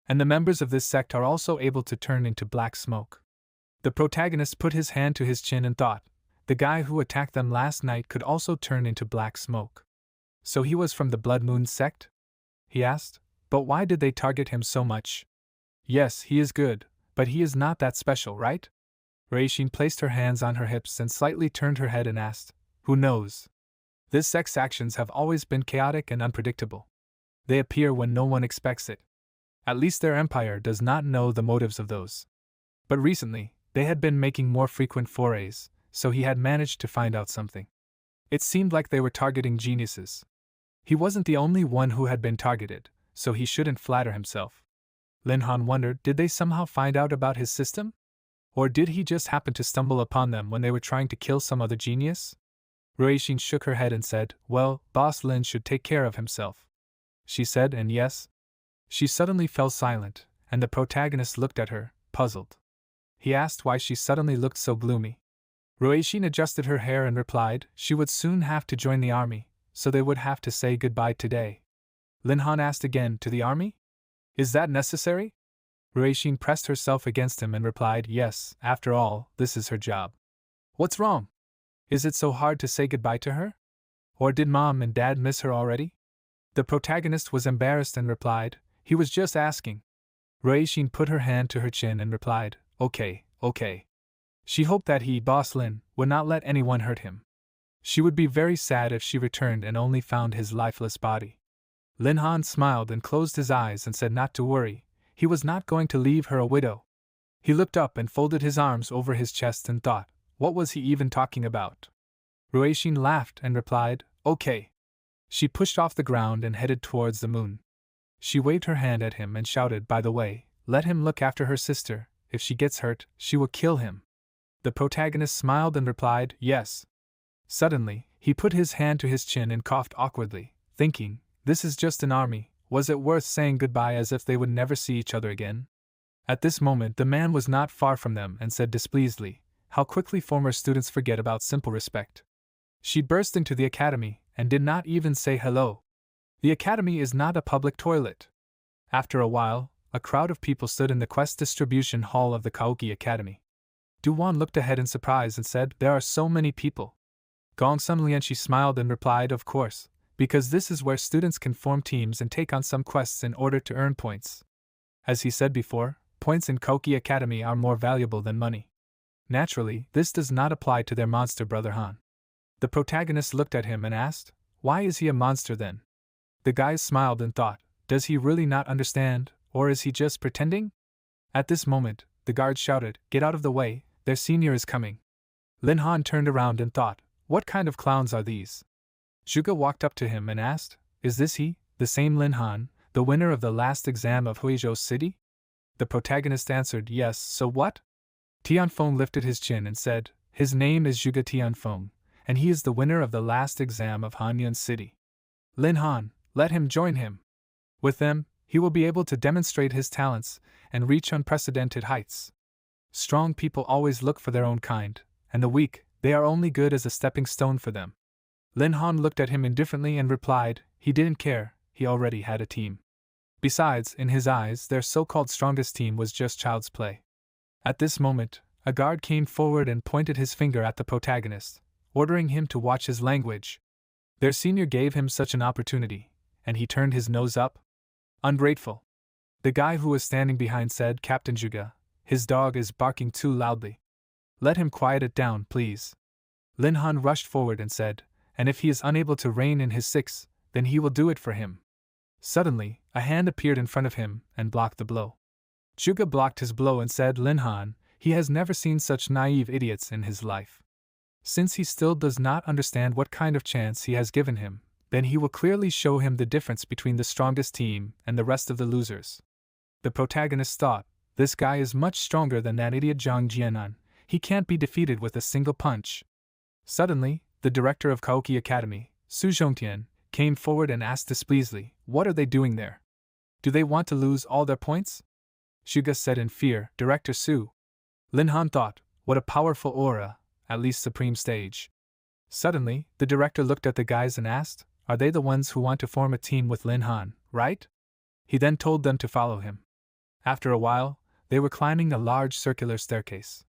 And the members of this sect are also able to turn into black smoke. The protagonist put his hand to his chin and thought, the guy who attacked them last night could also turn into black smoke. So he was from the Blood Moon sect? He asked, but why did they target him so much? Yes, he is good, but he is not that special, right? Ruixin placed her hands on her hips and slightly turned her head and asked, who knows? This sect's actions have always been chaotic and unpredictable. They appear when no one expects it. At least their empire does not know the motives of those. But recently, they had been making more frequent forays, so he had managed to find out something. It seemed like they were targeting geniuses. He wasn't the only one who had been targeted, so he shouldn't flatter himself. Lin Han wondered, did they somehow find out about his system? Or did he just happen to stumble upon them when they were trying to kill some other genius? Ruixin shook her head and said, well, Boss Lin should take care of himself. She said, and yes. She suddenly fell silent, and the protagonist looked at her, puzzled. He asked why she suddenly looked so gloomy. Ruixin adjusted her hair and replied, she would soon have to join the army, so they would have to say goodbye today. Lin Han asked again, to the army? Is that necessary? Ruixin pressed herself against him and replied, yes, after all, this is her job. What's wrong? Is it so hard to say goodbye to her? Or did Mom and Dad miss her already? The protagonist was embarrassed and replied, he was just asking. Ruixin put her hand to her chin and replied, okay. She hoped that he, Boss Lin, would not let anyone hurt him. She would be very sad if she returned and only found his lifeless body. Lin Han smiled and closed his eyes and said not to worry, he was not going to leave her a widow. He looked up and folded his arms over his chest and thought, what was he even talking about? Ruixin laughed and replied, okay. She pushed off the ground and headed towards the moon. She waved her hand at him and shouted, by the way, let him look after her sister, if she gets hurt, she will kill him. The protagonist smiled and replied, yes. Suddenly, he put his hand to his chin and coughed awkwardly, thinking, this is just an army, was it worth saying goodbye as if they would never see each other again? At this moment the man was not far from them and said displeasedly, how quickly former students forget about simple respect. She burst into the academy and did not even say hello. The academy is not a public toilet. After a while, a crowd of people stood in the quest distribution hall of the Kaoki Academy. Duwan looked ahead in surprise and said, there are so many people. Gongsun Lianxi smiled and replied, of course, because this is where students can form teams and take on some quests in order to earn points. As he said before, points in Kaoki Academy are more valuable than money. Naturally, this does not apply to their monster brother Han. The protagonist looked at him and asked, "Why is he a monster then?" The guy smiled and thought, "Does he really not understand, or is he just pretending?" At this moment, the guard shouted, "Get out of the way, their senior is coming." Lin Han turned around and thought, "What kind of clowns are these?" Zhuge walked up to him and asked, "Is this he, the same Lin Han, the winner of the last exam of Huizhou City?" The protagonist answered, "Yes, so what?" Tianfeng lifted his chin and said, "His name is Zhuge Tianfeng, and he is the winner of the last exam of Hanyun City. Lin Han, let him join him. With them, he will be able to demonstrate his talents and reach unprecedented heights. Strong people always look for their own kind, and the weak, they are only good as a stepping stone for them." Lin Han looked at him indifferently and replied, he didn't care, he already had a team. Besides, in his eyes, their so-called strongest team was just child's play. At this moment, a guard came forward and pointed his finger at the protagonist, ordering him to watch his language. Their senior gave him such an opportunity, and he turned his nose up. Ungrateful. The guy who was standing behind said, "Captain Zhuge, his dog is barking too loudly. Let him quiet it down, please." Lin Han rushed forward and said, "And if he is unable to rein in his six, then he will do it for him." Suddenly, a hand appeared in front of him and blocked the blow. Zhuge blocked his blow and said, "Lin Han, he has never seen such naive idiots in his life. Since he still does not understand what kind of chance he has given him, then he will clearly show him the difference between the strongest team and the rest of the losers." The protagonist thought, "This guy is much stronger than that idiot Zhang Jianan, he can't be defeated with a single punch." Suddenly, the director of Kaoki Academy, Su Zhongtian, came forward and asked displeasedly, "What are they doing there? Do they want to lose all their points?" Zhuge said in fear, "Director Su." Lin Han thought, "What a powerful aura, at least supreme stage." Suddenly, the director looked at the guys and asked, "Are they the ones who want to form a team with Lin Han, right?" He then told them to follow him. After a while, they were climbing a large circular staircase.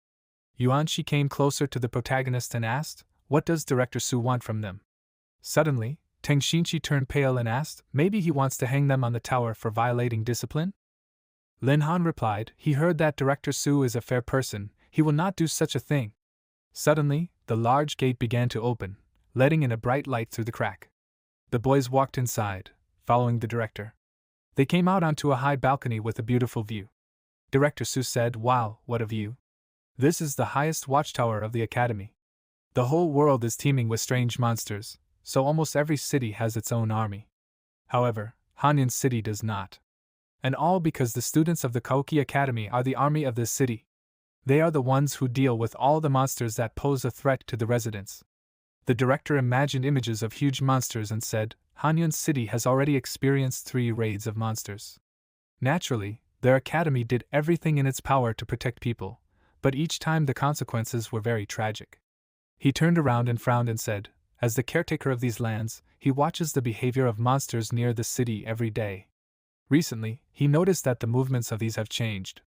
Yuanshi came closer to the protagonist and asked, "What does Director Su want from them?" Suddenly, Teng Xinchi turned pale and asked, "Maybe he wants to hang them on the tower for violating discipline?" Lin Han replied, "He heard that Director Su is a fair person, he will not do such a thing." Suddenly, the large gate began to open, letting in a bright light through the crack. The boys walked inside, following the director. They came out onto a high balcony with a beautiful view. Director Su said, "Wow, what a view! This is the highest watchtower of the academy. The whole world is teeming with strange monsters, so almost every city has its own army. However, Hanyun City does not. And all because the students of the Kaoki Academy are the army of this city. They are the ones who deal with all the monsters that pose a threat to the residents." The director imagined images of huge monsters and said, "Hanyun City has already experienced 3 raids of monsters. Naturally, their academy did everything in its power to protect people, but each time the consequences were very tragic." He turned around and frowned and said, "As the caretaker of these lands, he watches the behavior of monsters near the city every day. Recently, he noticed that the movements of these have changed.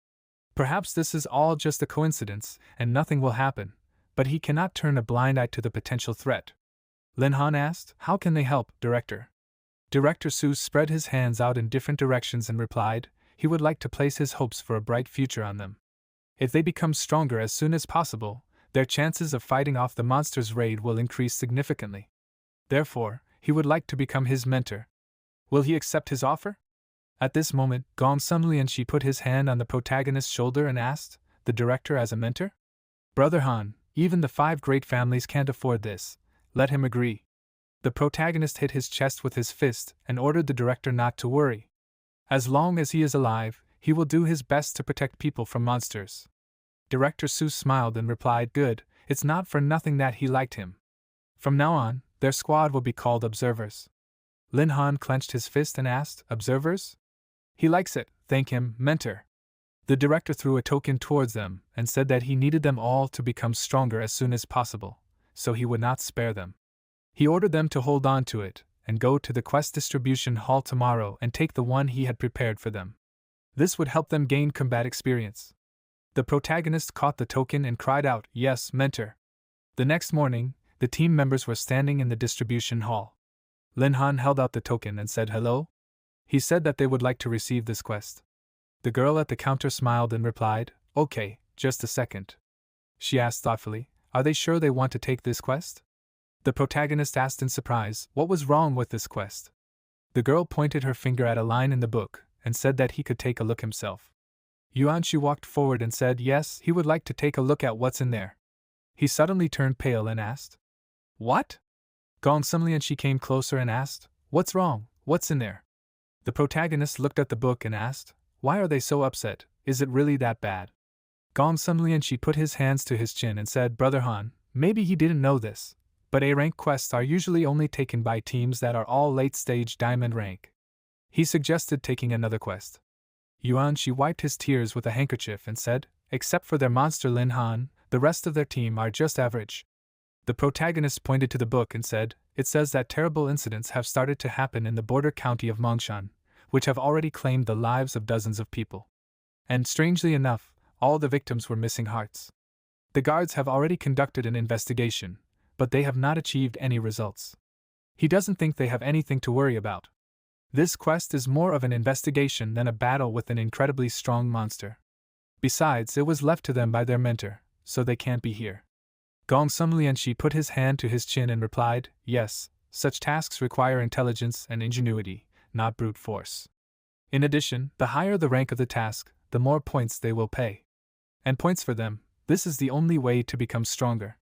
Perhaps this is all just a coincidence, and nothing will happen, but he cannot turn a blind eye to the potential threat." Lin Han asked, "How can they help, Director?" Director Su spread his hands out in different directions and replied, he would like to place his hopes for a bright future on them. If they become stronger as soon as possible, their chances of fighting off the monster's raid will increase significantly. Therefore, he would like to become his mentor. Will he accept his offer? At this moment, Gong Sunlianshi put his hand on the protagonist's shoulder and asked, "The director as a mentor? Brother Han, even the 5 great families can't afford this. Let him agree." The protagonist hit his chest with his fist and ordered the director not to worry. As long as he is alive, he will do his best to protect people from monsters. Director Su smiled and replied, "Good, it's not for nothing that he liked him. From now on, their squad will be called Observers." Lin Han clenched his fist and asked, "Observers?" "He likes it, thank him, mentor." The director threw a token towards them and said that he needed them all to become stronger as soon as possible, so he would not spare them. He ordered them to hold on to it and go to the quest distribution hall tomorrow and take the one he had prepared for them. This would help them gain combat experience. The protagonist caught the token and cried out, "Yes, mentor." The next morning, the team members were standing in the distribution hall. Lin Han held out the token and said hello. He said that they would like to receive this quest. The girl at the counter smiled and replied, "Okay, just a second." she asked thoughtfully. Are they sure they want to take this quest? The protagonist asked in surprise, what was wrong with this quest? The girl pointed her finger at a line in the book and said that he could take a look himself. Yuanshi walked forward and said yes, he would like to take a look at what's in there. He suddenly turned pale and asked, What? Gong Sumlianshi came closer and asked, What's wrong? What's in there? The protagonist looked at the book and asked, Why are they so upset? Is it really that bad? Gong Sumlianshi put his hands to his chin and said, Brother Han, maybe he didn't know this, but A-rank quests are usually only taken by teams that are all late-stage diamond rank. He suggested taking another quest. Yuanshi wiped his tears with a handkerchief and said, Except for their monster Lin Han, the rest of their team are just average. The protagonist pointed to the book and said, It says that terrible incidents have started to happen in the border county of Mongshan, which have already claimed the lives of dozens of people. And strangely enough, all the victims were missing hearts. The guards have already conducted an investigation, but they have not achieved any results. He doesn't think they have anything to worry about. This quest is more of an investigation than a battle with an incredibly strong monster. Besides, it was left to them by their mentor, so they can't be here. Gong Sumlianshi put his hand to his chin and replied, Yes, such tasks require intelligence and ingenuity, not brute force. In addition, the higher the rank of the task, the more points they will pay. And points for them, this is the only way to become stronger.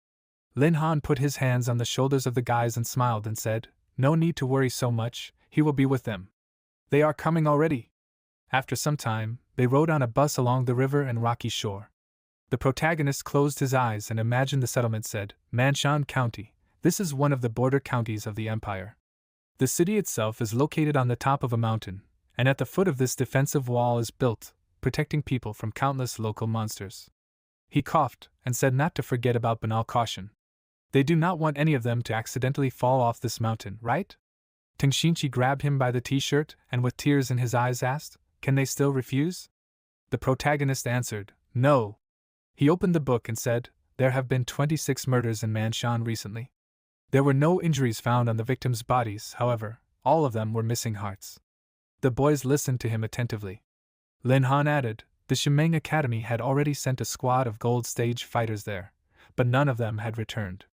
Lin Han put his hands on the shoulders of the guys and smiled and said, No need to worry so much, he will be with them. They are coming already. After some time, they rode on a bus along the river and rocky shore. The protagonist closed his eyes and imagined the settlement said, Manshan County, this is one of the border counties of the empire. The city itself is located on the top of a mountain, and at the foot of this defensive wall is built, protecting people from countless local monsters. He coughed and said not to forget about banal caution. They do not want any of them to accidentally fall off this mountain, right? Tengshinchi grabbed him by the t-shirt and with tears in his eyes asked, Can they still refuse? The protagonist answered, No. He opened the book and said, There have been 26 murders in Manshan recently. There were no injuries found on the victims' bodies, however, all of them were missing hearts. The boys listened to him attentively. Lin Han added, The Shimeng Academy had already sent a squad of gold stage fighters there, but none of them had returned.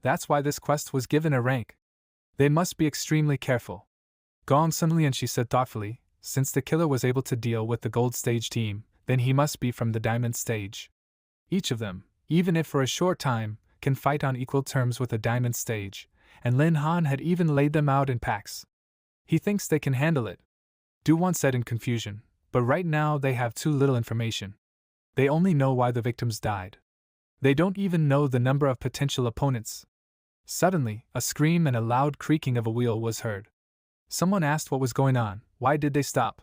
That's why this quest was given a rank. They must be extremely careful. Gong Sumlianshi said thoughtfully, Since the killer was able to deal with the gold stage team, then he must be from the diamond stage. Each of them, even if for a short time, can fight on equal terms with the diamond stage, and Lin Han had even laid them out in packs. He thinks they can handle it. Du-won said in confusion, but right now they have too little information. They only know why the victims died. They don't even know the number of potential opponents. Suddenly, a scream and a loud creaking of a wheel was heard. Someone asked what was going on. Why did they stop?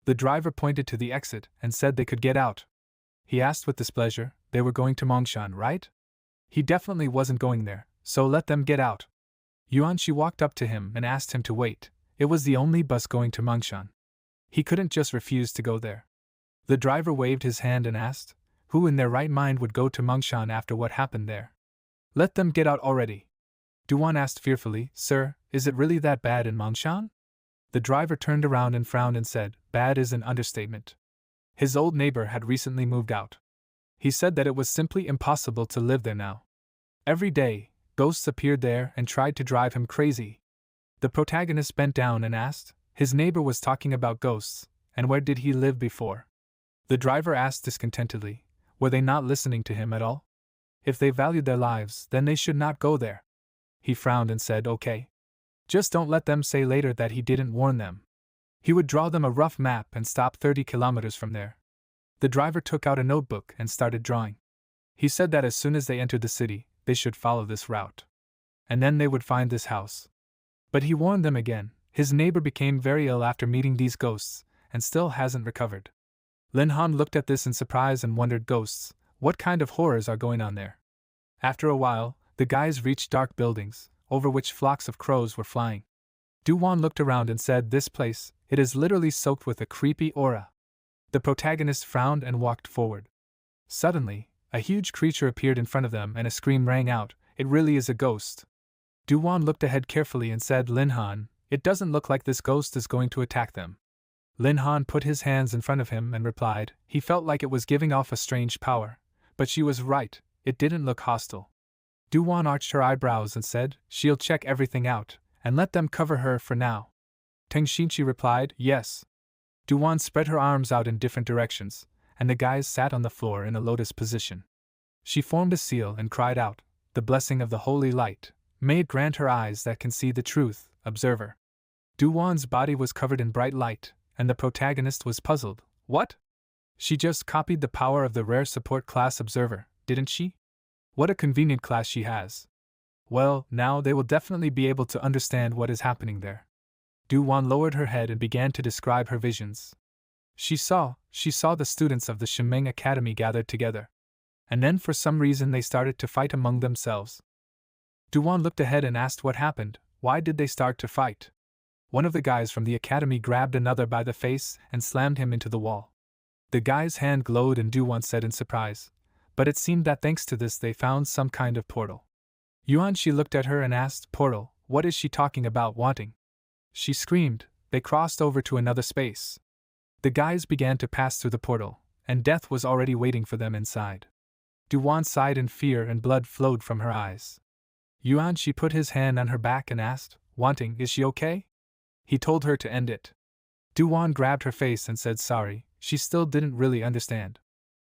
The driver pointed to the exit and said they could get out. He asked with displeasure, They were going to Mongshan, right? He definitely wasn't going there, so let them get out. Yuanshi walked up to him and asked him to wait. It was the only bus going to Mongshan. He couldn't just refuse to go there. The driver waved his hand and asked, Who in their right mind would go to Mongshan after what happened there? Let them get out already. Du-won asked fearfully, Sir, is it really that bad in Mongshan? The driver turned around and frowned and said, Bad is an understatement. His old neighbor had recently moved out. He said that it was simply impossible to live there now. Every day, ghosts appeared there and tried to drive him crazy. The protagonist bent down and asked, His neighbor was talking about ghosts, and where did he live before? The driver asked discontentedly, Were they not listening to him at all? If they valued their lives, then they should not go there. He frowned and said, Okay. Just don't let them say later that he didn't warn them. He would draw them a rough map and stop 30 kilometers from there. The driver took out a notebook and started drawing. He said that as soon as they entered the city, they should follow this route. And then they would find this house. But he warned them again. His neighbor became very ill after meeting these ghosts, and still hasn't recovered. Lin Han looked at this in surprise and wondered, Ghosts, what kind of horrors are going on there? After a while, the guys reached dark buildings, over which flocks of crows were flying. Du-won looked around and said, This place, it is literally soaked with a creepy aura. The protagonist frowned and walked forward. Suddenly, a huge creature appeared in front of them and a scream rang out, It really is a ghost. Du-won looked ahead carefully and said, Lin Han, it doesn't look like this ghost is going to attack them. Lin Han put his hands in front of him and replied, He felt like it was giving off a strange power, but she was right, it didn't look hostile. Du-won arched her eyebrows and said, "She'll check everything out, and let them cover her for now." Teng Xinchi replied, "Yes." Du-won spread her arms out in different directions, and the guys sat on the floor in a lotus position. She formed a seal and cried out, "The blessing of the holy light, may it grant her eyes that can see the truth, observer." Du-won's body was covered in bright light, and the protagonist was puzzled. What? She just copied the power of the rare support class observer, didn't she? What a convenient class she has. Well, now they will definitely be able to understand what is happening there. Du-won lowered her head and began to describe her visions. She saw the students of the Shimeng Academy gathered together. And then for some reason they started to fight among themselves. Du-won looked ahead and asked what happened. Why did they start to fight? One of the guys from the academy grabbed another by the face and slammed him into the wall. The guy's hand glowed and Du-won said in surprise, but it seemed that thanks to this they found some kind of portal. Yuan-shi looked at her and asked, "Portal, what is she talking about wanting?" She screamed. They crossed over to another space. The guys began to pass through the portal, and death was already waiting for them inside. Du-won sighed in fear and blood flowed from her eyes. Yuan-shi put his hand on her back and asked, "Wanting, is she okay?" He told her to end it. Du-won grabbed her face and said sorry. She still didn't really understand.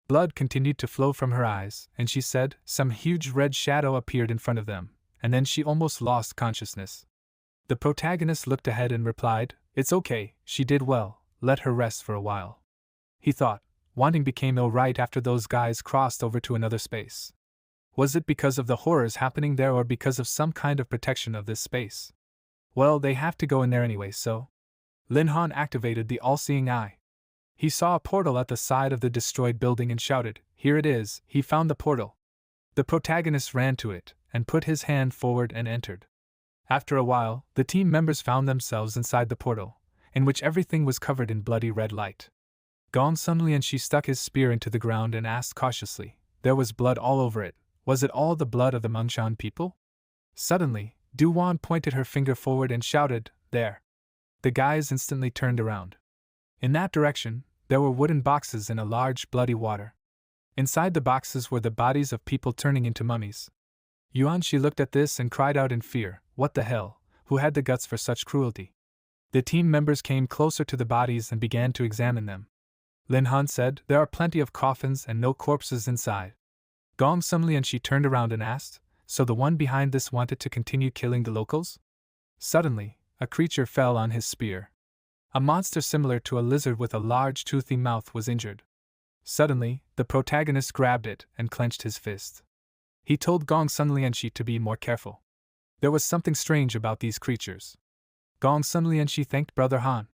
Blood continued to flow from her eyes, and she said, some huge red shadow appeared in front of them, and then she almost lost consciousness. The protagonist looked ahead and replied, "It's okay, she did well, let her rest for a while." He thought, Wanting became ill right after those guys crossed over to another space. Was it because of the horrors happening there or because of some kind of protection of this space? Well, they have to go in there anyway, so. Lin Han activated the all-seeing eye. He saw a portal at the side of the destroyed building and shouted, "Here it is!" He found the portal. The protagonist ran to it, and put his hand forward and entered. After a while, the team members found themselves inside the portal, in which everything was covered in bloody red light. Gong Sunlian-shi stuck his spear into the ground and asked cautiously, there was blood all over it, was it all the blood of the Mengtian people? Suddenly, Du-won pointed her finger forward and shouted, "There!" The guys instantly turned around. In that direction, there were wooden boxes in a large bloody water. Inside the boxes were the bodies of people turning into mummies. Yuan-shi looked at this and cried out in fear, "What the hell? Who had the guts for such cruelty?" The team members came closer to the bodies and began to examine them. Lin Han said, "There are plenty of coffins and no corpses inside." Gong Sunlian-shi turned around and asked, "So the one behind this wanted to continue killing the locals?" Suddenly, a creature fell on his spear. A monster similar to a lizard with a large toothy mouth was injured. Suddenly, the protagonist grabbed it and clenched his fist. He told Gong Sunlian-shi to be more careful. There was something strange about these creatures. Gong Sunlian-shi thanked Brother Han.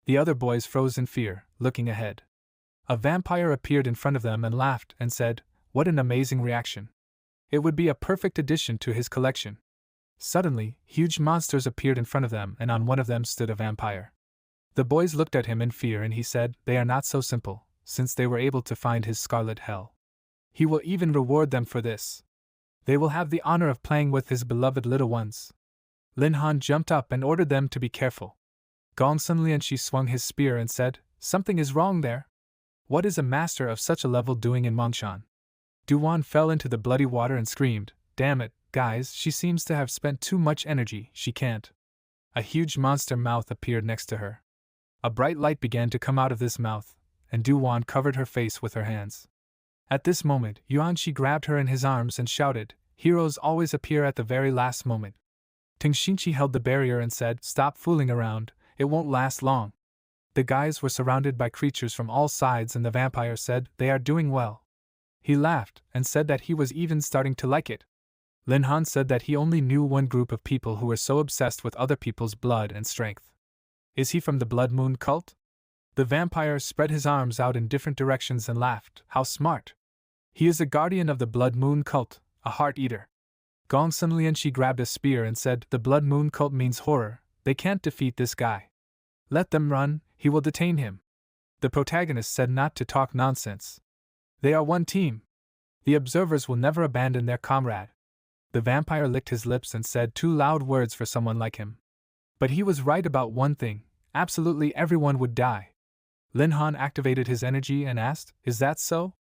The other boys froze in fear, looking ahead. A vampire appeared in front of them and laughed and said, "What an amazing reaction. It would be a perfect addition to his collection." Suddenly, huge monsters appeared in front of them and on one of them stood a vampire. The boys looked at him in fear and he said, "They are not so simple, since they were able to find his scarlet hell. He will even reward them for this. They will have the honor of playing with his beloved little ones." Lin Han jumped up and ordered them to be careful. Gong Sunlian-shi swung his spear and said, "Something is wrong there. What is a master of such a level doing in Mongshan?" Du-won fell into the bloody water and screamed, "Damn it, guys, she seems to have spent too much energy, she can't." A huge monster mouth appeared next to her. A bright light began to come out of this mouth, and Du-won covered her face with her hands. At this moment, Yuan-shi grabbed her in his arms and shouted, "Heroes always appear at the very last moment." Teng-shinchi held the barrier and said, "Stop fooling around, it won't last long." The guys were surrounded by creatures from all sides and the vampire said, "They are doing well." He laughed and said that he was even starting to like it. Lin Han said that he only knew one group of people who were so obsessed with other people's blood and strength. "Is he from the Blood Moon cult?" The vampire spread his arms out in different directions and laughed. "How smart. He is a guardian of the Blood Moon cult, a heart eater." Gong Sunlian-shi grabbed a spear and said, "The Blood Moon cult means horror, they can't defeat this guy. Let them run, he will detain him." The protagonist said not to talk nonsense. They are one team. The observers will never abandon their comrade. The vampire licked his lips and said 2 loud words for someone like him. But he was right about one thing, absolutely everyone would die. Lin Han activated his energy and asked, "Is that so?"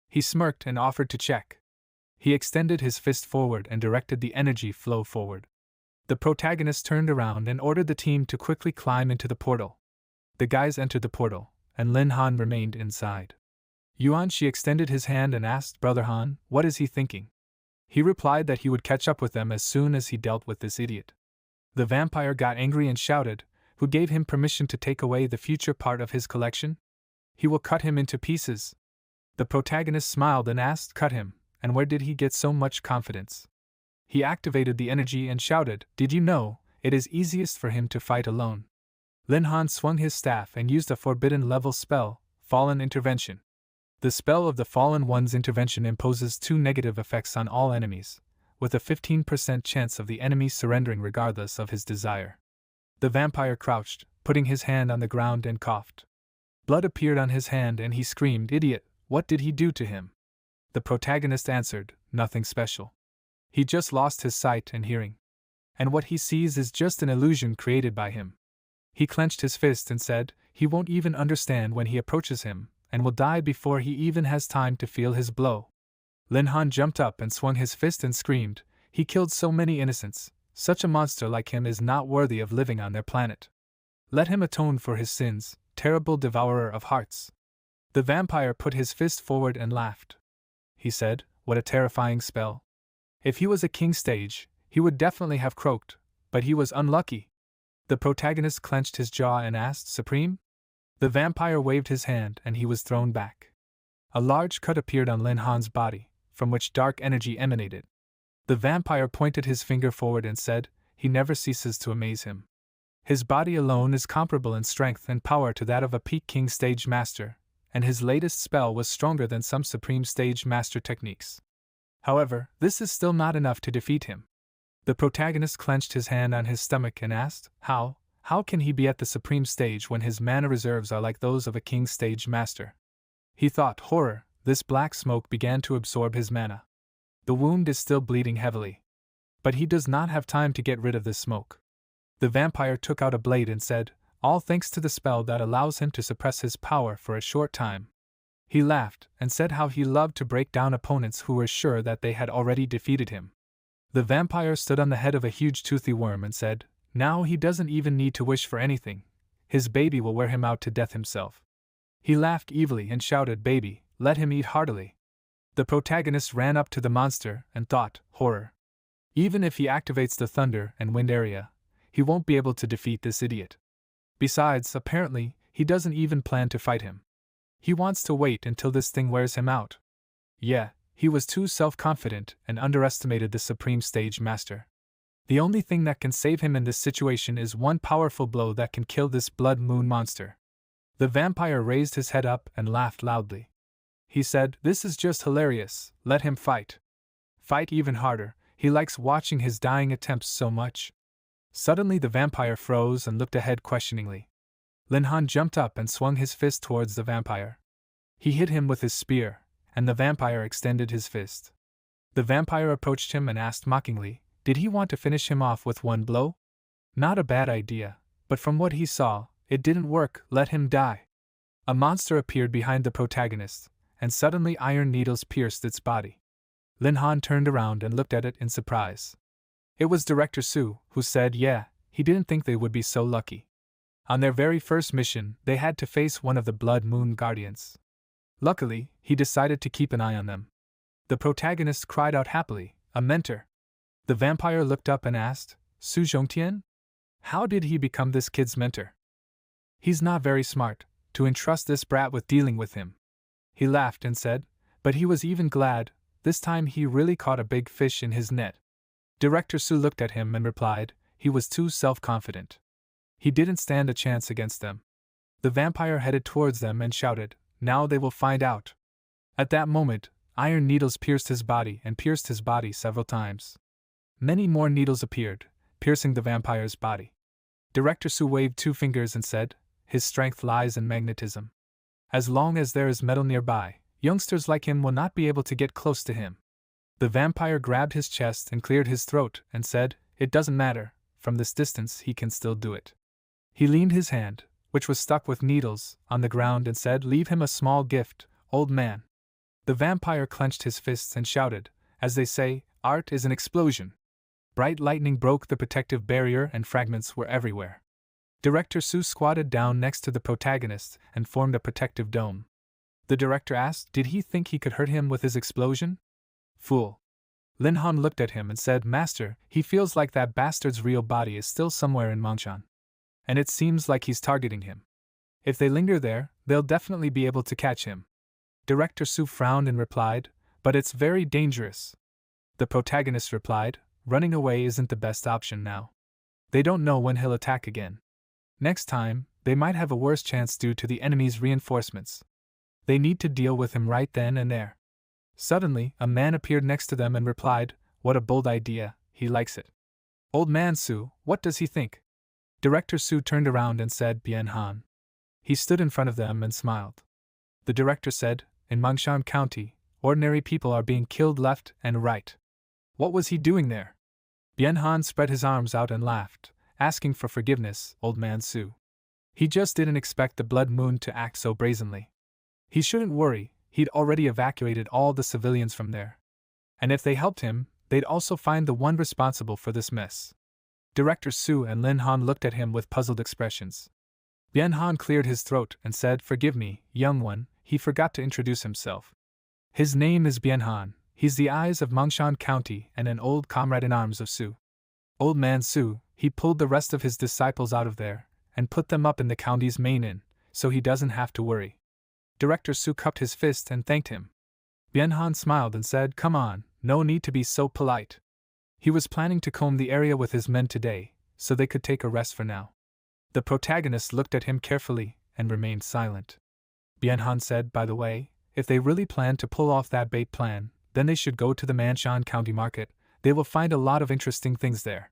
He smirked and offered to check. He extended his fist forward and directed the energy flow forward. The protagonist turned around and ordered the team to quickly climb into the portal. The guys entered the portal, and Lin Han remained inside. Yuan Shi extended his hand and asked Brother Han, what is he thinking? He replied that he would catch up with them as soon as he dealt with this idiot. The vampire got angry and shouted, who gave him permission to take away the future part of his collection? He will cut him into pieces. The protagonist smiled and asked, cut him, and where did he get so much confidence? He activated the energy and shouted, did you know, it is easiest for him to fight alone. Lin Han swung his staff and used a forbidden level spell, Fallen Intervention. The spell of the Fallen One's intervention imposes 2 negative effects on all enemies, with a 15% chance of the enemy surrendering regardless of his desire. The vampire crouched, putting his hand on the ground and coughed. Blood appeared on his hand and he screamed, idiot, what did he do to him? The protagonist answered, nothing special. He just lost his sight and hearing. And what he sees is just an illusion created by him. He clenched his fist and said, he won't even understand when he approaches him, and will die before he even has time to feel his blow. Lin Han jumped up and swung his fist and screamed, he killed so many innocents, such a monster like him is not worthy of living on their planet. Let him atone for his sins, terrible devourer of hearts. The vampire put his fist forward and laughed. He said, what a terrifying spell. If he was a king stage, he would definitely have croaked, but he was unlucky. The protagonist clenched his jaw and asked, Supreme? The vampire waved his hand and he was thrown back. A large cut appeared on Lin Han's body, from which dark energy emanated. The vampire pointed his finger forward and said, he never ceases to amaze him. His body alone is comparable in strength and power to that of a peak king stage master, and his latest spell was stronger than some supreme stage master techniques. However, this is still not enough to defeat him. The protagonist clenched his hand on his stomach and asked, how can he be at the supreme stage when his mana reserves are like those of a king stage master? He thought, horror, this black smoke began to absorb his mana. The wound is still bleeding heavily. But he does not have time to get rid of this smoke. The vampire took out a blade and said, all thanks to the spell that allows him to suppress his power for a short time. He laughed and said how he loved to break down opponents who were sure that they had already defeated him. The vampire stood on the head of a huge toothy worm and said, now he doesn't even need to wish for anything. His baby will wear him out to death himself. He laughed evilly and shouted, baby, let him eat heartily. The protagonist ran up to the monster and thought, horror. Even if he activates the thunder and wind area, he won't be able to defeat this idiot. Besides, apparently, he doesn't even plan to fight him. He wants to wait until this thing wears him out. Yeah, he was too self-confident and underestimated the supreme stage master. The only thing that can save him in this situation is one powerful blow that can kill this blood moon monster. The vampire raised his head up and laughed loudly. He said, this is just hilarious, let him fight. Fight even harder, he likes watching his dying attempts so much. Suddenly the vampire froze and looked ahead questioningly. Lin Han jumped up and swung his fist towards the vampire. He hit him with his spear, and the vampire extended his fist. The vampire approached him and asked mockingly, did he want to finish him off with one blow? Not a bad idea, but from what he saw, it didn't work, let him die. A monster appeared behind the protagonist, and suddenly iron needles pierced its body. Lin Han turned around and looked at it in surprise. It was Director Su, who said, yeah, he didn't think they would be so lucky. On their very first mission, they had to face one of the Blood Moon Guardians. Luckily, he decided to keep an eye on them. The protagonist cried out happily, a mentor. The vampire looked up and asked, Su Zhongtian? How did he become this kid's mentor? He's not very smart, to entrust this brat with dealing with him. He laughed and said, but he was even glad, this time he really caught a big fish in his net. Director Su looked at him and replied, he was too self-confident. He didn't stand a chance against them. The vampire headed towards them and shouted, now they will find out. At that moment, iron needles pierced his body and pierced his body several times. Many more needles appeared, piercing the vampire's body. Director Su waved 2 fingers and said, his strength lies in magnetism. As long as there is metal nearby, youngsters like him will not be able to get close to him. The vampire grabbed his chest and cleared his throat and said, it doesn't matter, from this distance he can still do it. He leaned his hand, which was stuck with needles, on the ground and said, leave him a small gift, old man. The vampire clenched his fists and shouted, As they say, art is an explosion. Bright lightning broke the protective barrier and fragments were everywhere. Director Su squatted down next to the protagonist and formed a protective dome. The director asked, did he think he could hurt him with his explosion? Fool. Lin Han looked at him and said, Master, he feels like that bastard's real body is still somewhere in Mongshan. And it seems like he's targeting him. If they linger there, they'll definitely be able to catch him. Director Su frowned and replied, but it's very dangerous. The protagonist replied, running away isn't the best option now. They don't know when he'll attack again. Next time, they might have a worse chance due to the enemy's reinforcements. They need to deal with him right then and there. Suddenly, a man appeared next to them and replied, what a bold idea, he likes it. Old man Su, what does he think? Director Su turned around and said, Bien Han. He stood in front of them and smiled. The director said, in Mongshan County, ordinary people are being killed left and right. What was he doing there? Bien Han spread his arms out and laughed, asking for forgiveness, old man Su. He just didn't expect the Blood Moon to act so brazenly. He shouldn't worry, he'd already evacuated all the civilians from there. And if they helped him, they'd also find the one responsible for this mess. Director Su and Lin Han looked at him with puzzled expressions. Bien Han cleared his throat and said, forgive me, young one, he forgot to introduce himself. His name is Bien Han, he's the eyes of Mongshan County and an old comrade in arms of Su. Old man Su, he pulled the rest of his disciples out of there, and put them up in the county's main inn, so he doesn't have to worry. Director Su cupped his fist and thanked him. Bien Han smiled and said, come on, no need to be so polite. He was planning to comb the area with his men today, so they could take a rest for now. The protagonist looked at him carefully and remained silent. Bien Han said, by the way, if they really plan to pull off that bait plan, then they should go to the Mongshan County Market. They will find a lot of interesting things there.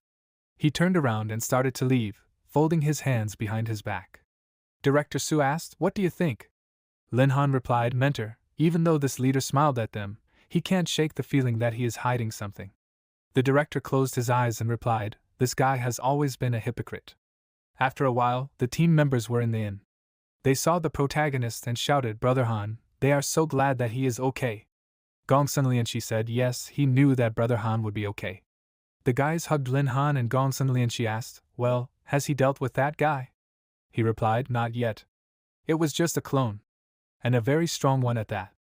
He turned around and started to leave, folding his hands behind his back. Director Su asked, what do you think? Lin Han replied, Mentor, even though this leader smiled at them, he can't shake the feeling that he is hiding something. The director closed his eyes and replied, this guy has always been a hypocrite. After a while, the team members were in the inn. They saw the protagonist and shouted, Brother Han, they are so glad that he is okay. Gong Sunlianchi said yes, he knew that Brother Han would be okay. The guys hugged Lin Han and Gong Sunlianchi asked, well, has he dealt with that guy? He replied, not yet. It was just a clone. And a very strong one at that.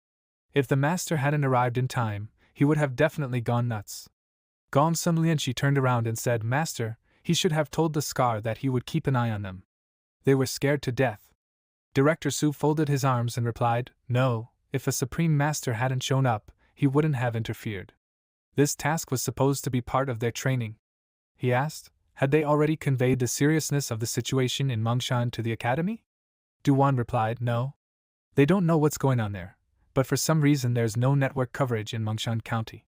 If the master hadn't arrived in time, he would have definitely gone nuts. Gong Sunlianchi turned around and said, Master, he should have told the Scar that he would keep an eye on them. They were scared to death. Director Su folded his arms and replied, no, if a Supreme Master hadn't shown up, he wouldn't have interfered. This task was supposed to be part of their training. He asked, had they already conveyed the seriousness of the situation in Mongshan to the academy? Duan replied, no. They don't know what's going on there, but for some reason there's no network coverage in Mongshan County.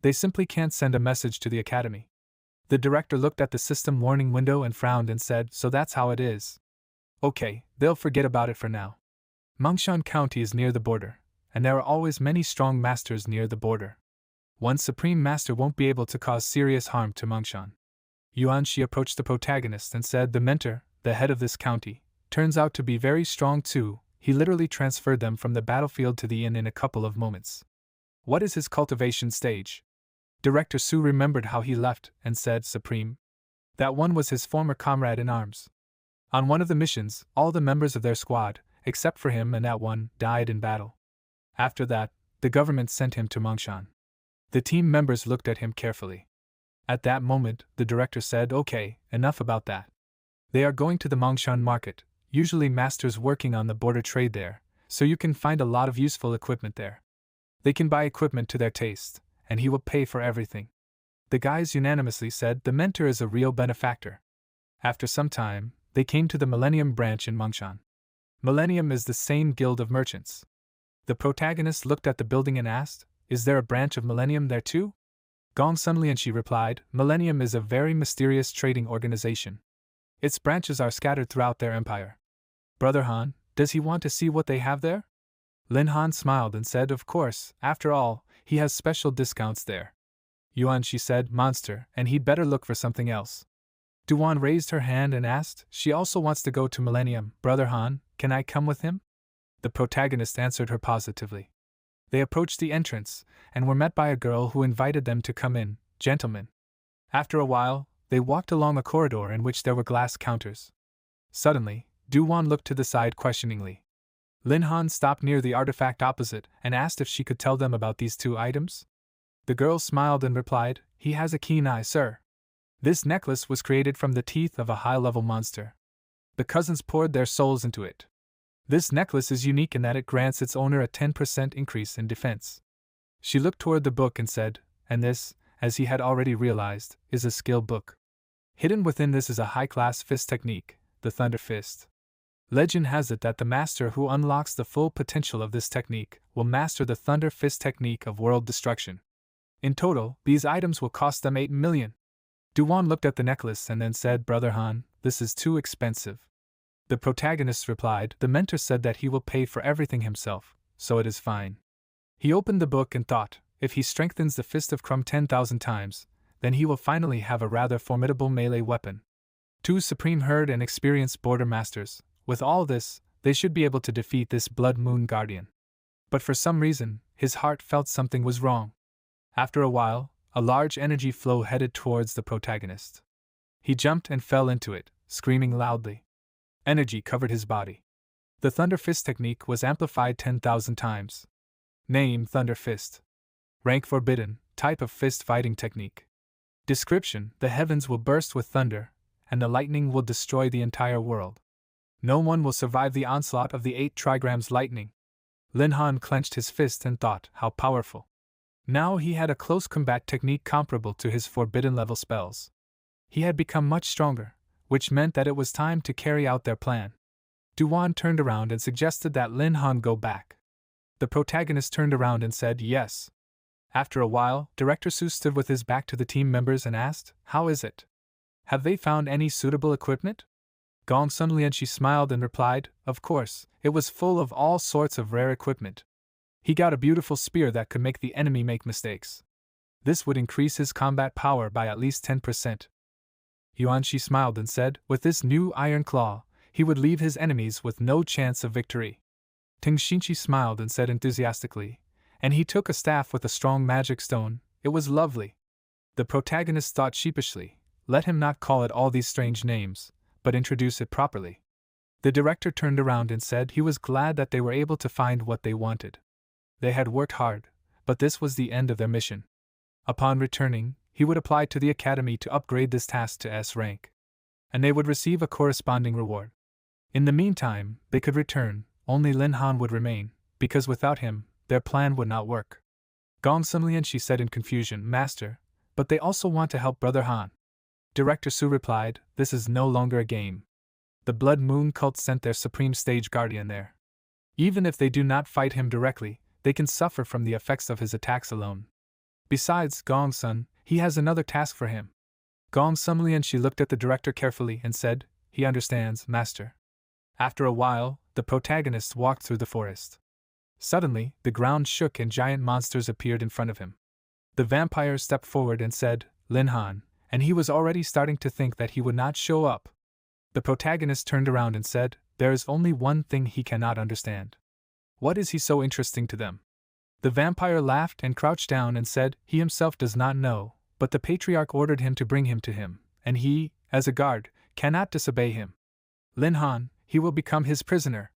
They simply can't send a message to the academy. The director looked at the system warning window and frowned and said, so that's how it is. Okay, they'll forget about it for now. Mongshan County is near the border, and there are always many strong masters near the border. One supreme master won't be able to cause serious harm to Mongshan. Yuan Shi approached the protagonist and said, the mentor, the head of this county, turns out to be very strong too. He literally transferred them from the battlefield to the inn in a couple of moments. What is his cultivation stage? Director Su remembered how he left and said, Supreme. That one was his former comrade in arms. On one of the missions, all the members of their squad, except for him and that one, died in battle. After that, the government sent him to Mongshan. The team members looked at him carefully. At that moment, the director said, okay, enough about that. They are going to the Mongshan market, usually masters working on the border trade there, so you can find a lot of useful equipment there. They can buy equipment to their taste, and he will pay for everything. The guys unanimously said the mentor is a real benefactor. After some time, they came to the Millennium branch in Mongshan. Millennium is the same guild of merchants. The protagonist looked at the building and asked, is there a branch of Millennium there too? Gong Sunlianchi replied, Millennium is a very mysterious trading organization. Its branches are scattered throughout their empire. Brother Han, does he want to see what they have there? Lin Han smiled and said, of course, after all, he has special discounts there. Yuan Shi said, monster, and he'd better look for something else. Duan raised her hand and asked, she also wants to go to Millennium. Brother Han, can I come with him? The protagonist answered her positively. They approached the entrance, and were met by a girl who invited them to come in, gentlemen. After a while, they walked along a corridor in which there were glass counters. Suddenly, Du-won looked to the side questioningly. Lin-han stopped near the artifact opposite and asked if she could tell them about these two items. The girl smiled and replied, "He has a keen eye, sir. This necklace was created from the teeth of a high-level monster. The cousins poured their souls into it. This necklace is unique in that it grants its owner a 10% increase in defense." She looked toward the book and said, "And this, as he had already realized, is a skill book. Hidden within this is a high-class fist technique, the Thunder Fist. Legend has it that the master who unlocks the full potential of this technique will master the Thunder Fist technique of world destruction. In total, these items will cost them 8 million. Du-won looked at the necklace and then said, "Brother Han, this is too expensive." The protagonist replied, "The mentor said that he will pay for everything himself, so it is fine." He opened the book and thought, if he strengthens the Fist of Crumb 10,000 times, then he will finally have a rather formidable melee weapon. Two supreme herd and experienced border masters. With all this, they should be able to defeat this Blood Moon Guardian. But for some reason, his heart felt something was wrong. After a while, a large energy flow headed towards the protagonist. He jumped and fell into it, screaming loudly. Energy covered his body. The Thunder Fist technique was amplified 10,000 times. Name: Thunder Fist. Rank: Forbidden, type of fist fighting technique. Description: the heavens will burst with thunder, and the lightning will destroy the entire world. No one will survive the onslaught of the 8 trigrams lightning. Lin-han clenched his fist and thought, how powerful. Now he had a close combat technique comparable to his forbidden level spells. He had become much stronger, which meant that it was time to carry out their plan. Du-won turned around and suggested that Lin-han go back. The protagonist turned around and said yes. After a while, Director Su stood with his back to the team members and asked, "How is it? Have they found any suitable equipment?" Gong Sun Lianshi smiled and replied, "Of course, it was full of all sorts of rare equipment. He got a beautiful spear that could make the enemy make mistakes. This would increase his combat power by at least 10%. Yuanshi smiled and said, "With this new iron claw, he would leave his enemies with no chance of victory." Ting Xinchi smiled and said enthusiastically, "And he took a staff with a strong magic stone. It was lovely." The protagonist thought sheepishly, let him not call it all these strange names, but introduce it properly. The director turned around and said he was glad that they were able to find what they wanted. They had worked hard, but this was the end of their mission. Upon returning, he would apply to the academy to upgrade this task to S rank, and they would receive a corresponding reward. In the meantime, they could return, only Lin-han would remain, because without him, their plan would not work. Gong Sunlian, she said in confusion, "Master, but they also want to help Brother Han." Director Su replied, "This is no longer a game. The Blood Moon cult sent their supreme stage guardian there. Even if they do not fight him directly, they can suffer from the effects of his attacks alone. Besides, Gong Sun, he has another task for him." Gong Sunlian, she looked at the director carefully and said, "He understands, Master." After a while, the protagonist walked through the forest. Suddenly, the ground shook and giant monsters appeared in front of him. The vampire stepped forward and said, "Lin-han," and he was already starting to think that he would not show up. The protagonist turned around and said, "There is only one thing he cannot understand. What is he so interesting to them?" The vampire laughed and crouched down and said, "He himself does not know, but the patriarch ordered him to bring him to him, and he, as a guard, cannot disobey him. Lin-han, he will become his prisoner.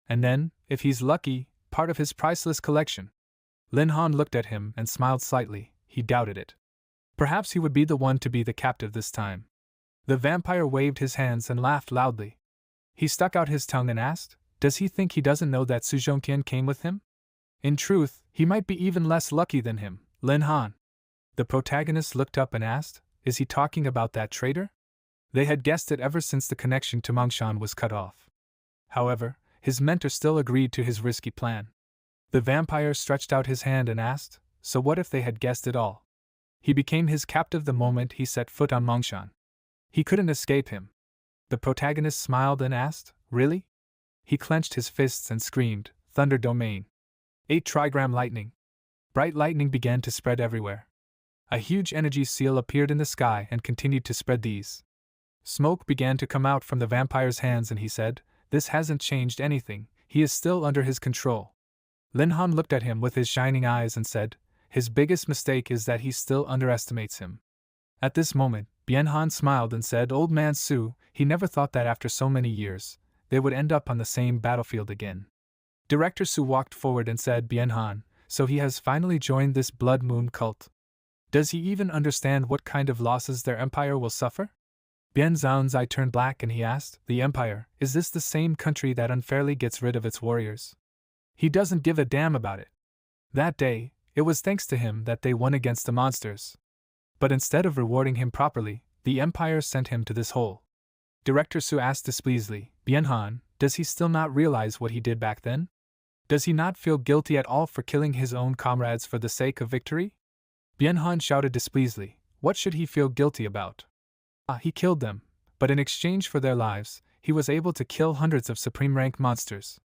And then, if he's lucky, part of his priceless collection." Lin-han looked at him and smiled slightly. He doubted it. Perhaps he would be the one to be the captive this time. The vampire waved his hands and laughed loudly. He stuck out his tongue and asked, "Does he think he doesn't know that Su Zhongtian came with him? In truth, he might be even less lucky than him, Lin-han." The protagonist looked up and asked, "Is he talking about that traitor?" They had guessed it ever since the connection to Mongshan was cut off. However, his mentor still agreed to his risky plan. The vampire stretched out his hand and asked, "So what if they had guessed it all?" He became his captive the moment he set foot on Mongshan. He couldn't escape him. The protagonist smiled and asked, "Really?" He clenched his fists and screamed, "Thunder Domain! 8 trigram lightning!" Bright lightning began to spread everywhere. A huge energy seal appeared in the sky and continued to spread these. Smoke began to come out from the vampire's hands and he said, "This hasn't changed anything, he is still under his control." Lin Han looked at him with his shining eyes and said, his biggest mistake is that he still underestimates him. At this moment, Bien Han smiled and said, Old man Su, he never thought that after so many years, they would end up on the same battlefield again. Director Su walked forward and said, Bien Han, so he has finally joined this Blood Moon cult. Does he even understand what kind of losses their empire will suffer? Bien Zhao's eye turned black and he asked, the empire, is this the same country that unfairly gets rid of its warriors? He doesn't give a damn about it. That day, it was thanks to him that they won against the monsters. But instead of rewarding him properly, the empire sent him to this hole. Director Su asked displeasedly, Bien Han, does he still not realize what he did back then? Does he not feel guilty at all for killing his own comrades for the sake of victory? Bien Han shouted displeasedly, what should he feel guilty about? He killed them, but in exchange for their lives, he was able to kill hundreds of supreme rank monsters.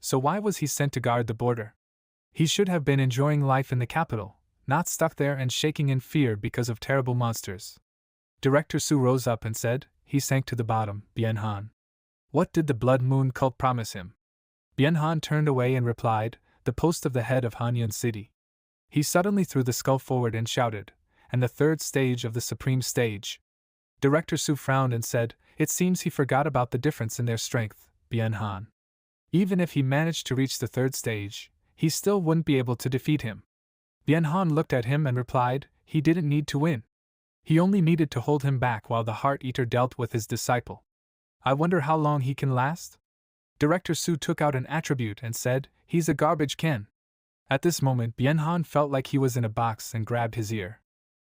So why was he sent to guard the border? He should have been enjoying life in the capital, not stuck there and shaking in fear because of terrible monsters. Director Su rose up and said, he sank to the bottom, Bien Han. What did the Blood Moon cult promise him? Bien Han turned away and replied, the post of the head of Hanyun City. He suddenly threw the skull forward and shouted, and the third stage of the supreme stage. Director Su frowned and said, it seems he forgot about the difference in their strength, Bien Han. Even if he managed to reach the third stage, he still wouldn't be able to defeat him. Bien Han looked at him and replied, he didn't need to win. He only needed to hold him back while the Heart Eater dealt with his disciple. I wonder how long he can last? Director Su took out an attribute and said, he's a garbage can. At this moment Bien Han felt like he was in a box and grabbed his ear.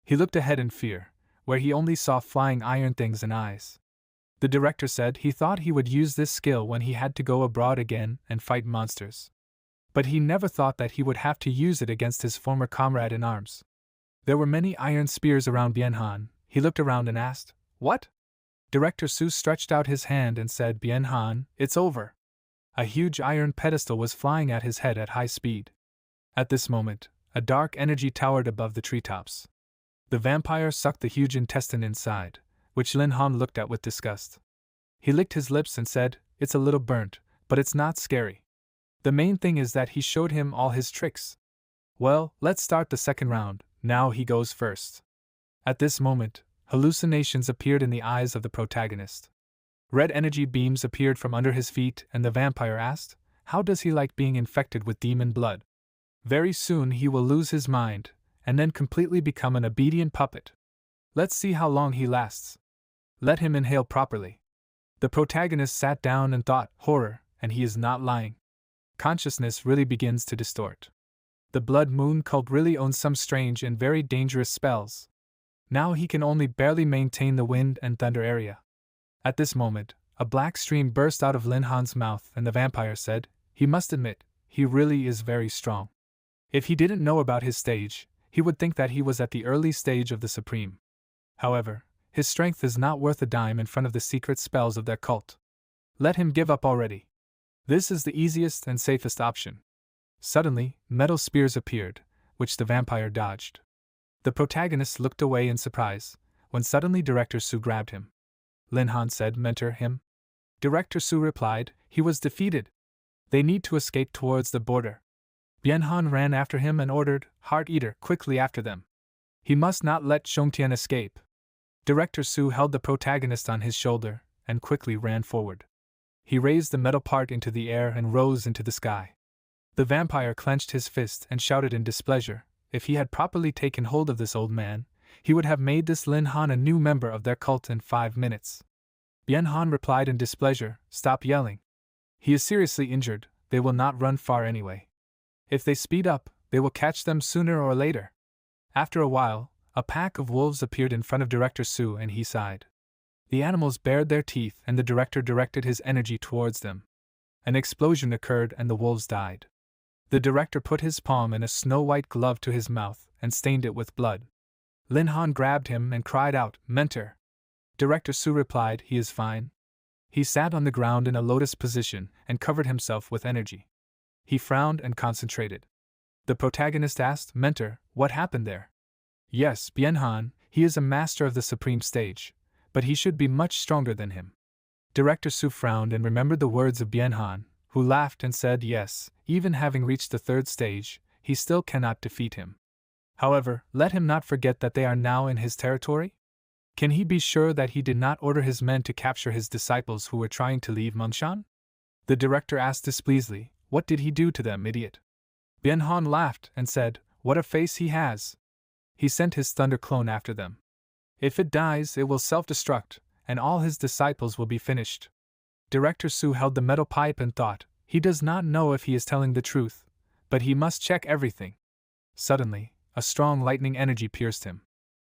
He looked ahead in fear, where he only saw flying iron things and eyes. The director said he thought he would use this skill when he had to go abroad again and fight monsters. But he never thought that he would have to use it against his former comrade in arms. There were many iron spears around Bien Han. He looked around and asked, what? Director Su stretched out his hand and said, Bien Han, it's over. A huge iron pedestal was flying at his head at high speed. At this moment, a dark energy towered above the treetops. The vampire sucked the huge intestine inside, which Lin Han looked at with disgust. He licked his lips and said, it's a little burnt, but it's not scary. The main thing is that he showed him all his tricks. Well, let's start the second round, now he goes first. At this moment, hallucinations appeared in the eyes of the protagonist. Red energy beams appeared from under his feet and the vampire asked, how does he like being infected with demon blood? Very soon he will lose his mind, and then completely become an obedient puppet. Let's see how long he lasts. Let him inhale properly. The protagonist sat down and thought, horror, and he is not lying. Consciousness really begins to distort. The Blood Moon cult really owns some strange and very dangerous spells. Now he can only barely maintain the wind and thunder area. At this moment, a black stream burst out of Lin Han's mouth and the vampire said, he must admit, he really is very strong. If he didn't know about his stage, he would think that he was at the early stage of the Supreme. However, his strength is not worth a dime in front of the secret spells of their cult. Let him give up already. This is the easiest and safest option. Suddenly, metal spears appeared, which the vampire dodged. The protagonist looked away in surprise, when suddenly Director Su grabbed him. Lin Han said, mentor him. Director Su replied, he was defeated. They need to escape towards the border. Bien Han ran after him and ordered, Heart Eater, quickly after them. He must not let Zhongtian escape. Director Su held the protagonist on his shoulder, and quickly ran forward. He raised the metal part into the air and rose into the sky. The vampire clenched his fist and shouted in displeasure. If he had properly taken hold of this old man, he would have made this Lin Han a new member of their cult in 5 minutes. Bien Han replied in displeasure, stop yelling. He is seriously injured, they will not run far anyway. If they speed up, they will catch them sooner or later. After a while, a pack of wolves appeared in front of Director Su and he sighed. The animals bared their teeth and the director directed his energy towards them. An explosion occurred and the wolves died. The director put his palm in a snow-white glove to his mouth and stained it with blood. Lin Han grabbed him and cried out, mentor. Director Su replied, he is fine. He sat on the ground in a lotus position and covered himself with energy. He frowned and concentrated. The protagonist asked, mentor, what happened there? Yes, Bien Han, he is a master of the supreme stage, but he should be much stronger than him. Director Su frowned and remembered the words of Bien Han, who laughed and said yes, even having reached the third stage, he still cannot defeat him. However, let him not forget that they are now in his territory? Can he be sure that he did not order his men to capture his disciples who were trying to leave Mungshan? The director asked displeasantly, what did he do to them, idiot? Bianhan laughed and said, what a face he has. He sent his thunder clone after them. If it dies, it will self-destruct, and all his disciples will be finished. Director Su held the metal pipe and thought, he does not know if he is telling the truth, but he must check everything. Suddenly, a strong lightning energy pierced him.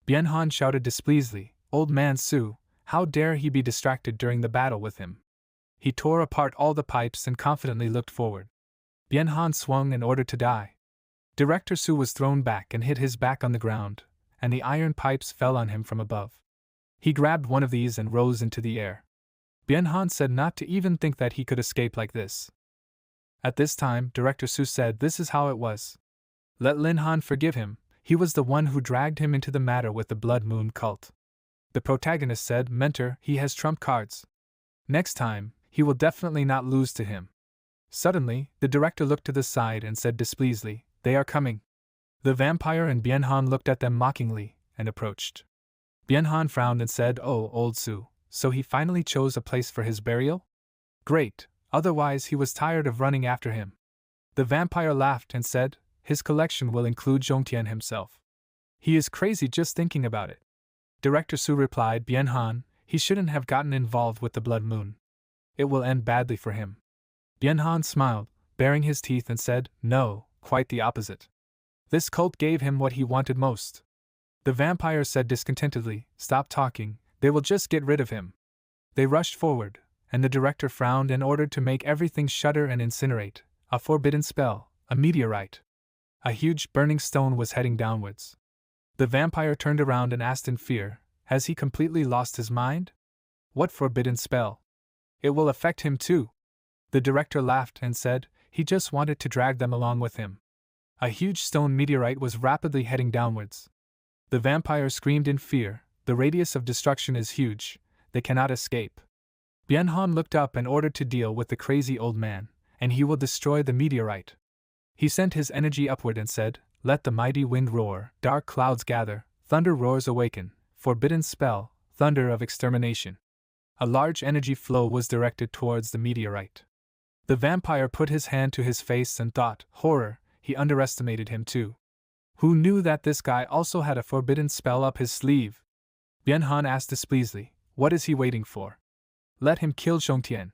Bianhan shouted displeasantly, old man Su, how dare he be distracted during the battle with him? He tore apart all the pipes and confidently looked forward. Bianhan swung in order to die. Director Su was thrown back and hit his back on the ground, and the iron pipes fell on him from above. He grabbed one of these and rose into the air. Bianhan said not to even think that he could escape like this. At this time, Director Su said this is how it was. Let Lin Han forgive him, he was the one who dragged him into the matter with the Blood Moon cult. The protagonist said, mentor, he has trump cards. Next time, he will definitely not lose to him. Suddenly, the director looked to the side and said displeasantly, they are coming. The vampire and Bianhan looked at them mockingly and approached. Bianhan frowned and said, oh, old Su, so he finally chose a place for his burial? Great, otherwise he was tired of running after him. The vampire laughed and said, his collection will include Zhongtian himself. He is crazy just thinking about it. Director Su replied, Bianhan, he shouldn't have gotten involved with the Blood Moon. It will end badly for him. Bianhan smiled, baring his teeth and said, no, quite the opposite. This cult gave him what he wanted most. The vampire said discontentedly, stop talking, they will just get rid of him. They rushed forward, and the director frowned and ordered to make everything shudder and incinerate, a forbidden spell, a meteorite. A huge burning stone was heading downwards. The vampire turned around and asked in fear, has he completely lost his mind? What forbidden spell? It will affect him too. The director laughed and said, he just wanted to drag them along with him. A huge stone meteorite was rapidly heading downwards. The vampire screamed in fear, the radius of destruction is huge, they cannot escape. Bianhan looked up and ordered to deal with the crazy old man, and he will destroy the meteorite. He sent his energy upward and said, let the mighty wind roar, dark clouds gather, thunder roars awaken, forbidden spell, thunder of extermination. A large energy flow was directed towards the meteorite. The vampire put his hand to his face and thought, horror, he underestimated him too. Who knew that this guy also had a forbidden spell up his sleeve? Bianhan asked displeasantly, what is he waiting for? Let him kill Zhongtian.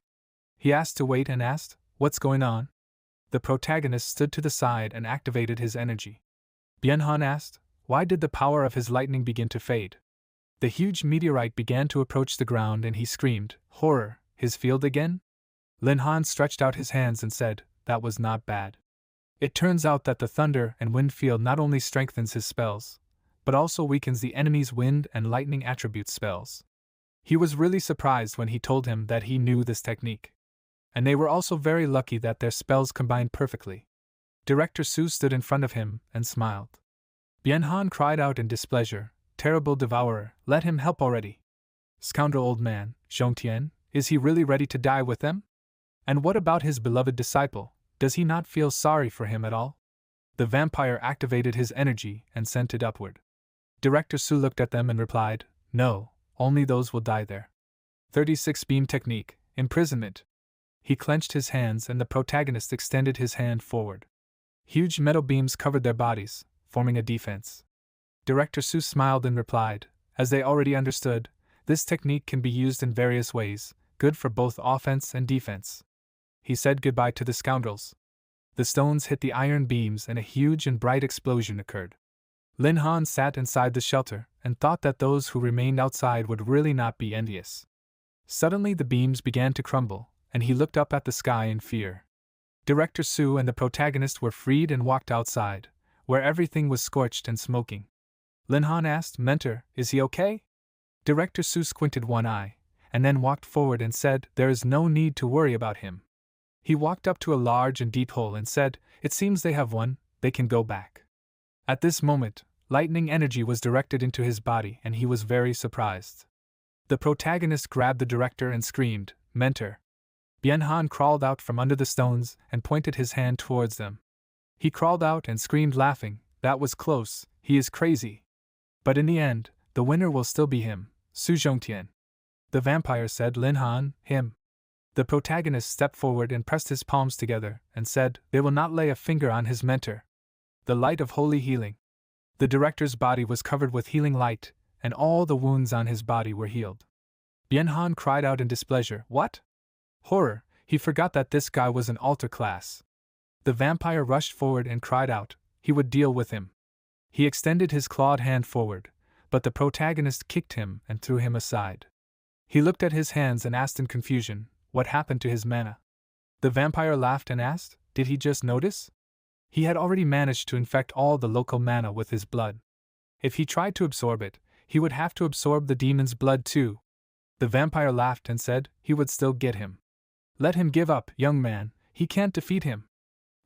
He asked to wait and asked, what's going on? The protagonist stood to the side and activated his energy. Bianhan asked, why did the power of his lightning begin to fade? The huge meteorite began to approach the ground and he screamed, horror, his field again? Lin Han stretched out his hands and said, that was not bad. It turns out that the thunder and wind field not only strengthens his spells, but also weakens the enemy's wind and lightning attribute spells. He was really surprised when he told him that he knew this technique. And they were also very lucky that their spells combined perfectly. Director Su stood in front of him and smiled. Bianhan cried out in displeasure, terrible devourer, let him help already. Scoundrel old man, Zhongtian, is he really ready to die with them? And what about his beloved disciple, does he not feel sorry for him at all? The vampire activated his energy and sent it upward. Director Su looked at them and replied, no, only those will die there. 36 Beam Technique, Imprisonment. He clenched his hands and the protagonist extended his hand forward. Huge metal beams covered their bodies, forming a defense. Director Su smiled and replied, as they already understood, this technique can be used in various ways, good for both offense and defense. He said goodbye to the scoundrels. The stones hit the iron beams and a huge and bright explosion occurred. Lin Han sat inside the shelter and thought that those who remained outside would really not be envious. Suddenly the beams began to crumble, and he looked up at the sky in fear. Director Su and the protagonist were freed and walked outside, where everything was scorched and smoking. Lin Han asked, mentor, is he okay? Director Su squinted one eye, and then walked forward and said, there is no need to worry about him. He walked up to a large and deep hole and said, it seems they have won, they can go back. At this moment, lightning energy was directed into his body and he was very surprised. The protagonist grabbed the director and screamed, mentor. Bien Han crawled out from under the stones and pointed his hand towards them. He crawled out and screamed laughing, "That was close, he is crazy." But in the end, the winner will still be him, Su Zhongtian. The vampire said, "Lin Han, him." The protagonist stepped forward and pressed his palms together and said, "They will not lay a finger on his mentor." The light of holy healing. The director's body was covered with healing light, and all the wounds on his body were healed. Bien Han cried out in displeasure, "What?" Horror, he forgot that this guy was an altar class. The vampire rushed forward and cried out, he would deal with him. He extended his clawed hand forward, but the protagonist kicked him and threw him aside. He looked at his hands and asked in confusion, what happened to his mana? The vampire laughed and asked, did he just notice? He had already managed to infect all the local mana with his blood. If he tried to absorb it, he would have to absorb the demon's blood too. The vampire laughed and said, he would still get him. Let him give up, young man, he can't defeat him.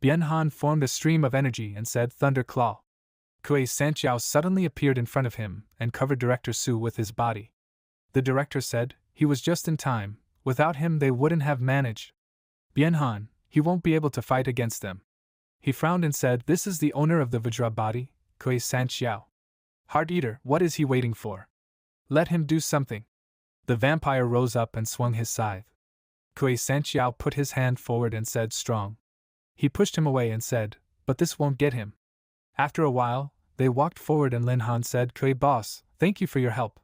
Bien Han formed a stream of energy and said, Thunder Claw. Kuei Sanqiao suddenly appeared in front of him and covered Director Su with his body. The director said, he was just in time, without him they wouldn't have managed. Bien Han, he won't be able to fight against them. He frowned and said, this is the owner of the Vajra body, Kuei Sanqiao. Heart Eater, what is he waiting for? Let him do something. The vampire rose up and swung his scythe. Kuei Sanqiao put his hand forward and said, strong. He pushed him away and said, but this won't get him. After a while, they walked forward and Lin Han said, Kuei boss, thank you for your help.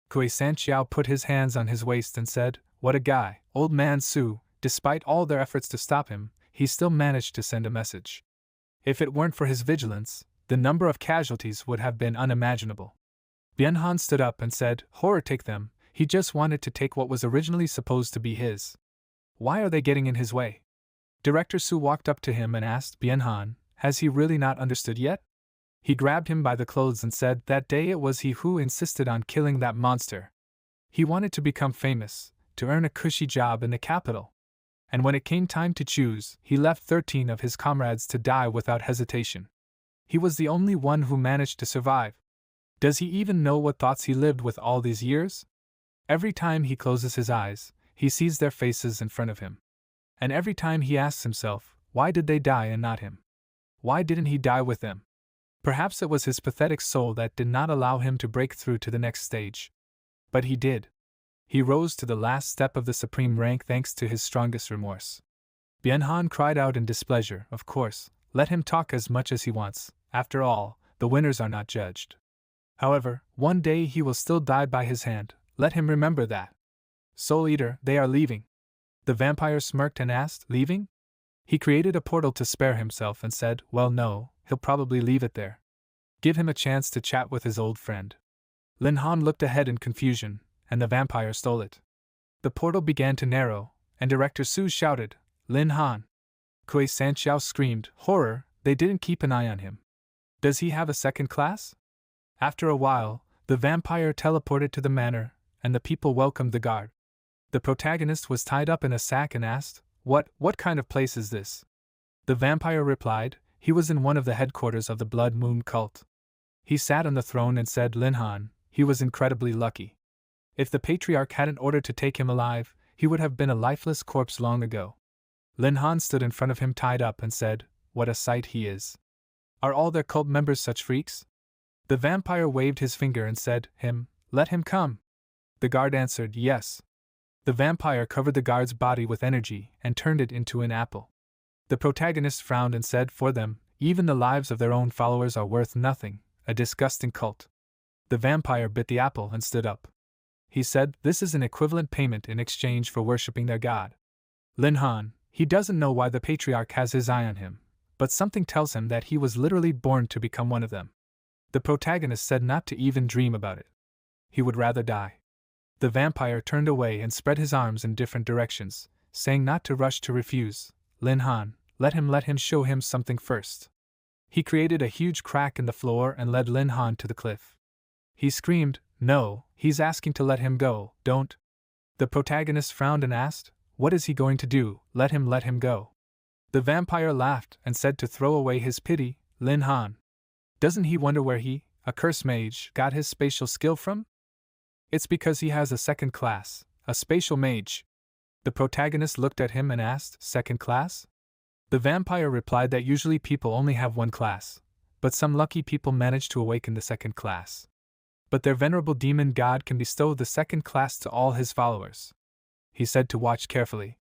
Kuei Sanqiao put his hands on his waist and said, what a guy, old man Su, despite all their efforts to stop him, he still managed to send a message. If it weren't for his vigilance, the number of casualties would have been unimaginable. Bien Han stood up and said, horror take them, he just wanted to take what was originally supposed to be his. Why are they getting in his way? Director Su walked up to him and asked, Bien Han, has he really not understood yet? He grabbed him by the clothes and said, that day it was he who insisted on killing that monster. He wanted to become famous, to earn a cushy job in the capital. And when it came time to choose, he left 13 of his comrades to die without hesitation. He was the only one who managed to survive. Does he even know what thoughts he lived with all these years? Every time he closes his eyes, he sees their faces in front of him. And every time he asks himself, why did they die and not him? Why didn't he die with them? Perhaps it was his pathetic soul that did not allow him to break through to the next stage. But he did. He rose to the last step of the supreme rank thanks to his strongest remorse. Bien Han cried out in displeasure, of course, let him talk as much as he wants, after all, the winners are not judged. However, one day he will still die by his hand, let him remember that. Soul Eater, they are leaving. The vampire smirked and asked, leaving? He created a portal to spare himself and said, well no, he'll probably leave it there. Give him a chance to chat with his old friend. Lin Han looked ahead in confusion, and the vampire stole it. The portal began to narrow, and Director Su shouted, Lin Han. Kuei Sanqiao screamed, horror, they didn't keep an eye on him. Does he have a second class? After a while, the vampire teleported to the manor, and the people welcomed the guard. The protagonist was tied up in a sack and asked, what kind of place is this? The vampire replied, he was in one of the headquarters of the Blood Moon cult. He sat on the throne and said, Lin Han, he was incredibly lucky. If the patriarch hadn't ordered to take him alive, he would have been a lifeless corpse long ago. Lin Han stood in front of him tied up and said, what a sight he is. Are all their cult members such freaks? The vampire waved his finger and said, let him come. The guard answered, yes. The vampire covered the guard's body with energy and turned it into an apple. The protagonist frowned and said, for them, even the lives of their own followers are worth nothing, a disgusting cult. The vampire bit the apple and stood up. He said, this is an equivalent payment in exchange for worshipping their god. Lin Han, he doesn't know why the patriarch has his eye on him, but something tells him that he was literally born to become one of them. The protagonist said not to even dream about it. He would rather die. The vampire turned away and spread his arms in different directions, saying not to rush to refuse. Lin Han, let him show him something first. He created a huge crack in the floor and led Lin Han to the cliff. He screamed, no, he's asking to let him go, don't. The protagonist frowned and asked, what is he going to do, let him go. The vampire laughed and said to throw away his pity, Lin Han. Doesn't he wonder where he, a cursed mage, got his spatial skill from? It's because he has a second class, a spatial mage. The protagonist looked at him and asked, "Second class?" The vampire replied that usually people only have one class, but some lucky people manage to awaken the second class. But their venerable demon god can bestow the second class to all his followers. He said to watch carefully.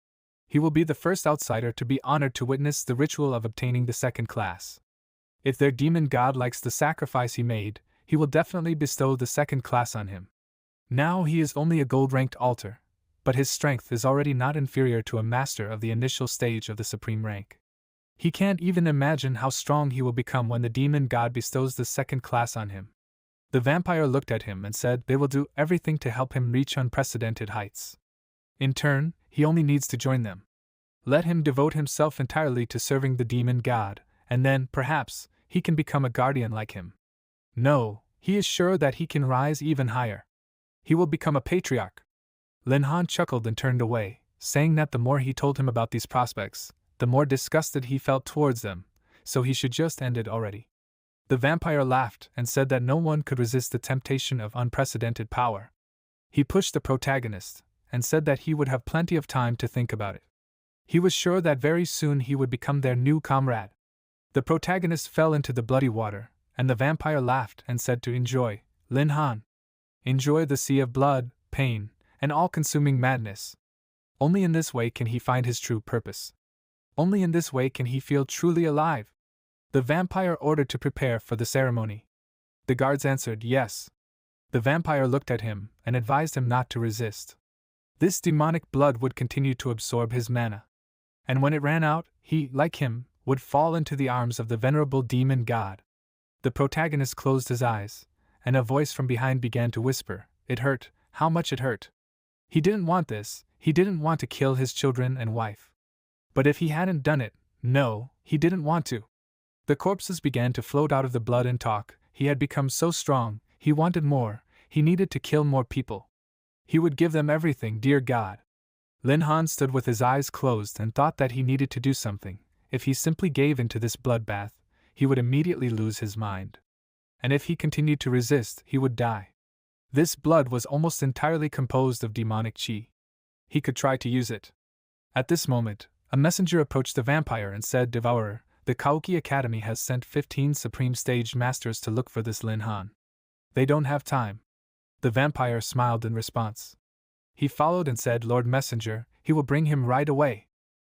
He will be the first outsider to be honored to witness the ritual of obtaining the second class. If their demon god likes the sacrifice he made, he will definitely bestow the second class on him. Now he is only a gold-ranked altar, but his strength is already not inferior to a master of the initial stage of the supreme rank. He can't even imagine how strong he will become when the demon god bestows the second class on him. The vampire looked at him and said they will do everything to help him reach unprecedented heights. In turn, he only needs to join them. Let him devote himself entirely to serving the demon god, and then, perhaps, he can become a guardian like him. No, he is sure that he can rise even higher. He will become a patriarch. Lin Han chuckled and turned away, saying that the more he told him about these prospects, the more disgusted he felt towards them, so he should just end it already. The vampire laughed and said that no one could resist the temptation of unprecedented power. He pushed the protagonist, and said that he would have plenty of time to think about it. He was sure that very soon he would become their new comrade. The protagonist fell into the bloody water, and the vampire laughed and said to enjoy, Lin Han. Enjoy the sea of blood, pain, and all-consuming madness. Only in this way can he find his true purpose. Only in this way can he feel truly alive. The vampire ordered to prepare for the ceremony. The guards answered yes. The vampire looked at him and advised him not to resist. This demonic blood would continue to absorb his mana. And when it ran out, he, like him, would fall into the arms of the venerable demon god. The protagonist closed his eyes, and a voice from behind began to whisper, "It hurt, how much it hurt." He didn't want this, he didn't want to kill his children and wife. But if he hadn't done it, no, he didn't want to. The corpses began to float out of the blood and talk. He had become so strong, he wanted more, he needed to kill more people. He would give them everything, dear God. Lin Han stood with his eyes closed and thought that he needed to do something. If he simply gave in to this bloodbath, he would immediately lose his mind. And if he continued to resist, he would die. This blood was almost entirely composed of demonic chi. He could try to use it. At this moment, a messenger approached the vampire and said, "Devourer, the Kaoki Academy has sent 15 Supreme Stage Masters to look for this Lin Han. They don't have time." The vampire smiled in response. He followed and said, "Lord Messenger, he will bring him right away."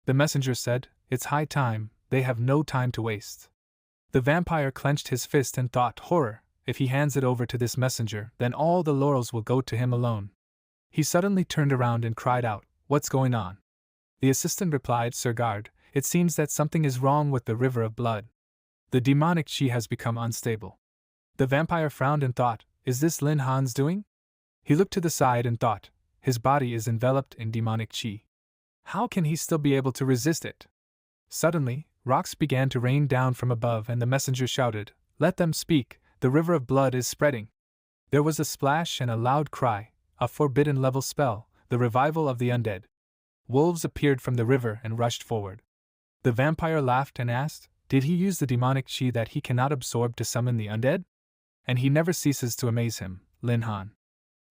The messenger said, "It's high time, they have no time to waste." The vampire clenched his fist and thought, horror, if he hands it over to this messenger, then all the laurels will go to him alone. He suddenly turned around and cried out, "What's going on?" The assistant replied, "Sir Guard, it seems that something is wrong with the river of blood. The demonic chi has become unstable." The vampire frowned and thought, is this Lin Han's doing? He looked to the side and thought, his body is enveloped in demonic chi. How can he still be able to resist it? Suddenly, rocks began to rain down from above and the messenger shouted, "Let them speak, the river of blood is spreading." There was a splash and a loud cry, a forbidden level spell, the revival of the undead. Wolves appeared from the river and rushed forward. The vampire laughed and asked, did he use the demonic chi that he cannot absorb to summon the undead? And he never ceases to amaze him, Lin Han.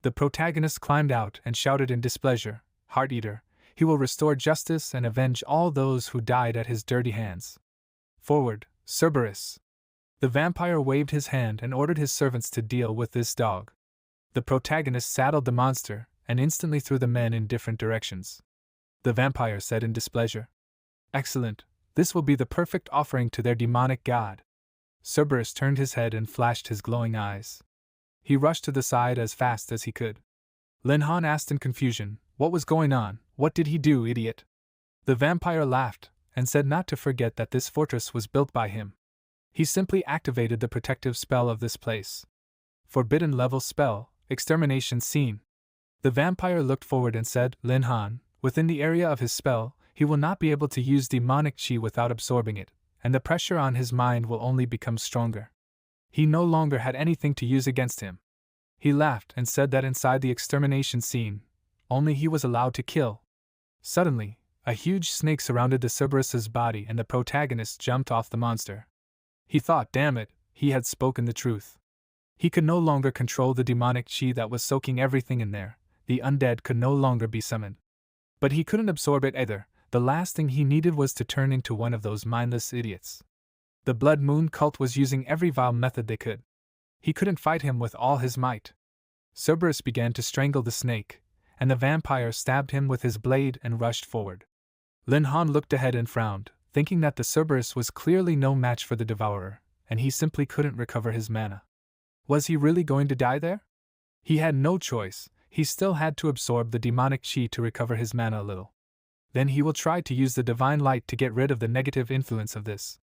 The protagonist climbed out and shouted in displeasure, "Heart Eater, he will restore justice and avenge all those who died at his dirty hands. Forward, Cerberus!" The vampire waved his hand and ordered his servants to deal with this dog. The protagonist saddled the monster and instantly threw the men in different directions. The vampire said in displeasure, "Excellent, this will be the perfect offering to their demonic god." Cerberus turned his head and flashed his glowing eyes. He rushed to the side as fast as he could. Lin Han asked in confusion, what was going on, what did he do, idiot? The vampire laughed and said not to forget that this fortress was built by him. He simply activated the protective spell of this place. Forbidden level spell, extermination scene. The vampire looked forward and said, Lin Han, within the area of his spell, he will not be able to use demonic chi without absorbing it, and the pressure on his mind will only become stronger. He no longer had anything to use against him. He laughed and said that inside the extermination scene, only he was allowed to kill. Suddenly, a huge snake surrounded the Cerberus's body and the protagonist jumped off the monster. He thought, damn it, he had spoken the truth. He could no longer control the demonic chi that was soaking everything in there. The undead could no longer be summoned. But he couldn't absorb it either. The last thing he needed was to turn into one of those mindless idiots. The Blood Moon cult was using every vile method they could. He couldn't fight him with all his might. Cerberus began to strangle the snake, and the vampire stabbed him with his blade and rushed forward. Lin Han looked ahead and frowned, thinking that the Cerberus was clearly no match for the Devourer, and he simply couldn't recover his mana. Was he really going to die there? He had no choice. He still had to absorb the demonic chi to recover his mana a little. Then he will try to use the divine light to get rid of the negative influence of this.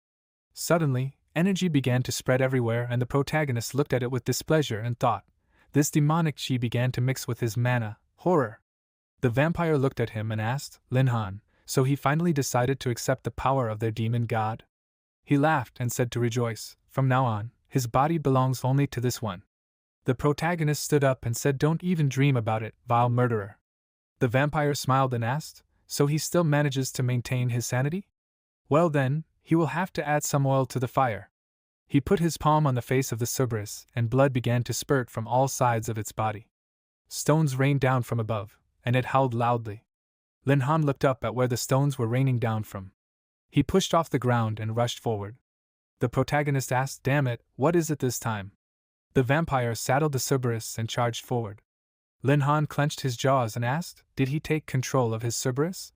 Suddenly, energy began to spread everywhere, and the protagonist looked at it with displeasure and thought, this demonic chi began to mix with his mana. Horror! The vampire looked at him and asked, Lin Han, so he finally decided to accept the power of their demon god? He laughed and said to rejoice, from now on, his body belongs only to this one. The protagonist stood up and said, don't even dream about it, vile murderer. The vampire smiled and asked, so he still manages to maintain his sanity? Well then, he will have to add some oil to the fire. He put his palm on the face of the Cerberus, and blood began to spurt from all sides of its body. Stones rained down from above, and it howled loudly. Lin Han looked up at where the stones were raining down from. He pushed off the ground and rushed forward. The protagonist asked, damn it, what is it this time? The vampire saddled the Cerberus and charged forward. Lin Han clenched his jaws and asked, did he take control of his Cerberus?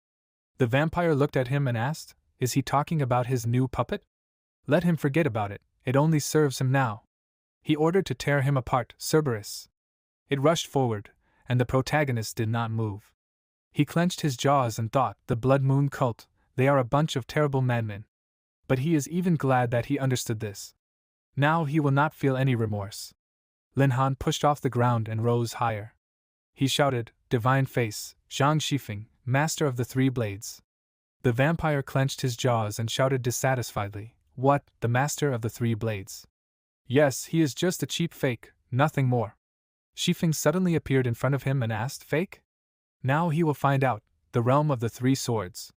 The vampire looked at him and asked, is he talking about his new puppet? Let him forget about it, it only serves him now. He ordered to tear him apart, Cerberus. It rushed forward, and the protagonist did not move. He clenched his jaws and thought, the Blood Moon cult, they are a bunch of terrible madmen. But he is even glad that he understood this. Now he will not feel any remorse. Lin Han pushed off the ground and rose higher. He shouted, Divine Face, Zhang Shifeng, Master of the Three Blades. The vampire clenched his jaws and shouted dissatisfiedly, what, the Master of the Three Blades? Yes, he is just a cheap fake, nothing more. Shifeng suddenly appeared in front of him and asked, fake? Now he will find out, the realm of the three swords.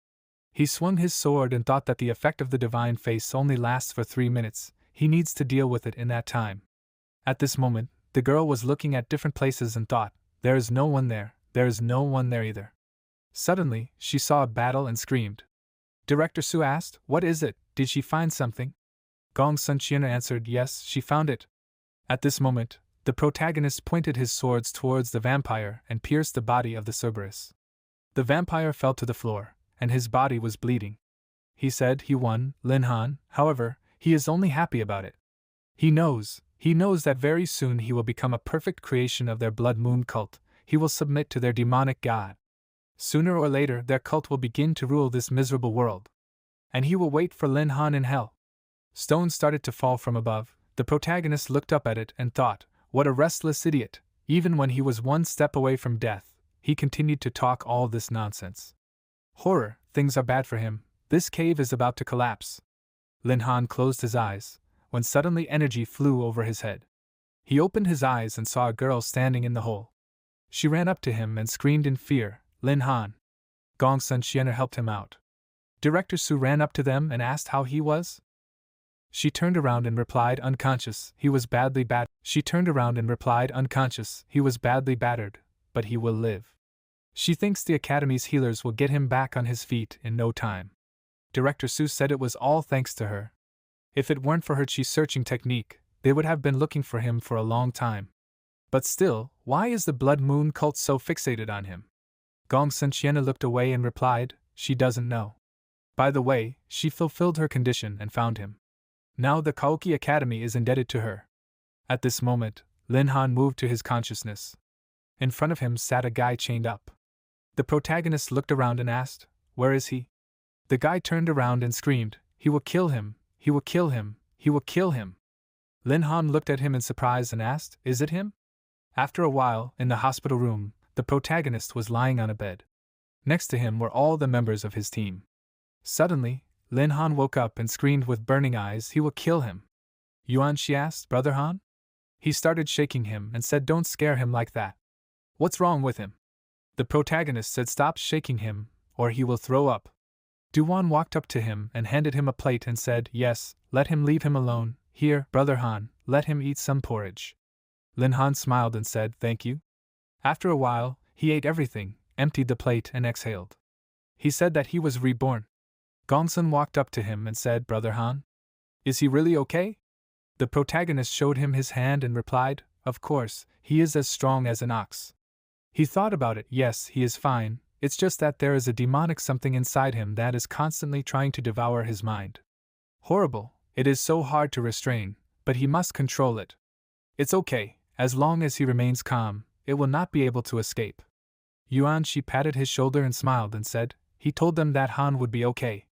He swung his sword and thought that the effect of the divine face only lasts for 3 minutes, he needs to deal with it in that time. At this moment, the girl was looking at different places and thought, there is no one there either. Suddenly, she saw a battle and screamed. Director Su asked, what is it, did she find something? Gong Sunqian answered, yes, she found it. At this moment, the protagonist pointed his swords towards the vampire and pierced the body of the Cerberus. The vampire fell to the floor, and his body was bleeding. He said he won, Lin Han, however, he is only happy about it. He knows that very soon he will become a perfect creation of their Blood Moon cult, he will submit to their demonic god. Sooner or later their cult will begin to rule this miserable world. And he will wait for Lin Han in hell. Stones started to fall from above. The protagonist looked up at it and thought, what a restless idiot. Even when he was one step away from death, he continued to talk all this nonsense. Horror, things are bad for him, this cave is about to collapse. Lin Han closed his eyes, when suddenly energy flew over his head. He opened his eyes and saw a girl standing in the hole. She ran up to him and screamed in fear, Lin Han. Gong Sunqian helped him out. Director Su ran up to them and asked how he was. She turned around and replied, unconscious, he was badly battered. But he will live. She thinks the Academy's healers will get him back on his feet in no time. Director Su said it was all thanks to her. If it weren't for her chi-searching technique, they would have been looking for him for a long time. But still, why is the Blood Moon cult so fixated on him? Gong Sunqian looked away and replied, she doesn't know. By the way, she fulfilled her condition and found him. Now the Kaoki Academy is indebted to her. At this moment, Lin Han moved to his consciousness. In front of him sat a guy chained up. The protagonist looked around and asked, where is he? The guy turned around and screamed, he will kill him, he will kill him, he will kill him. Lin Han looked at him in surprise and asked, is it him? After a while, in the hospital room, the protagonist was lying on a bed. Next to him were all the members of his team. Suddenly, Lin Han woke up and screamed with burning eyes, he will kill him. Yuan, she asked, Brother Han? He started shaking him and said, don't scare him like that. What's wrong with him? The protagonist said, stop shaking him, or he will throw up. Duan walked up to him and handed him a plate and said, yes, let him leave him alone, here, Brother Han, let him eat some porridge. Lin Han smiled and said, thank you. After a while, he ate everything, emptied the plate and exhaled. He said that he was reborn. Gongsun walked up to him and said, "Brother Han? Is he really okay?" The protagonist showed him his hand and replied, "Of course, he is as strong as an ox." He thought about it. Yes, he is fine, it's just that there is a demonic something inside him that is constantly trying to devour his mind. Horrible, it is so hard to restrain, but he must control it. It's okay, as long as he remains calm, it will not be able to escape. Yuan Shi patted his shoulder and smiled and said, he told them that Han would be okay.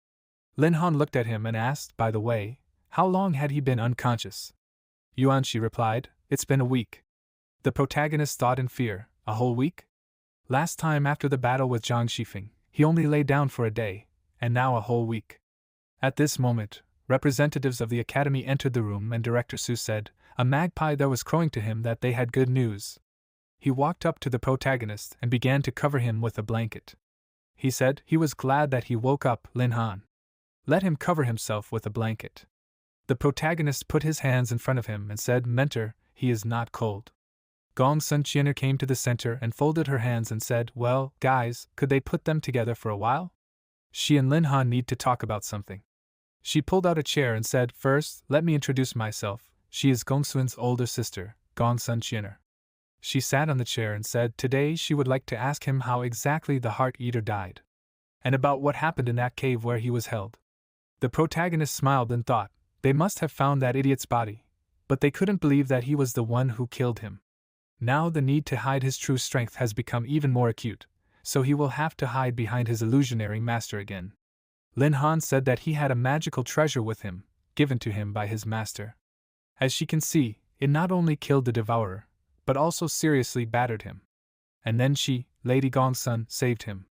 Lin Han looked at him and asked, by the way, how long had he been unconscious? Yuan Shi replied, "It's been a week." The protagonist thought in fear, a whole week? Last time after the battle with Zhang Shifeng, he only lay down for a day, and now a whole week. At this moment, representatives of the academy entered the room and Director Su said, a magpie there was crowing to him that they had good news. He walked up to the protagonist and began to cover him with a blanket. He said he was glad that he woke up Lin Han. Let him cover himself with a blanket. The protagonist put his hands in front of him and said, "Mentor, he is not cold." Gong Sun Chiener came to the center and folded her hands and said, "Well, guys, could they put them together for a while? She and Lin Han need to talk about something." She pulled out a chair and said, "First, let me introduce myself. She is Gongsun's older sister, Gong Sun Chiener." She sat on the chair and said today she would like to ask him how exactly the Heart Eater died, and about what happened in that cave where he was held. The protagonist smiled and thought, they must have found that idiot's body, but they couldn't believe that he was the one who killed him. Now the need to hide his true strength has become even more acute, so he will have to hide behind his illusionary master again. Lin Han said that he had a magical treasure with him, given to him by his master. As she can see, it not only killed the devourer, but also seriously battered him. And then she, Lady Gongsun, saved him.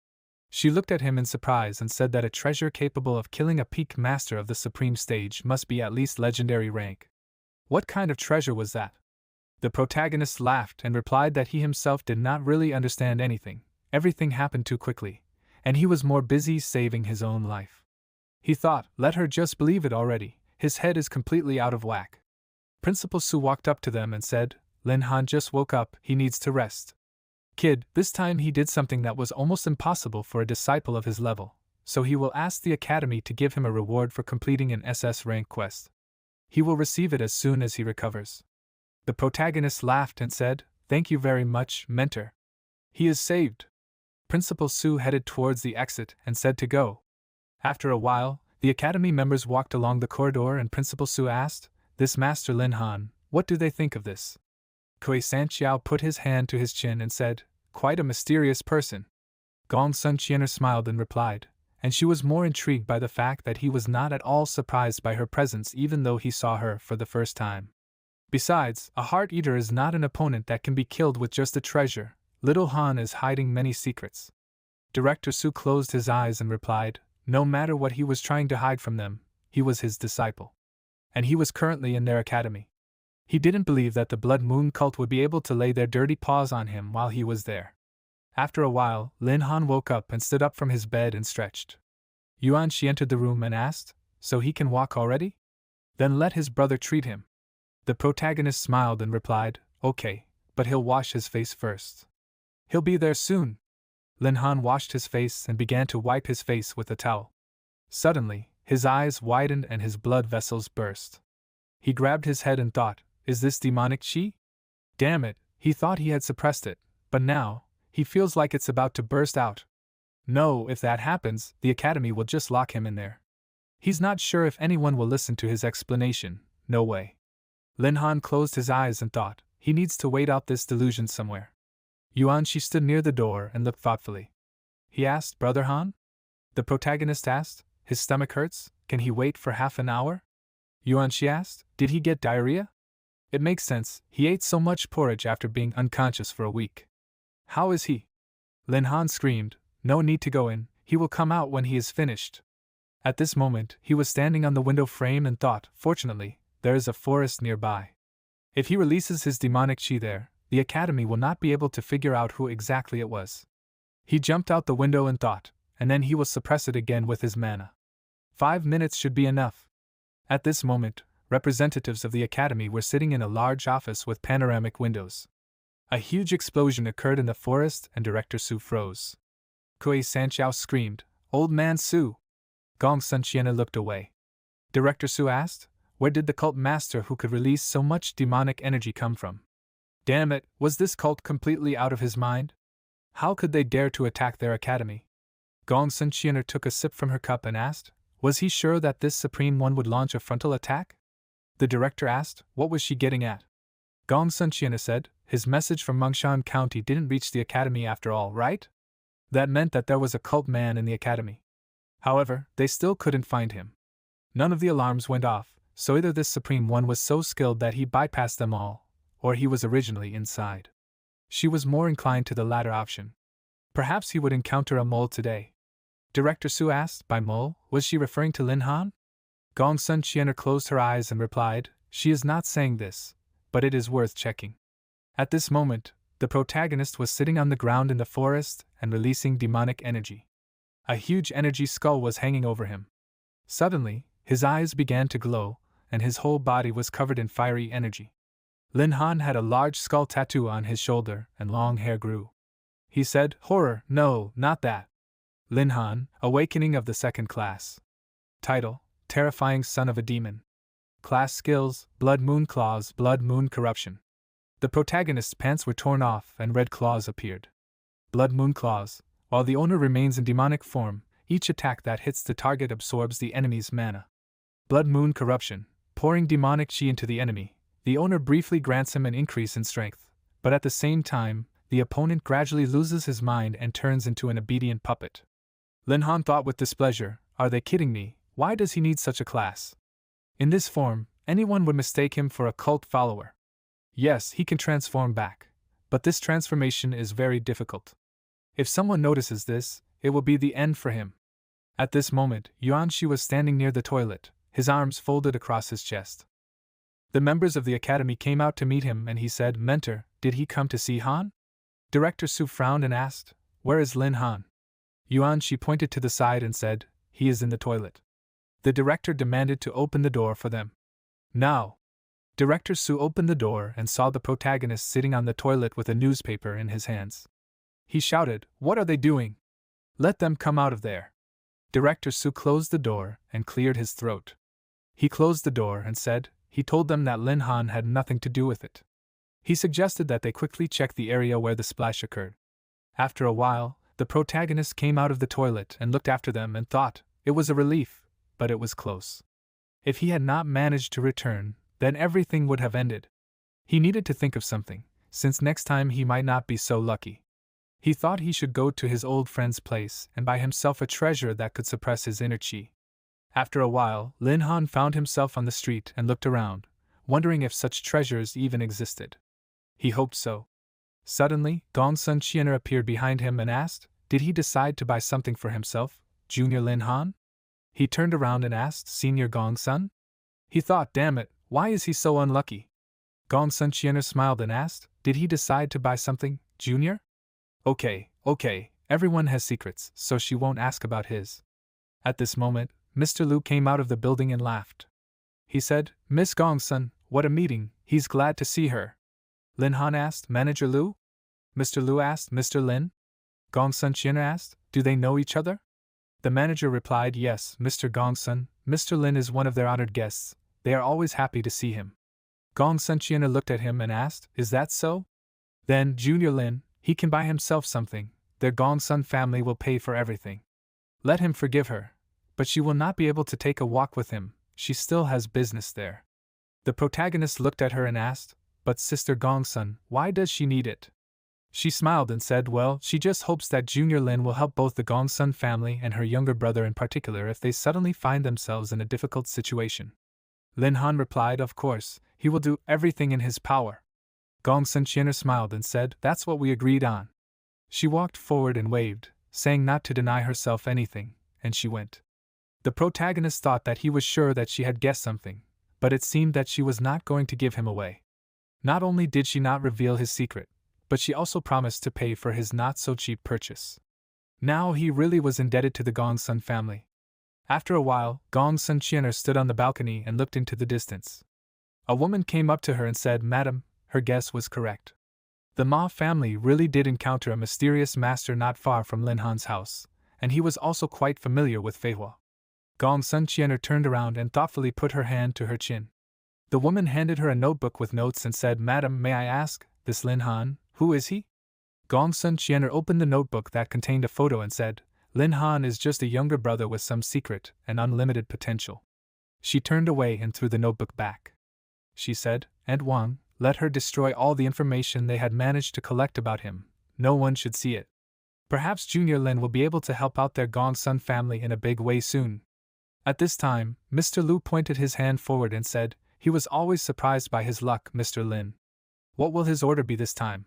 She looked at him in surprise and said that a treasure capable of killing a peak master of the supreme stage must be at least legendary rank. What kind of treasure was that? The protagonist laughed and replied that he himself did not really understand anything. Everything happened too quickly, and he was more busy saving his own life. He thought, let her just believe it already, his head is completely out of whack. Principal Su walked up to them and said, Lin Han just woke up, he needs to rest. Kid, this time he did something that was almost impossible for a disciple of his level, so he will ask the academy to give him a reward for completing an SS rank quest. He will receive it as soon as he recovers. The protagonist laughed and said, "Thank you very much, mentor. He is saved." Principal Su headed towards the exit and said to go. After a while, the academy members walked along the corridor and Principal Su asked, "This Master Lin Han, what do they think of this?" Kui Sanqiao put his hand to his chin and said, "Quite a mysterious person." Gong Sun Chiener smiled and replied, and she was more intrigued by the fact that he was not at all surprised by her presence even though he saw her for the first time. Besides, a Heart Eater is not an opponent that can be killed with just a treasure. Little Han is hiding many secrets. Director Su closed his eyes and replied, no matter what he was trying to hide from them, he was his disciple. And he was currently in their academy. He didn't believe that the Blood Moon cult would be able to lay their dirty paws on him while he was there. After a while, Lin Han woke up and stood up from his bed and stretched. Yuan Shi entered the room and asked, "So he can walk already? Then let his brother treat him." The protagonist smiled and replied, "Okay, but he'll wash his face first." "He'll be there soon." Lin Han washed his face and began to wipe his face with a towel. Suddenly, his eyes widened and his blood vessels burst. He grabbed his head and thought, is this demonic chi? Damn it, he thought he had suppressed it, but now, he feels like it's about to burst out. No, if that happens, the academy will just lock him in there. He's not sure if anyone will listen to his explanation, no way. Lin Han closed his eyes and thought, he needs to wait out this delusion somewhere. Yuan Shi stood near the door and looked thoughtfully. He asked, "Brother Han?" The protagonist asked, "His stomach hurts, can he wait for half an hour?" Yuan Shi asked, "Did he get diarrhea?" "It makes sense, he ate so much porridge after being unconscious for a week." "How is he?" Lin Han screamed, "No need to go in, he will come out when he is finished." At this moment, he was standing on the window frame and thought, fortunately, there is a forest nearby. If he releases his demonic chi there, the academy will not be able to figure out who exactly it was. He jumped out the window and thought, and then he will suppress it again with his mana. 5 minutes should be enough. At this moment, representatives of the academy were sitting in a large office with panoramic windows. A huge explosion occurred in the forest and Director Su froze. Kuei Sanchao screamed, "Old man Su!" Gong Sun Qian'er looked away. Director Su asked, "Where did the cult master who could release so much demonic energy come from? Damn it, was this cult completely out of his mind? How could they dare to attack their academy?" Gong Sun Qian'er took a sip from her cup and asked, "Was he sure that this Supreme One would launch a frontal attack?" The director asked, "What was she getting at?" Gong Sun Qian'er said, "His message from Mongshan County didn't reach the academy after all, right? That meant that there was a cult man in the academy. However, they still couldn't find him. None of the alarms went off, so either this Supreme One was so skilled that he bypassed them all, or he was originally inside." She was more inclined to the latter option. Perhaps he would encounter a mole today. Director Su asked, "By mole, was she referring to Lin Han?" Gong Sun Qian'er closed her eyes and replied, "She is not saying this, but it is worth checking." At this moment, the protagonist was sitting on the ground in the forest and releasing demonic energy. A huge energy skull was hanging over him. Suddenly, his eyes began to glow, and his whole body was covered in fiery energy. Lin Han had a large skull tattoo on his shoulder, and long hair grew. He said, "Horror, no, not that." Lin Han, Awakening of the Second Class. Title: Terrifying Son of a Demon. Class Skills: Blood Moon Claws, Blood Moon Corruption. The protagonist's pants were torn off and red claws appeared. Blood Moon Claws: while the owner remains in demonic form, each attack that hits the target absorbs the enemy's mana. Blood Moon Corruption: pouring demonic chi into the enemy, the owner briefly grants him an increase in strength, but at the same time, the opponent gradually loses his mind and turns into an obedient puppet. Lin Han thought with displeasure, "Are they kidding me? Why does he need such a class? In this form, anyone would mistake him for a cult follower. Yes, he can transform back, but this transformation is very difficult. If someone notices this, it will be the end for him." At this moment, Yuan Shi was standing near the toilet, his arms folded across his chest. The members of the academy came out to meet him and he said, "Mentor, did he come to see Han?" Director Su frowned and asked, "Where is Lin Han?" Yuan Shi pointed to the side and said, "He is in the toilet." The director demanded to open the door for them. Now! Director Su opened the door and saw the protagonist sitting on the toilet with a newspaper in his hands. He shouted, "What are they doing? Let them come out of there." Director Su closed the door and cleared his throat. He closed the door and said, he told them that Lin Han had nothing to do with it. He suggested that they quickly check the area where the splash occurred. After a while, the protagonist came out of the toilet and looked after them and thought, it was a relief, but it was close. If he had not managed to return, then everything would have ended. He needed to think of something, since next time he might not be so lucky. He thought he should go to his old friend's place and buy himself a treasure that could suppress his inner chi. After a while, Lin Han found himself on the street and looked around, wondering if such treasures even existed. He hoped so. Suddenly, Gong Sun Qian'er appeared behind him and asked, did he decide to buy something for himself, Junior Lin Han? He turned around and asked, Senior Gong Sun? He thought, damn it, why is he so unlucky? Gong Sun Qian'er smiled and asked, did he decide to buy something, Junior? Okay, everyone has secrets, so she won't ask about his. At this moment, Mr. Liu came out of the building and laughed. He said, Miss Gong Sun, what a meeting, he's glad to see her. Lin Han asked, Manager Liu? Mr. Liu asked, Mr. Lin? Gong Sun Qian'er asked, do they know each other? The manager replied, yes, Mr. Gong Sun, Mr. Lin is one of their honored guests, they are always happy to see him. Gong Sun Qian'er looked at him and asked, is that so? Then, Junior Lin, he can buy himself something, their Gong Sun family will pay for everything. Let him forgive her, but she will not be able to take a walk with him, she still has business there. The protagonist looked at her and asked, but Sister Gong Sun, why does she need it? She smiled and said, well, she just hopes that Junior Lin will help both the Gong Sun family and her younger brother in particular if they suddenly find themselves in a difficult situation. Lin Han replied, of course, he will do everything in his power. Gong Sun Qian'er smiled and said, that's what we agreed on. She walked forward and waved, saying not to deny herself anything, and she went. The protagonist thought that he was sure that she had guessed something, but it seemed that she was not going to give him away. Not only did she not reveal his secret, but she also promised to pay for his not-so-cheap purchase. Now he really was indebted to the Gong Sun family. After a while, Gong Sun Qian'er stood on the balcony and looked into the distance. A woman came up to her and said, Madam, her guess was correct. The Ma family really did encounter a mysterious master not far from Lin Han's house, and he was also quite familiar with Fei Hua. Gong Sun Qian'er turned around and thoughtfully put her hand to her chin. The woman handed her a notebook with notes and said, "Madam, may I ask, this Lin Han, who is he?" Gong Sun Qian'er opened the notebook that contained a photo and said, "Lin Han is just a younger brother with some secret and unlimited potential." She turned away and threw the notebook back. She said, "And Wang, let her destroy all the information they had managed to collect about him. No one should see it. Perhaps Junior Lin will be able to help out their Gong Sun family in a big way soon." At this time, Mr. Lu pointed his hand forward and said, "He was always surprised by his luck, Mr. Lin. What will his order be this time?"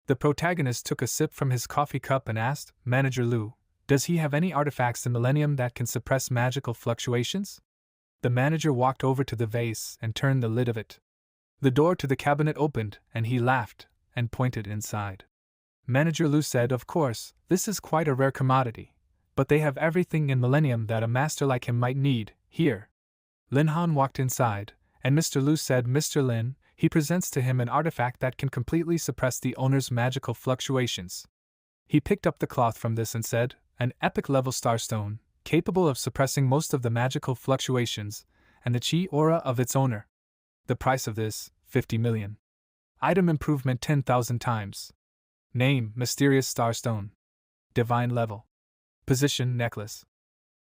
The protagonist took a sip from his coffee cup and asked, "Manager Lu, does he have any artifacts in Millennium that can suppress magical fluctuations?" The manager walked over to the vase and turned the lid of it. The door to the cabinet opened, and he laughed and pointed inside. Manager Lu said, "Of course, this is quite a rare commodity, but they have everything in Millennium that a master like him might need. Here." Lin Han walked inside, and Mr. Lu said, "Mr. Lin, he presents to him an artifact that can completely suppress the owner's magical fluctuations." He picked up the cloth from this and said, "An epic-level starstone, capable of suppressing most of the magical fluctuations, and the chi aura of its owner. The price of this, 50 million. Item improvement 10,000 times. Name, Mysterious Starstone. Divine level. Position, necklace.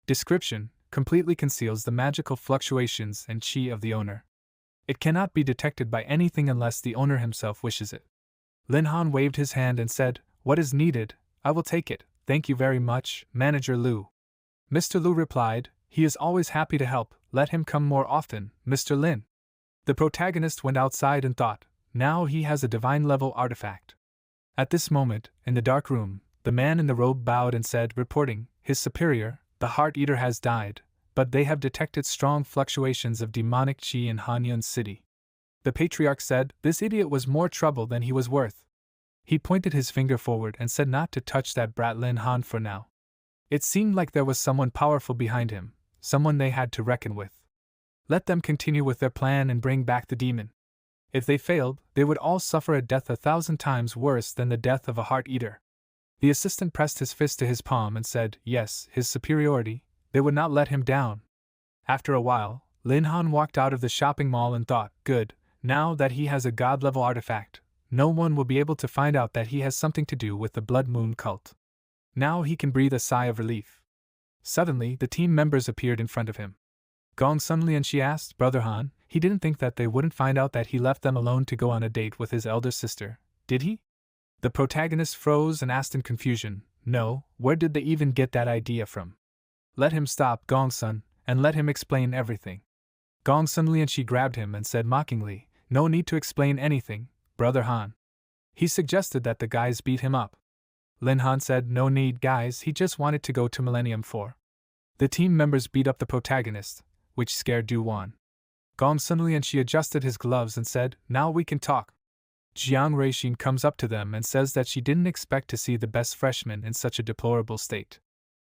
Description, completely conceals the magical fluctuations and chi of the owner. It cannot be detected by anything unless the owner himself wishes it." Lin Han waved his hand and said, "What is needed? I will take it. Thank you very much, Manager Lu." Mr. Lu replied, "He is always happy to help. Let him come more often, Mr. Lin." The protagonist went outside and thought, now he has a divine-level artifact. At this moment, in the dark room, the man in the robe bowed and said, reporting, "His superior, the Heart Eater, has died, but they have detected strong fluctuations of demonic chi in Hanyun City." The patriarch said, "This idiot was more trouble than he was worth." He pointed his finger forward and said not to touch that brat Lin Han for now. It seemed like there was someone powerful behind him, someone they had to reckon with. Let them continue with their plan and bring back the demon. If they failed, they would all suffer a death 1,000 times worse than the death of a Heart Eater. The assistant pressed his fist to his palm and said, "Yes, his superiority, they would not let him down." After a while, Lin Han walked out of the shopping mall and thought, "Good, now that he has a god-level artifact, no one will be able to find out that he has something to do with the Blood Moon cult." Now he can breathe a sigh of relief. Suddenly, the team members appeared in front of him. Gong Sunli and she asked, "Brother Han, he didn't think that they wouldn't find out that he left them alone to go on a date with his elder sister, did he?" The protagonist froze and asked in confusion, "No, where did they even get that idea from?" "Let him stop, Gong Sun, and let him explain everything." Gong Sunli and she grabbed him and said mockingly, "No need to explain anything, Brother Han. He suggested that the guys beat him up." Lin Han said, "No need, guys, he just wanted to go to Millennium 4. The team members beat up the protagonist, which scared Du Wan. Gong Sunli and she adjusted his gloves and said, "Now we can talk." Jiang Reixin comes up to them and says that she didn't expect to see the best freshman in such a deplorable state.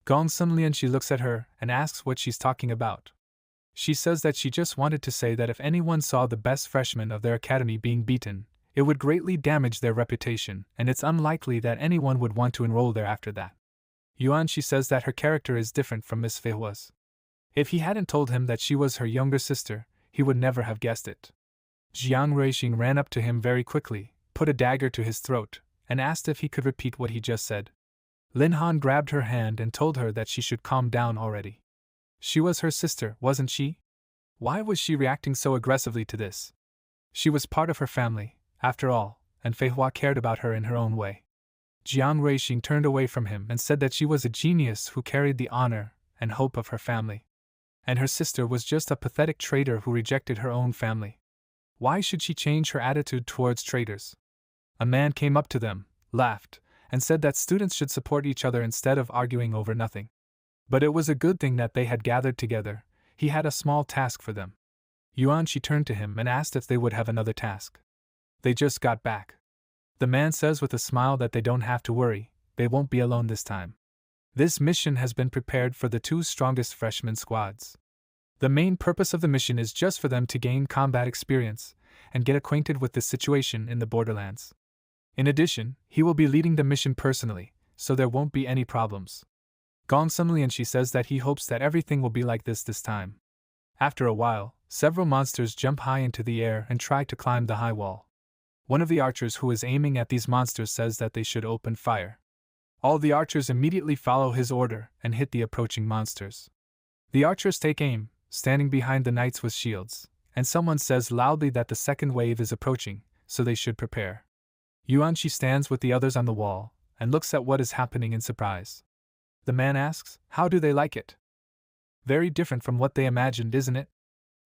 Gong Sunli and she looks at her and asks what she's talking about. She says that she just wanted to say that if anyone saw the best freshman of their academy being beaten, it would greatly damage their reputation, and it's unlikely that anyone would want to enroll there after that. Yuan, she says that her character is different from Miss Fei Hua's. If he hadn't told him that she was her younger sister, he would never have guessed it. Jiang Reixin ran up to him very quickly, put a dagger to his throat, and asked if he could repeat what he just said. Lin Han grabbed her hand and told her that she should calm down already. She was her sister, wasn't she? Why was she reacting so aggressively to this? She was part of her family, after all, and Fei Hua cared about her in her own way. Jiang Reixin turned away from him and said that she was a genius who carried the honor and hope of her family. And her sister was just a pathetic traitor who rejected her own family. Why should she change her attitude towards traitors? A man came up to them, laughed, and said that students should support each other instead of arguing over nothing. But it was a good thing that they had gathered together. He had a small task for them. Yuan, she turned to him and asked if they would have another task. They just got back. The man says with a smile that they don't have to worry, they won't be alone this time. This mission has been prepared for the 2 strongest freshman squads. The main purpose of the mission is just for them to gain combat experience and get acquainted with the situation in the borderlands. In addition, he will be leading the mission personally, so there won't be any problems. Gong Sumlian she says that he hopes that everything will be like this time. After a while, several monsters jump high into the air and try to climb the high wall. One of the archers who is aiming at these monsters says that they should open fire. All the archers immediately follow his order and hit the approaching monsters. The archers take aim, standing behind the knights with shields, and someone says loudly that the second wave is approaching, so they should prepare. Yuanqi stands with the others on the wall and looks at what is happening in surprise. The man asks, "How do they like it?" "Very different from what they imagined, isn't it?"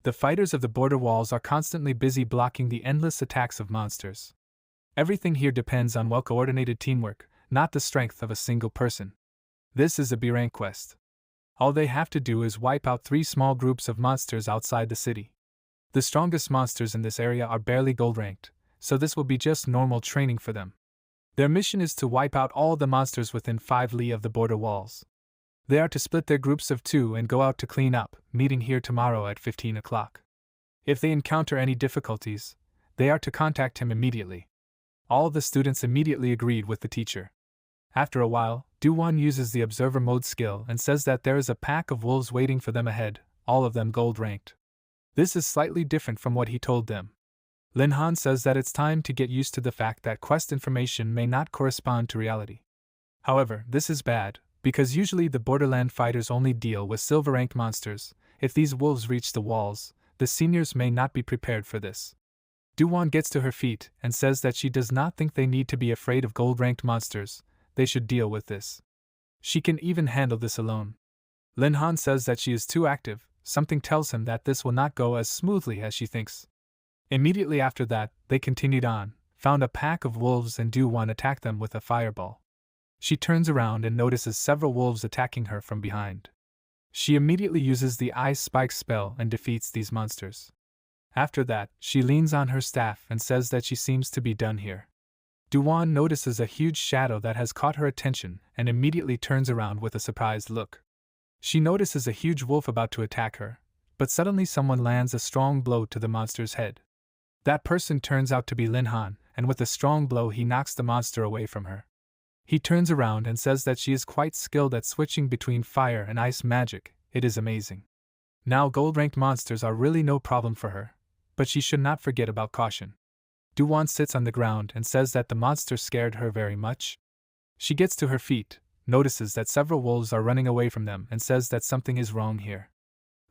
The fighters of the border walls are constantly busy blocking the endless attacks of monsters. Everything here depends on well-coordinated teamwork, not the strength of a single person. This is a B-rank quest. All they have to do is wipe out 3 small groups of monsters outside the city. The strongest monsters in this area are barely gold-ranked, so this will be just normal training for them. Their mission is to wipe out all the monsters within 5 li of the border walls. They are to split their groups of 2 and go out to clean up, meeting here tomorrow at 15 o'clock. If they encounter any difficulties, they are to contact him immediately. All the students immediately agreed with the teacher. After a while, Duwan uses the observer mode skill and says that there is a pack of wolves waiting for them ahead, all of them gold-ranked. This is slightly different from what he told them. Lin Han says that it's time to get used to the fact that quest information may not correspond to reality. However, this is bad, because usually the Borderland fighters only deal with silver-ranked monsters. If these wolves reach the walls, the seniors may not be prepared for this. Duwan gets to her feet and says that she does not think they need to be afraid of gold-ranked monsters, they should deal with this. She can even handle this alone. Lin Han says that she is too active, something tells him that this will not go as smoothly as she thinks. Immediately after that, they continued on, found a pack of wolves and Duwan attacked them with a fireball. She turns around and notices several wolves attacking her from behind. She immediately uses the Ice Spike spell and defeats these monsters. After that, she leans on her staff and says that she seems to be done here. Duwan notices a huge shadow that has caught her attention and immediately turns around with a surprised look. She notices a huge wolf about to attack her, but suddenly someone lands a strong blow to the monster's head. That person turns out to be Lin Han, and with a strong blow he knocks the monster away from her. He turns around and says that she is quite skilled at switching between fire and ice magic. It is amazing. Now gold-ranked monsters are really no problem for her, but she should not forget about caution. Duwan sits on the ground and says that the monster scared her very much. She gets to her feet, notices that several wolves are running away from them and says that something is wrong here.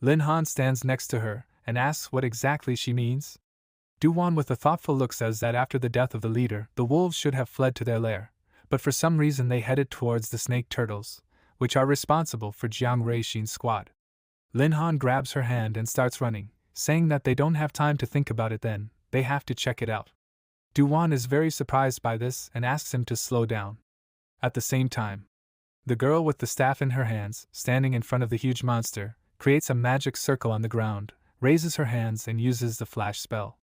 Lin Han stands next to her and asks what exactly she means. Duwan with a thoughtful look says that after the death of the leader, the wolves should have fled to their lair, but for some reason they headed towards the snake turtles, which are responsible for Jiang Reishin's squad. Lin Han grabs her hand and starts running, saying that they don't have time to think about it then, they have to check it out. Duwan is very surprised by this and asks him to slow down. At the same time, the girl with the staff in her hands, standing in front of the huge monster, creates a magic circle on the ground, raises her hands and uses the flash spell.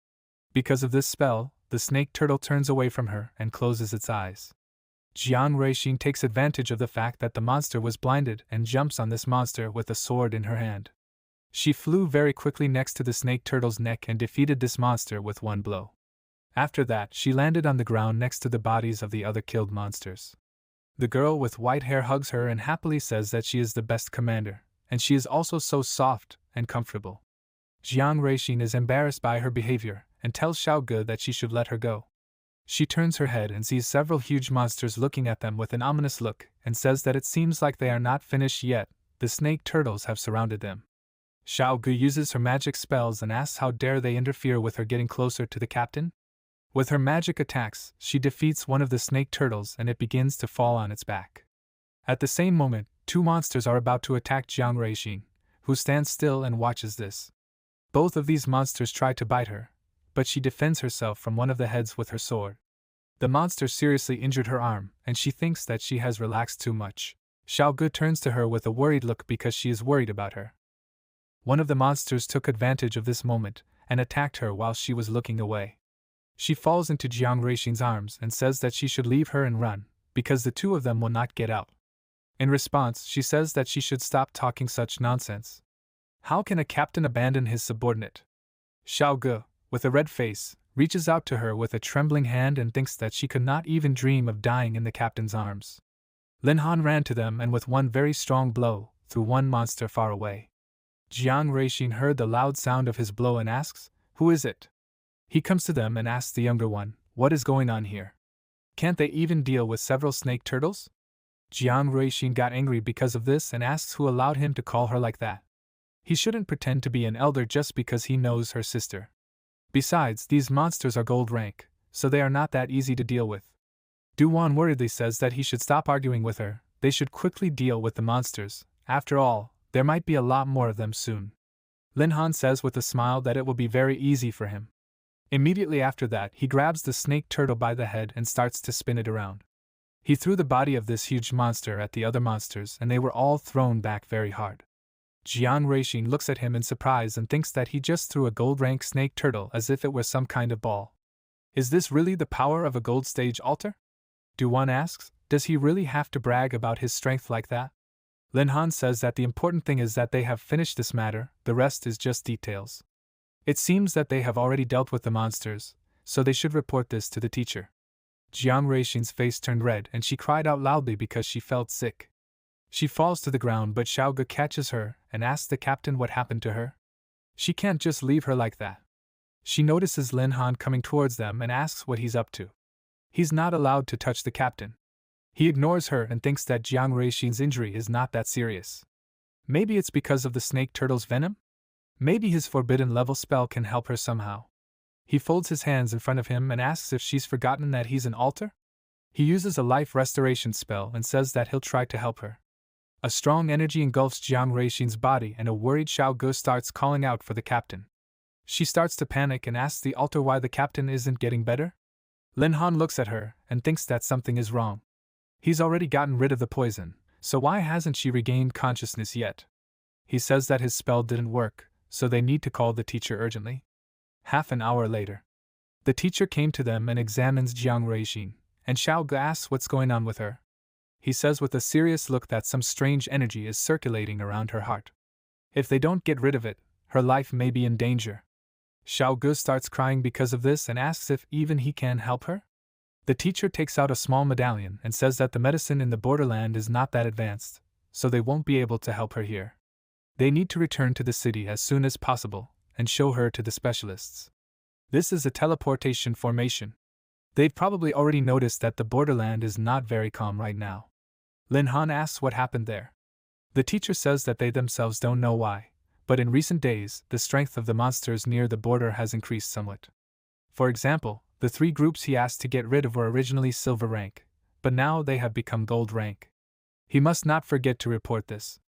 Because of this spell, the snake turtle turns away from her and closes its eyes. Jiang Reishin takes advantage of the fact that the monster was blinded and jumps on this monster with a sword in her hand. She flew very quickly next to the snake turtle's neck and defeated this monster with one blow. After that, she landed on the ground next to the bodies of the other killed monsters. The girl with white hair hugs her and happily says that she is the best commander, and she is also so soft and comfortable. Jiang Reishin is embarrassed by her behavior and tells Xiaoge that she should let her go. She turns her head and sees several huge monsters looking at them with an ominous look and says that it seems like they are not finished yet, the snake turtles have surrounded them. Xiaoge uses her magic spells and asks how dare they interfere with her getting closer to the captain? With her magic attacks, she defeats one of the snake turtles and it begins to fall on its back. At the same moment, 2 monsters are about to attack Jiang Reishin, who stands still and watches this. Both of these monsters try to bite her, but she defends herself from one of the heads with her sword. The monster seriously injured her arm, and she thinks that she has relaxed too much. Xiaoge turns to her with a worried look because she is worried about her. One of the monsters took advantage of this moment and attacked her while she was looking away. She falls into Jiang Reishin's arms and says that she should leave her and run, because the 2 of them will not get out. In response, she says that she should stop talking such nonsense. How can a captain abandon his subordinate? Xiaoge, with a red face, reaches out to her with a trembling hand and thinks that she could not even dream of dying in the captain's arms. Lin Han ran to them and with one very strong blow, threw one monster far away. Jiang Ruixin heard the loud sound of his blow and asks, "Who is it?" He comes to them and asks the younger one, "What is going on here? Can't they even deal with several snake turtles?" Jiang Ruixin got angry because of this and asks who allowed him to call her like that. He shouldn't pretend to be an elder just because he knows her sister. Besides, these monsters are gold rank, so they are not that easy to deal with. Duwan worriedly says that he should stop arguing with her, they should quickly deal with the monsters, after all, there might be a lot more of them soon. Lin Han says with a smile that it will be very easy for him. Immediately after that, he grabs the snake turtle by the head and starts to spin it around. He threw the body of this huge monster at the other monsters and they were all thrown back very hard. Jiang Ruixin looks at him in surprise and thinks that he just threw a gold rank snake turtle as if it were some kind of ball. Is this really the power of a gold stage altar? Duwan asks, does he really have to brag about his strength like that? Lin Han says that the important thing is that they have finished this matter, the rest is just details. It seems that they have already dealt with the monsters, so they should report this to the teacher. Jiang Ruixin's face turned red and she cried out loudly because she felt sick. She falls to the ground but Xiao Ge catches her and asks the captain what happened to her. She can't just leave her like that. She notices Lin Han coming towards them and asks what he's up to. He's not allowed to touch the captain. He ignores her and thinks that Jiang Ruixin's injury is not that serious. Maybe it's because of the snake turtle's venom? Maybe his forbidden level spell can help her somehow. He folds his hands in front of him and asks if she's forgotten that he's an altar? He uses a life restoration spell and says that he'll try to help her. A strong energy engulfs Jiang Ruixin's body and a worried Xiao Ge starts calling out for the captain. She starts to panic and asks the altar why the captain isn't getting better? Lin Han looks at her and thinks that something is wrong. He's already gotten rid of the poison, so why hasn't she regained consciousness yet? He says that his spell didn't work, so they need to call the teacher urgently. Half an hour later, the teacher came to them and examines Jiang Ruixin, and Xiao Ge asks what's going on with her. He says with a serious look that some strange energy is circulating around her heart. If they don't get rid of it, her life may be in danger. Xiao Ge starts crying because of this and asks if even he can help her. The teacher takes out a small medallion and says that the medicine in the borderland is not that advanced, so they won't be able to help her here. They need to return to the city as soon as possible and show her to the specialists. This is a teleportation formation. They've probably already noticed that the borderland is not very calm right now. Lin Han asks what happened there. The teacher says that they themselves don't know why, but in recent days, the strength of the monsters near the border has increased somewhat. For example, the 3 groups he asked to get rid of were originally silver rank, but now they have become gold rank. He must not forget to report this.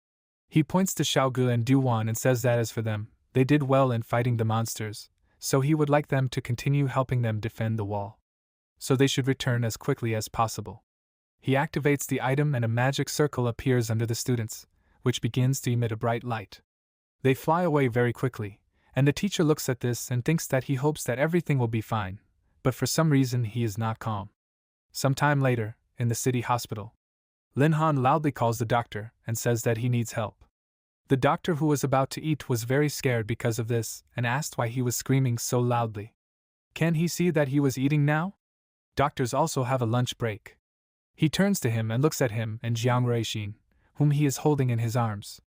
He points to Xiao Ge and Duwan and says that as for them, they did well in fighting the monsters, so he would like them to continue helping them defend the wall. So they should return as quickly as possible. He activates the item and a magic circle appears under the students, which begins to emit a bright light. They fly away very quickly, and the teacher looks at this and thinks that he hopes that everything will be fine, but for some reason he is not calm. Some time later, in the city hospital, Lin Han loudly calls the doctor and says that he needs help. The doctor who was about to eat was very scared because of this and asked why he was screaming so loudly. Can he see that he was eating now? Doctors also have a lunch break. He turns to him and looks at him and Jiang Ruixin, whom he is holding in his arms.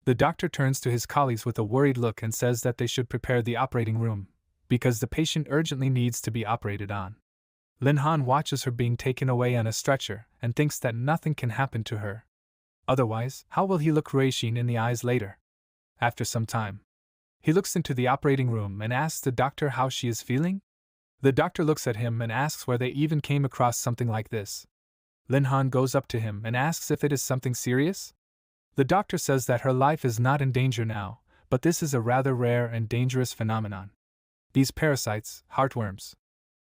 The doctor turns to his colleagues with a worried look and says that they should prepare the operating room, because the patient urgently needs to be operated on. Lin Han watches her being taken away on a stretcher and thinks that nothing can happen to her. Otherwise, how will he look Ruixin in the eyes later? After some time, he looks into the operating room and asks the doctor how she is feeling. The doctor looks at him and asks where they even came across something like this. Lin Han goes up to him and asks if it is something serious. The doctor says that her life is not in danger now, but this is a rather rare and dangerous phenomenon. These parasites, heartworms.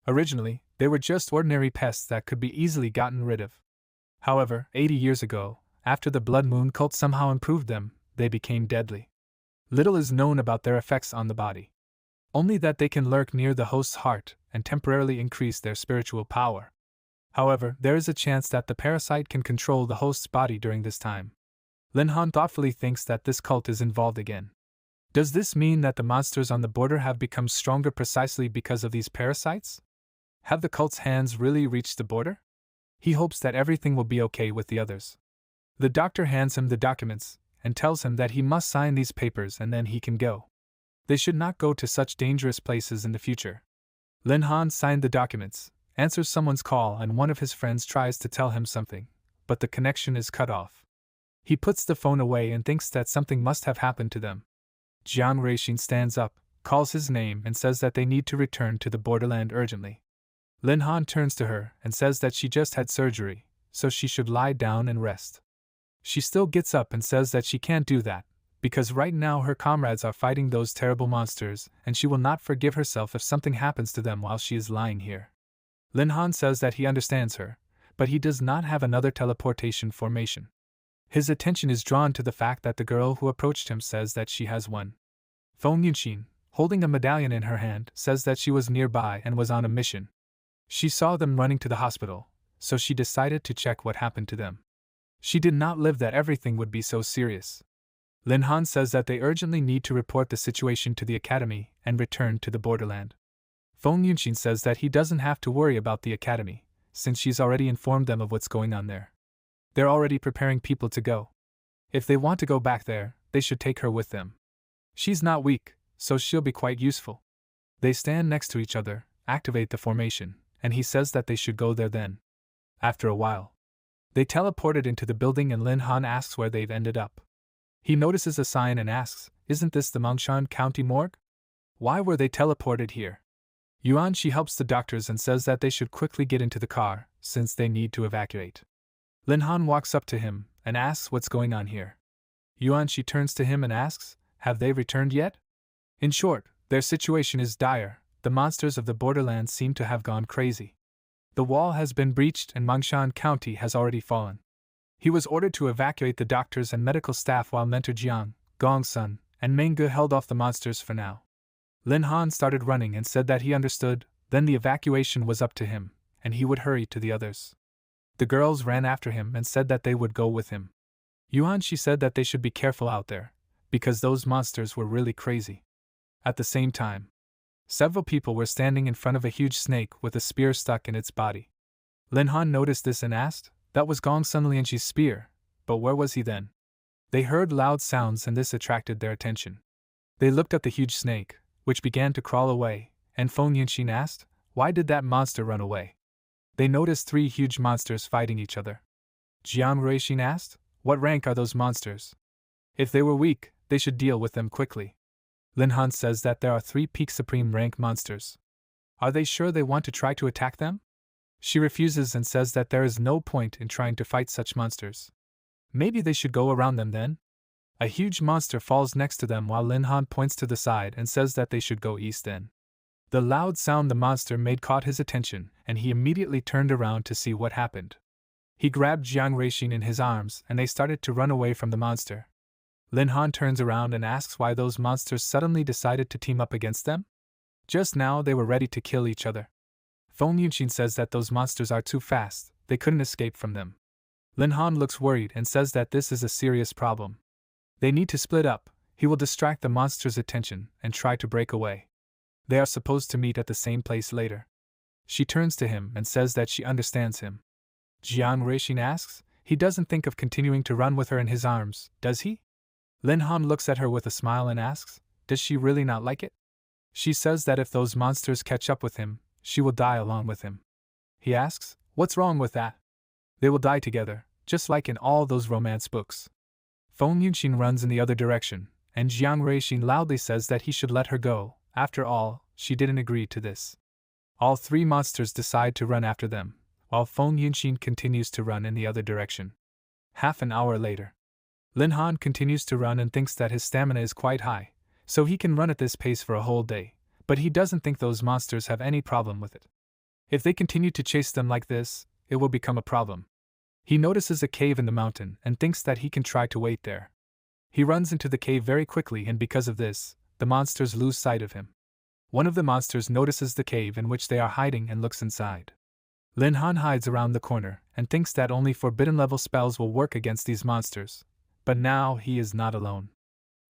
Originally, they were just ordinary pests that could be easily gotten rid of. However, 80 years ago, after the Blood Moon cult somehow improved them, they became deadly. Little is known about their effects on the body. Only that they can lurk near the host's heart and temporarily increase their spiritual power. However, there is a chance that the parasite can control the host's body during this time. Lin Han thoughtfully thinks that this cult is involved again. Does this mean that the monsters on the border have become stronger precisely because of these parasites? Have the cult's hands really reached the border? He hopes that everything will be okay with the others. The doctor hands him the documents and tells him that he must sign these papers and then he can go. They should not go to such dangerous places in the future. Lin Han signed the documents, answers someone's call, and one of his friends tries to tell him something, but the connection is cut off. He puts the phone away and thinks that something must have happened to them. Jiang Reixin stands up, calls his name, and says that they need to return to the borderland urgently. Lin Han turns to her and says that she just had surgery, so she should lie down and rest. She still gets up and says that she can't do that, because right now her comrades are fighting those terrible monsters, and she will not forgive herself if something happens to them while she is lying here. Lin Han says that he understands her, but he does not have another teleportation formation. His attention is drawn to the fact that the girl who approached him says that she has one. Feng Yunxin, holding a medallion in her hand, says that she was nearby and was on a mission. She saw them running to the hospital, so she decided to check what happened to them. She did not live that everything would be so serious. Lin Han says that they urgently need to report the situation to the academy and return to the borderland. Feng Yunxin says that he doesn't have to worry about the academy, since she's already informed them of what's going on there. They're already preparing people to go. If they want to go back there, they should take her with them. She's not weak, so she'll be quite useful. They stand next to each other, activate the formation, and he says that they should go there then. After a while, they teleported into the building and Lin Han asks where they've ended up. He notices a sign and asks, "Isn't this the Mongshan County morgue? Why were they teleported here?" Yuan Shi helps the doctors and says that they should quickly get into the car, since they need to evacuate. Lin Han walks up to him and asks what's going on here. Yuan Shi turns to him and asks, "Have they returned yet?" In short, their situation is dire. The monsters of the borderlands seem to have gone crazy. The wall has been breached and Mongshan County has already fallen. He was ordered to evacuate the doctors and medical staff while Mentor Jiang, Gongsun, and Manga held off the monsters for now. Lin Han started running and said that he understood, then the evacuation was up to him, and he would hurry to the others. The girls ran after him and said that they would go with him. Yuan Shi said that they should be careful out there, because those monsters were really crazy. At the same time, several people were standing in front of a huge snake with a spear stuck in its body. Lin Han noticed this and asked, "That was Gongsun Lianxi's spear, but where was he then?" They heard loud sounds and this attracted their attention. They looked at the huge snake, which began to crawl away, and Feng Yunxin asked, "Why did that monster run away?" They noticed 3 huge monsters fighting each other. Jiang Reixin asked, "What rank are those monsters? If they were weak, they should deal with them quickly." Lin Han says that there are 3 peak supreme rank monsters. Are they sure they want to try to attack them? She refuses and says that there is no point in trying to fight such monsters. Maybe they should go around them then? A huge monster falls next to them while Lin Han points to the side and says that they should go east then. The loud sound the monster made caught his attention, and he immediately turned around to see what happened. He grabbed Jiang Reixin in his arms and they started to run away from the monster. Lin Han turns around and asks why those monsters suddenly decided to team up against them? Just now they were ready to kill each other. Feng Yunxin says that those monsters are too fast, they couldn't escape from them. Lin Han looks worried and says that this is a serious problem. They need to split up, he will distract the monster's attention and try to break away. They are supposed to meet at the same place later. She turns to him and says that she understands him. Jiang Reixin asks, he doesn't think of continuing to run with her in his arms, does he? Lin Han looks at her with a smile and asks, does she really not like it? She says that if those monsters catch up with him, she will die along with him. He asks, what's wrong with that? They will die together, just like in all those romance books. Feng Yunxin runs in the other direction, and Jiang Reixin loudly says that he should let her go. After all, she didn't agree to this. All 3 monsters decide to run after them, while Feng Yunxin continues to run in the other direction. Half an hour later, Lin Han continues to run and thinks that his stamina is quite high, so he can run at this pace for a whole day, but he doesn't think those monsters have any problem with it. If they continue to chase them like this, it will become a problem. He notices a cave in the mountain and thinks that he can try to wait there. He runs into the cave very quickly and because of this, the monsters lose sight of him. One of the monsters notices the cave in which they are hiding and looks inside. Lin Han hides around the corner and thinks that only forbidden level spells will work against these monsters, but now he is not alone.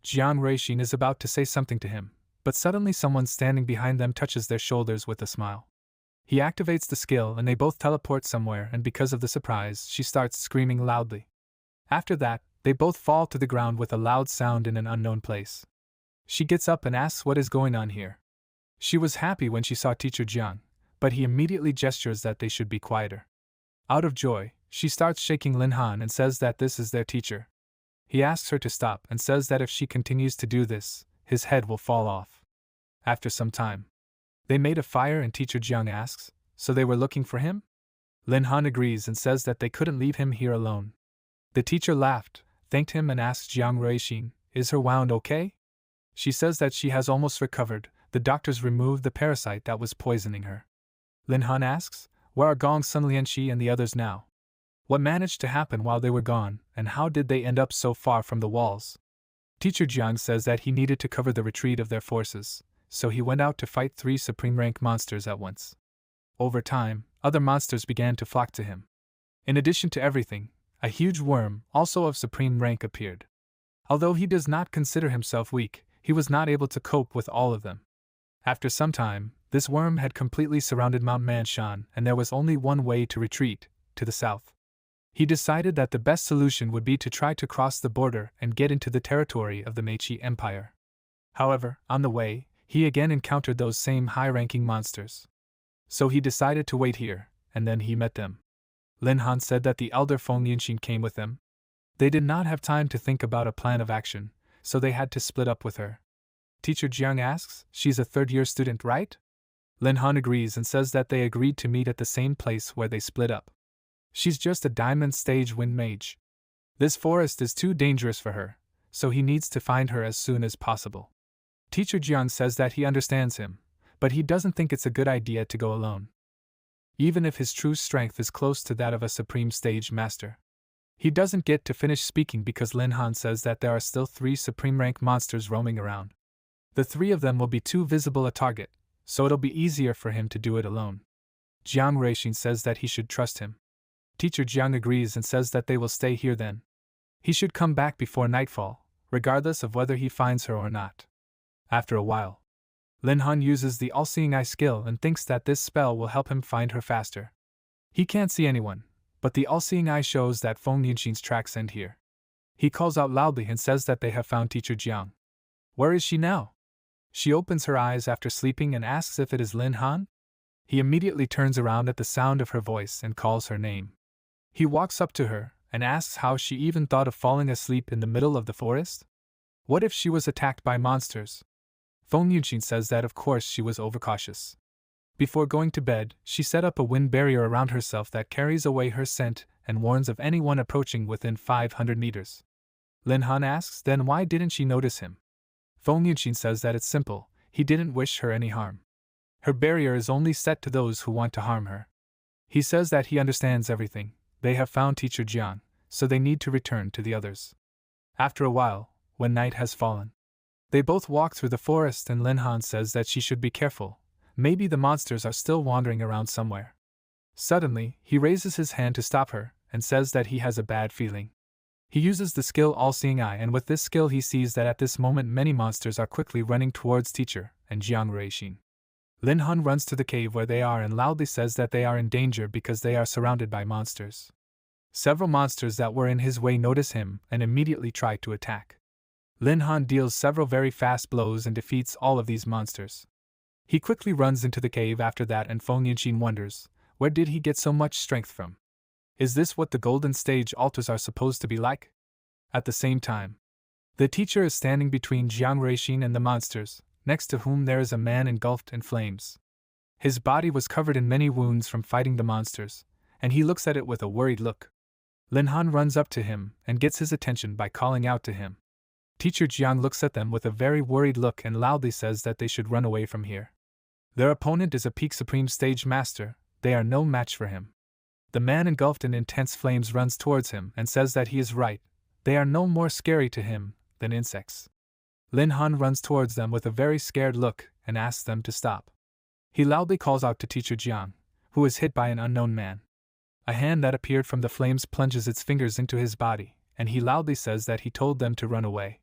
Jiang Ruixin is about to say something to him, but suddenly someone standing behind them touches their shoulders with a smile. He activates the skill and they both teleport somewhere, and because of the surprise, she starts screaming loudly. After that, they both fall to the ground with a loud sound in an unknown place. She gets up and asks what is going on here. She was happy when she saw Teacher Jiang, but he immediately gestures that they should be quieter. Out of joy, she starts shaking Lin Han and says that this is their teacher. He asks her to stop and says that if she continues to do this, his head will fall off. After some time, they made a fire and Teacher Jiang asks, so they were looking for him? Lin Han agrees and says that they couldn't leave him here alone. The teacher laughed, thanked him and asked Jiang Ruixin, is her wound okay? She says that she has almost recovered, the doctors removed the parasite that was poisoning her. Lin Han asks, where are Gong Sun Lianxi and the others now? What managed to happen while they were gone, and how did they end up so far from the walls? Teacher Jiang says that he needed to cover the retreat of their forces, so he went out to fight 3 supreme rank monsters at once. Over time, other monsters began to flock to him. In addition to everything, a huge worm, also of supreme rank, appeared. Although he does not consider himself weak, he was not able to cope with all of them. After some time, this worm had completely surrounded Mount Manshan, and there was only one way to retreat, to the south. He decided that the best solution would be to try to cross the border and get into the territory of the Meiji Empire. However, on the way, he again encountered those same high-ranking monsters. So he decided to wait here, and then he met them. Lin Han said that the elder Feng Lianxin came with them. They did not have time to think about a plan of action, so they had to split up with her. Teacher Jiang asks, she's a third-year student, right? Lin Han agrees and says that they agreed to meet at the same place where they split up. She's just a diamond stage wind mage. This forest is too dangerous for her, so he needs to find her as soon as possible. Teacher Jiang says that he understands him, but he doesn't think it's a good idea to go alone. Even if his true strength is close to that of a supreme stage master. He doesn't get to finish speaking because Lin Han says that there are still 3 supreme rank monsters roaming around. The 3 of them will be too visible a target, so it'll be easier for him to do it alone. Jiang Ruixin says that he should trust him. Teacher Jiang agrees and says that they will stay here then. He should come back before nightfall, regardless of whether he finds her or not. After a while, Lin Han uses the all-seeing eye skill and thinks that this spell will help him find her faster. He can't see anyone, but the all-seeing eye shows that Feng Lianxin's tracks end here. He calls out loudly and says that they have found Teacher Jiang. Where is she now? She opens her eyes after sleeping and asks if it is Lin Han. He immediately turns around at the sound of her voice and calls her name. He walks up to her and asks how she even thought of falling asleep in the middle of the forest? What if she was attacked by monsters? Feng Lianxin says that of course she was overcautious. Before going to bed, she set up a wind barrier around herself that carries away her scent and warns of anyone approaching within 500 meters. Lin Han asks then why didn't she notice him? Feng Lianxin says that it's simple, he didn't wish her any harm. Her barrier is only set to those who want to harm her. He says that he understands everything. They have found Teacher Jiang, so they need to return to the others. After a while, when night has fallen, they both walk through the forest and Lin Han says that she should be careful. Maybe the monsters are still wandering around somewhere. Suddenly, he raises his hand to stop her and says that he has a bad feeling. He uses the skill All-Seeing Eye, and with this skill he sees that at this moment many monsters are quickly running towards Teacher and Jiang Ruixin. Lin Han runs to the cave where they are and loudly says that they are in danger because they are surrounded by monsters. Several monsters that were in his way notice him and immediately try to attack. Lin Han deals several very fast blows and defeats all of these monsters. He quickly runs into the cave after that and Feng Lianxin wonders, where did he get so much strength from? Is this what the golden stage altars are supposed to be like? At the same time, the teacher is standing between Jiang Ruixin and the monsters, next to whom there is a man engulfed in flames. His body was covered in many wounds from fighting the monsters, and he looks at it with a worried look. Lin Han runs up to him and gets his attention by calling out to him. Teacher Jiang looks at them with a very worried look and loudly says that they should run away from here. Their opponent is a peak supreme stage master, they are no match for him. The man engulfed in intense flames runs towards him and says that he is right, they are no more scary to him than insects. Lin Han runs towards them with a very scared look and asks them to stop. He loudly calls out to Teacher Jiang, who is hit by an unknown man. A hand that appeared from the flames plunges its fingers into his body, and he loudly says that he told them to run away.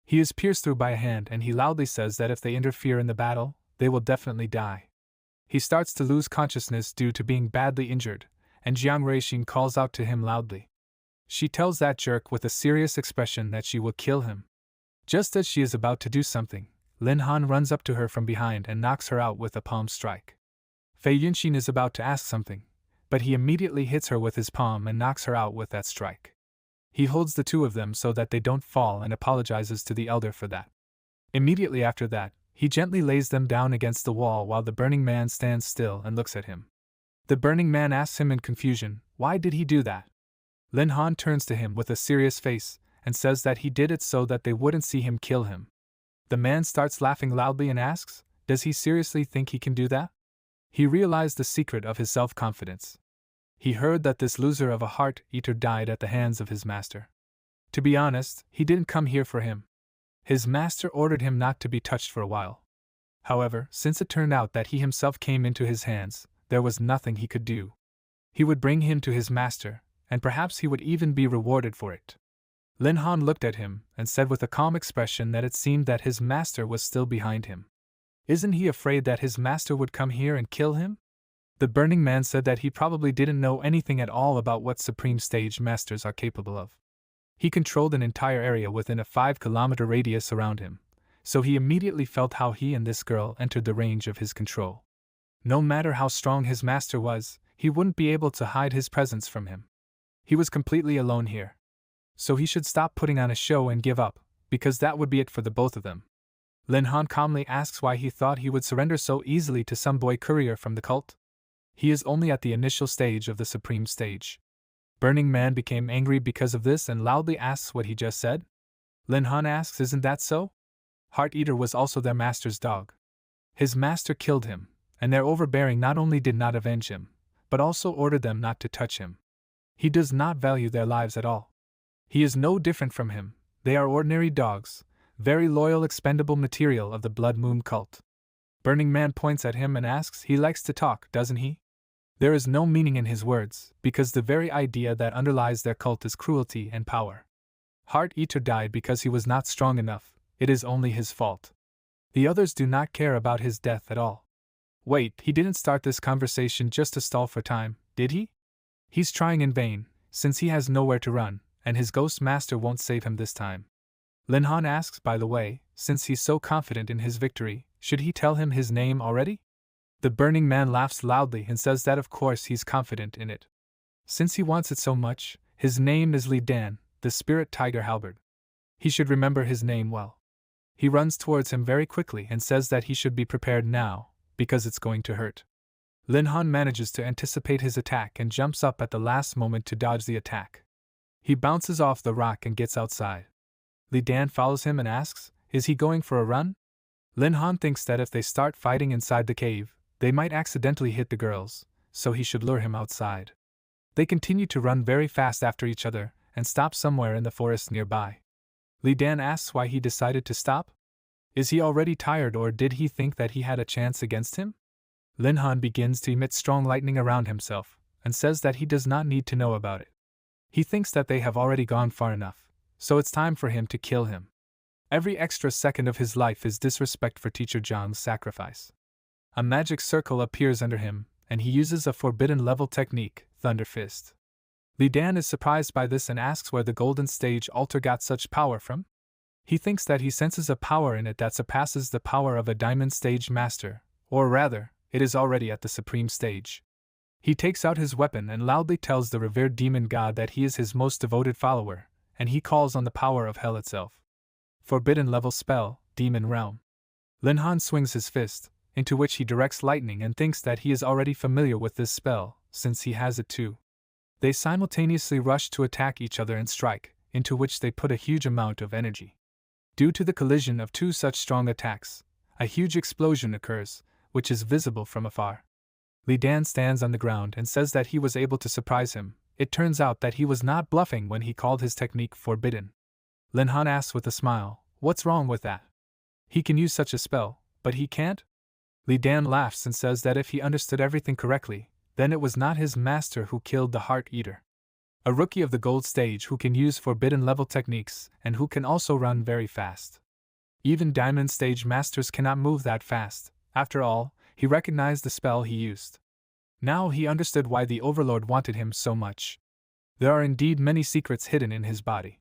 He is pierced through by a hand and he loudly says that if they interfere in the battle, they will definitely die. He starts to lose consciousness due to being badly injured, and Jiang Ruixing calls out to him loudly. She tells that jerk with a serious expression that she will kill him. Just as she is about to do something, Lin Han runs up to her from behind and knocks her out with a palm strike. Fei Yunxin is about to ask something, but he immediately hits her with his palm and knocks her out with that strike. He holds the two of them so that they don't fall and apologizes to the elder for that. Immediately after that, he gently lays them down against the wall while the Burning Man stands still and looks at him. The Burning Man asks him in confusion, why did he do that? Lin Han turns to him with a serious face and says that he did it so that they wouldn't see him kill him. The man starts laughing loudly and asks, does he seriously think he can do that? He realized the secret of his self-confidence. He heard that this loser of a heart-eater died at the hands of his master. To be honest, he didn't come here for him. His master ordered him not to be touched for a while. However, since it turned out that he himself came into his hands, there was nothing he could do. He would bring him to his master, and perhaps he would even be rewarded for it. Lin Han looked at him and said with a calm expression that it seemed that his master was still behind him. Isn't he afraid that his master would come here and kill him? The Burning Man said that he probably didn't know anything at all about what Supreme Stage Masters are capable of. He controlled an entire area within a 5-kilometer radius around him, so he immediately felt how he and this girl entered the range of his control. No matter how strong his master was, he wouldn't be able to hide his presence from him. He was completely alone here. So he should stop putting on a show and give up, because that would be it for the both of them. Lin Han calmly asks why he thought he would surrender so easily to some boy courier from the cult. He is only at the initial stage of the Supreme Stage. Burning Man became angry because of this and loudly asks what he just said. Lin Han asks, isn't that so? Heart Eater was also their master's dog. His master killed him, and their overbearing not only did not avenge him, but also ordered them not to touch him. He does not value their lives at all. He is no different from him. They are ordinary dogs, very loyal expendable material of the Blood Moon cult. Burning Man points at him and asks, he likes to talk, doesn't he? There is no meaning in his words, because the very idea that underlies their cult is cruelty and power. Heart Eater died because he was not strong enough. It is only his fault. The others do not care about his death at all. Wait, he didn't start this conversation just to stall for time, did he? He's trying in vain, since he has nowhere to run, and his ghost master won't save him this time. Lin Han asks, by the way, since he's so confident in his victory, should he tell him his name already? The Burning Man laughs loudly and says that of course he's confident in it. Since he wants it so much, his name is Li Dan, the Spirit Tiger Halberd. He should remember his name well. He runs towards him very quickly and says that he should be prepared now, because it's going to hurt. Lin Han manages to anticipate his attack and jumps up at the last moment to dodge the attack. He bounces off the rock and gets outside. Li Dan follows him and asks, is he going for a run? Lin Han thinks that if they start fighting inside the cave, they might accidentally hit the girls, so he should lure him outside. They continue to run very fast after each other and stop somewhere in the forest nearby. Li Dan asks why he decided to stop. Is he already tired or did he think that he had a chance against him? Lin Han begins to emit strong lightning around himself and says that he does not need to know about it. He thinks that they have already gone far enough, so it's time for him to kill him. Every extra second of his life is disrespect for Teacher Zhang's sacrifice. A magic circle appears under him, and he uses a forbidden level technique, Thunder Fist. Li Dan is surprised by this and asks where the Golden Stage altar got such power from. He thinks that he senses a power in it that surpasses the power of a Diamond Stage Master, or rather, it is already at the Supreme Stage. He takes out his weapon and loudly tells the revered demon god that he is his most devoted follower, and he calls on the power of hell itself. Forbidden level spell, Demon Realm. Lin Han swings his fist, into which he directs lightning and thinks that he is already familiar with this spell, since he has it too. They simultaneously rush to attack each other and strike, into which they put a huge amount of energy. Due to the collision of two such strong attacks, a huge explosion occurs, which is visible from afar. Li Dan stands on the ground and says that he was able to surprise him. It turns out that he was not bluffing when he called his technique forbidden. Lin Han asks with a smile, what's wrong with that? He can use such a spell, but he can't? Li Dan laughs and says that if he understood everything correctly, then it was not his master who killed the Heart Eater. A rookie of the gold stage who can use forbidden level techniques and who can also run very fast. Even diamond stage masters cannot move that fast. After all, he recognized the spell he used. Now he understood why the Overlord wanted him so much. There are indeed many secrets hidden in his body.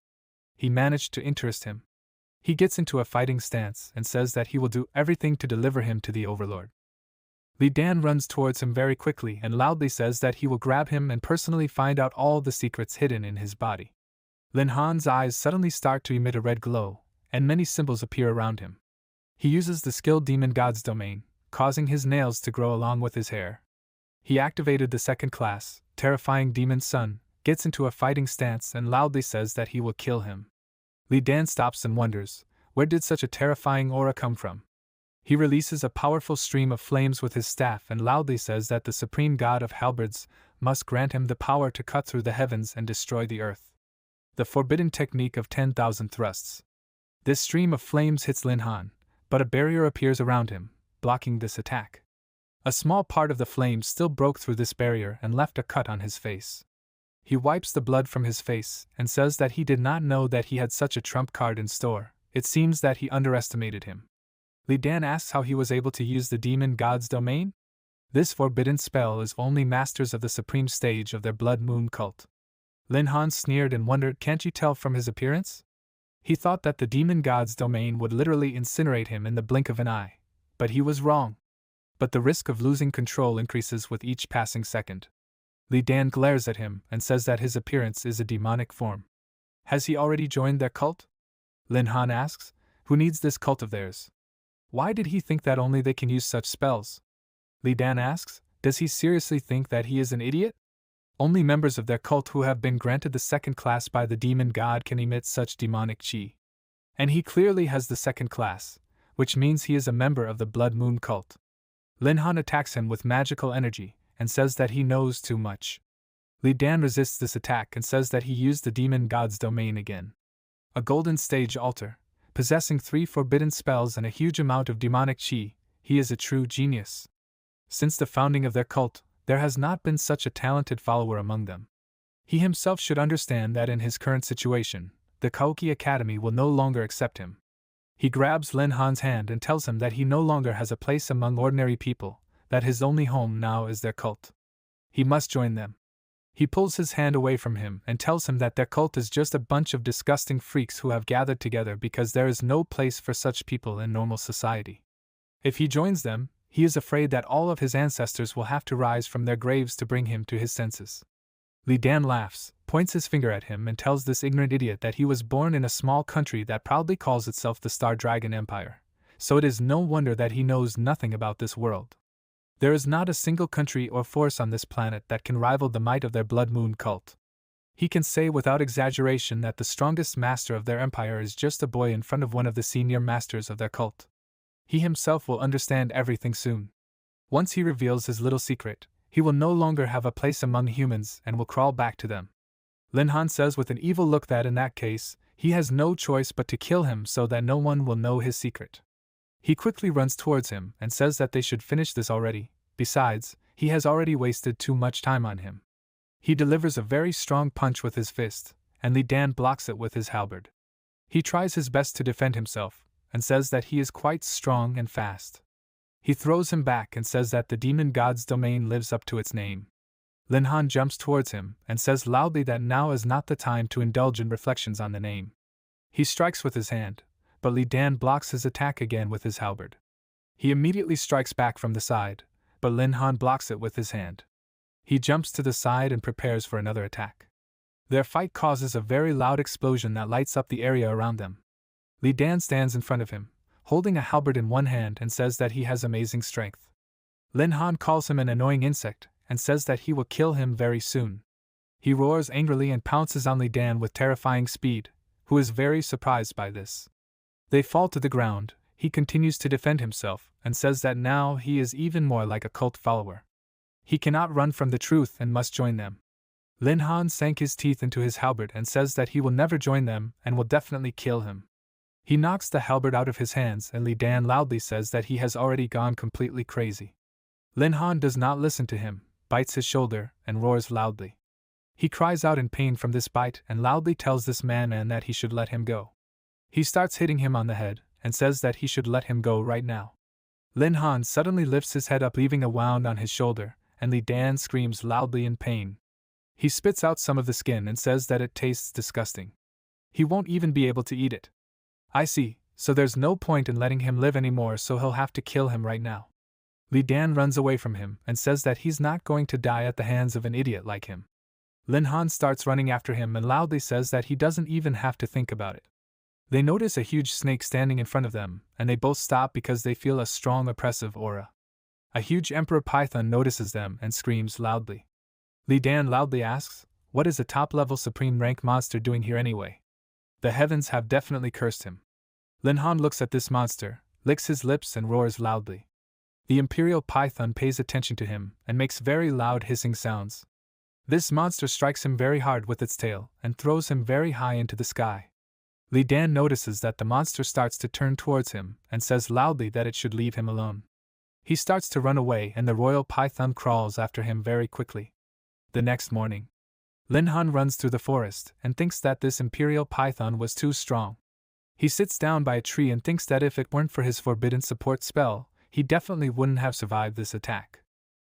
He managed to interest him. He gets into a fighting stance and says that he will do everything to deliver him to the Overlord. Li Dan runs towards him very quickly and loudly says that he will grab him and personally find out all the secrets hidden in his body. Lin Han's eyes suddenly start to emit a red glow, and many symbols appear around him. He uses the skill Demon God's Domain, causing his nails to grow along with his hair. He activated the second class, terrifying Demon Sun, gets into a fighting stance and loudly says that he will kill him. Li Dan stops and wonders, where did such a terrifying aura come from? He releases a powerful stream of flames with his staff and loudly says that the supreme god of halberds must grant him the power to cut through the heavens and destroy the earth. The forbidden technique of 10,000 thrusts. This stream of flames hits Lin Han, but a barrier appears around him, blocking this attack. A small part of the flames still broke through this barrier and left a cut on his face. He wipes the blood from his face and says that he did not know that he had such a trump card in store. It seems that he underestimated him. Li Dan asks how he was able to use the Demon God's Domain. This forbidden spell is only masters of the supreme stage of their Blood Moon cult. Lin Han sneered and wondered, can't you tell from his appearance? He thought that the Demon God's Domain would literally incinerate him in the blink of an eye, but he was wrong. But the risk of losing control increases with each passing second. Li Dan glares at him and says that his appearance is a demonic form. Has he already joined their cult? Lin Han asks, who needs this cult of theirs? Why did he think that only they can use such spells? Li Dan asks, does he seriously think that he is an idiot? Only members of their cult who have been granted the second class by the demon god can emit such demonic chi. And he clearly has the second class, which means he is a member of the Blood Moon cult. Lin Han attacks him with magical energy and says that he knows too much. Li Dan resists this attack and says that he used the Demon God's Domain again. A golden stage altar, possessing 3 forbidden spells and a huge amount of demonic chi, he is a true genius. Since the founding of their cult, there has not been such a talented follower among them. He himself should understand that in his current situation, the Kaoki Academy will no longer accept him. He grabs Lin Han's hand and tells him that he no longer has a place among ordinary people, that his only home now is their cult. He must join them. He pulls his hand away from him and tells him that their cult is just a bunch of disgusting freaks who have gathered together because there is no place for such people in normal society. If he joins them, he is afraid that all of his ancestors will have to rise from their graves to bring him to his senses. Li Dan laughs, points his finger at him and tells this ignorant idiot that he was born in a small country that proudly calls itself the Star Dragon Empire, so it is no wonder that he knows nothing about this world. There is not a single country or force on this planet that can rival the might of their Blood Moon cult. He can say without exaggeration that the strongest master of their empire is just a boy in front of one of the senior masters of their cult. He himself will understand everything soon. Once he reveals his little secret, he will no longer have a place among humans and will crawl back to them. Lin Han says with an evil look that in that case, he has no choice but to kill him so that no one will know his secret. He quickly runs towards him and says that they should finish this already. Besides, he has already wasted too much time on him. He delivers a very strong punch with his fist, and Li Dan blocks it with his halberd. He tries his best to defend himself, and says that he is quite strong and fast. He throws him back and says that the demon god's domain lives up to its name. Lin Han jumps towards him and says loudly that now is not the time to indulge in reflections on the name. He strikes with his hand, but Li Dan blocks his attack again with his halberd. He immediately strikes back from the side, but Lin Han blocks it with his hand. He jumps to the side and prepares for another attack. Their fight causes a very loud explosion that lights up the area around them. Li Dan stands in front of him, holding a halberd in one hand and says that he has amazing strength. Lin Han calls him an annoying insect and says that he will kill him very soon. He roars angrily and pounces on Li Dan with terrifying speed, who is very surprised by this. They fall to the ground. He continues to defend himself and says that now he is even more like a cult follower. He cannot run from the truth and must join them. Lin Han sank his teeth into his halberd and says that he will never join them and will definitely kill him. He knocks the halberd out of his hands and Li Dan loudly says that he has already gone completely crazy. Lin Han does not listen to him, bites his shoulder, and roars loudly. He cries out in pain from this bite and loudly tells this man that he should let him go. He starts hitting him on the head and says that he should let him go right now. Lin Han suddenly lifts his head up, leaving a wound on his shoulder, and Li Dan screams loudly in pain. He spits out some of the skin and says that it tastes disgusting. He won't even be able to eat it. I see, so there's no point in letting him live anymore, so he'll have to kill him right now. Li Dan runs away from him and says that he's not going to die at the hands of an idiot like him. Lin Han starts running after him and loudly says that he doesn't even have to think about it. They notice a huge snake standing in front of them, and they both stop because they feel a strong oppressive aura. A huge emperor python notices them and screams loudly. Li Dan loudly asks, "What is a top-level supreme rank monster doing here anyway? The heavens have definitely cursed him." Lin Han looks at this monster, licks his lips and roars loudly. The imperial python pays attention to him and makes very loud hissing sounds. This monster strikes him very hard with its tail and throws him very high into the sky. Li Dan notices that the monster starts to turn towards him and says loudly that it should leave him alone. He starts to run away and the royal python crawls after him very quickly. The next morning, Lin Han runs through the forest and thinks that this imperial python was too strong. He sits down by a tree and thinks that if it weren't for his forbidden support spell, he definitely wouldn't have survived this attack.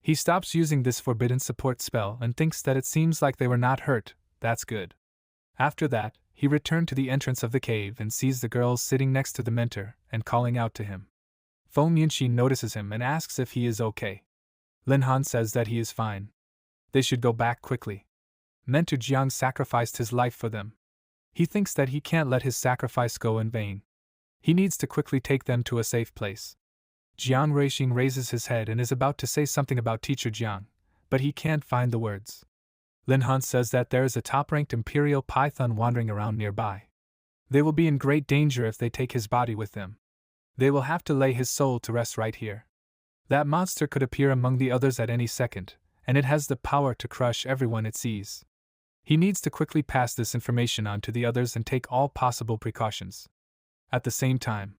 He stops using this forbidden support spell and thinks that it seems like they were not hurt. That's good. After that, he returned to the entrance of the cave and sees the girls sitting next to the mentor and calling out to him. Feng Yunxi notices him and asks if he is okay. Lin Han says that he is fine. They should go back quickly. Mentor Jiang sacrificed his life for them. He thinks that he can't let his sacrifice go in vain. He needs to quickly take them to a safe place. Jiang Ruixing raises his head and is about to say something about Teacher Jiang, but he can't find the words. Lin Han says that there is a top-ranked imperial python wandering around nearby. They will be in great danger if they take his body with them. They will have to lay his soul to rest right here. That monster could appear among the others at any second, and it has the power to crush everyone it sees. He needs to quickly pass this information on to the others and take all possible precautions. At the same time,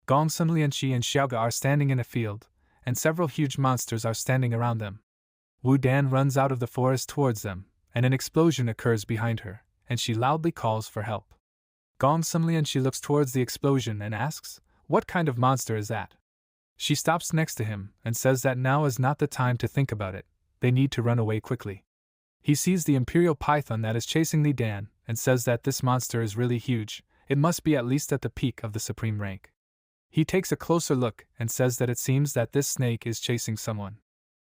Gongsun Lianqi and Xiaoga are standing in a field, and several huge monsters are standing around them. Wu Dan runs out of the forest towards them, and an explosion occurs behind her, and she loudly calls for help. Gongsun Lianqi looks towards the explosion and asks, "What kind of monster is that?" She stops next to him and says that now is not the time to think about it, they need to run away quickly. He sees the imperial python that is chasing Li Dan and says that this monster is really huge, it must be at least at the peak of the supreme rank. He takes a closer look and says that it seems that this snake is chasing someone.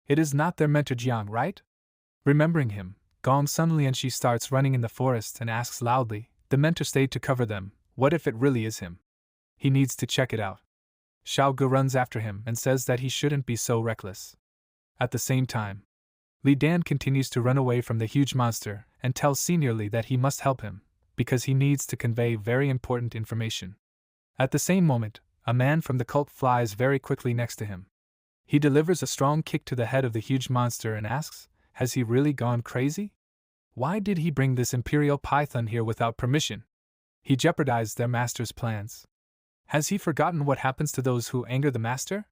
It is not their mentor Jiang, right? Remembering him, Gongsun Lianqi starts running in the forest and asks loudly, the mentor stayed to cover them, what if it really is him? He needs to check it out. Xiao Ge runs after him and says that he shouldn't be so reckless. At the same time, Li Dan continues to run away from the huge monster and tells Senior Li that he must help him, because he needs to convey very important information. At the same moment, a man from the cult flies very quickly next to him. He delivers a strong kick to the head of the huge monster and asks, has he really gone crazy? Why did he bring this imperial python here without permission? He jeopardized their master's plans. Has he forgotten what happens to those who anger the master?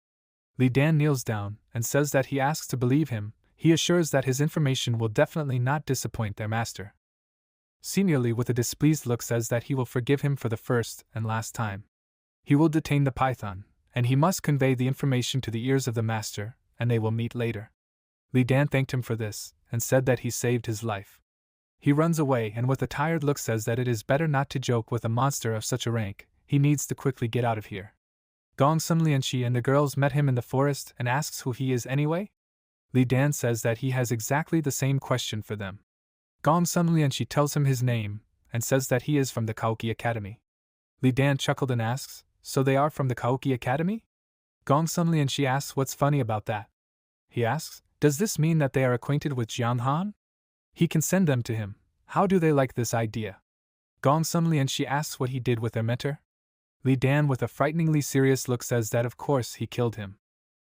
Li Dan kneels down and says that he asks to believe him. He assures that his information will definitely not disappoint their master. Senior Li with a displeased look says that he will forgive him for the first and last time. He will detain the python, and he must convey the information to the ears of the master, and they will meet later. Li Dan thanked him for this, and said that he saved his life. He runs away and with a tired look says that it is better not to joke with a monster of such a rank, he needs to quickly get out of here. Gongsun Lianqi and the girls met him in the forest and asks who he is anyway? Li Dan says that he has exactly the same question for them. Gongsun Lianqi tells him his name, and says that he is from the Kaoki Academy. Li Dan chuckled and asks, so they are from the Kaoki Academy? Gongsun Lianqi asks what's funny about that. He asks, does this mean that they are acquainted with Jiang Han? He can send them to him. How do they like this idea? Gongsun Lianqi asks what he did with their mentor. Li Dan with a frighteningly serious look says that of course he killed him.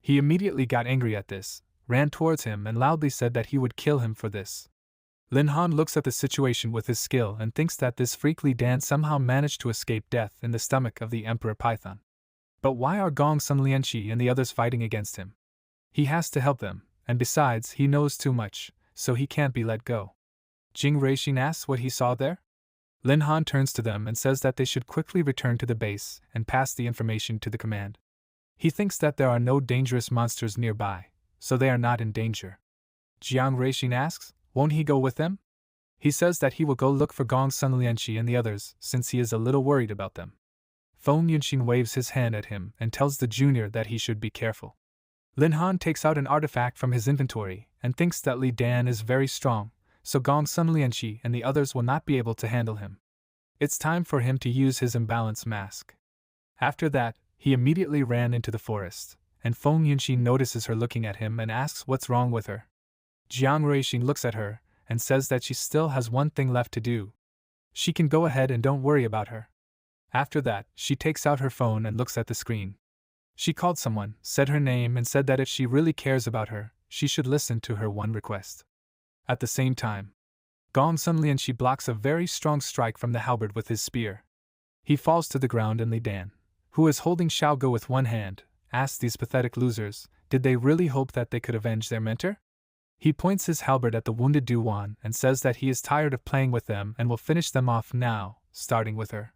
He immediately got angry at this, ran towards him and loudly said that he would kill him for this. Lin Han looks at the situation with his skill and thinks that this freak Li Dan somehow managed to escape death in the stomach of the Emperor Python. But why are Gongsun Lianqi and the others fighting against him? He has to help them, and besides he knows too much, so he can't be let go. Jing Ruixin asks what he saw there. Lin Han turns to them and says that they should quickly return to the base and pass the information to the command. He thinks that there are no dangerous monsters nearby, so they are not in danger. Jiang Ruixin asks, won't he go with them? He says that he will go look for Gong Sunlianqi and the others, since he is a little worried about them. Feng Yunxin waves his hand at him and tells the junior that he should be careful. Lin Han takes out an artifact from his inventory and thinks that Li Dan is very strong, so Gong Sunlianqi and the others will not be able to handle him. It's time for him to use his imbalance mask. After that, he immediately ran into the forest, and Feng Yunxin notices her looking at him and asks what's wrong with her. Jiang Ruixin looks at her and says that she still has one thing left to do. She can go ahead and don't worry about her. After that, she takes out her phone and looks at the screen. She called someone, said her name, and said that if she really cares about her, she should listen to her one request. At the same time, Gong Sunlianqi blocks a very strong strike from the halberd with his spear. He falls to the ground, and Li Dan, who is holding Xiaoge with one hand, asks these pathetic losers, did they really hope that they could avenge their mentor? He points his halberd at the wounded Duwan and says that he is tired of playing with them and will finish them off now, starting with her.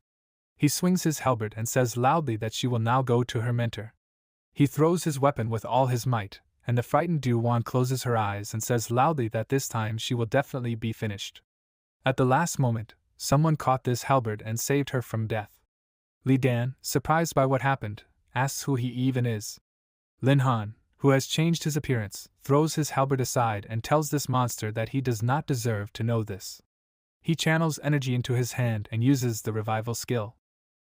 He swings his halberd and says loudly that she will now go to her mentor. He throws his weapon with all his might, and the frightened Duwan closes her eyes and says loudly that this time she will definitely be finished. At the last moment, someone caught this halberd and saved her from death. Li Dan, surprised by what happened, asks who he even is. Lin Han, who has changed his appearance, throws his halberd aside and tells this monster that he does not deserve to know this. He channels energy into his hand and uses the revival skill.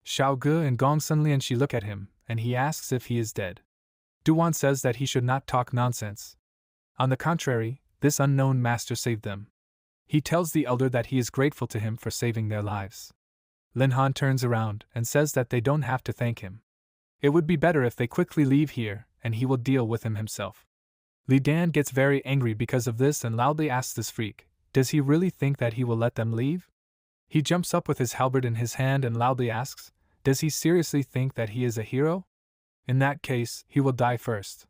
Xiaoge and Gong Sunlianqi look at him, and he asks if he is dead. Duwan says that he should not talk nonsense. On the contrary, this unknown master saved them. He tells the elder that he is grateful to him for saving their lives. Lin Han turns around and says that they don't have to thank him. It would be better if they quickly leave here, and he will deal with him himself. Li Dan gets very angry because of this and loudly asks this freak, does he really think that he will let them leave? He jumps up with his halberd in his hand and loudly asks, does he seriously think that he is a hero? In that case, he will die first.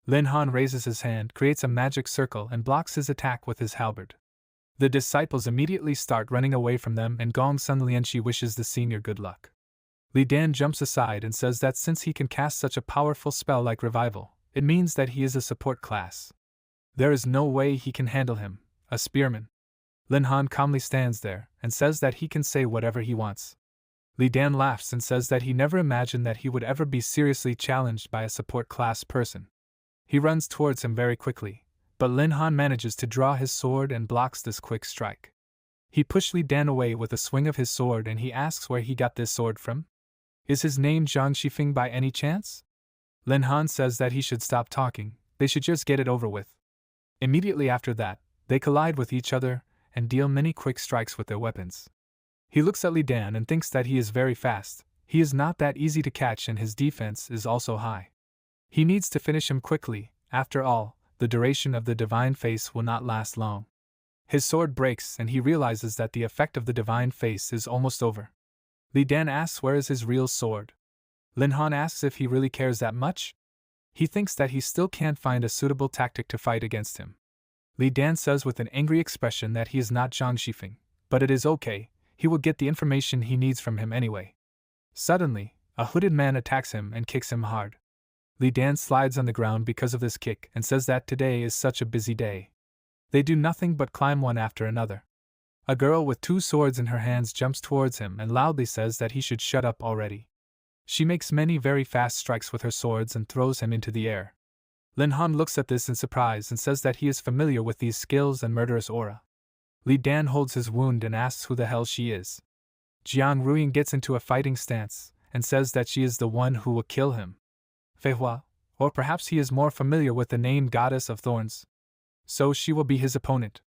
Lin Han raises his hand, creates a magic circle, and blocks his attack with his halberd. The disciples immediately start running away from them, and Gong Sunlianqi wishes the senior good luck. Li Dan jumps aside and says that since he can cast such a powerful spell like revival, it means that he is a support class. There is no way he can handle him, a spearman. Lin Han calmly stands there and says that he can say whatever he wants. Li Dan laughs and says that he never imagined that he would ever be seriously challenged by a support class person. He runs towards him very quickly, but Lin Han manages to draw his sword and blocks this quick strike. He pushed Li Dan away with a swing of his sword, and he asks where he got this sword from. Is his name Zhang Shifeng by any chance? Lin Han says that he should stop talking, they should just get it over with. Immediately after that, they collide with each other and deal many quick strikes with their weapons. He looks at Li Dan and thinks that he is very fast. He is not that easy to catch, and his defense is also high. He needs to finish him quickly. After all, the duration of the divine face will not last long. His sword breaks and he realizes that the effect of the divine face is almost over. Li Dan asks where is his real sword. Lin Han asks if he really cares that much. He thinks that he still can't find a suitable tactic to fight against him. Li Dan says with an angry expression that he is not Zhang Shifeng, but it is okay, he will get the information he needs from him anyway. Suddenly, a hooded man attacks him and kicks him hard. Li Dan slides on the ground because of this kick and says that today is such a busy day. They do nothing but climb one after another. A girl with 2 swords in her hands jumps towards him and loudly says that he should shut up already. She makes many very fast strikes with her swords and throws him into the air. Lin Han looks at this in surprise and says that he is familiar with these skills and murderous aura. Li Dan holds his wound and asks who the hell she is. Jiang Ruiying gets into a fighting stance and says that she is the one who will kill him. Fei Hua, or perhaps he is more familiar with the name Goddess of Thorns. So she will be his opponent.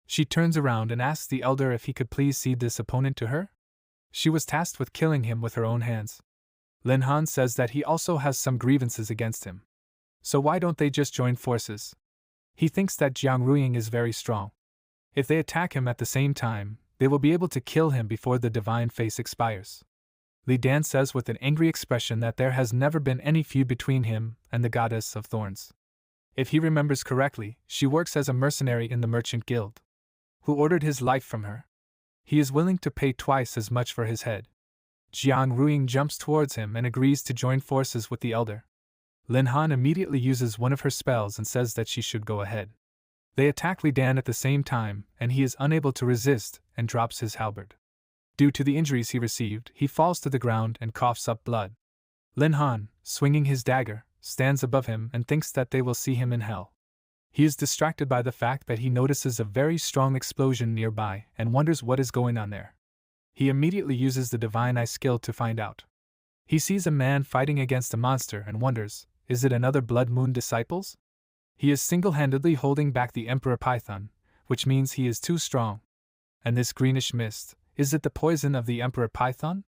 She turns around and asks the elder if he could please cede this opponent to her. She was tasked with killing him with her own hands. Lin Han says that he also has some grievances against him. So why don't they just join forces? He thinks that Jiang Ruiying is very strong. If they attack him at the same time, they will be able to kill him before the divine face expires. Li Dan says with an angry expression that there has never been any feud between him and the Goddess of Thorns. If he remembers correctly, she works as a mercenary in the Merchant Guild. who ordered his life from her. He is willing to pay twice as much for his head. Jiang Ruiying jumps towards him and agrees to join forces with the elder. Lin Han immediately uses one of her spells and says that she should go ahead. They attack Li Dan at the same time, and he is unable to resist and drops his halberd. Due to the injuries he received, he falls to the ground and coughs up blood. Lin Han, swinging his dagger, stands above him and thinks that they will see him in hell. He is distracted by the fact that he notices a very strong explosion nearby and wonders what is going on there. He immediately uses the Divine Eye skill to find out. He sees a man fighting against a monster and wonders, is it another Blood Moon disciples? He is single-handedly holding back the Emperor Python, which means he is too strong. And this greenish mist, is it the poison of the Emperor Python?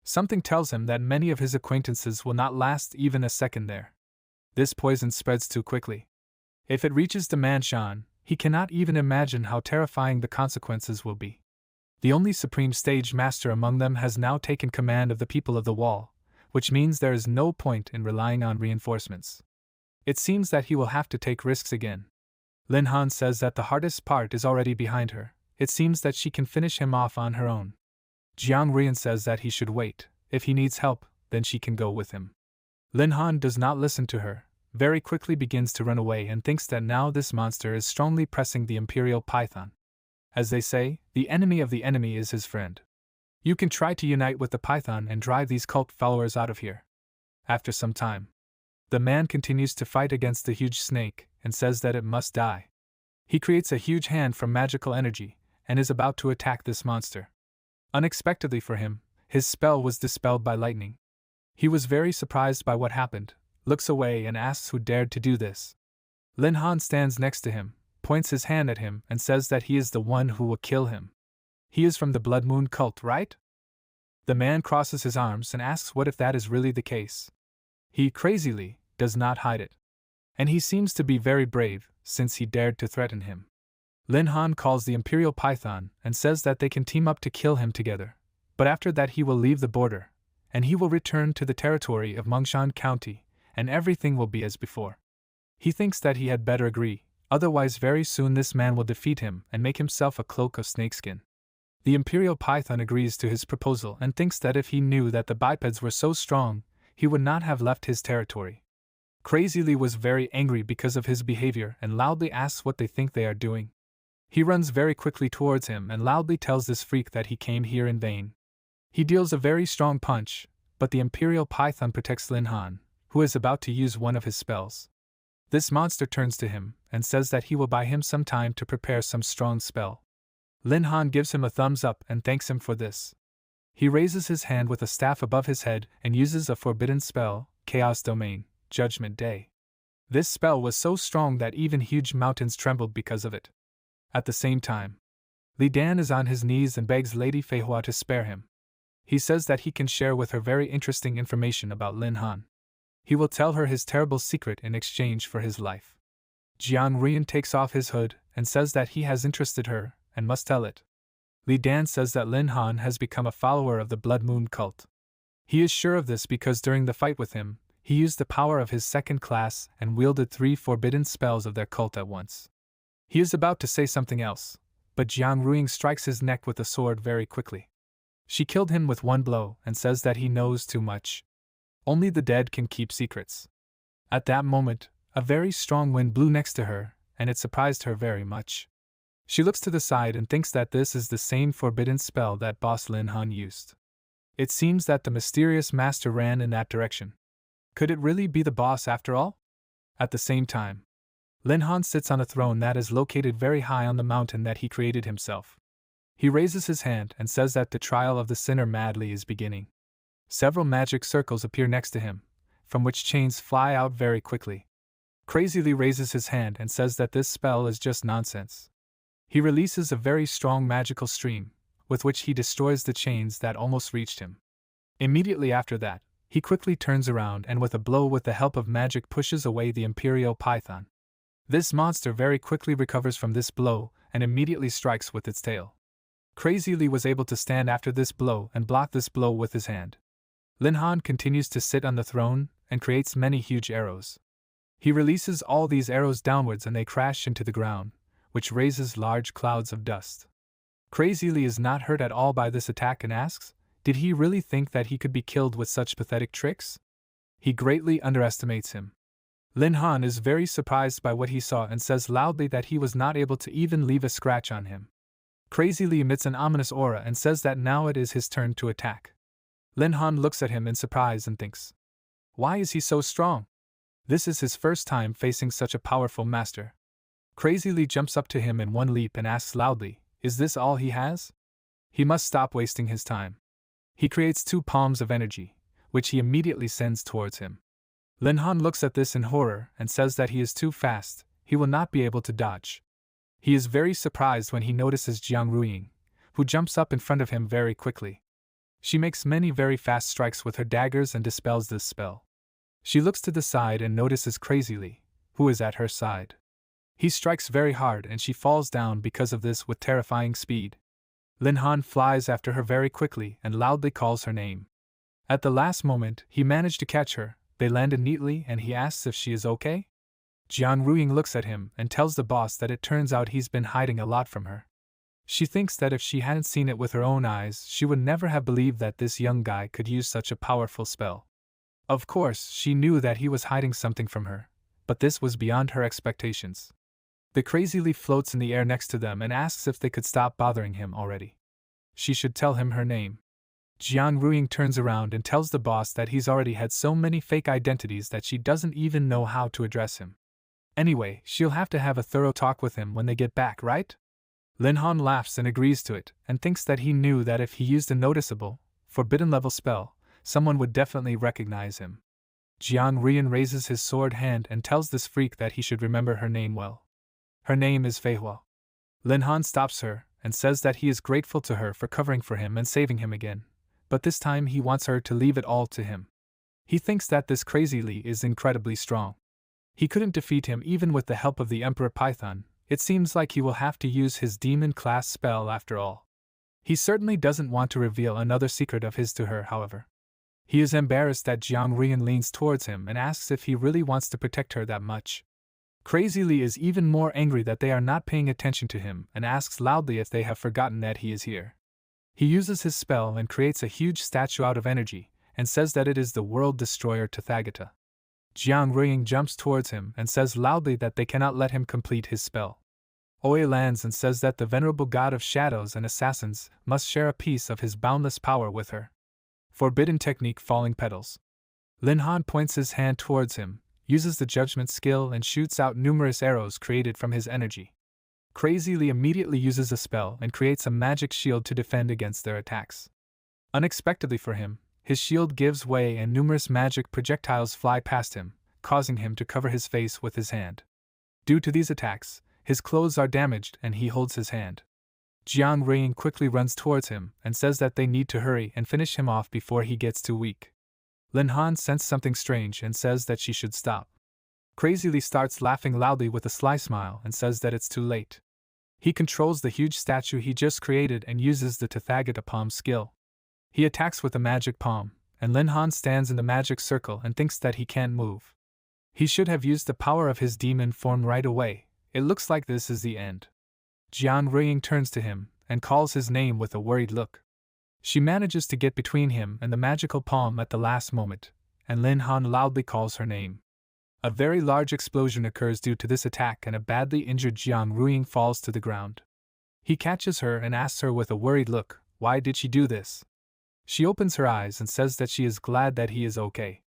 Something tells him that many of his acquaintances will not last even a second there. This poison spreads too quickly. If it reaches the man Shan, he cannot even imagine how terrifying the consequences will be. The only supreme stage master among them has now taken command of the people of the wall, which means there is no point in relying on reinforcements. It seems that he will have to take risks again. Lin Han says that the hardest part is already behind her. It seems that she can finish him off on her own. Jiang Ruiyan says that he should wait. If he needs help, then she can go with him. Lin Han does not listen to her, very quickly begins to run away and thinks that now this monster is strongly pressing the Imperial Python. As they say, the enemy of the enemy is his friend. You can try to unite with the Python and drive these cult followers out of here. After some time, the man continues to fight against the huge snake and says that it must die. He creates a huge hand from magical energy and is about to attack this monster. Unexpectedly for him, his spell was dispelled by lightning. He was very surprised by what happened, looks away and asks who dared to do this. Lin Han stands next to him, points his hand at him and says that he is the one who will kill him. He is from the Blood Moon cult, right? The man crosses his arms and asks what if that is really the case. He, crazily, does not hide it. And he seems to be very brave, since he dared to threaten him. Lin Han calls the Imperial Python and says that they can team up to kill him together, but after that he will leave the border, and he will return to the territory of Mongshan County, and everything will be as before. He thinks that he had better agree, otherwise very soon this man will defeat him and make himself a cloak of snakeskin. The Imperial Python agrees to his proposal and thinks that if he knew that the bipeds were so strong, he would not have left his territory. Crazily was very angry because of his behavior and loudly asks what they think they are doing. He runs very quickly towards him and loudly tells this freak that he came here in vain. He deals a very strong punch, but the Imperial Python protects Lin Han, who is about to use one of his spells. This monster turns to him and says that he will buy him some time to prepare some strong spell. Lin Han gives him a thumbs up and thanks him for this. He raises his hand with a staff above his head and uses a forbidden spell, Chaos Domain, Judgment Day. This spell was so strong that even huge mountains trembled because of it. At the same time, Li Dan is on his knees and begs Lady Fei Hua to spare him. He says that he can share with her very interesting information about Lin Han. He will tell her his terrible secret in exchange for his life. Jiang Ruiyan takes off his hood and says that he has interested her and must tell it. Li Dan says that Lin Han has become a follower of the Blood Moon cult. He is sure of this because during the fight with him, he used the power of his second class and wielded 3 forbidden spells of their cult at once. He is about to say something else, but Jiang Ruiying strikes his neck with a sword very quickly. She killed him with one blow and says that he knows too much. Only the dead can keep secrets. At that moment, a very strong wind blew next to her, and it surprised her very much. She looks to the side and thinks that this is the same forbidden spell that boss Lin Han used. It seems that the mysterious master ran in that direction. Could it really be the boss after all? At the same time, Lin Han sits on a throne that is located very high on the mountain that he created himself. He raises his hand and says that the trial of the sinner madly is beginning. Several magic circles appear next to him, from which chains fly out very quickly. Crazily raises his hand and says that this spell is just nonsense. He releases a very strong magical stream, with which he destroys the chains that almost reached him. Immediately after that, he quickly turns around and with a blow with the help of magic pushes away the Imperial Python. This monster very quickly recovers from this blow and immediately strikes with its tail. Crazily was able to stand after this blow and block this blow with his hand. Lin Han continues to sit on the throne and creates many huge arrows. He releases all these arrows downwards and they crash into the ground, which raises large clouds of dust. Crazily is not hurt at all by this attack and asks, did he really think that he could be killed with such pathetic tricks? He greatly underestimates him. Lin Han is very surprised by what he saw and says loudly that he was not able to even leave a scratch on him. Crazily emits an ominous aura and says that now it is his turn to attack. Lin Han looks at him in surprise and thinks, why is he so strong? This is his first time facing such a powerful master. Crazily jumps up to him in one leap and asks loudly, is this all he has? He must stop wasting his time. He creates 2 palms of energy, which he immediately sends towards him. Lin Han looks at this in horror and says that he is too fast, he will not be able to dodge. He is very surprised when he notices Jiang Ruiying, who jumps up in front of him very quickly. She makes many very fast strikes with her daggers and dispels this spell. She looks to the side and notices Crazily, who is at her side. He strikes very hard and she falls down because of this with terrifying speed. Lin Han flies after her very quickly and loudly calls her name. At the last moment, he managed to catch her, they landed neatly and he asks if she is okay? Jiang Ruiying looks at him and tells the boss that it turns out he's been hiding a lot from her. She thinks that if she hadn't seen it with her own eyes, she would never have believed that this young guy could use such a powerful spell. Of course, she knew that he was hiding something from her, but this was beyond her expectations. The Crazily floats in the air next to them and asks if they could stop bothering him already. She should tell him her name. Jiang Ruiying turns around and tells the boss that he's already had so many fake identities that she doesn't even know how to address him. Anyway, she'll have to have a thorough talk with him when they get back, right? Lin Han laughs and agrees to it, and thinks that he knew that if he used a noticeable, forbidden-level spell, someone would definitely recognize him. Jiang Ruiying raises his sword hand and tells this freak that he should remember her name well. Her name is Feihua. Lin Han stops her and says that he is grateful to her for covering for him and saving him again, but this time he wants her to leave it all to him. He thinks that this Crazily is incredibly strong. He couldn't defeat him even with the help of the Emperor Python. It seems like he will have to use his demon-class spell after all. He certainly doesn't want to reveal another secret of his to her, however. He is embarrassed that Jiang Ruiying leans towards him and asks if he really wants to protect her that much. Crazily is even more angry that they are not paying attention to him and asks loudly if they have forgotten that he is here. He uses his spell and creates a huge statue out of energy and says that it is the world destroyer Tathagata. Jiang Ruiying jumps towards him and says loudly that they cannot let him complete his spell. Oe lands and says that the venerable god of shadows and assassins must share a piece of his boundless power with her. Forbidden technique falling petals. Lin Han points his hand towards him, uses the judgment skill and shoots out numerous arrows created from his energy. Crazily immediately uses a spell and creates a magic shield to defend against their attacks. Unexpectedly for him, his shield gives way and numerous magic projectiles fly past him, causing him to cover his face with his hand. Due to these attacks, his clothes are damaged and he holds his hand. Jiang Ruiying quickly runs towards him and says that they need to hurry and finish him off before he gets too weak. Lin Han senses something strange and says that she should stop. Crazily starts laughing loudly with a sly smile and says that it's too late. He controls the huge statue he just created and uses the Tathagata palm skill. He attacks with a magic palm, and Lin Han stands in the magic circle and thinks that he can't move. He should have used the power of his demon form right away. It looks like this is the end. Jiang Ruiying turns to him and calls his name with a worried look. She manages to get between him and the magical palm at the last moment, and Lin Han loudly calls her name. A very large explosion occurs due to this attack and a badly injured Jiang Ruiying falls to the ground. He catches her and asks her with a worried look, why did she do this? She opens her eyes and says that she is glad that he is okay.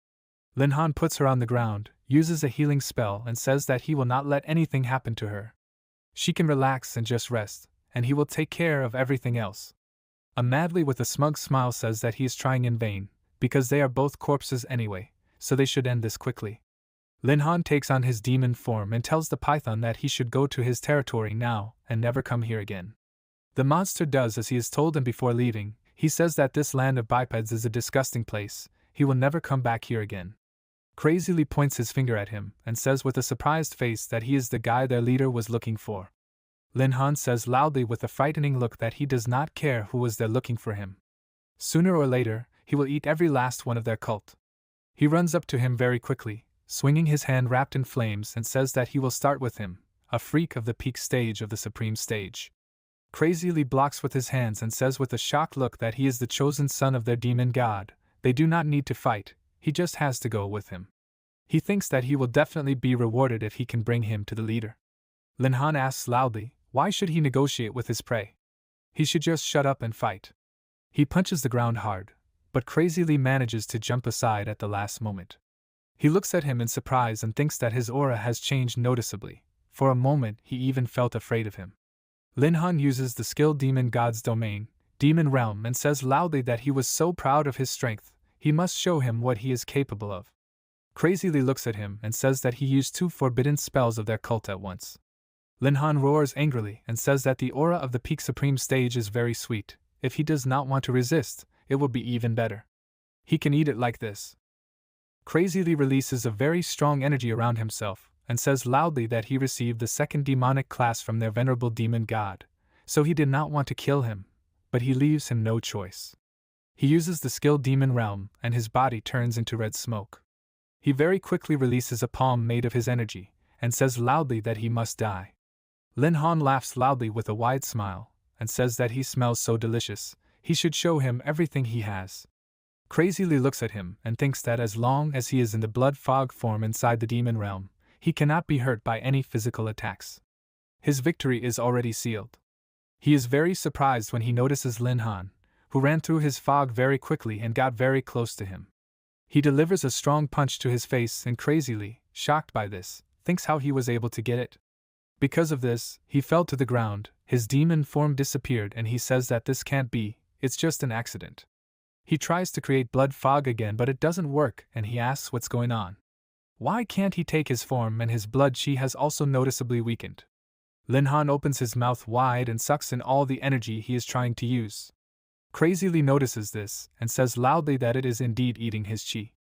Lin Han puts her on the ground, uses a healing spell and says that he will not let anything happen to her. She can relax and just rest, and he will take care of everything else. Madly with a smug smile says that he is trying in vain, because they are both corpses anyway, so they should end this quickly. Lin Han takes on his demon form and tells the python that he should go to his territory now and never come here again. The monster does as he is told, and before leaving, he says that this land of bipeds is a disgusting place, he will never come back here again. Crazily points his finger at him and says with a surprised face that he is the guy their leader was looking for. Lin Han says loudly with a frightening look that he does not care who was there looking for him. Sooner or later, he will eat every last one of their cult. He runs up to him very quickly, swinging his hand wrapped in flames, and says that he will start with him, a freak of the peak stage of the supreme stage. Crazily blocks with his hands and says with a shocked look that he is the chosen son of their demon god. They do not need to fight, he just has to go with him. He thinks that he will definitely be rewarded if he can bring him to the leader. Linhan asks loudly, why should he negotiate with his prey? He should just shut up and fight. He punches the ground hard, but crazily manages to jump aside at the last moment. He looks at him in surprise and thinks that his aura has changed noticeably. For a moment he even felt afraid of him. Linhan uses the skill Demon God's domain, Demon Realm, and says loudly that he was so proud of his strength, he must show him what he is capable of. Crazily looks at him and says that he used 2 forbidden spells of their cult at once. Linhan roars angrily and says that the aura of the peak supreme stage is very sweet. If he does not want to resist, it will be even better. He can eat it like this. Crazily releases a very strong energy around himself, and says loudly that he received the 2nd demonic class from their venerable demon god, so he did not want to kill him, but he leaves him no choice. He uses the skill Demon Realm, and his body turns into red smoke. He very quickly releases a palm made of his energy, and says loudly that he must die. Linhan laughs loudly with a wide smile, and says that he smells so delicious, he should show him everything he has. Crazily looks at him and thinks that as long as he is in the blood fog form inside the demon realm, he cannot be hurt by any physical attacks. His victory is already sealed. He is very surprised when he notices Linhan, who ran through his fog very quickly and got very close to him. He delivers a strong punch to his face and crazily, shocked by this, thinks how he was able to get it. Because of this, he fell to the ground, his demon form disappeared, and he says that this can't be, it's just an accident. He tries to create blood fog again, but it doesn't work, and he asks what's going on. Why can't he take his form, and his blood chi has also noticeably weakened. Linhan opens his mouth wide and sucks in all the energy he is trying to use. Crazily notices this, and says loudly that it is indeed eating his chi.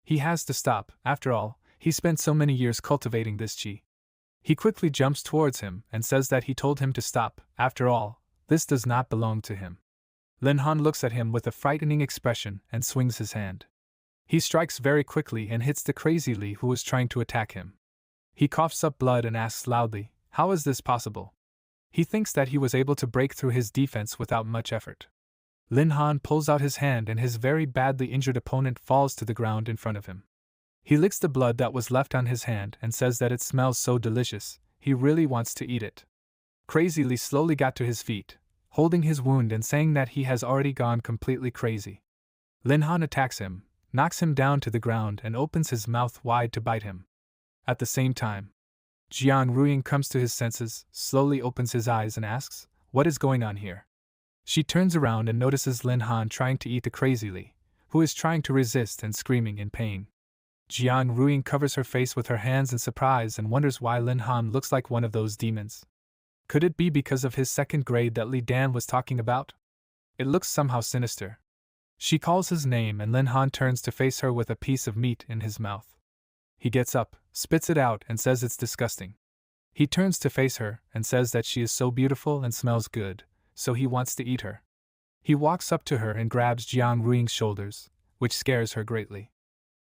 He has to stop, after all, he spent so many years cultivating this chi. He quickly jumps towards him and says that he told him to stop, after all, this does not belong to him. Linhan looks at him with a frightening expression and swings his hand. He strikes very quickly and hits the crazily who was trying to attack him. He coughs up blood and asks loudly, how is this possible? He thinks that he was able to break through his defense without much effort. Linhan pulls out his hand and his very badly injured opponent falls to the ground in front of him. He licks the blood that was left on his hand and says that it smells so delicious, he really wants to eat it. Crazily slowly got to his feet, holding his wound and saying that he has already gone completely crazy. Linhan attacks him, knocks him down to the ground and opens his mouth wide to bite him. At the same time, Jiang Ruiying comes to his senses, slowly opens his eyes and asks, what is going on here? She turns around and notices Linhan trying to eat the crazily, who is trying to resist and screaming in pain. Jiang Ruiying covers her face with her hands in surprise and wonders why Linhan looks like one of those demons. Could it be because of his 2nd grade that Li Dan was talking about? It looks somehow sinister. She calls his name and Linhan turns to face her with a piece of meat in his mouth. He gets up, spits it out and says it's disgusting. He turns to face her and says that she is so beautiful and smells good, so he wants to eat her. He walks up to her and grabs Jiang Ruiying's shoulders, which scares her greatly.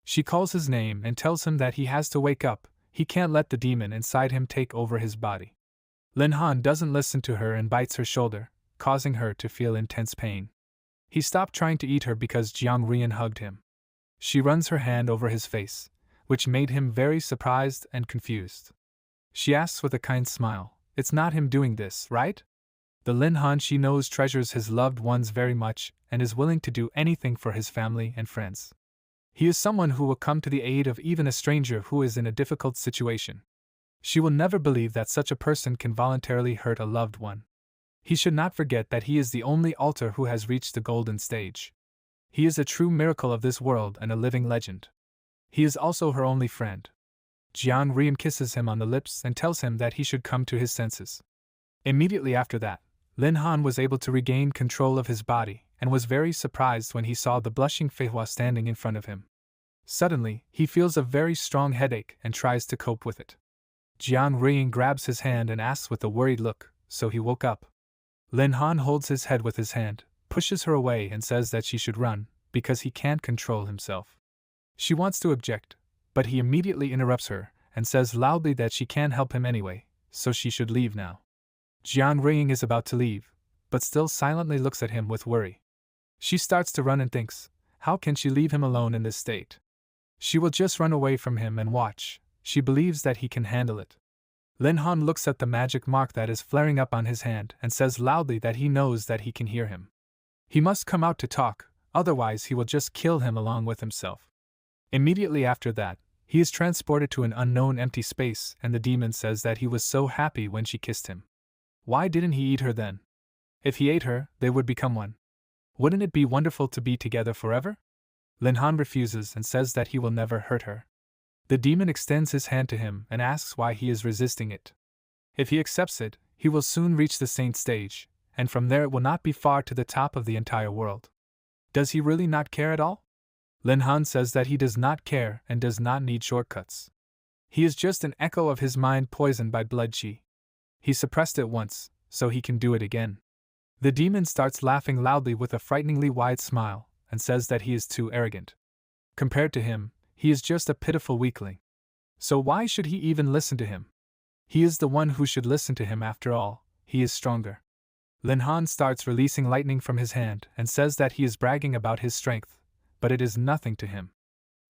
She calls his name and tells him that he has to wake up, he can't let the demon inside him take over his body. Linhan doesn't listen to her and bites her shoulder, causing her to feel intense pain. He stopped trying to eat her because Jiang Ruiying hugged him. She runs her hand over his face, which made him very surprised and confused. She asks with a kind smile, it's not him doing this, right? The Linhan she knows treasures his loved ones very much and is willing to do anything for his family and friends. He is someone who will come to the aid of even a stranger who is in a difficult situation. She will never believe that such a person can voluntarily hurt a loved one. He should not forget that he is the only altar who has reached the golden stage. He is a true miracle of this world and a living legend. He is also her only friend. Jiang Ruiying kisses him on the lips and tells him that he should come to his senses. Immediately after that, Linhan was able to regain control of his body and was very surprised when he saw the blushing Feihua standing in front of him. Suddenly, he feels a very strong headache and tries to cope with it. Jiang Ruiying grabs his hand and asks with a worried look, so he woke up. Linhan holds his head with his hand, pushes her away and says that she should run, because he can't control himself. She wants to object, but he immediately interrupts her and says loudly that she can't help him anyway, so she should leave now. Jiang Ruiying is about to leave, but still silently looks at him with worry. She starts to run and thinks, how can she leave him alone in this state? She will just run away from him and watch. She believes that he can handle it. Lin Han looks at the magic mark that is flaring up on his hand and says loudly that he knows that he can hear him. He must come out to talk, otherwise he will just kill him along with himself. Immediately after that, he is transported to an unknown empty space, and the demon says that he was so happy when she kissed him. Why didn't he eat her then? If he ate her, they would become one. Wouldn't it be wonderful to be together forever? Lin Han refuses and says that he will never hurt her. The demon extends his hand to him and asks why he is resisting it. If he accepts it, he will soon reach the saint stage, and from there it will not be far to the top of the entire world. Does he really not care at all? Lin Han says that he does not care and does not need shortcuts. He is just an echo of his mind poisoned by blood qi. He suppressed it once, so he can do it again. The demon starts laughing loudly with a frighteningly wide smile, and says that he is too arrogant. Compared to him, he is just a pitiful weakling. So why should he even listen to him? He is the one who should listen to him after all, he is stronger. Lin Han starts releasing lightning from his hand and says that he is bragging about his strength, but it is nothing to him.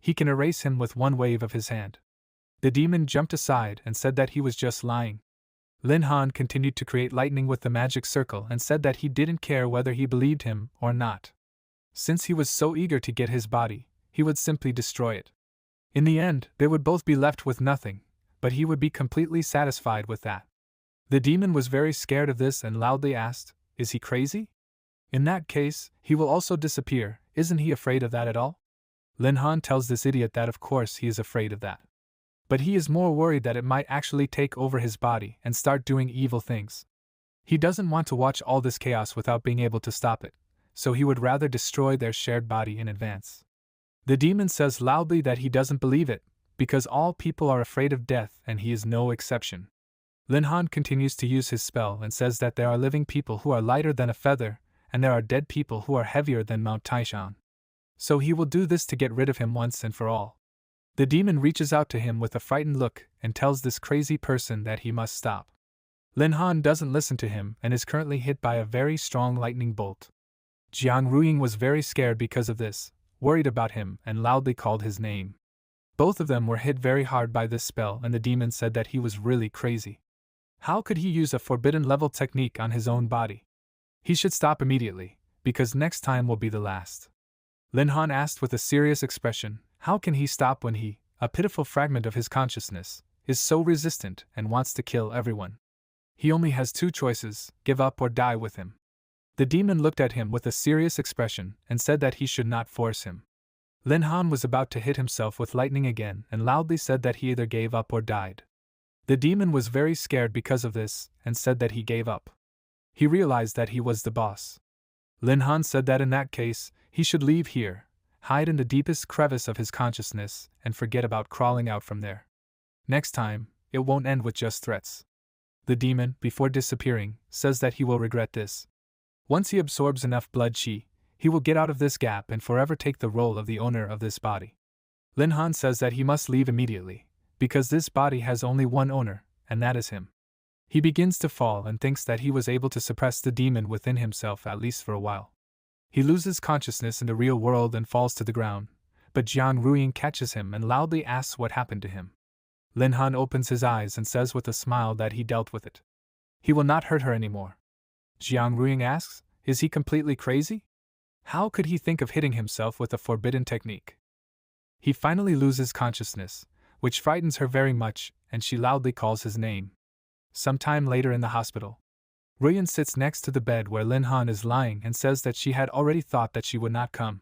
He can erase him with one wave of his hand. The demon jumped aside and said that he was just lying. Lin Han continued to create lightning with the magic circle and said that he didn't care whether he believed him or not. Since he was so eager to get his body, he would simply destroy it. In the end, they would both be left with nothing, but he would be completely satisfied with that. The demon was very scared of this and loudly asked, "Is he crazy? In that case, he will also disappear, isn't he afraid of that at all?" Lin Han tells this idiot that of course he is afraid of that. But he is more worried that it might actually take over his body and start doing evil things. He doesn't want to watch all this chaos without being able to stop it, so he would rather destroy their shared body in advance. The demon says loudly that he doesn't believe it, because all people are afraid of death and he is no exception. Lin Han continues to use his spell and says that there are living people who are lighter than a feather, and there are dead people who are heavier than Mount Taishan. So he will do this to get rid of him once and for all. The demon reaches out to him with a frightened look and tells this crazy person that he must stop. Lin Han doesn't listen to him and is currently hit by a very strong lightning bolt. Jiang Ruiying was very scared because of this, worried about him, and loudly called his name. Both of them were hit very hard by this spell, and the demon said that he was really crazy. How could he use a forbidden level technique on his own body? He should stop immediately, because next time will be the last. Lin Han asked with a serious expression, how can he stop when he, a pitiful fragment of his consciousness, is so resistant and wants to kill everyone? He only has two choices, give up or die with him. The demon looked at him with a serious expression and said that he should not force him. Lin Han was about to hit himself with lightning again and loudly said that he either gave up or died. The demon was very scared because of this and said that he gave up. He realized that he was the boss. Lin Han said that in that case, he should leave here, hide in the deepest crevice of his consciousness, and forget about crawling out from there. Next time, it won't end with just threats. The demon, before disappearing, says that he will regret this. Once he absorbs enough blood qi, he will get out of this gap and forever take the role of the owner of this body. Lin Han says that he must leave immediately, because this body has only one owner, and that is him. He begins to fall and thinks that he was able to suppress the demon within himself at least for a while. He loses consciousness in the real world and falls to the ground, but Jiang Ruiying catches him and loudly asks what happened to him. Lin Han opens his eyes and says with a smile that he dealt with it. He will not hurt her anymore. Jiang Ruiying asks, is he completely crazy? How could he think of hitting himself with a forbidden technique? He finally loses consciousness, which frightens her very much, and she loudly calls his name. Sometime later in the hospital, Ruyan sits next to the bed where Lin Han is lying and says that she had already thought that she would not come.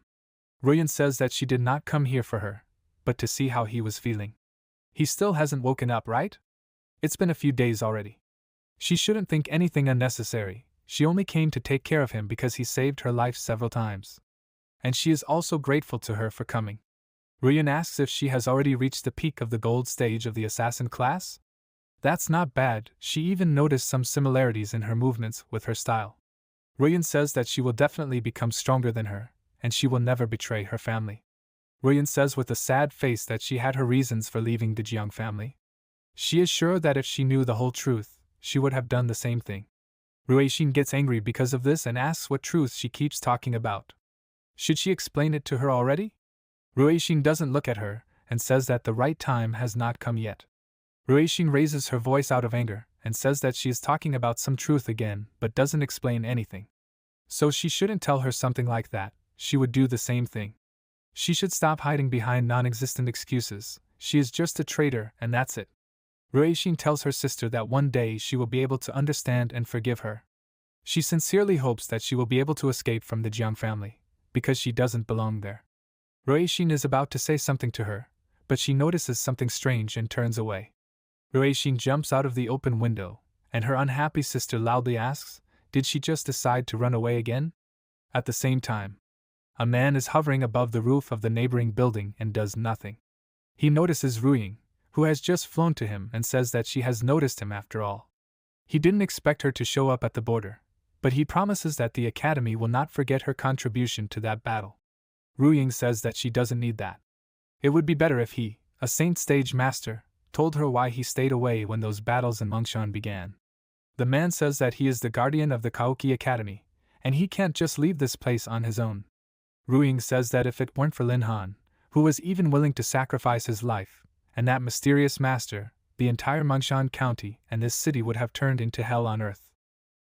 Ruyan says that she did not come here for her, but to see how he was feeling. He still hasn't woken up, right? It's been a few days already. She shouldn't think anything unnecessary. She only came to take care of him because he saved her life several times. And she is also grateful to her for coming. Ruyan asks if she has already reached the peak of the gold stage of the assassin class? That's not bad. She even noticed some similarities in her movements with her style. Ruyan says that she will definitely become stronger than her, and she will never betray her family. Ruyan says with a sad face that she had her reasons for leaving the Jiang family. She is sure that if she knew the whole truth, she would have done the same thing. Rueishin gets angry because of this and asks what truth she keeps talking about. Should she explain it to her already? Rueishin doesn't look at her and says that the right time has not come yet. Rueishin raises her voice out of anger and says that she is talking about some truth again but doesn't explain anything. So she shouldn't tell her something like that, she would do the same thing. She should stop hiding behind non-existent excuses. She is just a traitor and that's it. Rueishin tells her sister that one day she will be able to understand and forgive her. She sincerely hopes that she will be able to escape from the Jiang family, because she doesn't belong there. Rueishin is about to say something to her, but she notices something strange and turns away. Rueishin jumps out of the open window, and her unhappy sister loudly asks, did she just decide to run away again? At the same time, a man is hovering above the roof of the neighboring building and does nothing. He notices Ruying, who has just flown to him and says that she has noticed him after all. He didn't expect her to show up at the border, but he promises that the academy will not forget her contribution to that battle. Ruying says that she doesn't need that. It would be better if he, a saint stage master, told her why he stayed away when those battles in Mongshan began. The man says that he is the guardian of the Kaoki Academy, and he can't just leave this place on his own. Ruying says that if it weren't for Lin Han, who was even willing to sacrifice his life, and that mysterious master, the entire Mongshan County and this city would have turned into hell on earth.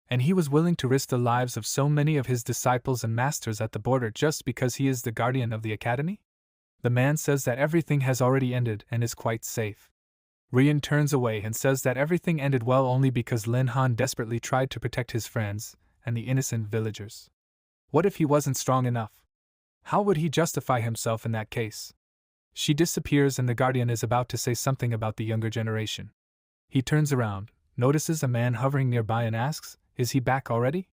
And he was willing to risk the lives of so many of his disciples and masters at the border just because he is the guardian of the academy? The man says that everything has already ended and is quite safe. Rian turns away and says that everything ended well only because Lin Han desperately tried to protect his friends and the innocent villagers. What if he wasn't strong enough? How would he justify himself in that case? She disappears and the guardian is about to say something about the younger generation. He turns around, notices a man hovering nearby and asks, is he back already?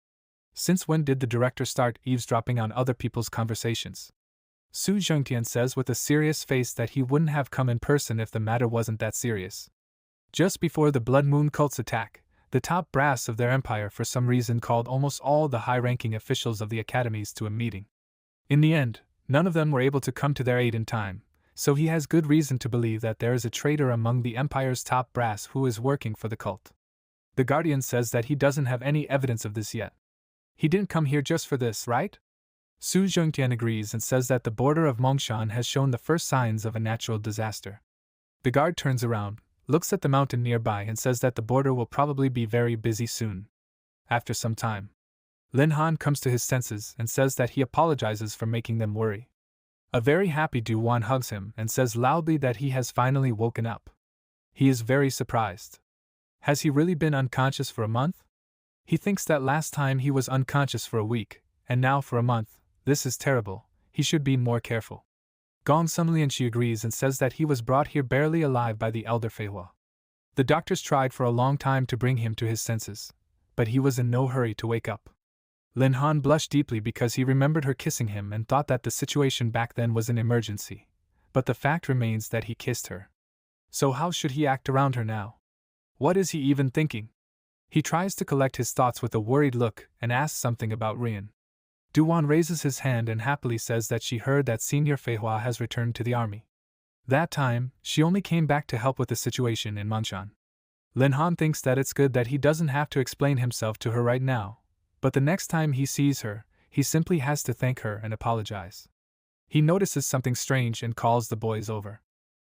Since when did the director start eavesdropping on other people's conversations? Su Zhengtian says with a serious face that he wouldn't have come in person if the matter wasn't that serious. Just before the Blood Moon cult's attack, the top brass of their empire for some reason called almost all the high-ranking officials of the academies to a meeting. In the end, none of them were able to come to their aid in time, so he has good reason to believe that there is a traitor among the empire's top brass who is working for the cult. The guardian says that he doesn't have any evidence of this yet. He didn't come here just for this, right? Su Zhengtian agrees and says that the border of Mongshan has shown the first signs of a natural disaster. The guard turns around, looks at the mountain nearby and says that the border will probably be very busy soon. After some time, Lin Han comes to his senses and says that he apologizes for making them worry. A very happy Du Wan hugs him and says loudly that he has finally woken up. He is very surprised. Has he really been unconscious for a month? He thinks that last time he was unconscious for a week, and now for a month. This is terrible, he should be more careful. Gong Sumlian agrees and says that he was brought here barely alive by the elder Feihua. The doctors tried for a long time to bring him to his senses, but he was in no hurry to wake up. Lin Han blushed deeply because he remembered her kissing him and thought that the situation back then was an emergency, but the fact remains that he kissed her. So how should he act around her now? What is he even thinking? He tries to collect his thoughts with a worried look and asks something about Rian. Duwan raises his hand and happily says that she heard that Senior Feihua has returned to the army. That time, she only came back to help with the situation in Mongshan. Lin Han thinks that it's good that he doesn't have to explain himself to her right now, but the next time he sees her, he simply has to thank her and apologize. He notices something strange and calls the boys over.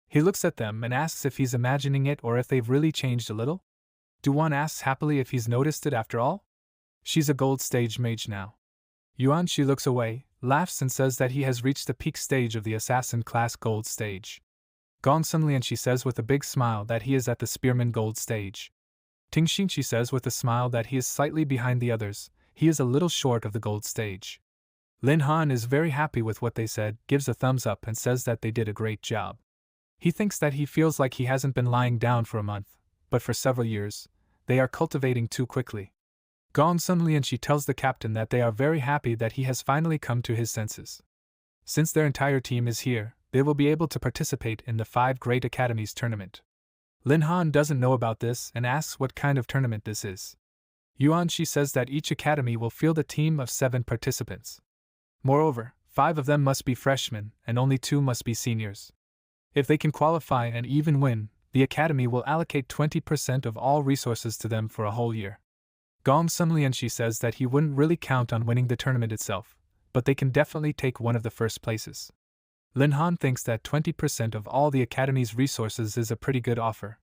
He looks at them and asks if he's imagining it or if they've really changed a little. Duwan asks happily if he's noticed it after all. She's a gold stage mage now. Yuan Shi looks away, laughs and says that he has reached the peak stage of the assassin class gold stage. Gong Sunlian she says with a big smile that he is at the spearman gold stage. Ting Xinchi says with a smile that he is slightly behind the others, he is a little short of the gold stage. Lin Han is very happy with what they said, gives a thumbs up and says that they did a great job. He thinks that he feels like he hasn't been lying down for a month, but for several years. They are cultivating too quickly. Gong Sunlian she tells the captain that they are very happy that he has finally come to his senses. Since their entire team is here, they will be able to participate in the 5 Great Academies tournament. Lin Han doesn't know about this and asks what kind of tournament this is. Yuan Shi says that each academy will field a team of 7 participants. Moreover, 5 of them must be freshmen and only 2 must be seniors. If they can qualify and even win, the Academy will allocate 20% of all resources to them for a whole year. Gong Sunlianshi says that he wouldn't really count on winning the tournament itself, but they can definitely take one of the first places. Lin Han thinks that 20% of all the Academy's resources is a pretty good offer.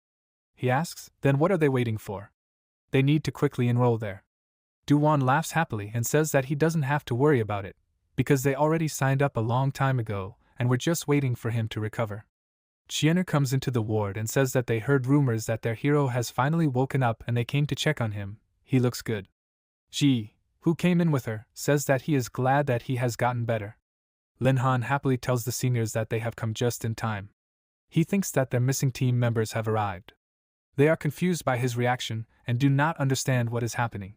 He asks, then what are they waiting for? They need to quickly enroll there. Du-won laughs happily and says that he doesn't have to worry about it, because they already signed up a long time ago and were just waiting for him to recover. Chiener comes into the ward and says that they heard rumors that their hero has finally woken up and they came to check on him. He looks good. Ji, who came in with her, says that he is glad that he has gotten better. Lin Han happily tells the seniors that they have come just in time. He thinks that their missing team members have arrived. They are confused by his reaction and do not understand what is happening.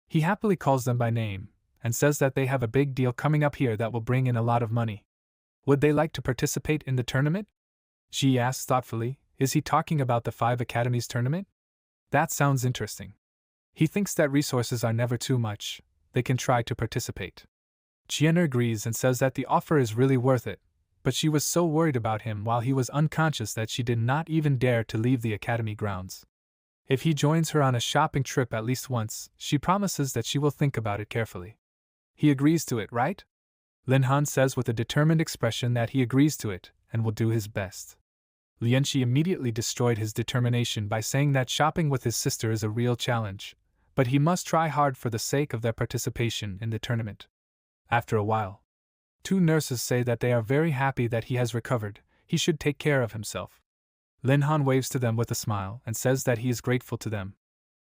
He happily calls them by name and says that they have a big deal coming up here that will bring in a lot of money. Would they like to participate in the tournament? Ji asks thoughtfully, is he talking about the 5 Academies tournament? That sounds interesting. He thinks that resources are never too much, they can try to participate. Chiener agrees and says that the offer is really worth it, but she was so worried about him while he was unconscious that she did not even dare to leave the Academy grounds. If he joins her on a shopping trip at least once, she promises that she will think about it carefully. He agrees to it, right? Lin Han says with a determined expression that he agrees to it and will do his best. Lianqi immediately destroyed his determination by saying that shopping with his sister is a real challenge, but he must try hard for the sake of their participation in the tournament. After a while, 2 nurses say that they are very happy that he has recovered, he should take care of himself. Lin Han waves to them with a smile and says that he is grateful to them.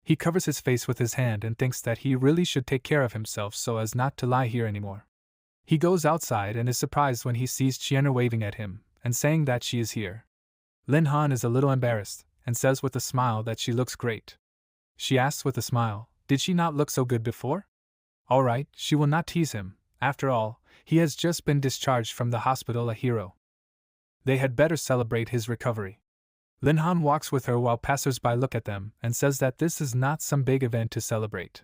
He covers his face with his hand and thinks that he really should take care of himself so as not to lie here anymore. He goes outside and is surprised when he sees Chiener waving at him and saying that she is here. Lin Han is a little embarrassed and says with a smile that she looks great. She asks with a smile, did she not look so good before? Alright, she will not tease him. After all, he has just been discharged from the hospital a hero. They had better celebrate his recovery. Lin Han walks with her while passers-by look at them and says that this is not some big event to celebrate.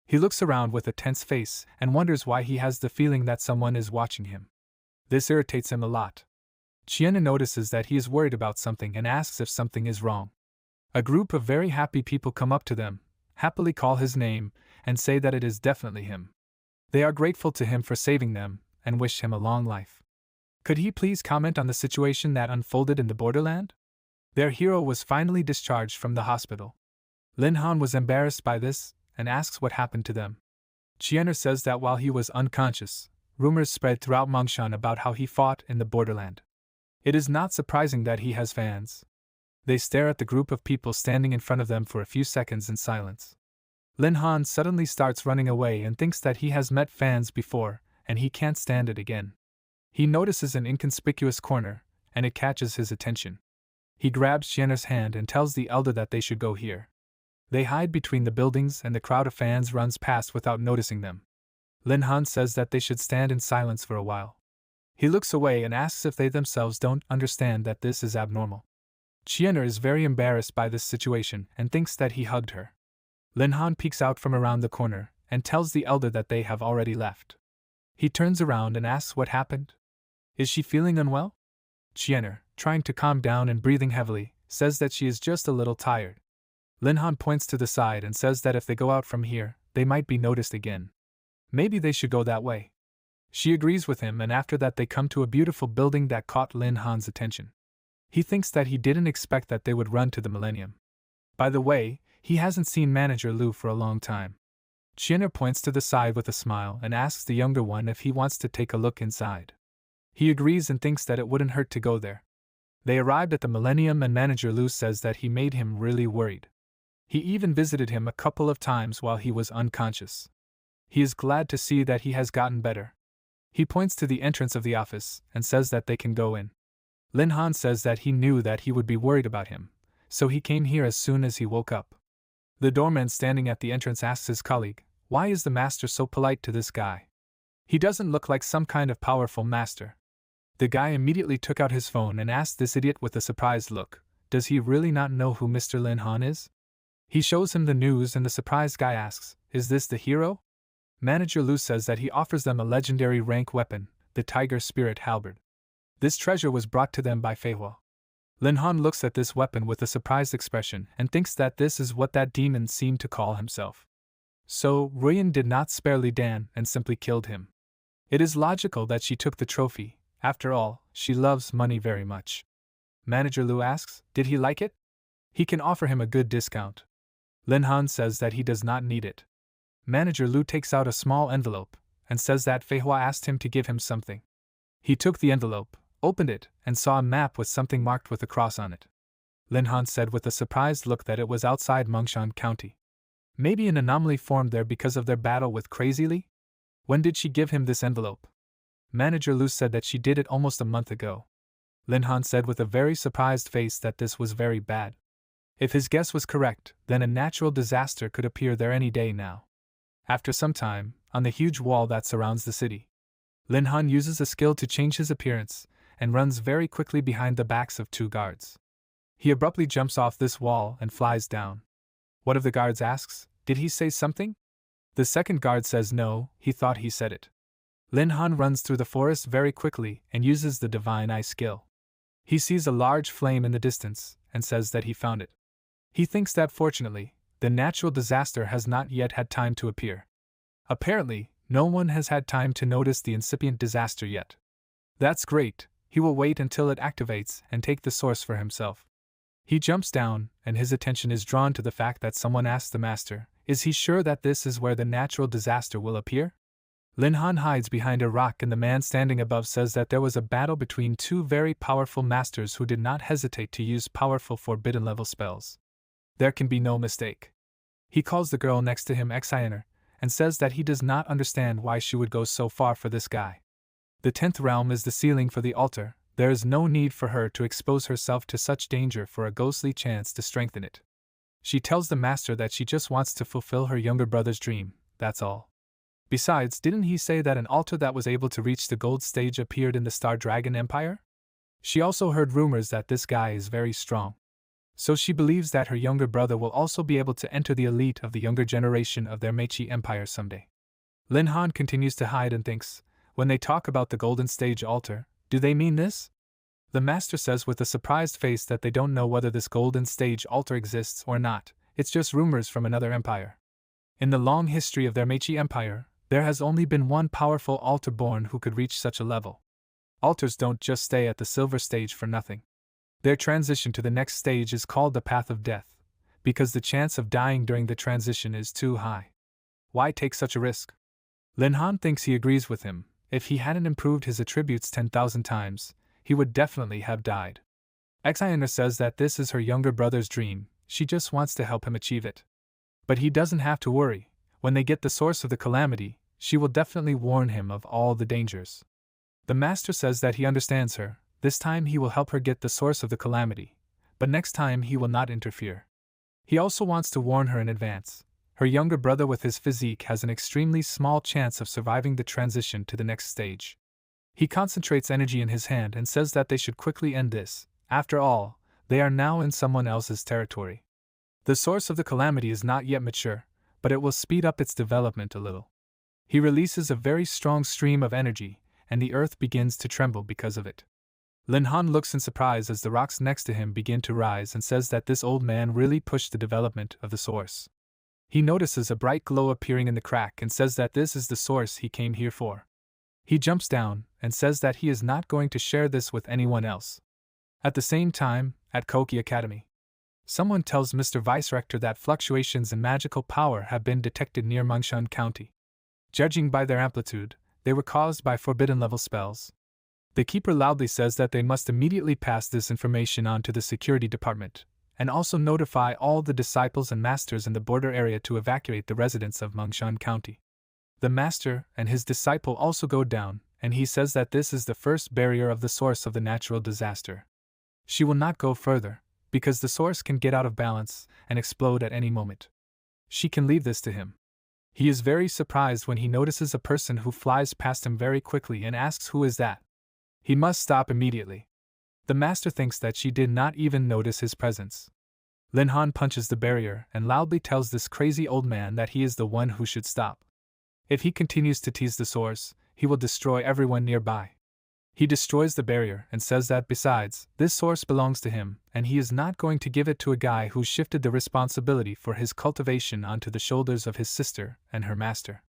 He looks around with a tense face and wonders why he has the feeling that someone is watching him. This irritates him a lot. Chiener notices that he is worried about something and asks if something is wrong. A group of very happy people come up to them, happily call his name, and say that it is definitely him. They are grateful to him for saving them and wish him a long life. Could he please comment on the situation that unfolded in the borderland? Their hero was finally discharged from the hospital. Lin Han was embarrassed by this and asks what happened to them. Chiener says that while he was unconscious, rumors spread throughout Mongshan about how he fought in the borderland. It is not surprising that he has fans. They stare at the group of people standing in front of them for a few seconds in silence. Lin Han suddenly starts running away and thinks that he has met fans before, and he can't stand it again. He notices an inconspicuous corner, and it catches his attention. He grabs Chiener's hand and tells the elder that they should go here. They hide between the buildings and the crowd of fans runs past without noticing them. Lin Han says that they should stand in silence for a while. He looks away and asks if they themselves don't understand that this is abnormal. Chiener is very embarrassed by this situation and thinks that he hugged her. Lin Han peeks out from around the corner and tells the elder that they have already left. He turns around and asks what happened. Is she feeling unwell? Chiener, trying to calm down and breathing heavily, says that she is just a little tired. Lin Han points to the side and says that if they go out from here, they might be noticed again. Maybe they should go that way. She agrees with him, and after that they come to a beautiful building that caught Lin Han's attention. He thinks that he didn't expect that they would run to the Millennium. By the way, he hasn't seen Manager Lu for a long time. Chiener points to the side with a smile and asks the younger one if he wants to take a look inside. He agrees and thinks that it wouldn't hurt to go there. They arrived at the Millennium and Manager Lu says that he made him really worried. He even visited him a couple of times while he was unconscious. He is glad to see that he has gotten better. He points to the entrance of the office and says that they can go in. Lin Han says that he knew that he would be worried about him, so he came here as soon as he woke up. The doorman standing at the entrance asks his colleague, "Why is the master so polite to this guy? He doesn't look like some kind of powerful master." The guy immediately took out his phone and asked this idiot with a surprised look, "Does he really not know who Mr. Lin Han is?" He shows him the news and the surprised guy asks, "Is this the hero?" Manager Lu says that he offers them a legendary rank weapon, the Tiger Spirit Halberd. This treasure was brought to them by Feihua. Lin Han looks at this weapon with a surprised expression and thinks that this is what that demon seemed to call himself. So, Ruyan did not spare Li Dan and simply killed him. It is logical that she took the trophy. After all, she loves money very much. Manager Lu asks, did he like it? He can offer him a good discount. Lin Han says that he does not need it. Manager Lu takes out a small envelope and says that Fei Hua asked him to give him something. He took the envelope, opened it, and saw a map with something marked with a cross on it. Lin Han said with a surprised look that it was outside Mongshan County. Maybe an anomaly formed there because of their battle with Crazy Li? When did she give him this envelope? Manager Lu said that she did it almost a month ago. Lin Han said with a very surprised face that this was very bad. If his guess was correct, then a natural disaster could appear there any day now. After some time, on the huge wall that surrounds the city, Lin Han uses a skill to change his appearance and runs very quickly behind the backs of 2 guards. He abruptly jumps off this wall and flies down. One of the guards asks, did he say something? The second guard says no, he thought he said it. Lin Han runs through the forest very quickly and uses the Divine Eye skill. He sees a large flame in the distance and says that he found it. He thinks that fortunately, the natural disaster has not yet had time to appear. Apparently, no one has had time to notice the incipient disaster yet. That's great, he will wait until it activates and take the source for himself. He jumps down, and his attention is drawn to the fact that someone asks the master, is he sure that this is where the natural disaster will appear? Lin Han hides behind a rock and the man standing above says that there was a battle between 2 very powerful masters who did not hesitate to use powerful forbidden level spells. There can be no mistake. He calls the girl next to him Exiner, and says that he does not understand why she would go so far for this guy. The 10th realm is the ceiling for the altar, there is no need for her to expose herself to such danger for a ghostly chance to strengthen it. She tells the master that she just wants to fulfill her younger brother's dream, that's all. Besides, didn't he say that an altar that was able to reach the gold stage appeared in the Star Dragon Empire? She also heard rumors that this guy is very strong. So she believes that her younger brother will also be able to enter the elite of the younger generation of their Meiji Empire someday. Lin Han continues to hide and thinks, when they talk about the Golden Stage altar, do they mean this? The master says with a surprised face that they don't know whether this Golden Stage altar exists or not, it's just rumors from another empire. In the long history of their Meiji Empire, there has only been one powerful altar born who could reach such a level. Altars don't just stay at the silver stage for nothing. Their transition to the next stage is called the Path of Death, because the chance of dying during the transition is too high. Why take such a risk? Lin Han thinks he agrees with him. If he hadn't improved his attributes 10,000 times, he would definitely have died. Exiner says that this is her younger brother's dream, she just wants to help him achieve it. But he doesn't have to worry, when they get the source of the calamity, she will definitely warn him of all the dangers. The master says that he understands her. This time he will help her get the source of the calamity, but next time he will not interfere. He also wants to warn her in advance. Her younger brother with his physique has an extremely small chance of surviving the transition to the next stage. He concentrates energy in his hand and says that they should quickly end this. After all, they are now in someone else's territory. The source of the calamity is not yet mature, but it will speed up its development a little. He releases a very strong stream of energy, and the earth begins to tremble because of it. Lin Han looks in surprise as the rocks next to him begin to rise and says that this old man really pushed the development of the source. He notices a bright glow appearing in the crack and says that this is the source he came here for. He jumps down and says that he is not going to share this with anyone else. At the same time, at Koki Academy, someone tells Mr. Vice Rector that fluctuations in magical power have been detected near Mongshan County. Judging by their amplitude, they were caused by forbidden level spells. The keeper loudly says that they must immediately pass this information on to the security department, and also notify all the disciples and masters in the border area to evacuate the residents of Mongshan County. The master and his disciple also go down, and he says that this is the first barrier of the source of the natural disaster. She will not go further, because the source can get out of balance and explode at any moment. She can leave this to him. He is very surprised when he notices a person who flies past him very quickly and asks who is that. He must stop immediately. The master thinks that she did not even notice his presence. Lin Han punches the barrier and loudly tells this crazy old man that he is the one who should stop. If he continues to tease the source, he will destroy everyone nearby. He destroys the barrier and says that besides, this source belongs to him, and he is not going to give it to a guy who shifted the responsibility for his cultivation onto the shoulders of his sister and her master.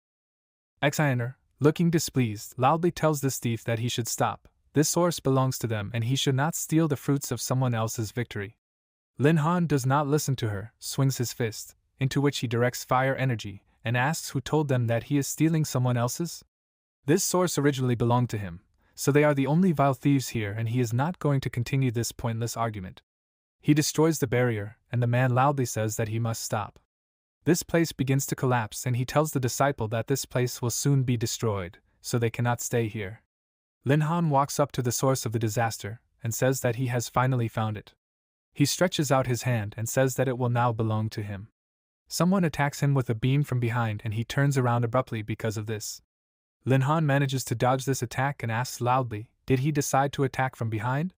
Exiner, looking displeased, loudly tells this thief that he should stop. This source belongs to them and he should not steal the fruits of someone else's victory. Lin Han does not listen to her, swings his fist, into which he directs fire energy, and asks who told them that he is stealing someone else's? This source originally belonged to him, so they are the only vile thieves here and he is not going to continue this pointless argument. He destroys the barrier, and the man loudly says that he must stop. This place begins to collapse and he tells the disciple that this place will soon be destroyed, so they cannot stay here. Lin Han walks up to the source of the disaster, and says that he has finally found it. He stretches out his hand and says that it will now belong to him. Someone attacks him with a beam from behind and he turns around abruptly because of this. Lin Han manages to dodge this attack and asks loudly, did he decide to attack from behind?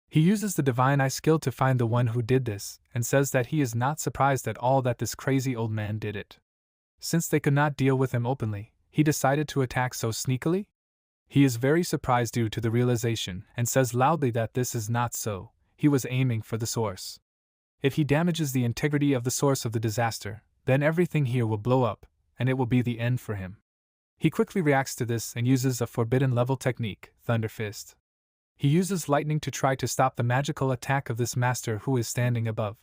He uses the divine eye skill to find the one who did this, and says that he is not surprised at all that this crazy old man did it. Since they could not deal with him openly, he decided to attack so sneakily? He is very surprised due to the realization and says loudly that this is not so, he was aiming for the source. If he damages the integrity of the source of the disaster, then everything here will blow up, and it will be the end for him. He quickly reacts to this and uses a forbidden level technique, Thunder Fist. He uses lightning to try to stop the magical attack of this master who is standing above.